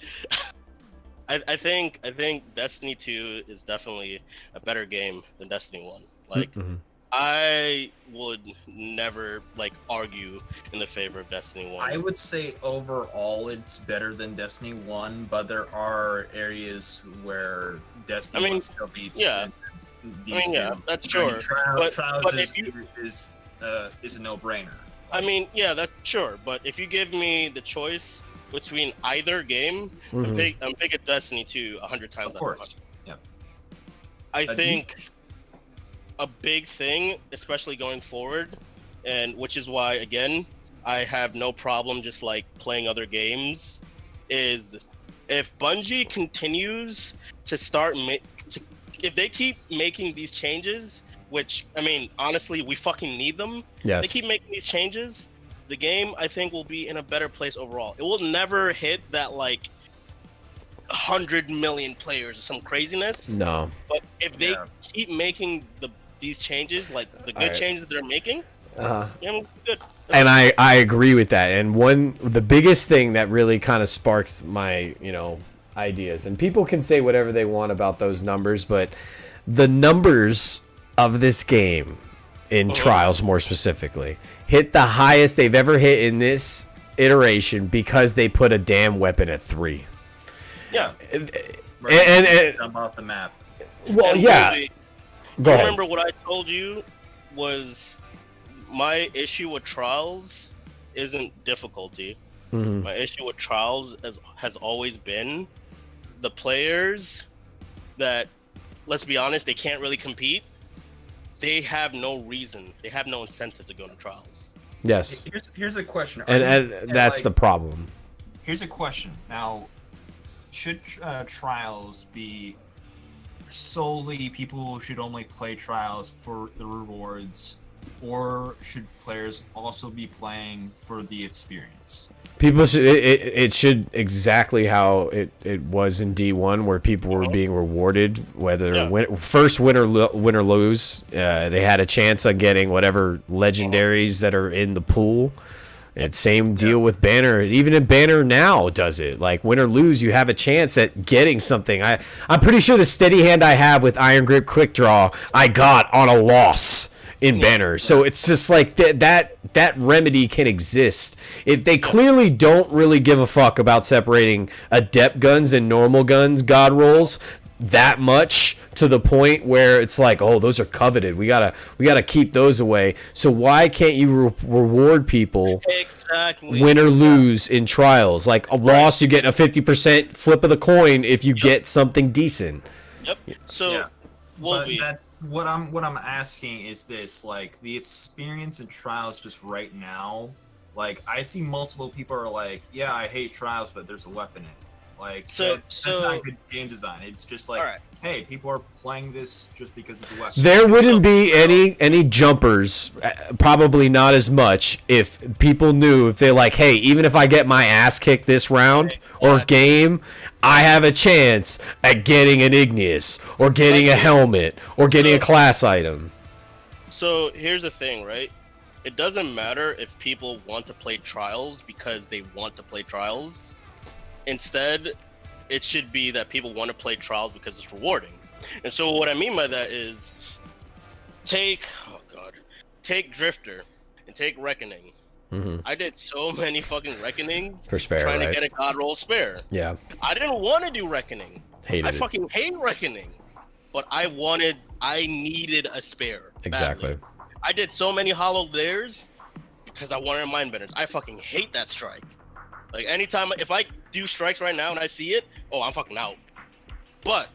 Speaker 7: I think Destiny 2 is definitely a better game than Destiny 1. Like, I would never like argue in the favor of Destiny 1.
Speaker 8: I would say overall it's better than Destiny 1, but there are areas where Destiny 1 still beats.
Speaker 7: D2. I mean, that's sure.
Speaker 8: Trials
Speaker 7: but
Speaker 8: is a no-brainer.
Speaker 7: I mean, that's sure. But if you give me the choice between either game, I'm picking Destiny 2 100 times. Of
Speaker 8: course. Yeah.
Speaker 7: I think a big thing, especially going forward, and which is why again I have no problem just like playing other games, is if Bungie continues to if they keep making these changes, which I mean honestly we fucking need them.
Speaker 1: Yes.
Speaker 7: They keep making these changes, the game I think will be in a better place overall. It will never hit that like 100 million players or some craziness.
Speaker 1: No.
Speaker 7: But if they keep making these changes, like the good changes they're making, it's good.
Speaker 1: And I agree with that. And the biggest thing that really kind of sparked my ideas, and people can say whatever they want about those numbers, but the numbers of this game in Trials more specifically hit the highest they've ever hit in this iteration because they put a damn weapon at 3.
Speaker 4: Yeah.
Speaker 1: And
Speaker 10: I'm off the map.
Speaker 1: well,
Speaker 7: And
Speaker 1: yeah.
Speaker 7: Louis,
Speaker 1: Go ahead.
Speaker 7: remember what I told you was my issue with trials isn't difficulty.
Speaker 1: Mhm.
Speaker 7: My issue with trials has always been the players that, let's be honest, they can't really compete. They have no reason. They have no incentive to go to trials.
Speaker 1: Yes.
Speaker 8: Here's a question.
Speaker 1: And that's the problem.
Speaker 8: Here's a question. Now, should trials be solely people who should only play trials for the rewards, or should players also be playing for the experience?
Speaker 1: People should it should exactly how it was in D1, where people were being rewarded whether first win or lose. They had a chance on getting whatever legendaries that are in the pool. And same deal with Banner. Even in Banner now does it. Like win or lose, you have a chance at getting something. I'm pretty sure the steady hand I have with Iron Grip Quick Draw I got on a loss in Banner. So it's just like that remedy can exist. If they clearly don't really give a fuck about separating adept guns and normal guns god rolls that much, to the point where it's like, oh, those are coveted, we gotta keep those away. So why can't you reward people win or lose in trials? Like a loss, you get a 50% flip of the coin if you get something decent.
Speaker 7: Yep. So
Speaker 8: what I'm asking is this, like the experience in trials just right now, like I see multiple people are like, yeah, I hate trials, but there's a weapon in it. Like that's not good game design. It's just like, hey, people are playing this just because of the weapon.
Speaker 1: There wouldn't be any jumpers, probably not as much, if people knew, if they're like, hey, even if I get my ass kicked this round or game, I have a chance at getting an Igneous or getting a helmet or getting a class item.
Speaker 7: So here's the thing, right? It doesn't matter if people want to play trials because they want to play trials. Instead, it should be that people want to play trials because it's rewarding. And so what I mean by that is, take Drifter and take Reckoning.
Speaker 1: Mm-hmm.
Speaker 7: I did so many fucking Reckonings
Speaker 1: for spare,
Speaker 7: trying
Speaker 1: right?
Speaker 7: to get a God Roll spare.
Speaker 1: Yeah.
Speaker 7: I didn't want to do Reckoning.
Speaker 1: I
Speaker 7: fucking hate Reckoning. But I needed a spare.
Speaker 1: Exactly.
Speaker 7: Badly. I did so many hollow layers because I wanted mind benders. I fucking hate that strike. Like anytime, if I do strikes right now and I see it, oh, I'm fucking out. But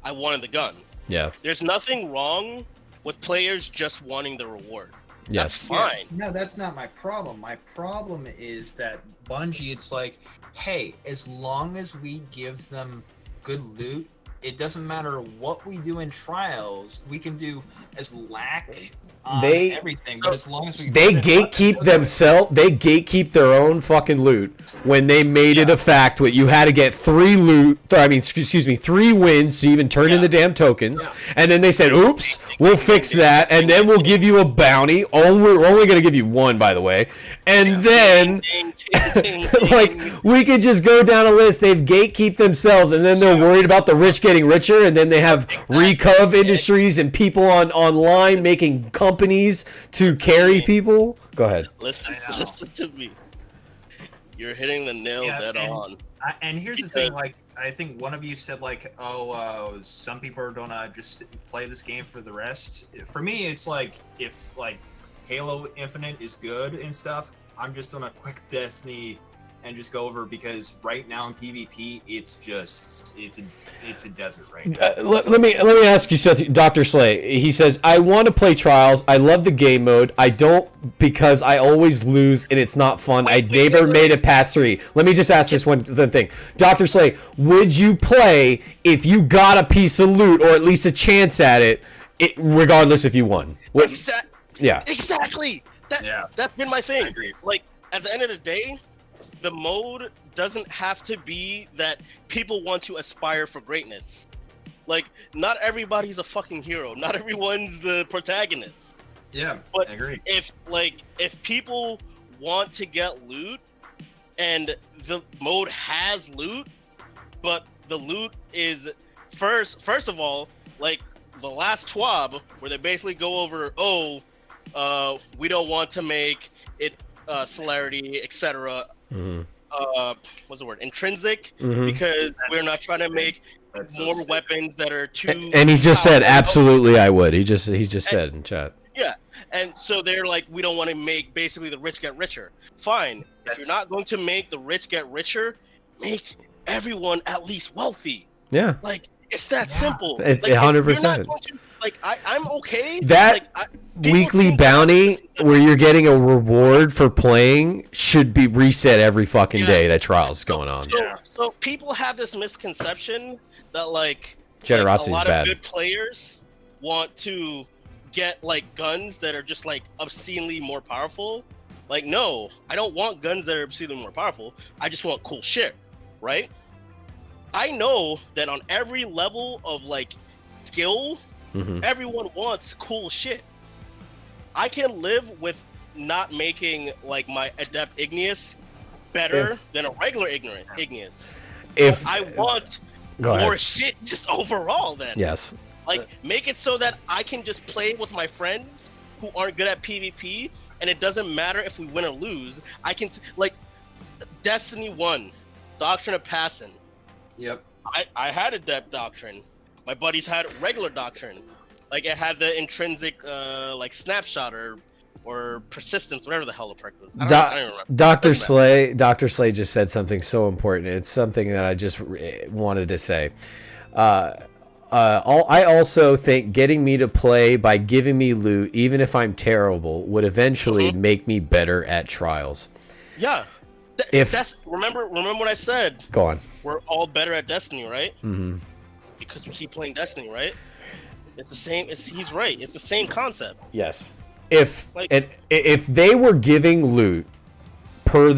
Speaker 7: I wanted the gun.
Speaker 1: Yeah.
Speaker 7: There's nothing wrong with players just wanting the reward.
Speaker 1: Yes.
Speaker 7: That's fine.
Speaker 10: Yes. No, that's not my problem. My problem is that Bungie, it's like, hey, as long as we give them good loot, it doesn't matter what we do in trials. We can do as lack on everything, but as long as we
Speaker 1: gatekeep themselves, they gatekeep their own fucking loot when they made it a fact what you had to get 3 wins to even turn in the damn tokens, and then they said, oops, we'll fix that, and then we'll give you a bounty. We're only going to give you 1, by the way, and then like we could just go down a list. They've gatekeep themselves, and then they're worried about the rich getting richer, and then they have Recov Industries and people online making companies to carry people. Go ahead.
Speaker 7: Listen to me. You're hitting the nail dead on.
Speaker 10: And here's the thing, like, I think one of you said, like, some people are gonna just play this game for the rest. For me, it's like, if, like, Halo Infinite is good and stuff, I'm just on a quick Destiny and just go over, because right now in PvP, it's a desert right now.
Speaker 1: Let me ask you something, Dr. Slay. He says, I want to play trials. I love the game mode. I don't, because I always lose and it's not fun. I never made it past 3. Let me just ask this one thing. Dr. Slay, would you play if you got a piece of loot or at least a chance at it regardless if you won? Yeah.
Speaker 7: Exactly. That's been my thing. Like, at the end of the day, the mode doesn't have to be that people want to aspire for greatness. Like, not everybody's a fucking hero. Not everyone's the protagonist.
Speaker 10: Yeah,
Speaker 7: but
Speaker 10: I agree.
Speaker 7: If people want to get loot, and the mode has loot, but the loot is first of all, like the last TWAB, where they basically go over, we don't want to make it celerity, etc.
Speaker 1: Mhm.
Speaker 7: What's the word? Intrinsic,
Speaker 1: Mhm.
Speaker 7: because we're not trying to make
Speaker 8: That's so
Speaker 7: more
Speaker 8: sick.
Speaker 7: weapons that are too.
Speaker 1: And he's just said,
Speaker 7: powerful.
Speaker 1: absolutely, I would. He just said in chat.
Speaker 7: Yeah, and so they're like, we don't want to make basically the rich get richer. Fine, if you're not going to make the rich get richer, make everyone at least wealthy.
Speaker 1: Yeah.
Speaker 7: Like, it's that simple.
Speaker 1: It's
Speaker 7: like, if
Speaker 1: 100%.
Speaker 7: you're not going to- Like, I'm okay.
Speaker 1: That
Speaker 7: people
Speaker 1: weekly
Speaker 7: seem to-
Speaker 1: bounty where you're getting a reward for playing should be reset every fucking day that trial's going on.
Speaker 7: So people have this misconception that like
Speaker 1: Generosity
Speaker 7: a
Speaker 1: is
Speaker 7: lot
Speaker 1: bad.
Speaker 7: of good players want to get like guns that are just like obscenely more powerful. Like, no, I don't want guns that are obscenely more powerful. I just want cool shit, right? I know that on every level of like skill, everyone wants cool shit. I can live with not making like my Adept Igneous better than a regular Igneous.
Speaker 1: If
Speaker 7: I want
Speaker 1: Go
Speaker 7: more
Speaker 1: ahead.
Speaker 7: shit just overall then.
Speaker 1: Yes.
Speaker 7: Like, make it so that I can just play with my friends who aren't good at PvP, and it doesn't matter if we win or lose. I can, like, Destiny 1, Doctrine of Passing.
Speaker 8: Yep.
Speaker 7: I had Adept Doctrine. My buddies had regular Doctrine. Like, it had the intrinsic, like, snapshot or persistence, whatever the hell the perk was. I don't remember.
Speaker 1: Dr. Slay just said something so important. It's something that I just wanted to say. I also think getting me to play by giving me loot, even if I'm terrible, would eventually make me better at trials.
Speaker 7: Yeah. Remember what I said.
Speaker 1: Go on.
Speaker 7: We're all better at Destiny, right?
Speaker 1: Mm-hmm.
Speaker 7: Because we keep playing Destiny, right? It's the same. He's right. It's the same concept.
Speaker 1: Yes. If they were giving loot per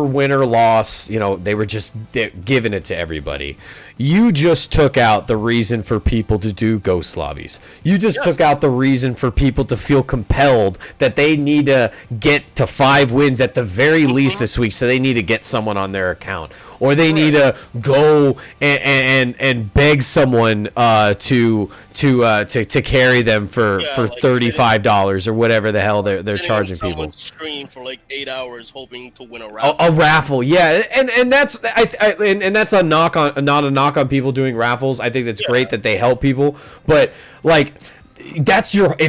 Speaker 1: win or loss, they were just giving it to everybody. You just took out the reason for people to do ghost lobbies. You just took out the reason for people to feel compelled that they need to get to 5 wins at the very least this week, so they need to get someone on their account, or they need to go and beg someone to carry them for $35 or whatever the hell they're charging people.
Speaker 7: Stream for like 8 hours hoping to win a raffle.
Speaker 1: A raffle, yeah, and that's that's not a knock on people doing raffles. I think that's great that they help people, but like, if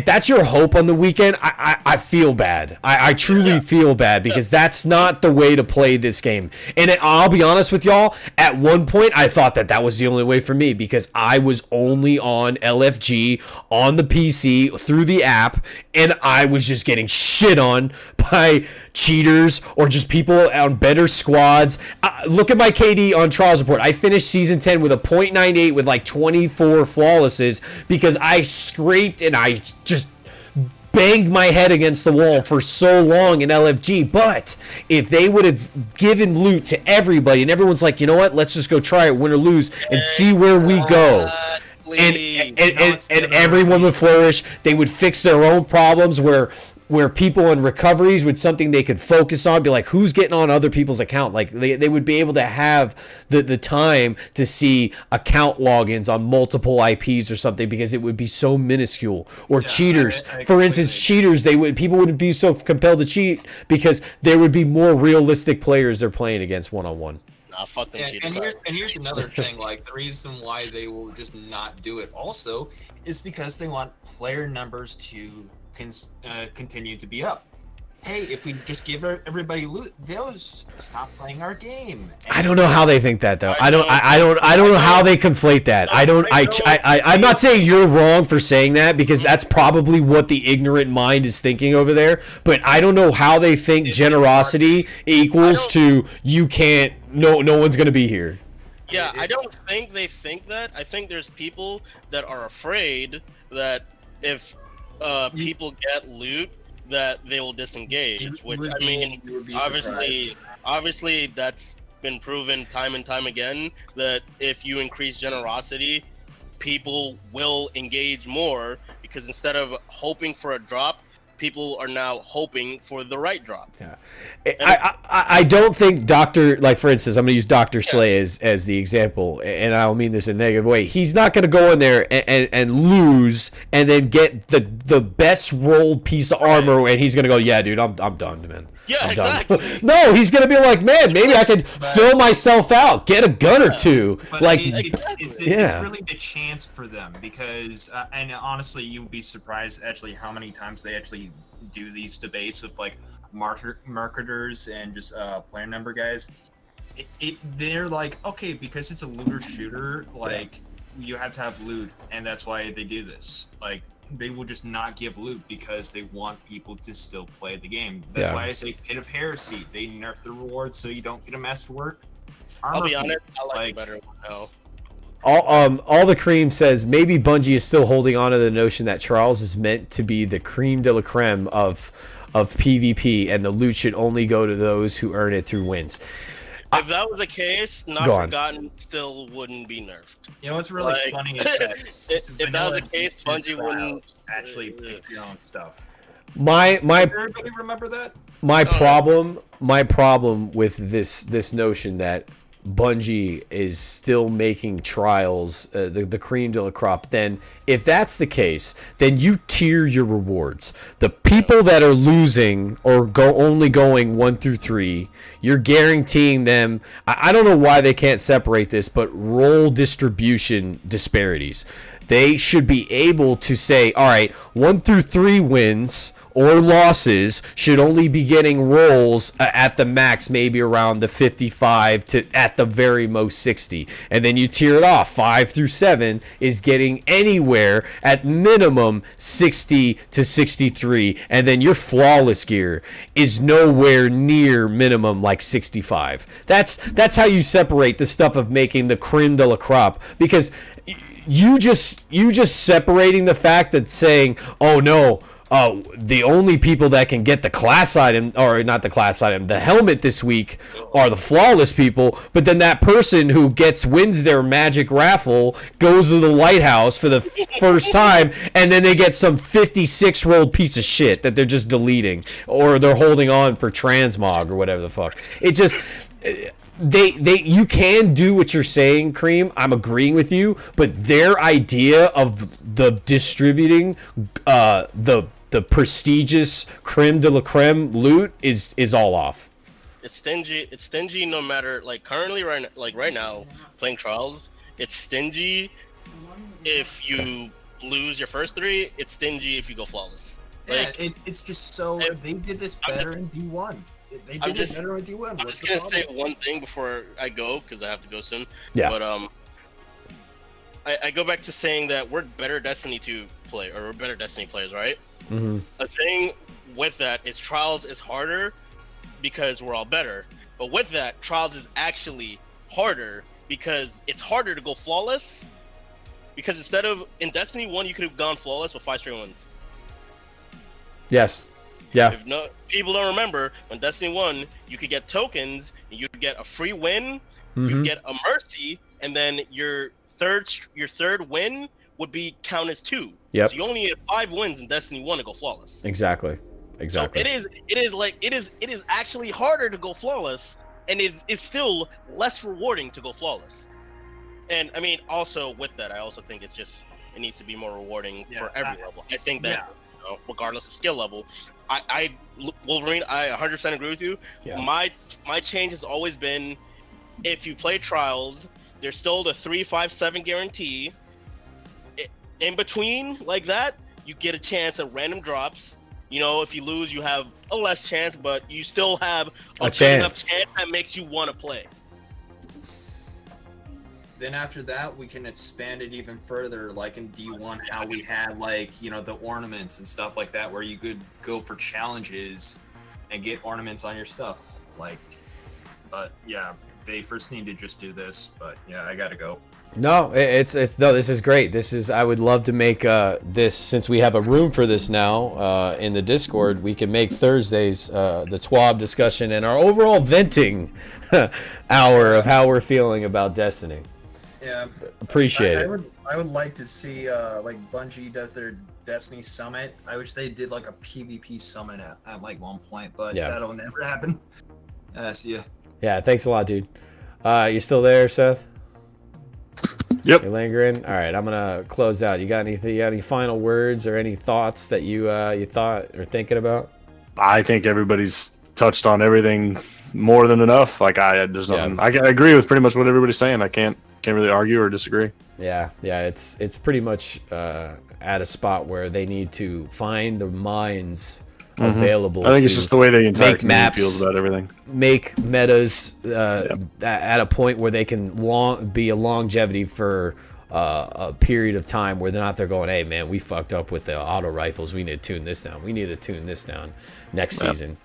Speaker 1: that's your hope on the weekend, I feel bad. I truly feel bad, because that's not the way to play this game. And I'll be honest with y'all, at one point I thought that was the only way for me, because I was only on LFG on the PC through the app, and I was just getting shit on by cheaters or just people on better squads. Look at my KD on Trials Report. I finished Season 10 with a .98 with like 24 flawlesses, because I scraped and I just banged my head against the wall for so long in LFG. But if they would have given loot to everybody, and everyone's like, you know what, let's just go try it, win or lose, and see where we go. And everyone would flourish. They would fix their own problems where people in recoveries with something they could focus on, be like, who's getting on other people's account? Like, they would be able to have the time to see account logins on multiple IPs or something, because it would be so minuscule. Or cheaters, for instance, people wouldn't be so compelled to cheat, because there would be more realistic players they're playing against one-on-one.
Speaker 7: Nah, fuck them cheaters.
Speaker 8: And here's another thing, like, the reason why they will just not do it also is because they want player numbers to continue to be up. Hey, if we just give everybody loot, they'll just stop playing our game.
Speaker 1: I don't know how they think that, though. I don't know how they conflate that. I'm not saying you're wrong for saying that, because that's probably what the ignorant mind is thinking over there. But I don't know how they think generosity equals to you can't. No one's gonna be here.
Speaker 7: Yeah, I don't think they think that. I think there's people that are afraid that if people get loot, that they will disengage, which I mean, obviously that's been proven time and time again, that if you increase generosity, people will engage more, because instead of hoping for a drop, people are now hoping for the right drop.
Speaker 1: Yeah, I don't think Doctor, like for instance, I'm gonna use Dr. Slay as the example, and I don't mean this in a negative way. He's not gonna go in there and lose and then get the best rolled piece of armor, and he's gonna go, yeah, dude, I'm done, man.
Speaker 7: Yeah,
Speaker 1: I'm
Speaker 7: exactly.
Speaker 1: done. No, he's gonna be like, man, maybe I could fill myself out, get a gun or two.
Speaker 8: But
Speaker 1: Like,
Speaker 8: it's really the chance for them because, and honestly, you would be surprised actually how many times they actually do these debates with like marketers and just player number guys. They're like, okay, because it's a looter shooter, like you have to have loot, and that's why they do this. Like, they will just not give loot because they want people to still play the game. That's why I say Pit of Heresy. They nerf the rewards so you don't get a masterwork.
Speaker 7: I'll be honest, I like the better one now.
Speaker 1: All the cream says maybe Bungie is still holding on to the notion that Trials is meant to be the creme de la creme of PvP, and the loot should only go to those who earn it through wins.
Speaker 7: If that was the case, Not Forgotten still wouldn't be nerfed.
Speaker 8: You know what's really funny is that
Speaker 7: if that was the case, Bungie wouldn't
Speaker 8: actually pick your own stuff.
Speaker 1: Does
Speaker 8: everybody remember that?
Speaker 1: My problem with this notion that Bungie is still making Trials the cream de la crop, then if that's the case, then you tier your rewards. The people that are losing or only going 1 through 3, you're guaranteeing them. I don't know why they can't separate this, but role distribution disparities. They should be able to say, all right, 1 through 3 wins or losses should only be getting rolls at the max, maybe around the 55 to at the very most 60. And then you tier it off. 5 through 7 is getting anywhere at minimum 60 to 63. And then your flawless gear is nowhere near minimum like 65. That's how you separate the stuff of making the creme de la crop, because you just separating the fact that saying, oh no, the only people that can get the class item, or not the class item, the helmet this week are the flawless people, but then that person who wins their magic raffle goes to the lighthouse for the first time, and then they get some 56 rolled piece of shit that they're just deleting, or they're holding on for transmog or whatever the fuck. It just... you can do what you're saying, Cream. I'm agreeing with you, but their idea of the distributing the prestigious creme de la creme loot is all off.
Speaker 7: It's stingy. It's stingy no matter, like, currently right now playing Trials. It's stingy if you lose your first 3. It's stingy if you go flawless. Like,
Speaker 8: yeah, it's just so they did this better in D1. They did it better in D1.
Speaker 7: I'm just gonna say one thing before I go, because I have to go soon.
Speaker 1: Yeah.
Speaker 7: But I go back to saying that we're better Destiny 2 we're better Destiny players, right?
Speaker 1: Mm-hmm.
Speaker 7: A thing with that is Trials is harder because we're all better. But with that, Trials is actually harder because it's harder to go flawless. Because instead of in Destiny 1, you could have gone flawless with 5 straight wins.
Speaker 1: Yes. Yeah.
Speaker 7: If people don't remember, when Destiny 1, you could get tokens, and you'd get a free win, you'd get a mercy, and then your third win would be count as 2.
Speaker 1: Yep.
Speaker 7: So you only need 5 wins in Destiny 1 to go flawless.
Speaker 1: Exactly.
Speaker 7: So it is actually harder to go flawless, and it's still less rewarding to go flawless. And I mean, also with that, I also think it needs to be more rewarding for every level. I think that regardless of skill level, Wolverine, I 100% agree with you. Yeah. My change has always been, if you play Trials, there's still the 3-5-7 guarantee. In between, like that, you get a chance at random drops. You know, if you lose, you have a less chance, but you still have a chance that makes you want to play.
Speaker 8: Then after that, we can expand it even further, like in D1, how we had, like, you know, the ornaments and stuff like that, where you could go for challenges and get ornaments on your stuff. Like, but yeah, they first need to just do this. But yeah, I gotta go.
Speaker 1: No, this is great. I would love to make this, since we have a room for this now in the Discord. We can make Thursdays the TWAB discussion and our overall venting hour of how we're feeling about Destiny.
Speaker 8: Yeah,
Speaker 1: appreciate it.
Speaker 8: I would like to see like Bungie does their Destiny Summit. I wish they did like a PvP summit at like one point, but
Speaker 1: Yeah.
Speaker 8: that'll never happen. See ya.
Speaker 1: Yeah, thanks a lot, dude. You still there, Seth?
Speaker 2: Yep.
Speaker 1: You lingering? All right, I'm gonna close out. You got anything? You got any final words or any thoughts that you thought or thinking about?
Speaker 2: I think everybody's touched on everything more than enough. Like there's nothing. I agree with pretty much what everybody's saying. I can't really argue or disagree.
Speaker 1: Yeah, it's pretty much at a spot where they need to find the minds available.
Speaker 2: I think it's just the way the entire
Speaker 1: make
Speaker 2: community
Speaker 1: maps,
Speaker 2: feels about everything.
Speaker 1: Make metas at a point where they can be a longevity for a period of time where they're not there going, hey man, we fucked up with the auto rifles. We need to tune this down. We need to tune this down next season.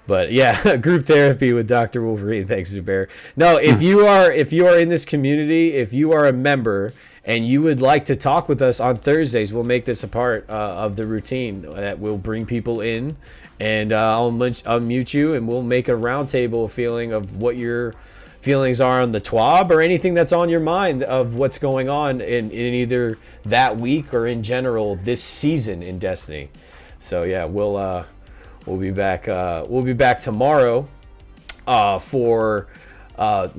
Speaker 1: But yeah, group therapy with Dr. Wolverine. Thanks, Zubair. No, if you are in this community, if you are a member and you would like to talk with us on Thursdays, we'll make this a part of the routine that we'll bring people in, and I'll unmute you, and we'll make a roundtable feeling of what your feelings are on the TWAB or anything that's on your mind of what's going on in either that week or in general this season in Destiny. So yeah, we'll be back. We'll be back tomorrow for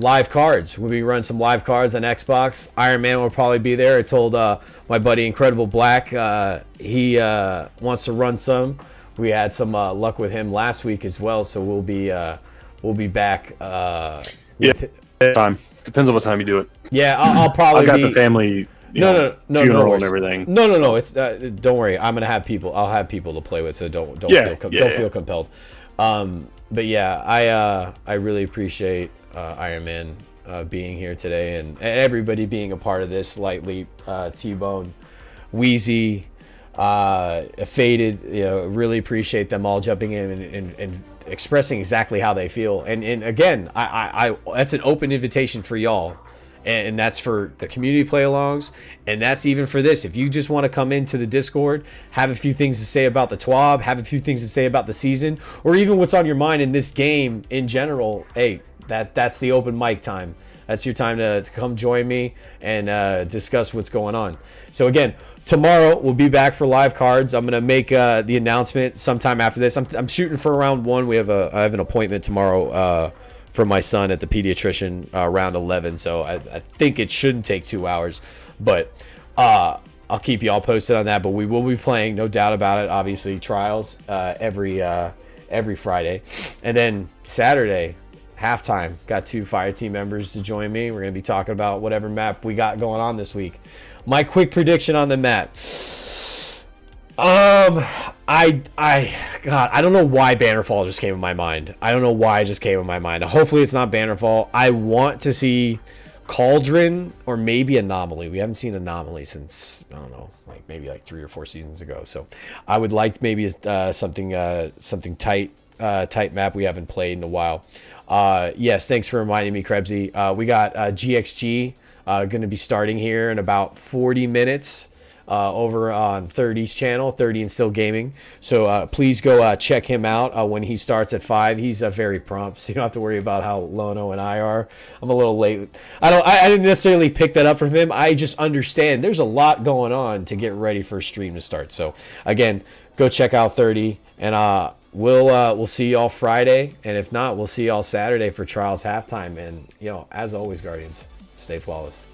Speaker 1: live cards. We'll be running some live cards on Xbox. Iron Man will probably be there. I told my buddy Incredible Black he wants to run some. We had some luck with him last week as well, so we'll be back.
Speaker 2: Time depends on what time you do it.
Speaker 1: Yeah, I'll probably.
Speaker 2: I've got the family.
Speaker 1: No,
Speaker 2: funeral and everything.
Speaker 1: No. It's don't worry. I'm gonna have people. I'll have people to play with, so don't feel compelled. But yeah, I really appreciate Iron Man being here today and everybody being a part of this. Lightly, T-Bone, Wheezy, Faded. Really appreciate them all jumping in and expressing exactly how they feel. And again, I that's an open invitation for y'all. And that's for the community play-alongs, and that's even for this. If you just want to come into the Discord, have a few things to say about the TWAB, have a few things to say about the season, or even what's on your mind in this game in general, hey, that's the open mic time. That's your time to come join me and discuss what's going on. So again, tomorrow we'll be back for live cards. I'm gonna make the announcement sometime after this. I'm shooting for round 1. I have an appointment tomorrow for my son at the pediatrician around 11, so I think it shouldn't take 2 hours, but I'll keep you all posted on that. But we will be playing, no doubt about it, obviously, Trials every Friday, and then Saturday halftime got 2 fire team members to join me. We're going to be talking about whatever map we got going on this week. My quick prediction on the map, I don't know why Bannerfall just came in my mind. I don't know why it just came in my mind. Hopefully it's not Bannerfall. I want to see Cauldron or maybe Anomaly. We haven't seen Anomaly since, I don't know, maybe 3 or 4 seasons ago. So I would like maybe something tight map we haven't played in a while. Yes, thanks for reminding me, Krebsy. We got GXG going to be starting here in about 40 minutes. Over on 30's channel, 30 and Still Gaming. So please go check him out when he starts at 5. He's very prompt, so you don't have to worry about how Lono and I are. I'm a little late. I didn't necessarily pick that up from him. I just understand there's a lot going on to get ready for a stream to start. So again, go check out 30, and we'll see y'all Friday, and if not, we'll see y'all Saturday for Trials halftime. And as always, Guardians, stay flawless.